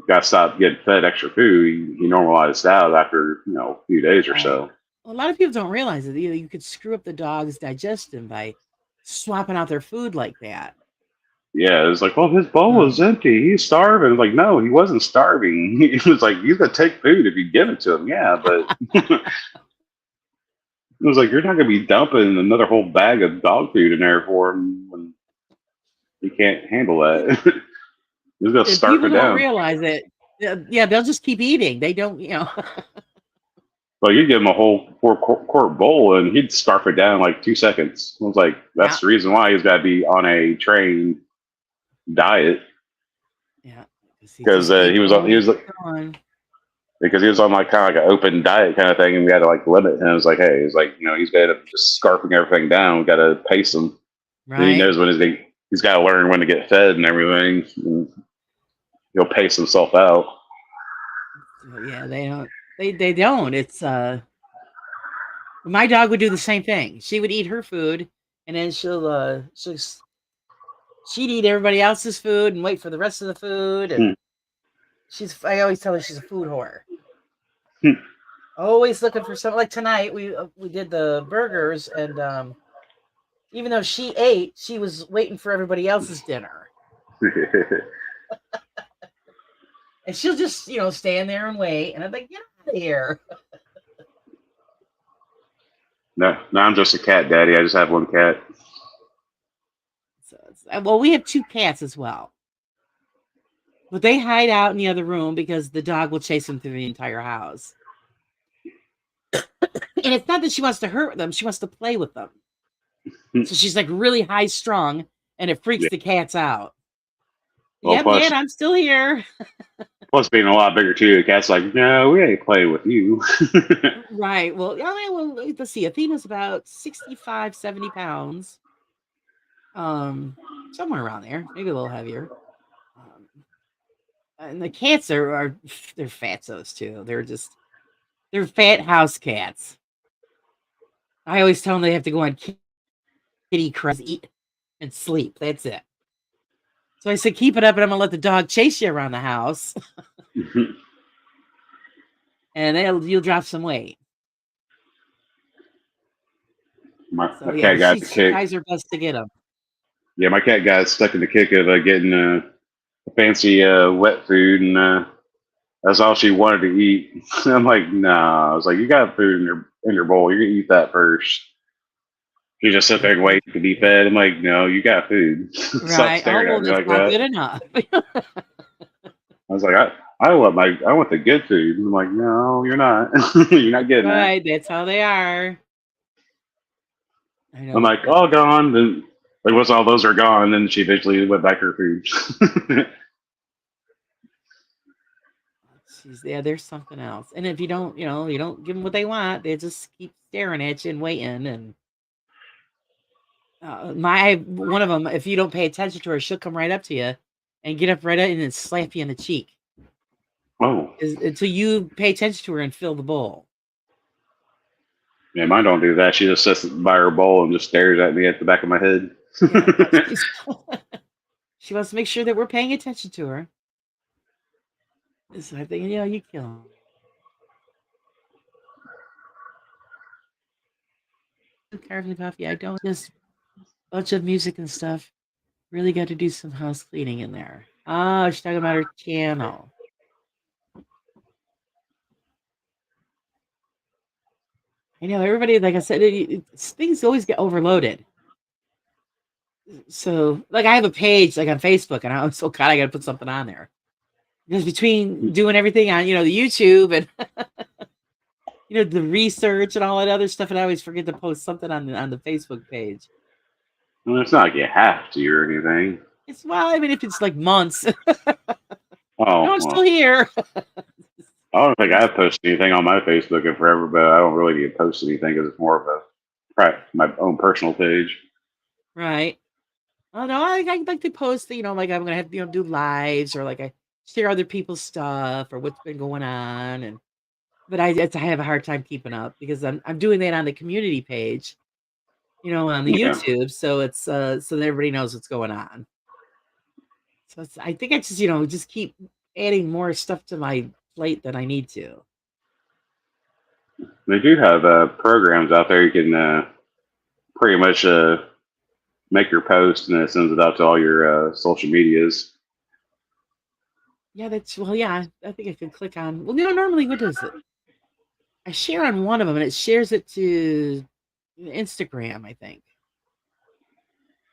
[SPEAKER 3] got stopped getting fed extra food, he normalized out after a few days or so.
[SPEAKER 1] Well, a lot of people don't realize that you could screw up the dog's digestion by swapping out their food like that.
[SPEAKER 3] Yeah, it was like, well, his bowl was empty. He's starving. Like, no, he wasn't starving. He was like, he's gonna take food if you give it to him. Yeah, but it was like you're not gonna be dumping another whole bag of dog food in there for him when he can't handle that. He's gonna starve it down.
[SPEAKER 1] People don't realize it. Yeah, they'll just keep eating. They don't,
[SPEAKER 3] Well, you give him a whole 4-quart bowl and he'd scarf it down in like 2 seconds. I was like, that's the reason why he's got to be on a trained diet.
[SPEAKER 1] Yeah,
[SPEAKER 3] because he was on like kind of like an open diet kind of thing, and we had to like limit him. It was like, hey, it's like he's got to just scarfing everything down. We got to pace him. Right. And he knows when he's got to learn when to get fed and everything. And he'll pace himself out.
[SPEAKER 1] Yeah, they don't. They don't. It's my dog would do the same thing. She would eat her food, and then she'd eat everybody else's food and wait for the rest of the food. And I always tell her she's a food whore. Always looking for something. Like tonight, we did the burgers, and even though she ate, she was waiting for everybody else's dinner. And she'll just stand there and wait, and I'm like, get out of here.
[SPEAKER 3] No, I'm just a cat daddy. I just have one cat.
[SPEAKER 1] Well, we have 2 cats as well, but they hide out in the other room because the dog will chase them through the entire house. And it's not that she wants to hurt them; she wants to play with them. So she's like really high strung, and it freaks the cats out. Well, yep, man, I'm still here.
[SPEAKER 3] Plus, being a lot bigger too, the cat's like, no, we ain't playing with you.
[SPEAKER 1] Right. Well, let's see. Athena's about 65, 70 pounds. Somewhere around there, maybe a little heavier. And the cats they're fatsos too. They're fat house cats. I always tell them they have to go on kitty cruise, eat and sleep. That's it. So I said, keep it up, and I'm gonna let the dog chase you around the house, and you'll drop some weight.
[SPEAKER 3] My cat got the kick.
[SPEAKER 1] Tries her best to get him.
[SPEAKER 3] Yeah, my cat got stuck in the kick of getting a fancy wet food, and that's all she wanted to eat. I'm like, nah. I was like, you got food in your bowl. You're gonna eat that first. You just sit there and wait to be fed. I'm like, no, you got food.
[SPEAKER 1] Right. That's like not good enough.
[SPEAKER 3] I was like, I want the good food. I'm like, no, you're not. You're not getting
[SPEAKER 1] right. That's how they are. I know.
[SPEAKER 3] I'm like, all gone. Then like once all those are gone, then she eventually went back to her food.
[SPEAKER 1] There's something else. And if you don't, you don't give them what they want, they just keep staring at you and waiting. And one of them, if you don't pay attention to her, she'll come right up to you and get up right up and then slap you in the cheek.
[SPEAKER 3] Oh.
[SPEAKER 1] Until you pay attention to her and fill the bowl.
[SPEAKER 3] Yeah, mine don't do that. She just sits by her bowl and just stares at me at the back of my head.
[SPEAKER 1] Yeah, she wants to make sure that we're paying attention to her. So I'm thinking, you kill him. Carefully, Puffy. I don't just bunch of music and stuff. Really got to do some house cleaning in there. Oh, she's talking about her channel. I know everybody, like I said, things always get overloaded. So, like, I have a page like on Facebook, and I was, oh God, I got to put something on there. Because between doing everything on, the YouTube and the research and all that other stuff, and I always forget to post something on the Facebook page.
[SPEAKER 3] Well, it's not like you have to or anything.
[SPEAKER 1] I mean, if it's like months,
[SPEAKER 3] Oh,
[SPEAKER 1] no, I'm still here.
[SPEAKER 3] I don't think I've posted anything on my Facebook in forever, but I don't really need to post anything because it's more of my own personal page.
[SPEAKER 1] Right. Oh no, I like to post, like I'm gonna have do lives, or like I share other people's stuff or what's been going on, but I have a hard time keeping up because I'm doing that on the community page, on the
[SPEAKER 3] Yeah.
[SPEAKER 1] YouTube, so it's so that everybody knows what's going on. So I think I just just keep adding more stuff to my plate than I need to.
[SPEAKER 3] They do have programs out there you can pretty much make your post and it sends it out to all your social medias.
[SPEAKER 1] Yeah, yeah. I think I can click on. Well, normally what does it? I share on one of them and it shares it to Instagram, I think.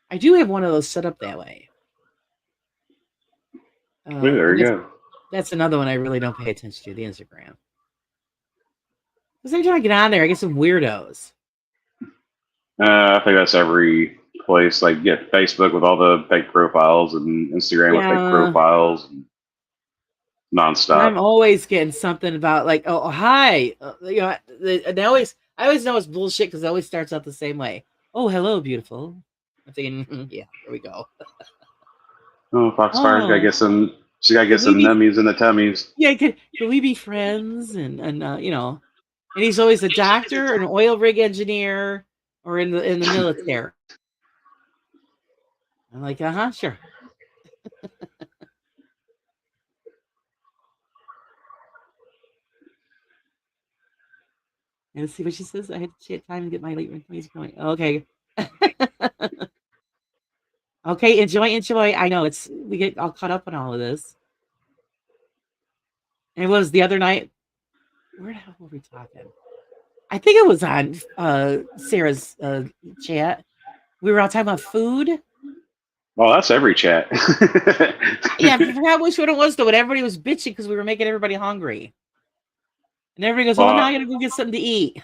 [SPEAKER 1] I do have one of those set up that way.
[SPEAKER 3] There you go.
[SPEAKER 1] That's another one I really don't pay attention to, the Instagram. Because every time I get on there, I get some weirdos.
[SPEAKER 3] I think that's every place. Like, get Facebook with all the fake profiles and Instagram with fake profiles. And nonstop.
[SPEAKER 1] I'm always getting something about like, oh hi, and I always know it's bullshit because it always starts out the same way. Oh, hello, beautiful. I'm thinking, yeah, there we go.
[SPEAKER 3] Oh, Foxfire's gotta get some. She gotta get some nummies in the tummies.
[SPEAKER 1] Yeah, can we be friends? And and he's always a doctor, an oil rig engineer, or in the military. I'm like, sure. Let's see what she says. I had time to get my late music going. Okay. Okay, enjoy. I know we get all caught up on all of this. And it was the other night. Where the hell were we talking? I think it was on Sarah's chat. We were all talking about food.
[SPEAKER 3] Well, that's every chat.
[SPEAKER 1] Yeah, I forgot which one it was though, but everybody was bitching because we were making everybody hungry. And everybody goes, "Oh, now I gotta go get something to eat."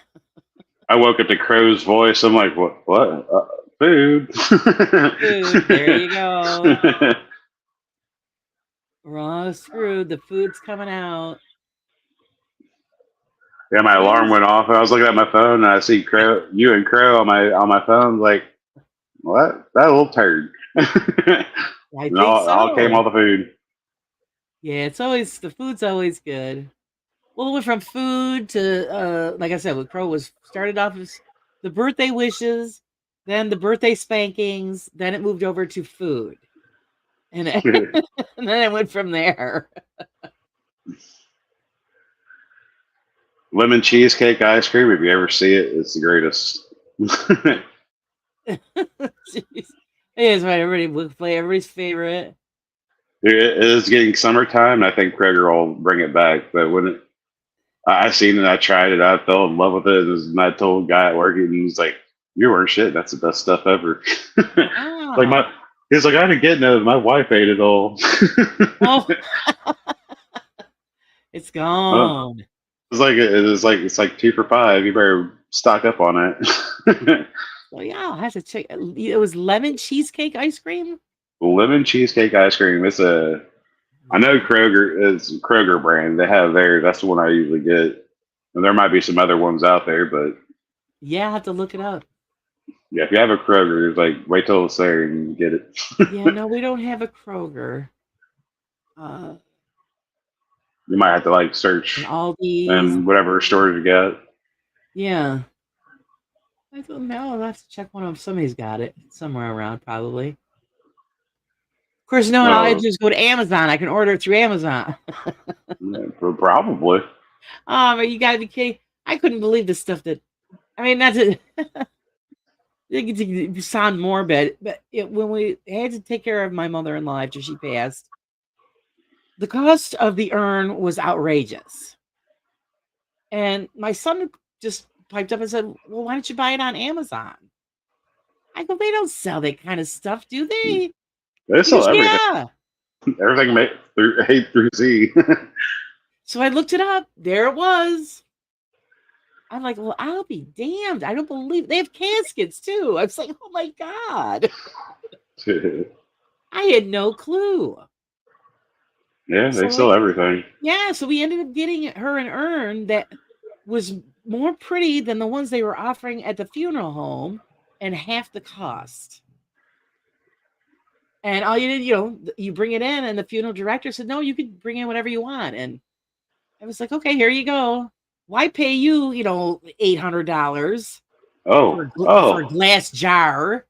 [SPEAKER 3] I woke up to Crow's voice. I'm like, "What? Food."
[SPEAKER 1] Food. There you go. We're all screwed. The food's coming out.
[SPEAKER 3] Yeah, my alarm went off. I was looking at my phone and I see you and Crow on my phone. Like, what? That little turd.
[SPEAKER 1] I think
[SPEAKER 3] all came all the food.
[SPEAKER 1] Yeah, the food's always good. Well, it went from food to like I said, with Crow started off as the birthday wishes, then the birthday spankings, then it moved over to food, and and then it went from there.
[SPEAKER 3] Lemon cheesecake ice cream. If you ever see it, it's the greatest.
[SPEAKER 1] Jeez. It is right. Everybody will play everybody's favorite.
[SPEAKER 3] It is getting summertime, and I think Kroger will bring it back. But when I seen it, I tried it, I fell in love with it. And I told a guy at work, and he's like, "You weren't shit. That's the best stuff ever." Like he's like, "I didn't get no. My wife ate it all."
[SPEAKER 1] Oh. It's gone.
[SPEAKER 3] It's like 2 for $5. You better stock up on it.
[SPEAKER 1] Well, yeah, I'll have to check. It was lemon cheesecake ice cream.
[SPEAKER 3] Lemon cheesecake ice cream. I know Kroger is Kroger brand. They have theirs. That's the one I usually get. And there might be some other ones out there, but
[SPEAKER 1] yeah, I have to look it up.
[SPEAKER 3] Yeah, if you have a Kroger, it's like wait till it's there and get it.
[SPEAKER 1] Yeah, no, we don't have a Kroger.
[SPEAKER 3] You might have to like search
[SPEAKER 1] Aldi
[SPEAKER 3] and whatever stores you got.
[SPEAKER 1] Yeah. I don't know. I'll have to check one of them. Somebody's got it somewhere around, probably. Of course, no, all I do is go to Amazon. I can order it through Amazon.
[SPEAKER 3] Probably.
[SPEAKER 1] Oh, but you gotta be kidding. I couldn't believe the stuff that, I mean, not to sound morbid, but when we had to take care of my mother-in-law after she passed, the cost of the urn was outrageous. And my son just piped up and said, "Well, why don't you buy it on Amazon?" I go, "They don't sell that kind of stuff, do they?"
[SPEAKER 3] They sell everything.
[SPEAKER 1] Yeah.
[SPEAKER 3] Everything made through A through Z.
[SPEAKER 1] So I looked it up. There it was. I'm like, well, I'll be damned. I don't believe they have caskets too. I was like, oh my God. I had no clue.
[SPEAKER 3] Yeah,
[SPEAKER 1] So
[SPEAKER 3] they sell everything.
[SPEAKER 1] Yeah, so we ended up getting her an urn that was more pretty than the ones they were offering at the funeral home and half the cost. And all you did, you bring it in, and the funeral director said, no, you could bring in whatever you want. And I was like, okay, here you go. Why pay you, $800
[SPEAKER 3] Oh,
[SPEAKER 1] for a glass jar?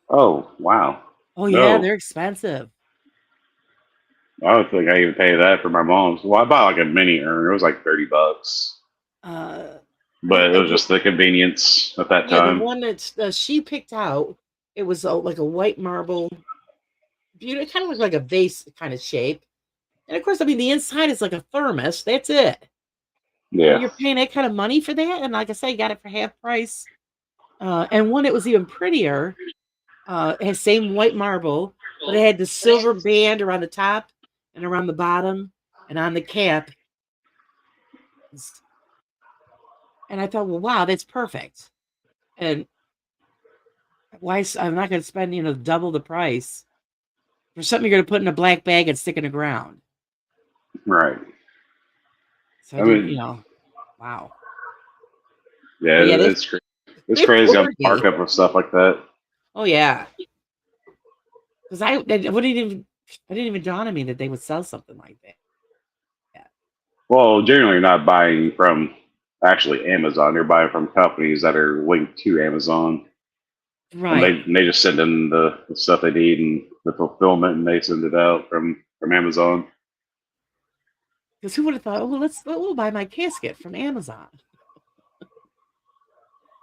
[SPEAKER 3] oh, wow.
[SPEAKER 1] Oh, yeah,
[SPEAKER 3] No.
[SPEAKER 1] they're expensive.
[SPEAKER 3] I don't think I even pay that for my mom's. Well, I bought like a mini urn. It was like $30. But it was just the convenience at that time.
[SPEAKER 1] The one that she picked out, it was like a white marble. It kind of looked like a vase kind of shape. And of course, I mean, the inside is like a thermos. That's it.
[SPEAKER 3] Yeah.
[SPEAKER 1] You're paying that kind of money for that. And like I say, you got it for half price. And one, it was even prettier. It has same white marble, but it had the silver band around the top and around the bottom and on the cap. And I thought, well, wow, that's perfect. And why I'm not going to spend, double the price for something you're going to put in a black bag and stick in the ground.
[SPEAKER 3] Right.
[SPEAKER 1] So I mean, wow.
[SPEAKER 3] Yeah, it's crazy. It's crazy how park up with stuff like that.
[SPEAKER 1] Oh yeah. Because it didn't even dawn on me that they would sell something like that. Yeah.
[SPEAKER 3] Well, generally you're not buying from actually Amazon. You're buying from companies that are linked to Amazon.
[SPEAKER 1] Right.
[SPEAKER 3] And they just send in the stuff they need and the fulfillment, and they send it out from Amazon.
[SPEAKER 1] Because who would have thought, oh, we'll buy my casket from Amazon.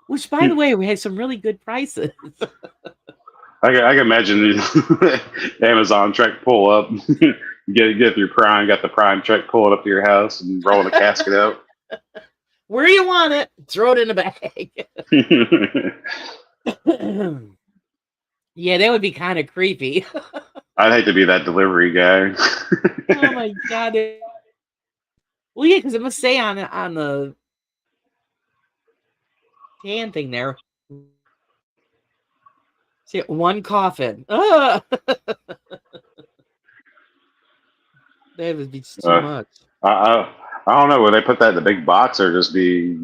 [SPEAKER 1] Which, by the way, we had some really good prices.
[SPEAKER 3] I can imagine Amazon truck pull up, get through Prime, got the Prime truck pulling up to your house and rolling a casket out.
[SPEAKER 1] Where do you want it? Throw it in the bag. Yeah, that would be kind of creepy.
[SPEAKER 3] I'd hate to be that delivery guy.
[SPEAKER 1] Oh my God. Well, yeah, because it must say on the can thing there. See, one coffin. That would be too much.
[SPEAKER 3] I don't know. Would they put that in the big box or just be,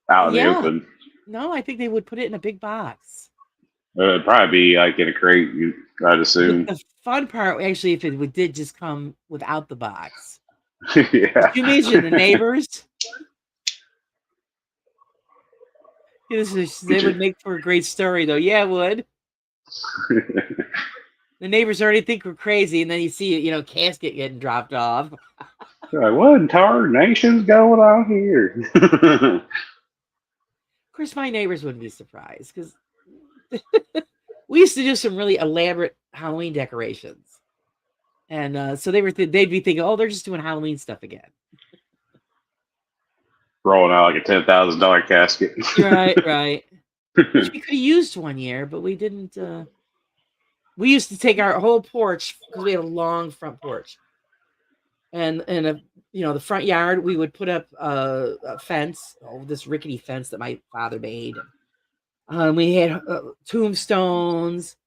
[SPEAKER 3] out in the open?
[SPEAKER 1] No, I think they would put it in a big box.
[SPEAKER 3] It'd probably be like in a crate, I'd assume.
[SPEAKER 1] The fun part, actually, if it did just come without the box.
[SPEAKER 3] Yeah.
[SPEAKER 1] Could you imagine the neighbors? They would make for a great story, though. Yeah, it would. The neighbors already think we're crazy, and then you see, casket getting dropped off.
[SPEAKER 3] Like, what in tarnation's going on here?
[SPEAKER 1] Of course, my neighbors wouldn't be surprised because we used to do some really elaborate Halloween decorations, and so they'd be thinking, oh, they're just doing Halloween stuff again.
[SPEAKER 3] Rolling out like a $10,000 casket.
[SPEAKER 1] Right. Which we could have used one year, but we didn't. We used to take our whole porch because we had a long front porch, and the front yard, we would put up a fence, this rickety fence that my father made. We had tombstones,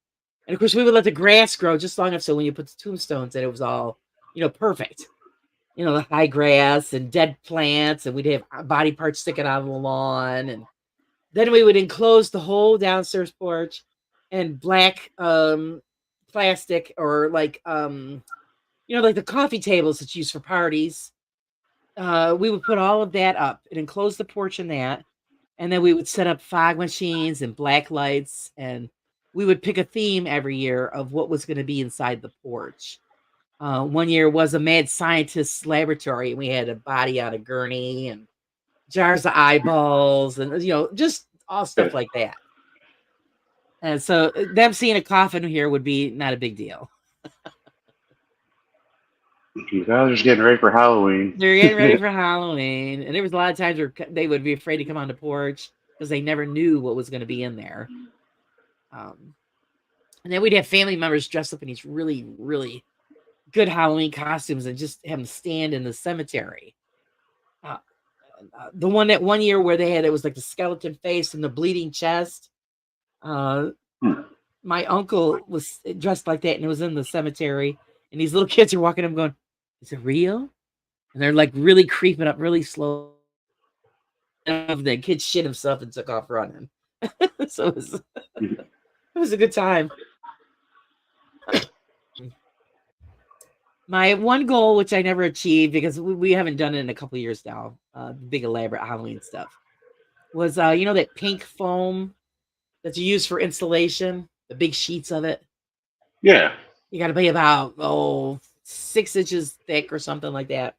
[SPEAKER 1] and of course we would let the grass grow just long enough so when you put the tombstones in, it was all perfect. The high grass and dead plants, and we'd have body parts sticking out of the lawn, and then we would enclose the whole downstairs porch and black plastic or like the coffee tables that's used for parties. We would put all of that up and enclose the porch in that, and then we would set up fog machines and black lights, and we would pick a theme every year of what was going to be inside the porch. One year was a mad scientist's laboratory, and we had a body on a gurney and jars of eyeballs and just all stuff like that. And so them seeing a coffin here would be not a big deal.
[SPEAKER 3] You guys are just getting ready for Halloween.
[SPEAKER 1] They're getting ready for Halloween, and there was a lot of times where they would be afraid to come on the porch because they never knew what was going to be in there. And then we'd have family members dressed up in these really, really good Halloween costumes and just have them stand in the cemetery. The one year where they had, it was like the skeleton face and the bleeding chest. My uncle was dressed like that, and it was in the cemetery. And these little kids are walking up going, "Is it real?" And they're like really creeping up really slow. And the kid shit himself and took off running. So it was a good time. My one goal, which I never achieved because we haven't done it in a couple of years now, big elaborate Halloween stuff, was you know that pink foam that you use for insulation, the big sheets of it.
[SPEAKER 3] Yeah.
[SPEAKER 1] You got to be about 6 inches thick or something like that.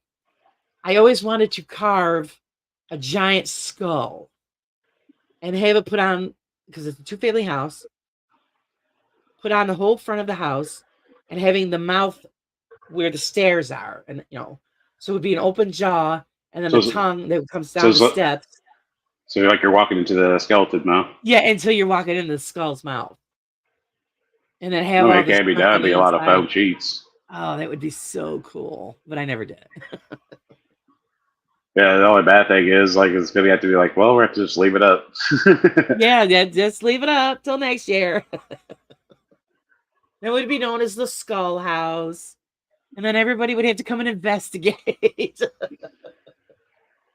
[SPEAKER 1] I always wanted to carve a giant skull and have it put on, because it's a 2-family house, put on the whole front of the house and having the mouth where the stairs are, and so it would be an open jaw and then the tongue that comes down the steps.
[SPEAKER 3] So you're walking into the skeleton mouth.
[SPEAKER 1] Yeah, until you're walking into the skull's mouth, and then have
[SPEAKER 3] No,
[SPEAKER 1] all
[SPEAKER 3] it can't be done. It'd be a lot of foam sheets.
[SPEAKER 1] Oh, that would be so cool, but I never did.
[SPEAKER 3] Yeah, the only bad thing is it's gonna have to be well, we have to just leave it up.
[SPEAKER 1] Yeah, just leave it up till next year. That would be known as the Skull House. And then everybody would have to come and investigate.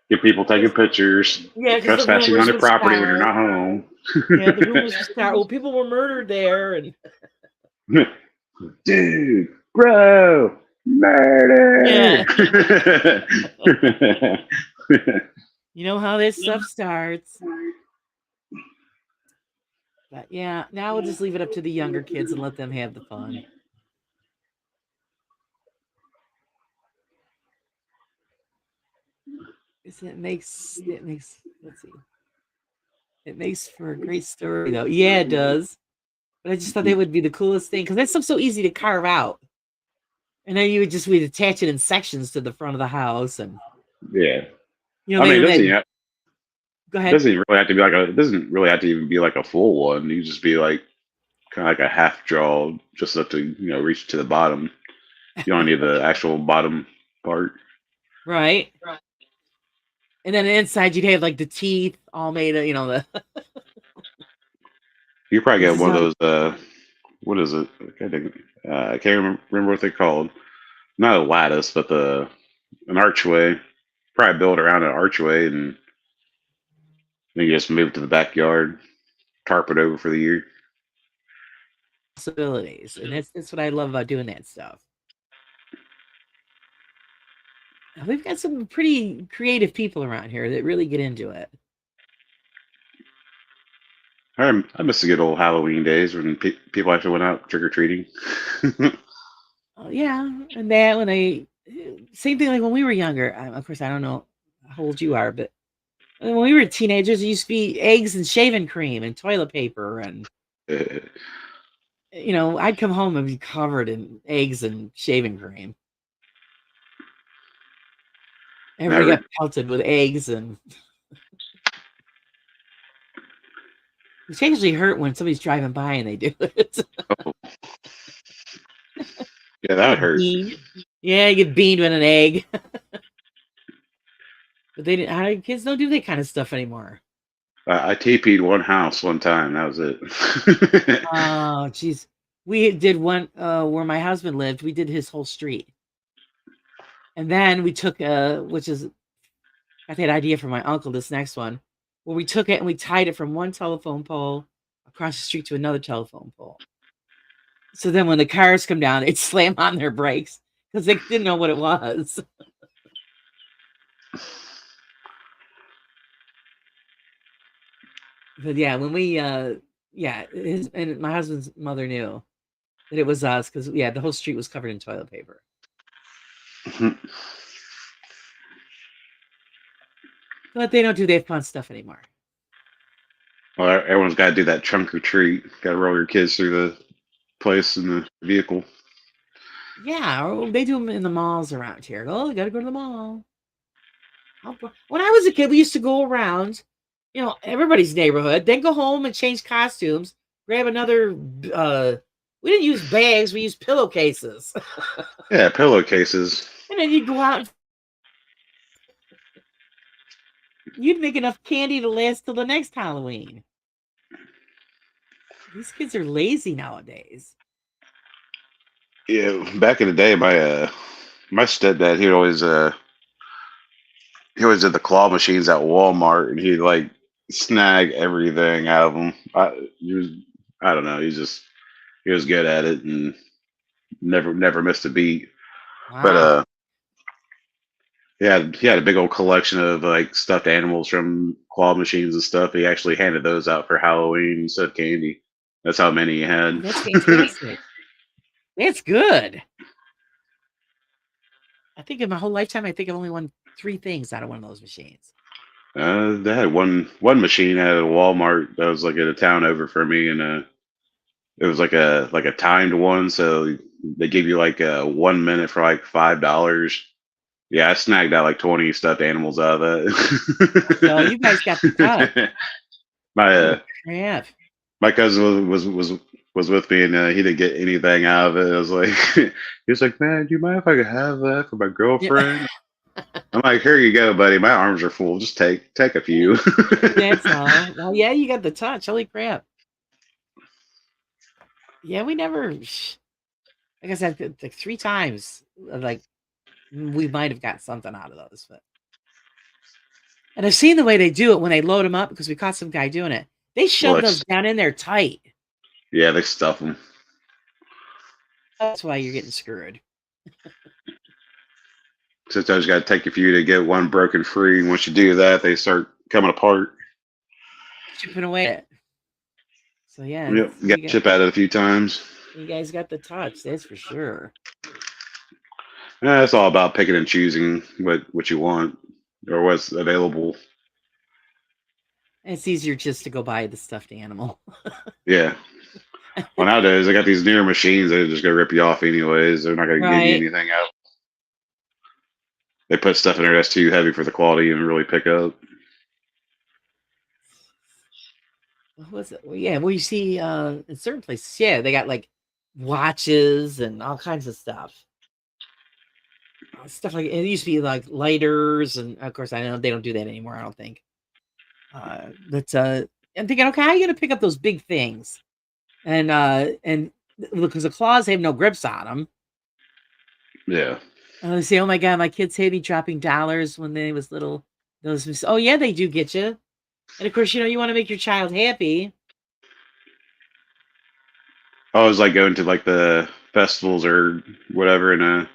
[SPEAKER 3] Get people taking pictures.
[SPEAKER 1] Yeah,
[SPEAKER 3] trespassing on their property when you're not home.
[SPEAKER 1] Yeah, the rumors would start. Oh, people were murdered there, and
[SPEAKER 3] dude, bro, murder.
[SPEAKER 1] Yeah. You know how this stuff starts. But yeah, now we'll just leave it up to the younger kids and let them have the fun. It makes let's see. It makes for a great story though. Yeah, it does. But I just thought that would be the coolest thing because that stuff's so easy to carve out. And then we'd attach it in sections to the front of the house, and
[SPEAKER 3] yeah.
[SPEAKER 1] Go ahead.
[SPEAKER 3] It doesn't really have to be it doesn't really have to even be a full one. You just be kind of like a half draw, just enough to reach to the bottom. You don't need the actual bottom part.
[SPEAKER 1] Right. And then inside you'd have the teeth all made of, the.
[SPEAKER 3] You probably get one of those. What is it? I can't remember what they're called. Not a lattice, but an archway. Probably build around an archway, and then you just move to the backyard, tarp it over for the year.
[SPEAKER 1] Possibilities, and that's what I love about doing that stuff. We've got some pretty creative people around here that really get into it.
[SPEAKER 3] I miss the good old Halloween days when people actually went out trick-or-treating.
[SPEAKER 1] Yeah, and that when same thing like when we were younger. Of course, I don't know how old you are, but when we were teenagers, it used to be eggs and shaving cream and toilet paper, and I'd come home and be covered in eggs and shaving cream. Everybody got pelted with eggs, and it actually hurt when somebody's driving by and they do it.
[SPEAKER 3] Oh. Yeah, that would hurt.
[SPEAKER 1] Yeah, you get beamed with an egg. But they didn't. Kids don't do that kind of stuff anymore.
[SPEAKER 3] I TP'd one house one time. That was it.
[SPEAKER 1] Oh, jeez. We did one where my husband lived. We did his whole street. And then we took which is, I had that idea from my uncle, this next one, where we took it and we tied it from one telephone pole across the street to another telephone pole. So then when the cars come down, they'd slam on their brakes because they didn't know what it was. But yeah, when we, and my husband's mother knew that it was us because, the whole street was covered in toilet paper. But they don't do that fun stuff anymore.
[SPEAKER 3] Well, everyone's got to do that trunk or treat. Got to roll your kids through the place in the vehicle.
[SPEAKER 1] Yeah, or they do them in the malls around here. Oh, you got to go to the mall. When I was a kid, we used to go around, everybody's neighborhood, then go home and change costumes, grab another We didn't use bags. We used pillowcases.
[SPEAKER 3] Yeah, pillowcases.
[SPEAKER 1] And then you'd go out and you'd make enough candy to last till the next Halloween. These kids are lazy nowadays.
[SPEAKER 3] Yeah, back in the day, my stepdad he always did the claw machines at Walmart, and he'd like snag everything out of them. I don't know. He was good at it and never missed a beat.
[SPEAKER 1] Wow.
[SPEAKER 3] But he had a big old collection of like stuffed animals from claw machines and stuff. He actually handed those out for Halloween instead of candy. That's how many he had.
[SPEAKER 1] That's fantastic. That's good. I think in my whole lifetime, I think I've only won 3 things out of one of those machines.
[SPEAKER 3] They had one machine at a Walmart that was like in a town over for me, and it was like a timed one, so they give you like 1 minute for like $5. Yeah, I snagged out like 20 stuffed animals out of that.
[SPEAKER 1] So you guys got the touch.
[SPEAKER 3] my
[SPEAKER 1] Crap.
[SPEAKER 3] my cousin was with me, and he didn't get anything out of it. I was like, he was like, man, do you mind if I could have that for my girlfriend? I'm like, here you go, buddy. My arms are full. Just take a few.
[SPEAKER 1] That's all. Well, yeah, you got the touch. Holy crap. Yeah, we never, like I said, like 3 times, like we might have got something out of those. And I've seen the way they do it when they load them up, because we caught some guy doing it. They shove those down in there tight.
[SPEAKER 3] Yeah, they stuff them.
[SPEAKER 1] That's why you're getting screwed.
[SPEAKER 3] Sometimes you got to take a few to get one broken free. And once you do that, they start coming apart.
[SPEAKER 1] Chipping away. So yeah,
[SPEAKER 3] Yep, you got to chip at it a few times.
[SPEAKER 1] You guys got the touch, that's for sure.
[SPEAKER 3] Yeah, it's all about picking and choosing what you want or what's available.
[SPEAKER 1] It's easier just to go buy the stuffed animal.
[SPEAKER 3] Yeah. Well, nowadays, they got these newer machines. They're just going to rip you off anyways. They're not going to give you anything out. They put stuff in there that's too heavy for the quality and really pick up.
[SPEAKER 1] What was it? Well, yeah, well, you see in certain places, yeah, they got like watches and all kinds of stuff. Stuff like it used to be like lighters, and of course I know they don't do that anymore, I don't think. But I'm thinking, okay, how are you gonna pick up those big things? And because the claws have no grips on them.
[SPEAKER 3] Yeah.
[SPEAKER 1] And they say, oh my god, my kids hate me dropping dollars when they was little. Oh yeah, they do get you. And of course, you want to make your child happy.
[SPEAKER 3] I always like going to like the festivals or whatever, and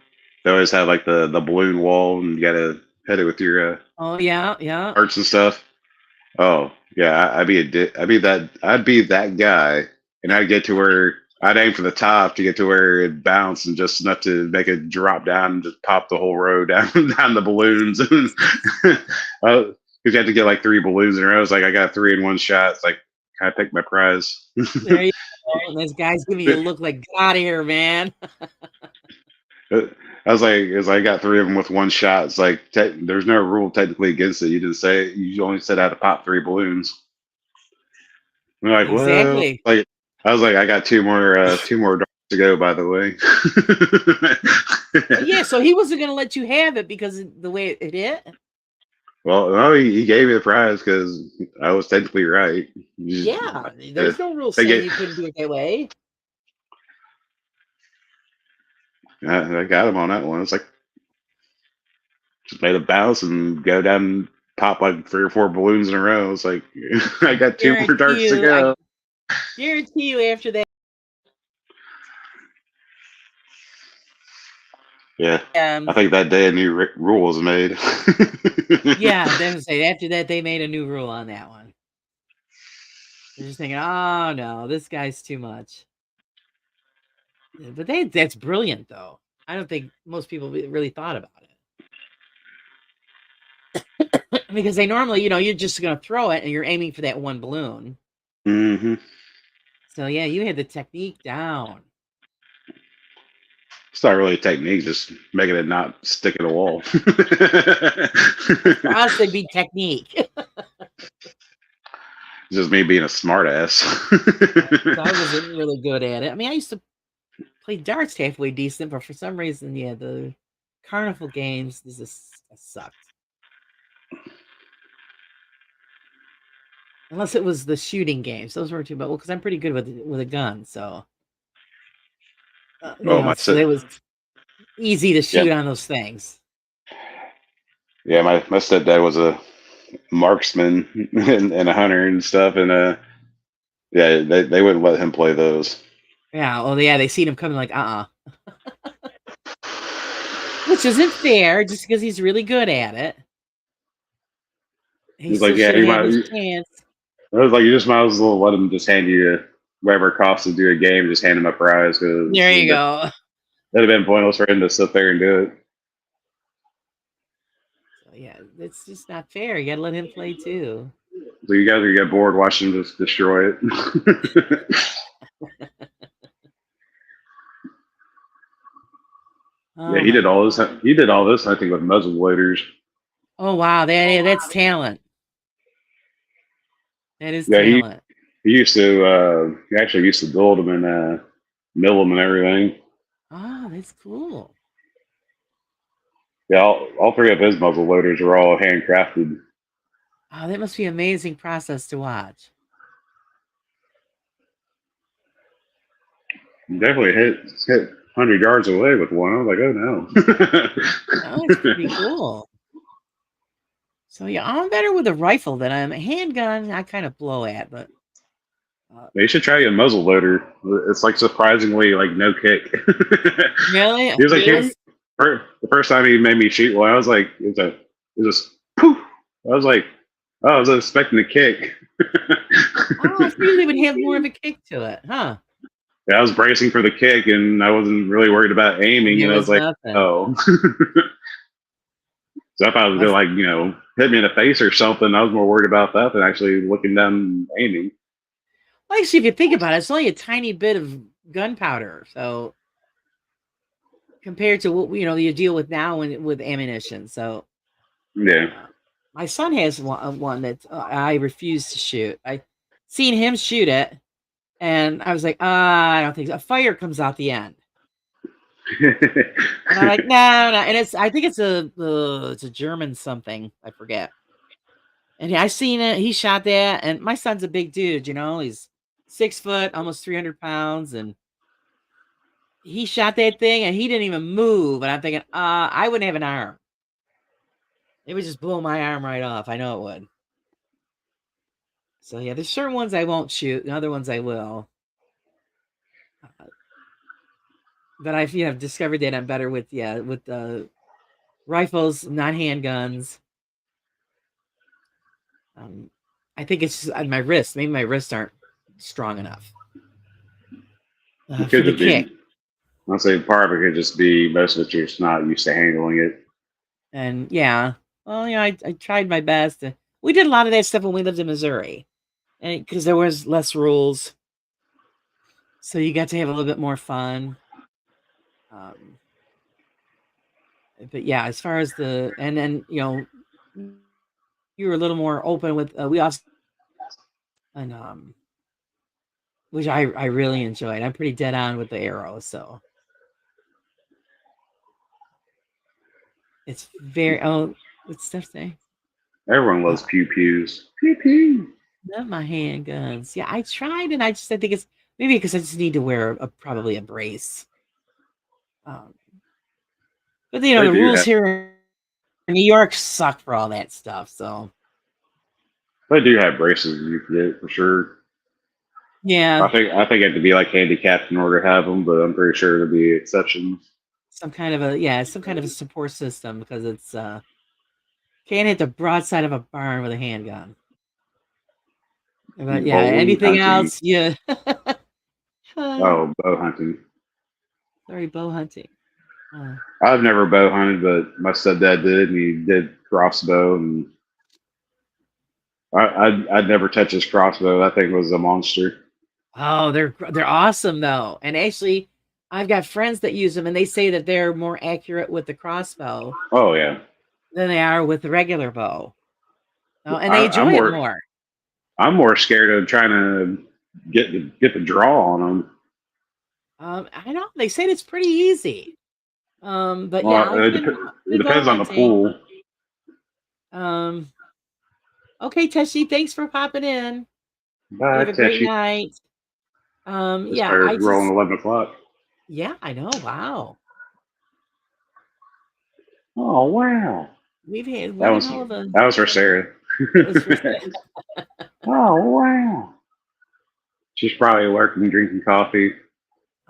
[SPEAKER 3] they always have like the balloon wall, and you gotta hit it with your
[SPEAKER 1] oh yeah
[SPEAKER 3] hearts and stuff. Oh yeah, I'd be that guy, and I'd get to where I'd aim for the top to get to where it bounced and just enough to make it drop down and just pop the whole row down the balloons. You had to get like 3 balloons in a row. It's like I got 3 in one shot. It's like, can I pick my prize?
[SPEAKER 1] There you go. And this guy's giving you a look like, get out of here, man.
[SPEAKER 3] I was like, I got 3 of them with one shot. It's like, there's no rule technically against it. You didn't say it. You only said I had to pop 3 balloons. And they're like,
[SPEAKER 1] exactly.
[SPEAKER 3] Well, like I was like, I got 2 more darts to go. By the way.
[SPEAKER 1] Yeah, so he wasn't gonna let you have it because of the way it hit.
[SPEAKER 3] Well, no, he gave me the prize because I was technically right.
[SPEAKER 1] Yeah, there's no rule saying you couldn't do it that way.
[SPEAKER 3] I got him on that one. It's like just made a bounce and go down and pop like 3 or 4 balloons in a row. It's like I got 2 more darts to go.
[SPEAKER 1] I guarantee you after that.
[SPEAKER 3] Yeah, I think that day a new rule was made.
[SPEAKER 1] Yeah, they would say after that they made a new rule on that one. They're just thinking, oh no, this guy's too much. But that's brilliant, though. I don't think most people really thought about it. Because they normally, you're just going to throw it and you're aiming for that one balloon.
[SPEAKER 3] Mm-hmm.
[SPEAKER 1] So, yeah, you had the technique down.
[SPEAKER 3] It's not really a technique, just making it not stick in a wall.
[SPEAKER 1] For us, it'd be technique.
[SPEAKER 3] Just me being a smart ass.
[SPEAKER 1] I wasn't really good at it. I mean, I used to played darts halfway decent, but for some reason, yeah, the carnival games just sucked. Unless it was the shooting games, those were too. But because I'm pretty good with a gun, so
[SPEAKER 3] Oh, my
[SPEAKER 1] so it was easy to
[SPEAKER 3] yeah,
[SPEAKER 1] shoot on those things.
[SPEAKER 3] yeah. My stepdad was a marksman and a hunter and stuff, and yeah, they wouldn't let him play those.
[SPEAKER 1] Yeah, well, yeah, they seen him coming like, which isn't fair, just because he's really good at it. He
[SPEAKER 3] He's
[SPEAKER 1] still
[SPEAKER 3] like, yeah,
[SPEAKER 1] should have
[SPEAKER 3] you
[SPEAKER 1] had
[SPEAKER 3] might.
[SPEAKER 1] his chance.
[SPEAKER 3] I was like, you just might as well let him just hand you whatever it costs to do a game, just hand him a prize because
[SPEAKER 1] There you go.
[SPEAKER 3] it'd have been pointless for him to sit there and do it.
[SPEAKER 1] So yeah, it's just not fair. You gotta let him play too.
[SPEAKER 3] So you guys are get bored watching him just destroy it.
[SPEAKER 1] Oh,
[SPEAKER 3] Yeah, he did all this. He did all this, I think, with muzzle loaders.
[SPEAKER 1] Oh wow, that's talent. That is
[SPEAKER 3] Yeah,
[SPEAKER 1] talent.
[SPEAKER 3] he used to. He actually used to build them and mill them and everything.
[SPEAKER 1] Oh, that's cool.
[SPEAKER 3] Yeah, all three of his muzzle loaders are all handcrafted.
[SPEAKER 1] Oh, that must be an amazing process to watch.
[SPEAKER 3] He definitely hit 100 yards away with one. I was like, oh no.
[SPEAKER 1] Oh, it's pretty cool. So yeah, I'm better with a rifle than I'm a handgun. I kind of blow at, but
[SPEAKER 3] You should try a muzzle loader. It's like surprisingly like no kick.
[SPEAKER 1] really,
[SPEAKER 3] He was like, the first time he made me shoot one, I was like, it was just poof. I was like, oh, I was expecting a kick.
[SPEAKER 1] I figured they would have more of a kick to it, huh?
[SPEAKER 3] Yeah, I was bracing for the kick, and I wasn't really worried about aiming. And I was like,
[SPEAKER 1] nothing.
[SPEAKER 3] oh. So I thought it was gonna, like, hit me in the face or something. I was more worried about that than actually looking down and aiming.
[SPEAKER 1] Well, actually, if you think about it, it's only a tiny bit of gunpowder. So compared to what you deal with now with ammunition. So
[SPEAKER 3] Yeah.
[SPEAKER 1] my son has one that I refuse to shoot. I seen him shoot it, and I was like, I don't think so. A fire comes out the end. And I'm like, no. And I think it's a German something. I forget. And I seen it. He shot that, and my son's a big dude. He's 6 foot, almost 300 pounds, and he shot that thing, and he didn't even move. And I'm thinking, I wouldn't have an arm. It would just blow my arm right off. I know it would. So yeah, there's certain ones I won't shoot, and other ones I will. But I've discovered that I'm better with rifles, not handguns. I think it's just on my wrist. Maybe my wrists aren't strong enough for the kick.
[SPEAKER 3] I'll say part of it could just be most of it you're just not used to handling it.
[SPEAKER 1] And yeah, well, I tried my best. We did a lot of that stuff when we lived in Missouri, and because there was less rules, so you got to have a little bit more fun. But yeah, as far as and then you were a little more open with we also and which I really enjoyed. I'm pretty dead on with the arrows, so it's very what's Steph saying?
[SPEAKER 3] Everyone loves pew pews. Pew pew.
[SPEAKER 1] Love my handguns. Yeah, I tried, and I think it's maybe because I just need to wear probably a brace. But the rules here in New York suck for all that stuff. So
[SPEAKER 3] they do have braces you can get for sure.
[SPEAKER 1] Yeah,
[SPEAKER 3] I think you have to be like handicapped in order to have them, but I'm pretty sure there'll be exceptions.
[SPEAKER 1] Some kind of a support system, because it's can't hit the broadside of a barn with a handgun. But yeah, anything else? Yeah.
[SPEAKER 3] Oh, bow hunting.
[SPEAKER 1] Sorry, bow hunting.
[SPEAKER 3] I've never bow hunted, but my stepdad did, and he did crossbow, and I'd never touch his crossbow. That thing was a monster.
[SPEAKER 1] Oh, they're awesome though, and actually, I've got friends that use them, and they say that they're more accurate with the crossbow.
[SPEAKER 3] Oh yeah.
[SPEAKER 1] Than they are with the regular bow. Oh, and they enjoy it more.
[SPEAKER 3] I'm more scared of trying to get the draw on them.
[SPEAKER 1] I know they said it's pretty easy. But yeah,
[SPEAKER 3] Well, it
[SPEAKER 1] we go
[SPEAKER 3] depends on the
[SPEAKER 1] hunting.
[SPEAKER 3] pool.
[SPEAKER 1] Um, okay, Teshi, thanks for popping in. You
[SPEAKER 3] Bye,
[SPEAKER 1] have a great
[SPEAKER 3] Teshy.
[SPEAKER 1] night.
[SPEAKER 3] It
[SPEAKER 1] Yeah, I
[SPEAKER 3] started rolling
[SPEAKER 1] just
[SPEAKER 3] 11 o'clock.
[SPEAKER 1] yeah, I know. Wow,
[SPEAKER 3] Oh wow,
[SPEAKER 1] we've had
[SPEAKER 3] that
[SPEAKER 1] one
[SPEAKER 3] was
[SPEAKER 1] hell of a
[SPEAKER 3] that was for Sarah.
[SPEAKER 1] that was for
[SPEAKER 3] Oh wow, she's probably working, drinking coffee.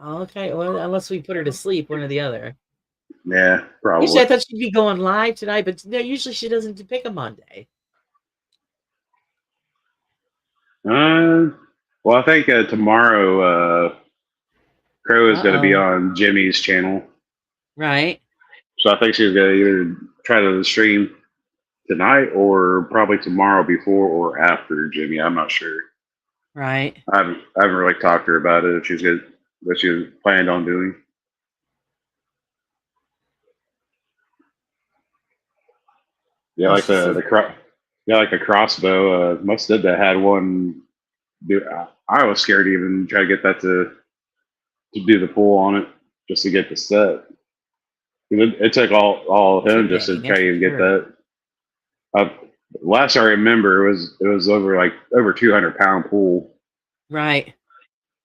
[SPEAKER 1] okay. Well, unless we put her to sleep, one or the other.
[SPEAKER 3] Yeah,
[SPEAKER 1] Usually,
[SPEAKER 3] probably.
[SPEAKER 1] I thought she'd be going live tonight, but no, usually she doesn't pick a Monday.
[SPEAKER 3] Well, I think tomorrow Crow is going to be
[SPEAKER 1] Uh-oh.
[SPEAKER 3] on Jimmy's channel,
[SPEAKER 1] Right,
[SPEAKER 3] so I think she's going to either try to stream tonight or probably tomorrow before or after Jimmy. I'm not sure.
[SPEAKER 1] right.
[SPEAKER 3] I haven't really talked to her about it. If she's good, what she was planned on doing. Yeah,
[SPEAKER 1] Oh,
[SPEAKER 3] like
[SPEAKER 1] she says,
[SPEAKER 3] like the crossbow. Most did that had one. I was scared to even try to get that to do the pull on it just to get the set. It took all of him just to
[SPEAKER 1] intimidating,
[SPEAKER 3] try
[SPEAKER 1] that's
[SPEAKER 3] to
[SPEAKER 1] for
[SPEAKER 3] even get
[SPEAKER 1] sure.
[SPEAKER 3] that. Uh, Last I remember it was over 200-pound pull.
[SPEAKER 1] Right.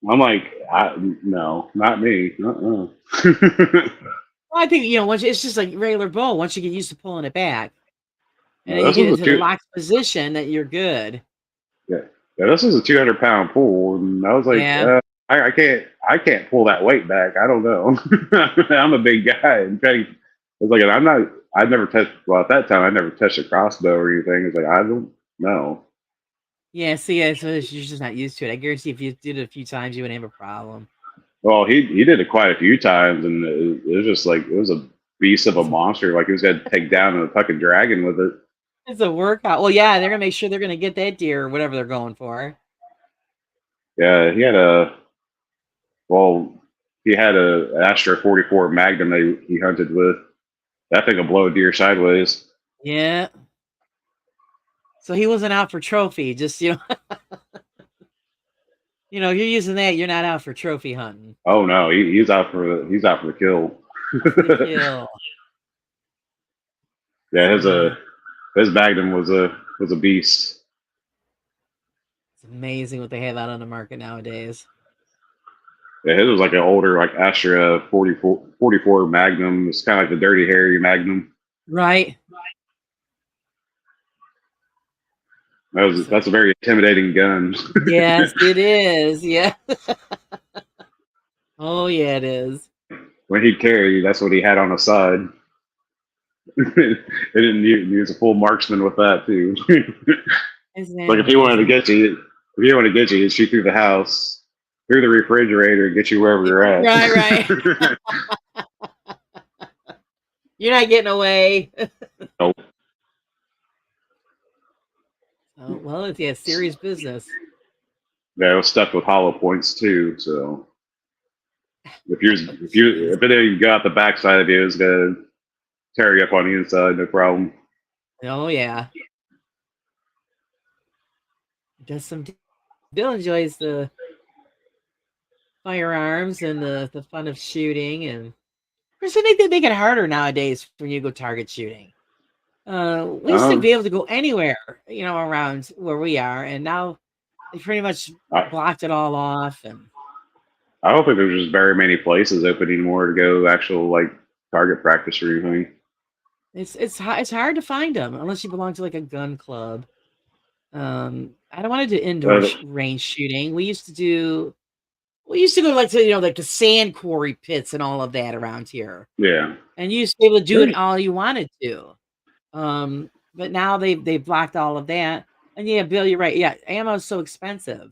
[SPEAKER 3] I'm like, no, not me.
[SPEAKER 1] Well, I think once it's just like regular bow. Once you get used to pulling it back, and
[SPEAKER 3] No,
[SPEAKER 1] then you
[SPEAKER 3] this
[SPEAKER 1] get
[SPEAKER 3] was a
[SPEAKER 1] into the
[SPEAKER 3] two.
[SPEAKER 1] locked position, that you're good.
[SPEAKER 3] Yeah, yeah, this is a 200-pound pull, and I was like,
[SPEAKER 1] Yeah.
[SPEAKER 3] I can't pull that weight back. I don't know. I'm a big guy, and I was like, I've never touched. Well, at that time, I never touched a crossbow or anything. It's like I don't know.
[SPEAKER 1] Yeah. See, so you're just not used to it. I guarantee if you did it a few times, you wouldn't have a problem.
[SPEAKER 3] Well, he did it quite a few times, and it was just like it was a beast of a monster. Like he was gonna take down a fucking dragon with it.
[SPEAKER 1] It's a workout. Well, yeah, they're gonna make sure they're gonna get that deer or whatever they're going for.
[SPEAKER 3] Yeah, well, he had a Astra 44 Magnum that he hunted with. That thing will blow a deer sideways.
[SPEAKER 1] Yeah. So he wasn't out for trophy. Just you're using that. You're not out for trophy hunting.
[SPEAKER 3] Oh no, he's out for the kill.
[SPEAKER 1] The kill.
[SPEAKER 3] Yeah,
[SPEAKER 1] So,
[SPEAKER 3] his Magnum was a beast.
[SPEAKER 1] it's amazing what they have out on the market nowadays.
[SPEAKER 3] Yeah, his was like an older like Astra 44 Magnum. It's kind of like the Dirty Harry Magnum.
[SPEAKER 1] Right.
[SPEAKER 3] That's a very intimidating gun.
[SPEAKER 1] Yes, it is. Yeah. Oh, yeah, it is.
[SPEAKER 3] When he'd carry, that's what he had on the side. They didn't use a full marksman with that too.
[SPEAKER 1] Isn't that
[SPEAKER 3] Like if he wanted to
[SPEAKER 1] amazing?
[SPEAKER 3] get you, he'd shoot through the house, through the refrigerator, and get you wherever you're at.
[SPEAKER 1] Right. You're not getting away.
[SPEAKER 3] Nope.
[SPEAKER 1] Oh, well, it's serious business.
[SPEAKER 3] Yeah, it was stuffed with hollow points too. So if it didn't go out the backside of you, it's gonna tear you up on the inside, no problem.
[SPEAKER 1] Oh, yeah. Bill enjoys the firearms and the fun of shooting, and of course, I think they make it harder nowadays when you go target shooting. We used to be able to go anywhere, around where we are, and now they pretty much blocked it all off. And
[SPEAKER 3] I don't think there's just very many places open anymore to go actual like target practice or anything.
[SPEAKER 1] it's hard to find them unless you belong to like a gun club. I don't want to do indoor range shooting. We used to go like to like the sand quarry pits and all of that around here.
[SPEAKER 3] Yeah,
[SPEAKER 1] and you used to be able to do it all you wanted to. But now they've blocked all of that. And yeah, Bill, you're right. Yeah, ammo is so expensive.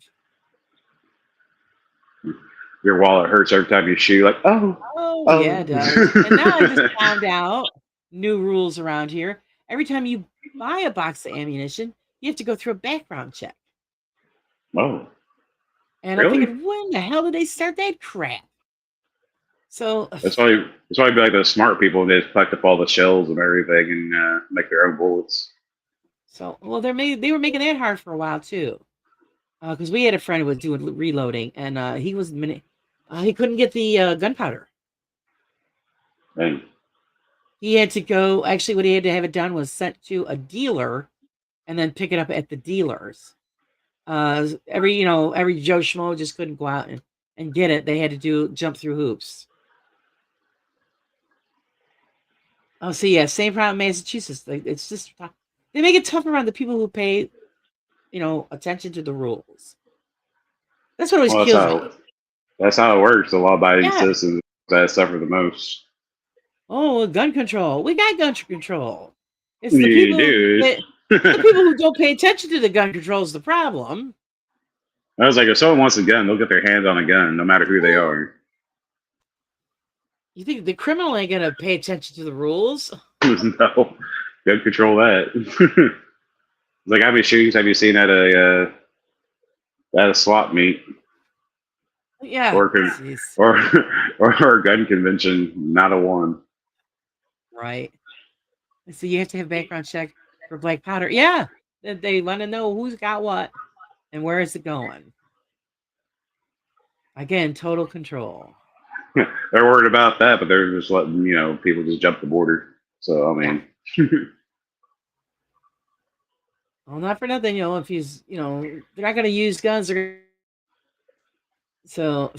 [SPEAKER 3] Your wallet hurts every time you shoot. Like,
[SPEAKER 1] oh yeah, it does. And now I just found out new rules around here. Every time you buy a box of ammunition, you have to go through a background check.
[SPEAKER 3] Oh.
[SPEAKER 1] And
[SPEAKER 3] Really?
[SPEAKER 1] I'm thinking, when the hell did they start that crap? So
[SPEAKER 3] that's why be like those smart people and they just collect up all the shells and everything and make their own bullets.
[SPEAKER 1] So they were making that hard for a while too. Because we had a friend who was doing reloading, and he was He couldn't get the gunpowder.
[SPEAKER 3] And
[SPEAKER 1] He had to go. Actually, what he had to have it done was sent to a dealer, and then pick it up at the dealers. Every Joe Schmo just couldn't go out and get it. They had to jump through hoops. Oh, so yeah, same problem in Massachusetts. It's just they make it tough around the people who pay, attention to the rules. That's what always
[SPEAKER 3] well,
[SPEAKER 1] kills me.
[SPEAKER 3] that's how it works. The law-abiding
[SPEAKER 1] Yeah.
[SPEAKER 3] citizens that suffer the most.
[SPEAKER 1] Oh, gun control. We got gun control. It's
[SPEAKER 3] You
[SPEAKER 1] the people
[SPEAKER 3] do.
[SPEAKER 1] the people who don't pay attention to the gun control is the problem.
[SPEAKER 3] I was like, if someone wants a gun, they'll get their hands on a gun, no matter who they are.
[SPEAKER 1] You think the criminal ain't gonna pay attention to the rules?
[SPEAKER 3] No, gun control that. Like, how many shootings have you seen at a swap meet
[SPEAKER 1] Yeah.
[SPEAKER 3] or
[SPEAKER 1] Jeez.
[SPEAKER 3] or a gun convention? Not a one.
[SPEAKER 1] Right. So you have to have background check for black powder. Yeah. They want to know who's got what and where is it going. Again, total control.
[SPEAKER 3] They're worried about that, but they're just letting people just jump the border. So I mean,
[SPEAKER 1] Well, not for nothing, if he's, they're not going to use guns. So,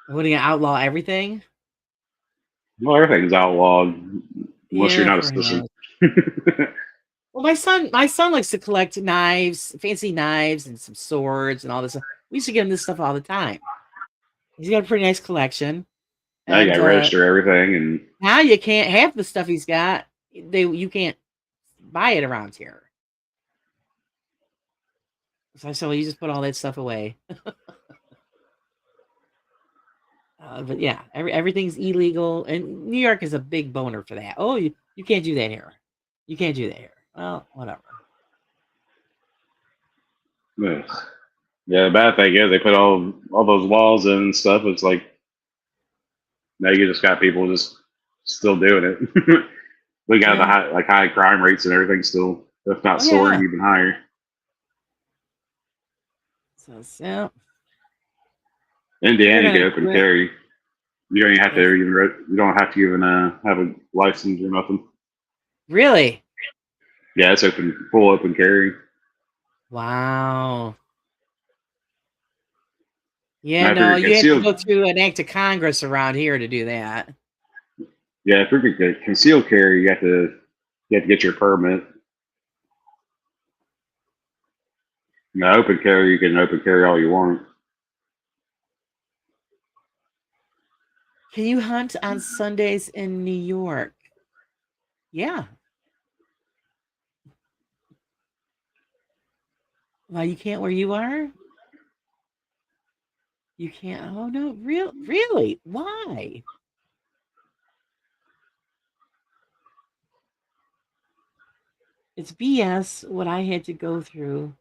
[SPEAKER 1] what are you going to outlaw everything?
[SPEAKER 3] well, everything's outlawed unless you're not a
[SPEAKER 1] for
[SPEAKER 3] citizen.
[SPEAKER 1] Well, my son likes to collect knives, fancy knives, and some swords and all this stuff. We used to get him this stuff all the time. He's got a pretty nice collection.
[SPEAKER 3] Now you
[SPEAKER 1] And,
[SPEAKER 3] got to register everything, and
[SPEAKER 1] now you can't have the stuff he's got. You can't buy it around here. So I said, well, you just put all that stuff away. But yeah, everything's illegal, and New York is a big boner for that. Oh, you can't do that here. You can't do that here. Well, whatever.
[SPEAKER 3] ugh. Yeah, the bad thing is they put all those laws in and stuff. It's like now you just got people just still doing it. We got the high crime rates and everything still, if not soaring even higher.
[SPEAKER 1] So yeah.
[SPEAKER 3] Indiana, you can open carry. You don't even have to you don't have to even have a license or nothing.
[SPEAKER 1] Really?
[SPEAKER 3] Yeah, it's full open carry.
[SPEAKER 1] Wow. Yeah, no, you have to go through an act of Congress around here to do that.
[SPEAKER 3] Yeah, if you're going to conceal carry, you have to get your permit. Now, open carry, you can open carry all you want.
[SPEAKER 1] Can you hunt on Sundays in New York? Yeah. Well, you can't where you are? You can't. Oh no, really? Why? It's BS what I had to go through.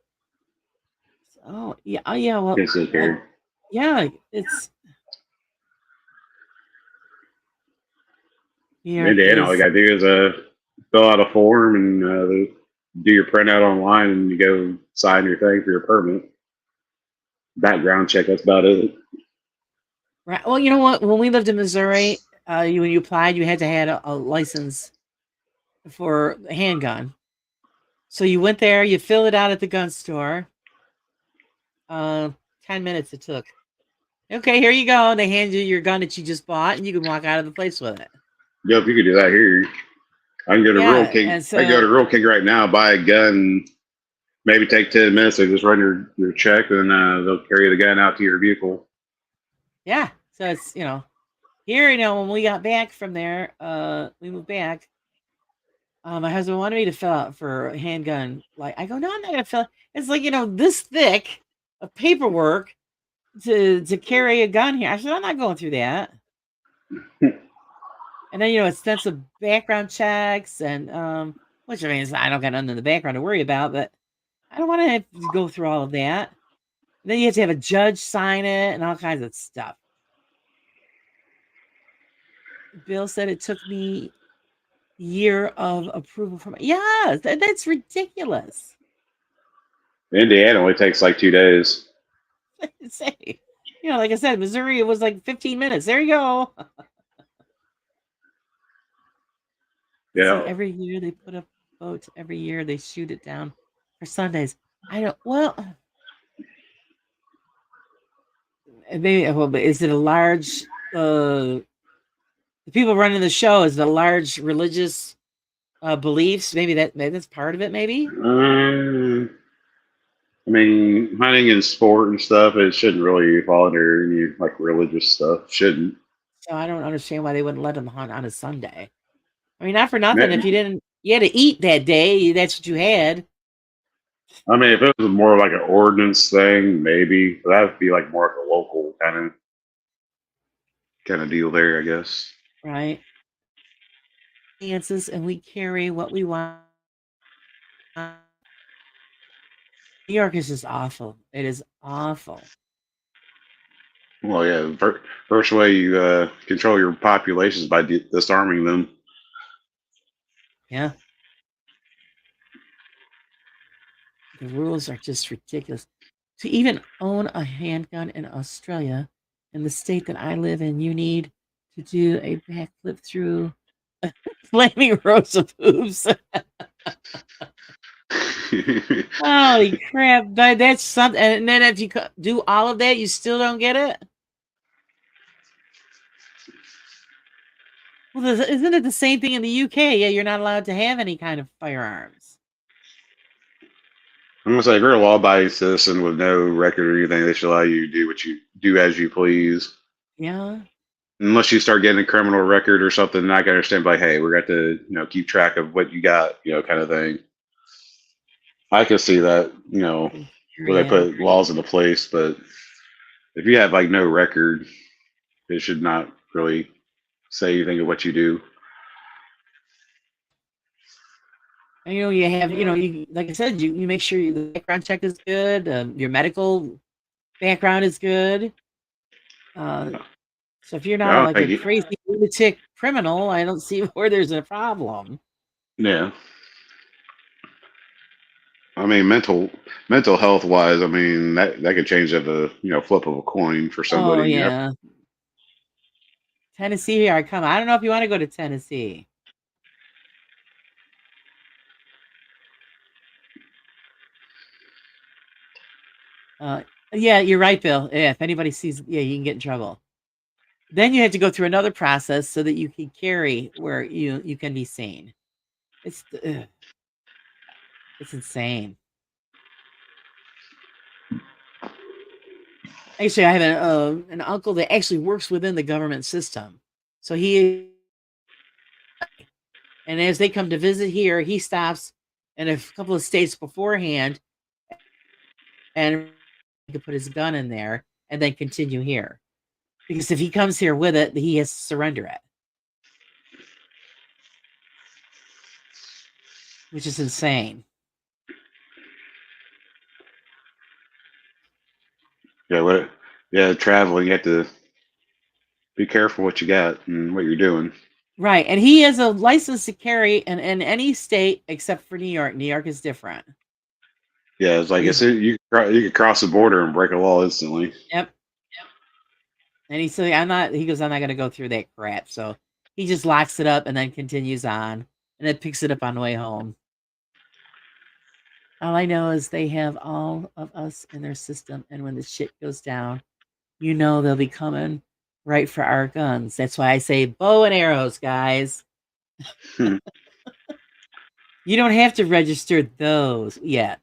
[SPEAKER 1] Oh yeah, well, yeah, it's
[SPEAKER 3] Indiana, all you gotta do is fill out a form and do your printout online, and you go sign your thing for your permit. Background check. That's about it.
[SPEAKER 1] Right. Well, you know what? When we lived in Missouri, when you applied, you had to have a license for a handgun. So you went there, you fill it out at the gun store. 10 minutes it took. Okay, here you go. They hand you your gun that you just bought, and you can walk out of the place with it.
[SPEAKER 3] Yep, you can do that here. I can go to Rural King. I can go to Rural King right now, buy a gun, maybe take 10 minutes. They just run your check, and they'll carry the gun out to your vehicle.
[SPEAKER 1] Yeah, so it's here. When we got back from there, we moved back. My husband wanted me to fill out for a handgun. Like, I go, no, I'm not gonna fill. It's like this thick of paperwork to carry a gun here. I said, I'm not going through that. And then extensive background checks and which means I don't got nothing in the background to worry about, but I don't want to have to go through all of that. And then you have to have a judge sign it and all kinds of stuff. Bill said it took me a year of approval from. Yeah, that's ridiculous.
[SPEAKER 3] Indiana only takes like 2 days.
[SPEAKER 1] Say. Like I said, Missouri, it was like 15 minutes. There you go. See,
[SPEAKER 3] Yeah.
[SPEAKER 1] every year they put up boats. Every year they shoot it down for Sundays. I don't. Well, maybe. Well, but is it a large? The people running the show, is it a large religious beliefs? Maybe that's part of it. Maybe.
[SPEAKER 3] I mean, hunting and sport and stuff, it shouldn't really fall under any like religious stuff. Shouldn't.
[SPEAKER 1] So I don't understand why they wouldn't let them hunt on a Sunday. I mean, not for nothing. If
[SPEAKER 3] Ma-
[SPEAKER 1] you didn't, you had to eat that day. That's what you had.
[SPEAKER 3] I mean, if it was more like an ordinance thing, maybe but that would be like more of a local kind of deal there, I guess.
[SPEAKER 1] Right. Dances, and we carry what we want. New York is just awful. It is awful.
[SPEAKER 3] Well, yeah, first way you control your populations by disarming them.
[SPEAKER 1] Yeah. The rules are just ridiculous. To even own a handgun in Australia, in the state that I live in, you need to do a backflip through flaming rows of hoops. Holy crap! That's something. And then if you do all of that, you still don't get it. Well, isn't it the same thing in the UK? Yeah, you're not allowed to have any kind of firearms.
[SPEAKER 3] I'm gonna say if you're a law-abiding citizen with no record or anything, they should allow you to do what you do as you please.
[SPEAKER 1] Yeah.
[SPEAKER 3] Unless you start getting a criminal record or something, then I can understand like, hey, we're going to keep track of what you got, kind of thing. I can see that, where they
[SPEAKER 1] Yeah.
[SPEAKER 3] put laws into place, but if you have like no record, it should not really say anything of what you do.
[SPEAKER 1] And you have, you like I said, you make sure the background check is good, your medical background is good. So if you're
[SPEAKER 3] I
[SPEAKER 1] not
[SPEAKER 3] don't
[SPEAKER 1] like a
[SPEAKER 3] think it,
[SPEAKER 1] crazy lunatic criminal, I don't see where there's a problem.
[SPEAKER 3] yeah. I mean, mental health wise, I mean that could change at the flip of a coin for
[SPEAKER 1] Oh
[SPEAKER 3] somebody.
[SPEAKER 1] yeah. Tennessee, here I come. I don't know if you want to go to Tennessee. Yeah, you're right, Bill. Yeah, if anybody sees, yeah, you can get in trouble. Then you have to go through another process so that you can carry where you can be seen. It's it's insane. Actually, I have an uncle that actually works within the government system. So and as they come to visit here, he stops in a couple of states beforehand and he can put his gun in there and then continue here. Because if he comes here with it, he has to surrender it. Which is insane.
[SPEAKER 3] Traveling, you have to be careful what you got and what you're doing.
[SPEAKER 1] Right. And he has a license to carry in any state except for New York. New York is different.
[SPEAKER 3] Yeah, it's like you could cross the border and break a law instantly.
[SPEAKER 1] Yep. And he said, he goes, I'm not going to go through that crap. So he just locks it up and then continues on and then picks it up on the way home. All I know is they have all of us in their system. And when the shit goes down, they'll be coming right for our guns. That's why I say bow and arrows, guys.
[SPEAKER 3] Hmm.
[SPEAKER 1] You don't have to register those yet.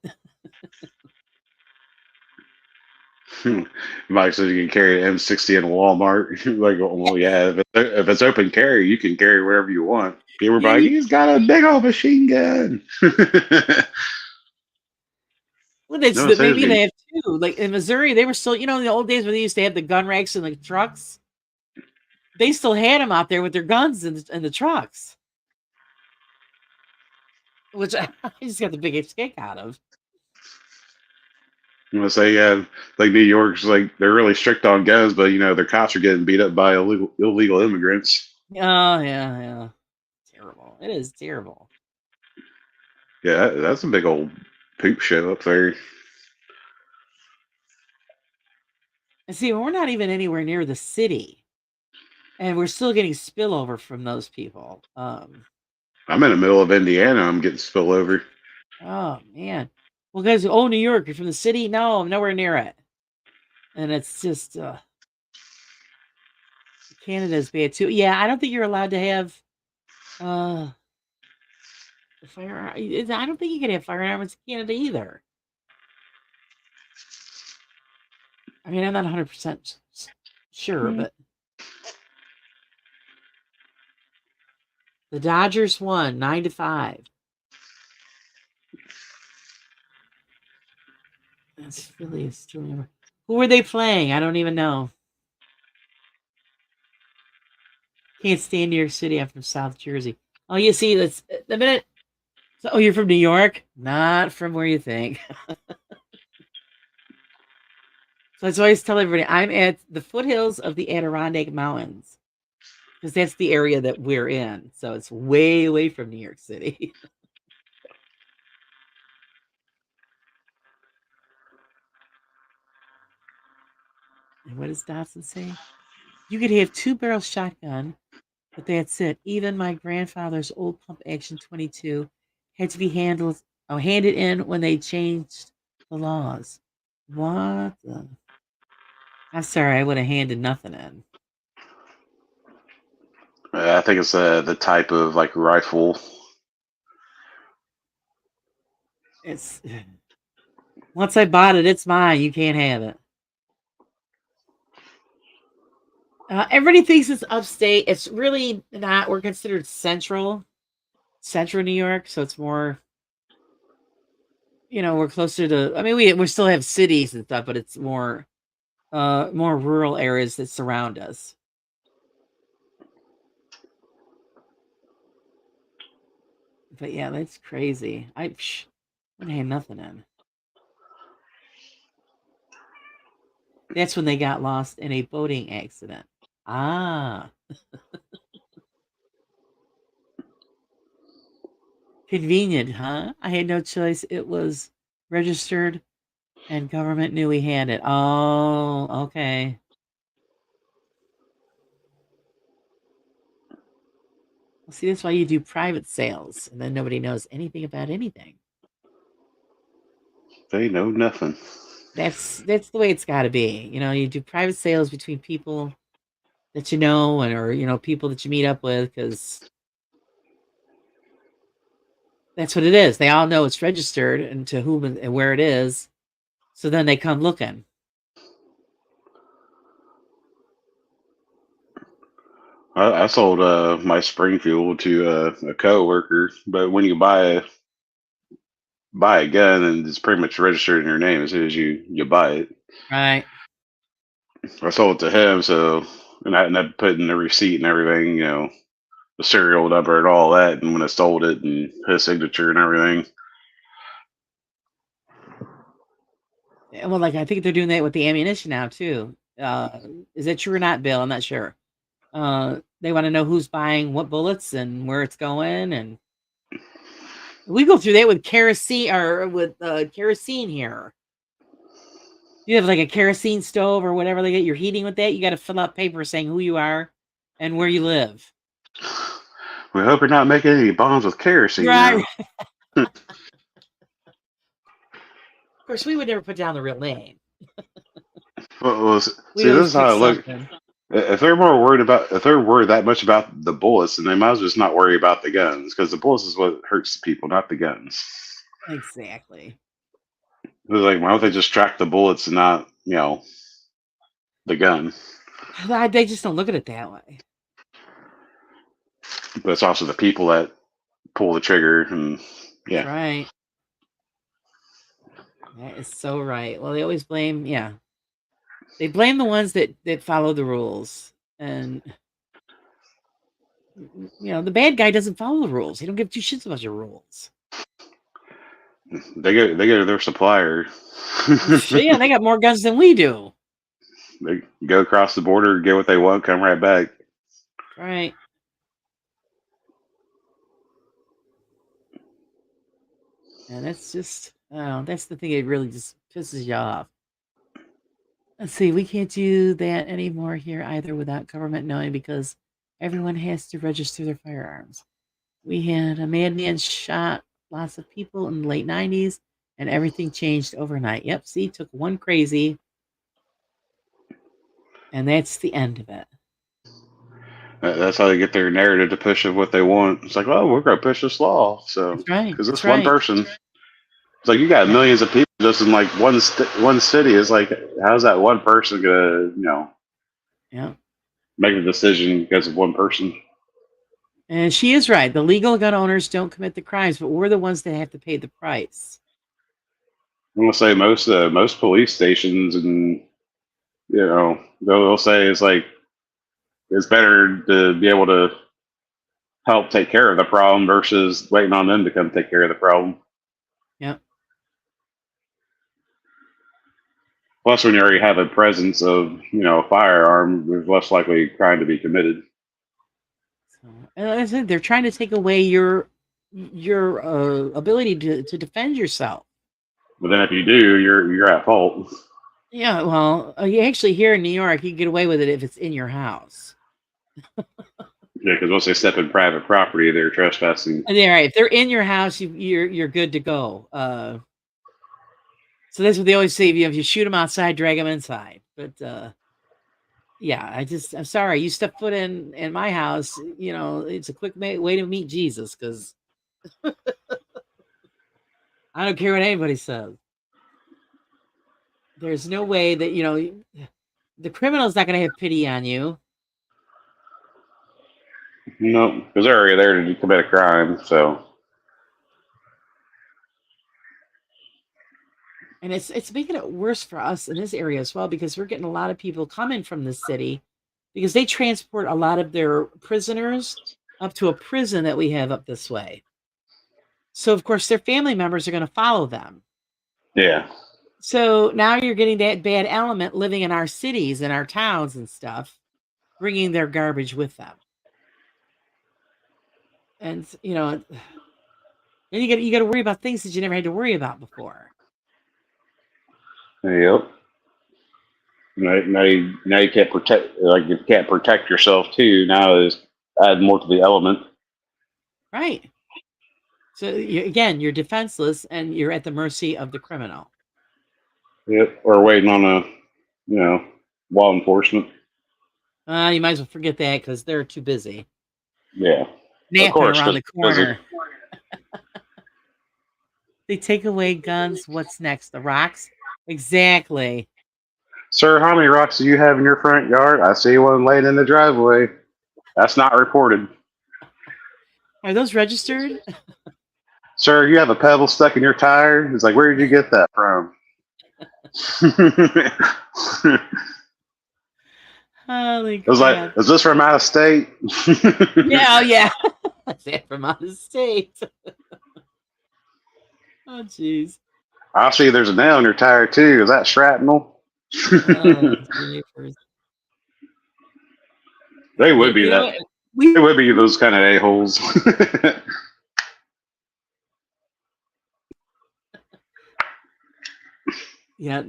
[SPEAKER 3] Mike says you can carry an M60 in Walmart. Like, well, yeah, if it's open carry, you can carry wherever you want. People are like, he's got a big old machine gun.
[SPEAKER 1] Well, that's
[SPEAKER 3] No,
[SPEAKER 1] that maybe
[SPEAKER 3] seriously.
[SPEAKER 1] they have too. Like in Missouri, they were still, in the old days when they used to have the gun racks in the trucks, they still had them out there with their guns in the trucks, which I just got the biggest kick out of.
[SPEAKER 3] I'm gonna say, yeah, like New York's like they're really strict on guns, but their cops are getting beat up by illegal immigrants.
[SPEAKER 1] Oh yeah, terrible. It is terrible.
[SPEAKER 3] Yeah, that's a big old poop show up there.
[SPEAKER 1] And see, we're not even anywhere near the city, and we're still getting spillover from those people.
[SPEAKER 3] I'm in the middle of Indiana. I'm getting spillover.
[SPEAKER 1] Oh man. Well, guys, New York, you're from the city? No, I'm nowhere near it. And it's just Canada's bad too. Yeah, I don't think you're allowed to have uh fire. I don't think you can have firearms in Canada either. I mean, I'm not 100% sure, but the Dodgers won 9-5. That's Philly. Who were they playing? I don't even know. Can't stand New York City. I'm from South Jersey. Oh, you see, that's the minute. So, oh, you're from New York? Not from where you think. So I always tell everybody I'm at the foothills of the Adirondack Mountains because that's the area that we're in. So it's way away from New York City. And what does Dotson say? You could have 2-barrel shotgun, but that's it. Even my grandfather's old pump action 22 had to be handed in when they changed the laws. What the? I'm sorry, I would have handed nothing in.
[SPEAKER 3] I think it's the type of like rifle.
[SPEAKER 1] It's once I bought it, it's mine. You can't have it. Everybody thinks it's upstate. It's really not. We're considered central New York, so it's more. We're closer to. I mean, we still have cities and stuff, but it's more rural areas that surround us. But yeah, that's crazy. I had nothing in. That's when they got lost in a boating accident. Ah. Convenient, huh? I had no choice. It was registered and government knew we had it. Oh, okay. Well, see, that's why you do private sales, and then nobody knows anything about anything.
[SPEAKER 3] They know nothing.
[SPEAKER 1] That's the way it's got to be. You do private sales between people that you know, or people that you meet up with, because that's what it is. They all know it's registered and to whom and where it is, so then they come looking.
[SPEAKER 3] I sold my Springfield to a coworker, but when you buy a gun and it's pretty much registered in your name as soon as you buy it.
[SPEAKER 1] Right.
[SPEAKER 3] I sold it to him, so and I put in the receipt and everything, the serial number and all that, and when I sold it and his signature and everything.
[SPEAKER 1] Well, like I think they're doing that with the ammunition now too. Is that true or not, Bill? I'm not sure. They want to know who's buying what bullets and where it's going, and we go through that with kerosene kerosene here. You have like a kerosene stove or whatever they get your heating with that. You got to fill out paper saying who you are and where you live.
[SPEAKER 3] We hope you're not making any bombs with kerosene.
[SPEAKER 1] Right. Of course, we would never put down the real name.
[SPEAKER 3] Well, see, this is how I look. If they're worried that much about the bullets, then they might as well just not worry about the guns, because the bullets is what hurts people, not the guns.
[SPEAKER 1] Exactly.
[SPEAKER 3] It was like, why don't they just track the bullets and not, the gun?
[SPEAKER 1] They just don't look at it that way.
[SPEAKER 3] But it's also the people that pull the trigger, and yeah.
[SPEAKER 1] That's right. That is so right. Well, they always blame, they blame the ones that follow the rules, and the bad guy doesn't follow the rules. He don't give two shits about your rules.
[SPEAKER 3] They go to their supplier.
[SPEAKER 1] Yeah, they got more guns than we do.
[SPEAKER 3] They go across the border, get what they want, come right back.
[SPEAKER 1] Right. And that's just, that's the thing that really just pisses you off. Let's see, we can't do that anymore here either without government knowing because everyone has to register their firearms. We had a madman shot lots of people in the late 90s and everything changed overnight. Yep, see, took one crazy and that's the end of it.
[SPEAKER 3] That's how they get their narrative to push of what they want. It's like, oh, we're going to push this law. So,
[SPEAKER 1] That's right.
[SPEAKER 3] because
[SPEAKER 1] That's
[SPEAKER 3] this one
[SPEAKER 1] right.
[SPEAKER 3] person, it's like you got
[SPEAKER 1] Yeah.
[SPEAKER 3] millions of people just in like one city. It's like, how's that one person going to,
[SPEAKER 1] Yeah.
[SPEAKER 3] make a decision because of one person?
[SPEAKER 1] And she is right. The legal gun owners don't commit the crimes, but we're the ones that have to pay the price.
[SPEAKER 3] I'm gonna say most police stations, and they'll say it's like it's better to be able to help take care of the problem versus waiting on them to come take care of the problem.
[SPEAKER 1] Yep.
[SPEAKER 3] Plus, when you already have a presence of a firearm, there's less likely crime to be committed.
[SPEAKER 1] So, and like I said, they're trying to take away your ability to defend yourself.
[SPEAKER 3] But then if you do, you're at fault.
[SPEAKER 1] Yeah, well, you actually here in New York, you can get away with it if it's in your house.
[SPEAKER 3] Yeah, because once they step in private property, they're trespassing.
[SPEAKER 1] And they're right. If they're in your house, you're good to go. So that's what they always say. If you shoot them outside, drag them inside. But yeah, I'm sorry. You step foot in my house, it's a quick way to meet Jesus because I don't care what anybody says. There's no way that the criminal's not going to have pity on you.
[SPEAKER 3] No, because they're already there to commit a crime. So,
[SPEAKER 1] and it's making it worse for us in this area as well because we're getting a lot of people coming from the city because they transport a lot of their prisoners up to a prison that we have up this way. So of course their family members are going to follow them.
[SPEAKER 3] yeah.
[SPEAKER 1] So now you're getting that bad element living in our cities and our towns and stuff, bringing their garbage with them. And then you got to worry about things that you never had to worry about before.
[SPEAKER 3] Yep. Now you can't protect yourself too. Now is add more to the element.
[SPEAKER 1] Right. So you're defenseless and you're at the mercy of the criminal.
[SPEAKER 3] Yep. Or waiting on law enforcement.
[SPEAKER 1] You might as well forget that because they're too busy.
[SPEAKER 3] Yeah.
[SPEAKER 1] Napping around the corner. They take away guns. What's next? The rocks? Exactly.
[SPEAKER 3] Sir, how many rocks do you have in your front yard? I see one laying in the driveway. That's not reported.
[SPEAKER 1] Are those registered?
[SPEAKER 3] Sir, you have a pebble stuck in your tire? It's like, where did you get that from?
[SPEAKER 1] Holy
[SPEAKER 3] I was
[SPEAKER 1] crap.
[SPEAKER 3] like, is this from out of state?
[SPEAKER 1] Yeah. Is that from out of state? Oh, jeez.
[SPEAKER 3] I see there's a nail in your tire, too. Is that shrapnel? They would be that. They would be those kind of a-holes.
[SPEAKER 1] Yeah.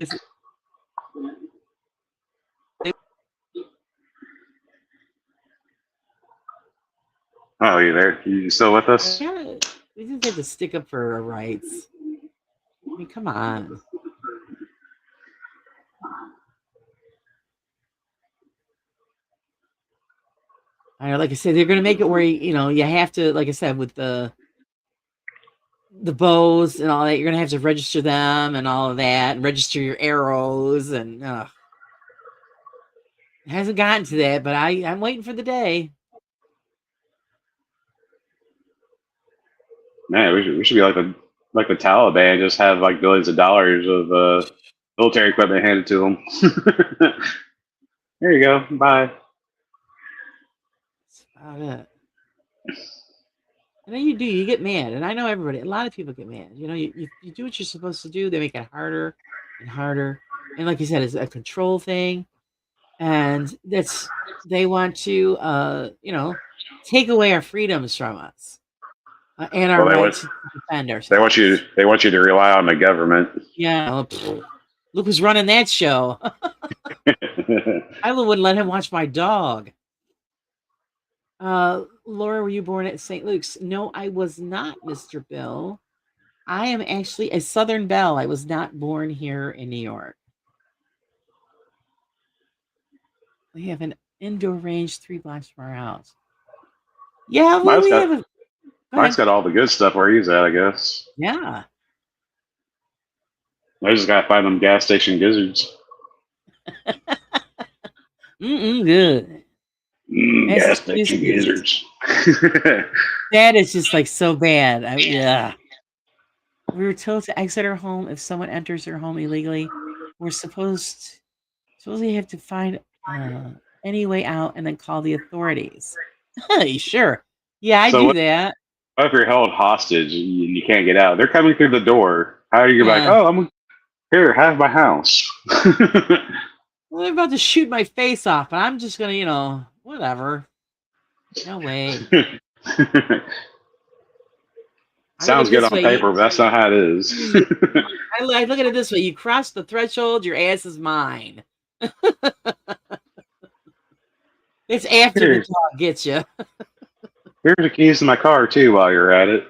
[SPEAKER 3] Oh, you there? You still with us?
[SPEAKER 1] Yeah, we just have to stick up for our rights. I mean, come on. I know, like I said, they're going to make it where you have to, like I said, with the bows and all that, you're going to have to register them and all of that, and register your arrows, and it hasn't gotten to that, but I'm waiting for the day.
[SPEAKER 3] Man, we should be like the Taliban, just have like billions of dollars of military equipment handed to them. There you go. Bye.
[SPEAKER 1] That's about it. And then you get mad, and I know everybody. A lot of people get mad. You do what you're supposed to do. They make it harder and harder, and like you said, it's a control thing, and they want to take away our freedoms from us. And our rights to defend ourselves.
[SPEAKER 3] They want you to rely on the government.
[SPEAKER 1] Yeah. Luke was running that show. I wouldn't let him watch my dog. Laura, were you born at St. Luke's? No, I was not, Mr. Bill. I am actually a Southern Belle. I was not born here in New York. We have an indoor range 3 blocks from our house. Yeah, well,
[SPEAKER 3] Mike's
[SPEAKER 1] we
[SPEAKER 3] got,
[SPEAKER 1] have a. Go
[SPEAKER 3] Mike's
[SPEAKER 1] ahead.
[SPEAKER 3] got all the good stuff where he's at, I guess.
[SPEAKER 1] Yeah.
[SPEAKER 3] I just gotta find them gas station gizzards.
[SPEAKER 1] Good. That's
[SPEAKER 3] Gas
[SPEAKER 1] the
[SPEAKER 3] station
[SPEAKER 1] gizzards.
[SPEAKER 3] gizzards.
[SPEAKER 1] That is just like so bad. Yeah. We were told to exit our home if someone enters our home illegally. We're supposedly have to find any way out and then call the authorities. Sure. Yeah, I
[SPEAKER 3] So
[SPEAKER 1] do
[SPEAKER 3] what
[SPEAKER 1] that.
[SPEAKER 3] if you're held hostage and you can't get out? They're coming through the door. How are you like,
[SPEAKER 1] Yeah.
[SPEAKER 3] oh, I'm here, have my house.
[SPEAKER 1] Well, they're about to shoot my face off, and I'm just gonna, whatever. No way.
[SPEAKER 3] Sounds good on paper, but that's not how it is.
[SPEAKER 1] I look at it this way: you cross the threshold, your ass is mine. It's after the dog gets you.
[SPEAKER 3] Here's the keys to my car too. While you're at it,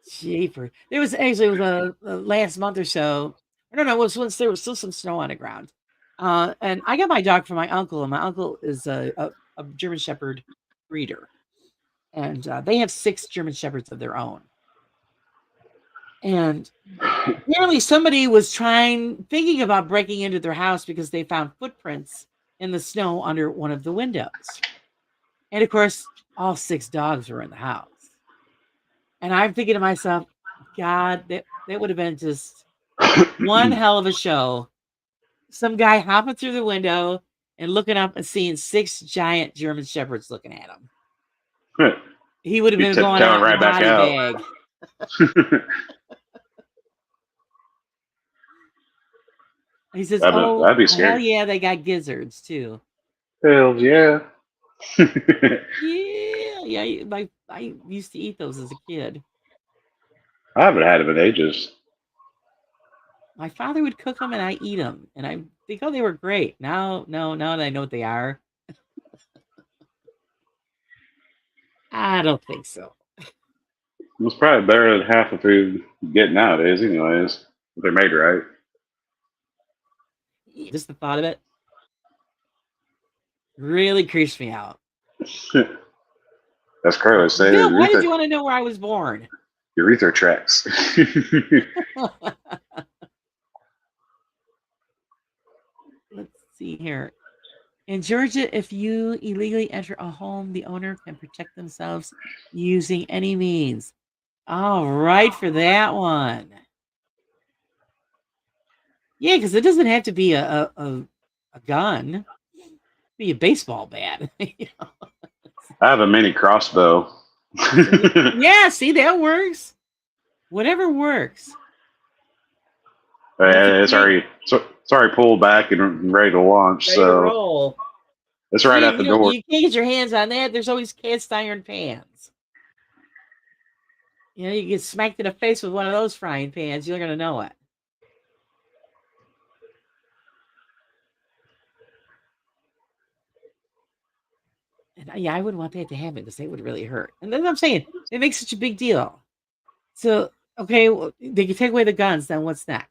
[SPEAKER 1] Jeeper. There was actually the last month or so. I don't know. It was once there was still some snow on the ground, and I got my dog from my uncle, and my uncle is a German Shepherd breeder, and they have 6 German Shepherds of their own. And apparently, somebody was thinking about breaking into their house because they found footprints in the snow under one of the windows, and of course, all 6 dogs were in the house. And I'm thinking to myself, God, that would have been just one hell of a show. Some guy hopping through the window and looking up and seeing 6 giant German Shepherds looking at him. He would have been going out right back out. Bag. He says,
[SPEAKER 3] that'd be scary.
[SPEAKER 1] Hell yeah, they got gizzards too.
[SPEAKER 3] Hell yeah.
[SPEAKER 1] Yeah. I used to eat those as a kid.
[SPEAKER 3] I haven't had them in ages.
[SPEAKER 1] My father would cook them and I eat them. And I think, they were great. Now that I know what they are. I don't think so.
[SPEAKER 3] It's probably better than half the food you get nowadays, anyways. If they're made right.
[SPEAKER 1] Just the thought of it really creeps me out.
[SPEAKER 3] That's Carlos saying.
[SPEAKER 1] Bill, why did you want to know where I was born?
[SPEAKER 3] Urethra tracks.
[SPEAKER 1] Let's see here. In Georgia, if you illegally enter a home, the owner can protect themselves using any means. All right for that one. Yeah, because it doesn't have to be a gun. It could be a baseball bat.
[SPEAKER 3] I have a mini crossbow.
[SPEAKER 1] Yeah, see, that works. Whatever works.
[SPEAKER 3] It's already pulled back and ready to launch.
[SPEAKER 1] Ready
[SPEAKER 3] so
[SPEAKER 1] to roll.
[SPEAKER 3] it's right at the door.
[SPEAKER 1] You can't get your hands on that. There's always cast iron pans. You get smacked in the face with one of those frying pans, you're gonna know it. And yeah, I wouldn't want that to happen because they would really hurt. And that's what I'm saying. It makes such a big deal. So, okay, well, they can take away the guns. Then what's next?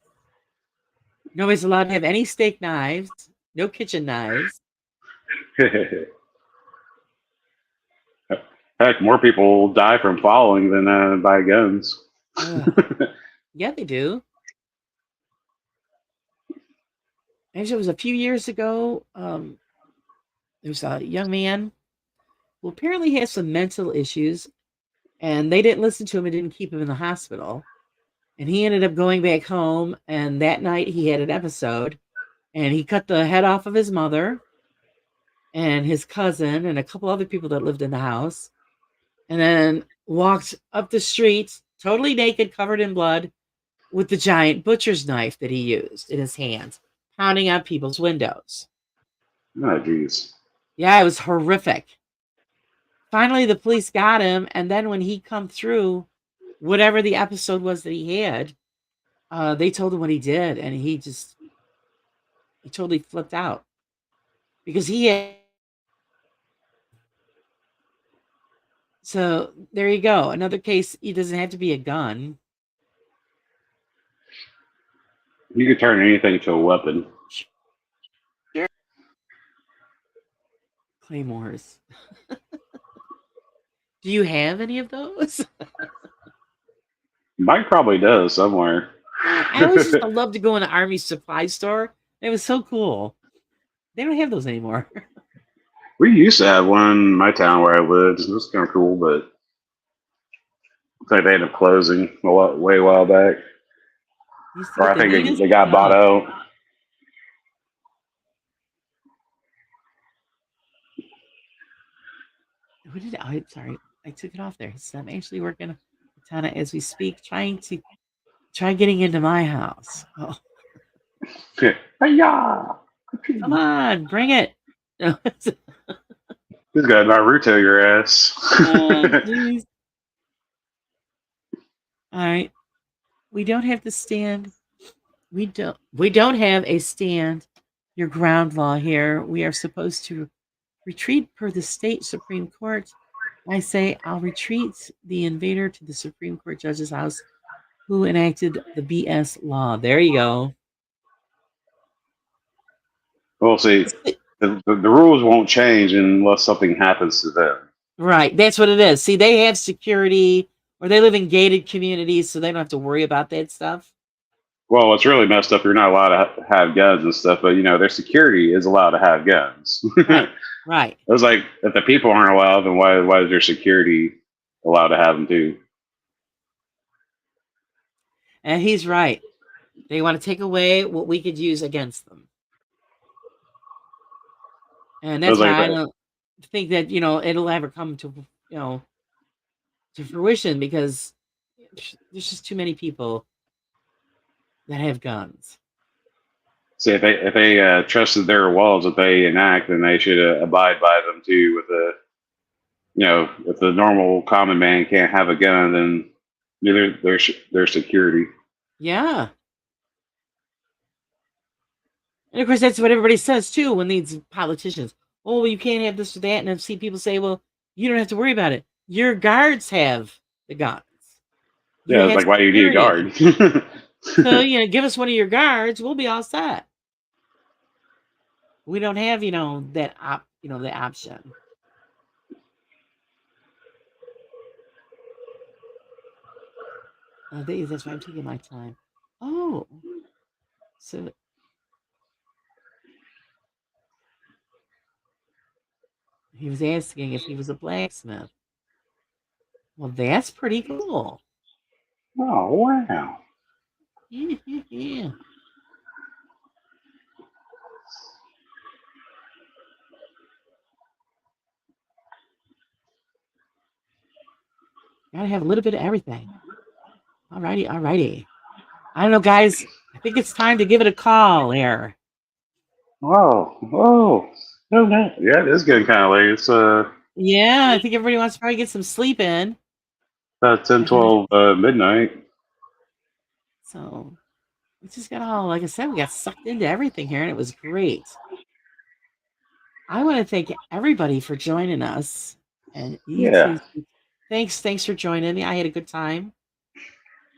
[SPEAKER 1] Nobody's allowed to have any steak knives, no kitchen knives.
[SPEAKER 3] Heck, more people die from falling than by guns.
[SPEAKER 1] Yeah, they do. Actually, it was a few years ago. There was a young man who apparently had some mental issues, and they didn't listen to him and didn't keep him in the hospital. And he ended up going back home, and that night he had an episode, and he cut the head off of his mother and his cousin and a couple other people that lived in the house, and then walked up the street totally naked, covered in blood, with the giant butcher's knife that he used in his hands, pounding on people's windows.
[SPEAKER 3] Oh, geez.
[SPEAKER 1] Yeah, it was horrific. Finally, the police got him, and then when he come through, whatever the episode was that he had, They told him what he did, and he totally flipped out because he had. So there you go. Another case. It doesn't have to be a gun.
[SPEAKER 3] You could turn anything to a weapon.
[SPEAKER 1] Sure. Claymores. Do you have any of those?
[SPEAKER 3] Mike probably does somewhere.
[SPEAKER 1] I always used to love to go in the Army supply store. It was so cool. They don't have those anymore.
[SPEAKER 3] We used to have one in my town where I lived. It was kind of cool, but looks like they ended up closing way a while back.
[SPEAKER 1] Used to
[SPEAKER 3] Or
[SPEAKER 1] get
[SPEAKER 3] I
[SPEAKER 1] the
[SPEAKER 3] think
[SPEAKER 1] neatest
[SPEAKER 3] they got bought
[SPEAKER 1] stuff.
[SPEAKER 3] out.
[SPEAKER 1] What did I? Sorry, I took it off there. So I'm actually working on it as we speak, trying to getting into my house. Oh,
[SPEAKER 3] Hi-ya!
[SPEAKER 1] come on, bring it. No,
[SPEAKER 3] This guy Naruto your ass.
[SPEAKER 1] please. All right. We don't have to stand. We don't have a stand your ground law here. We are supposed to retreat per the state Supreme Court. I say I'll retreat the invader to the Supreme Court judge's house who enacted the BS law. There you go.
[SPEAKER 3] Well, see, the rules won't change unless something happens to them.
[SPEAKER 1] Right. That's what it is. See, they have security or they live in gated communities, so they don't have to worry about that stuff.
[SPEAKER 3] Well, it's really messed up. You're not allowed to have guns and stuff, but you know their security is allowed to have guns.
[SPEAKER 1] Right. Right.
[SPEAKER 3] It was like if the people aren't allowed, then why is their security allowed to have them too?
[SPEAKER 1] And he's right. They want to take away what we could use against them. And that's why I don't think that, it'll ever come to, to fruition because there's just too many people that have guns.
[SPEAKER 3] See, if they trusted their laws that they enact, then they should abide by them too. With if the normal common man can't have a gun, then neither their security.
[SPEAKER 1] Yeah. And of course, that's what everybody says too when these politicians. Oh, well, you can't have this or that, and then see people say, "Well, you don't have to worry about it. Your guards have the guns."
[SPEAKER 3] Yeah, it's like why do you need a guard?
[SPEAKER 1] So give us one of your guards, we'll be all set. We don't have the option. That's why I'm taking my time. Oh, so he was asking if he was a blacksmith. Well, that's pretty cool.
[SPEAKER 3] Oh, wow.
[SPEAKER 1] Yeah. Gotta have a little bit of everything. Alrighty. I don't know, guys. I think it's time to give it a call here.
[SPEAKER 3] Oh, no. Yeah, it is getting kind of late. It's
[SPEAKER 1] yeah, I think everybody wants to probably get some sleep in.
[SPEAKER 3] About 10, 12 midnight.
[SPEAKER 1] So we just got all, like I said, we got sucked into everything here, and it was great. I want to thank everybody for joining us, and
[SPEAKER 3] yeah,
[SPEAKER 1] thanks for joining me. I had a good time.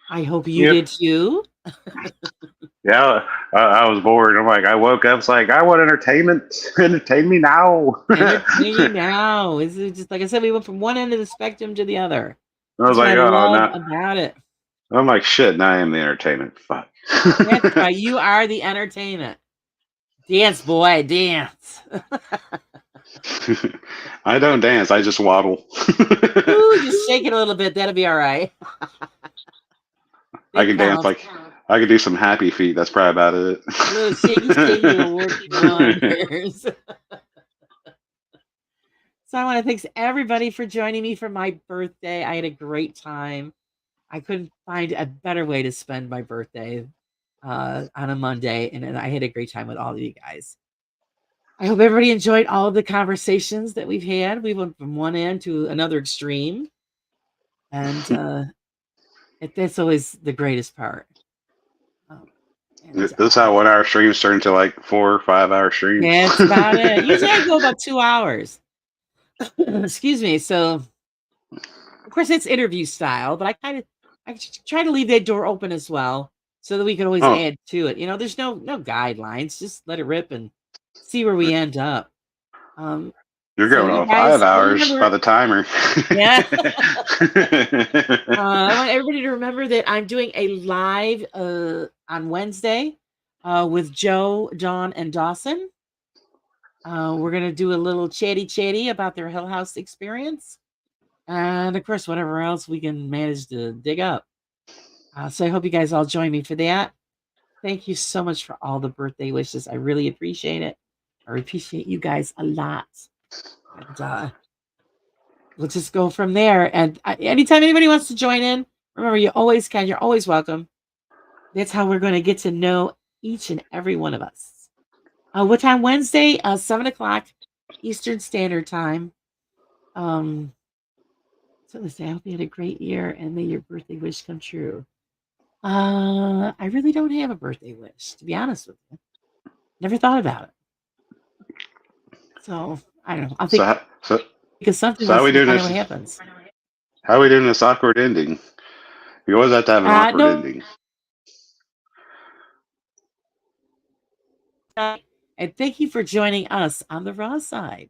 [SPEAKER 1] I hope you did too.
[SPEAKER 3] Yeah, I was bored. I'm like, I woke up, it's like, I want entertainment. Entertain me now.
[SPEAKER 1] Entertain me now. Is it just like I said? We went from one end of the spectrum to the other.
[SPEAKER 3] I was like,
[SPEAKER 1] I love about it.
[SPEAKER 3] I'm like, shit. Now I am the entertainment. Fuck.
[SPEAKER 1] That's right. You are the entertainment. Dance, boy, dance.
[SPEAKER 3] I don't dance. I just waddle.
[SPEAKER 1] Ooh, just shake it a little bit. That'll be all right.
[SPEAKER 3] I can dance like I could do some happy feet. That's probably about it.
[SPEAKER 1] A little shaky will work wonders. So I want to thank everybody for joining me for my birthday. I had a great time. I couldn't find a better way to spend my birthday on a Monday, and I had a great time with all of you guys. I hope everybody enjoyed all of the conversations that we've had. We went from one end to another extreme, and that's always the greatest part. And,
[SPEAKER 3] This is how 1 hour streams turn into like 4 or 5 hour streams.
[SPEAKER 1] yeah, that's about it. Usually I go about 2 hours. Excuse me. So, of course, it's interview style, but I try to leave that door open as well, so that we can always
[SPEAKER 3] Oh.
[SPEAKER 1] add to it. There's no guidelines. Just let it rip and see where we end up.
[SPEAKER 3] You're
[SPEAKER 1] So
[SPEAKER 3] going
[SPEAKER 1] you
[SPEAKER 3] on
[SPEAKER 1] guys
[SPEAKER 3] 5 hours
[SPEAKER 1] remember-
[SPEAKER 3] by the timer.
[SPEAKER 1] Yeah. I want everybody to remember that I'm doing a live on Wednesday with Joe, Dawn, and Dawson. We're going to do a little chatty about their Hill House experience. And of course, whatever else we can manage to dig up. So I hope you guys all join me for that. Thank you so much for all the birthday wishes. I really appreciate it. I appreciate you guys a lot. And we'll just go from there. And anytime anybody wants to join in, remember, you always can. You're always welcome. That's how we're going to get to know each and every one of us. What time? Wednesday, 7 o'clock Eastern Standard Time. So let's say, I hope you had a great year and may your birthday wish come true. I really don't have a birthday wish, to be honest with you. Never thought about it. So I don't know. I'll think because something
[SPEAKER 3] so how we doing
[SPEAKER 1] what
[SPEAKER 3] this?
[SPEAKER 1] happens.
[SPEAKER 3] How are we doing this awkward ending? You always have to have an awkward
[SPEAKER 1] No.
[SPEAKER 3] ending.
[SPEAKER 1] And thank you for joining us on the Raw Side.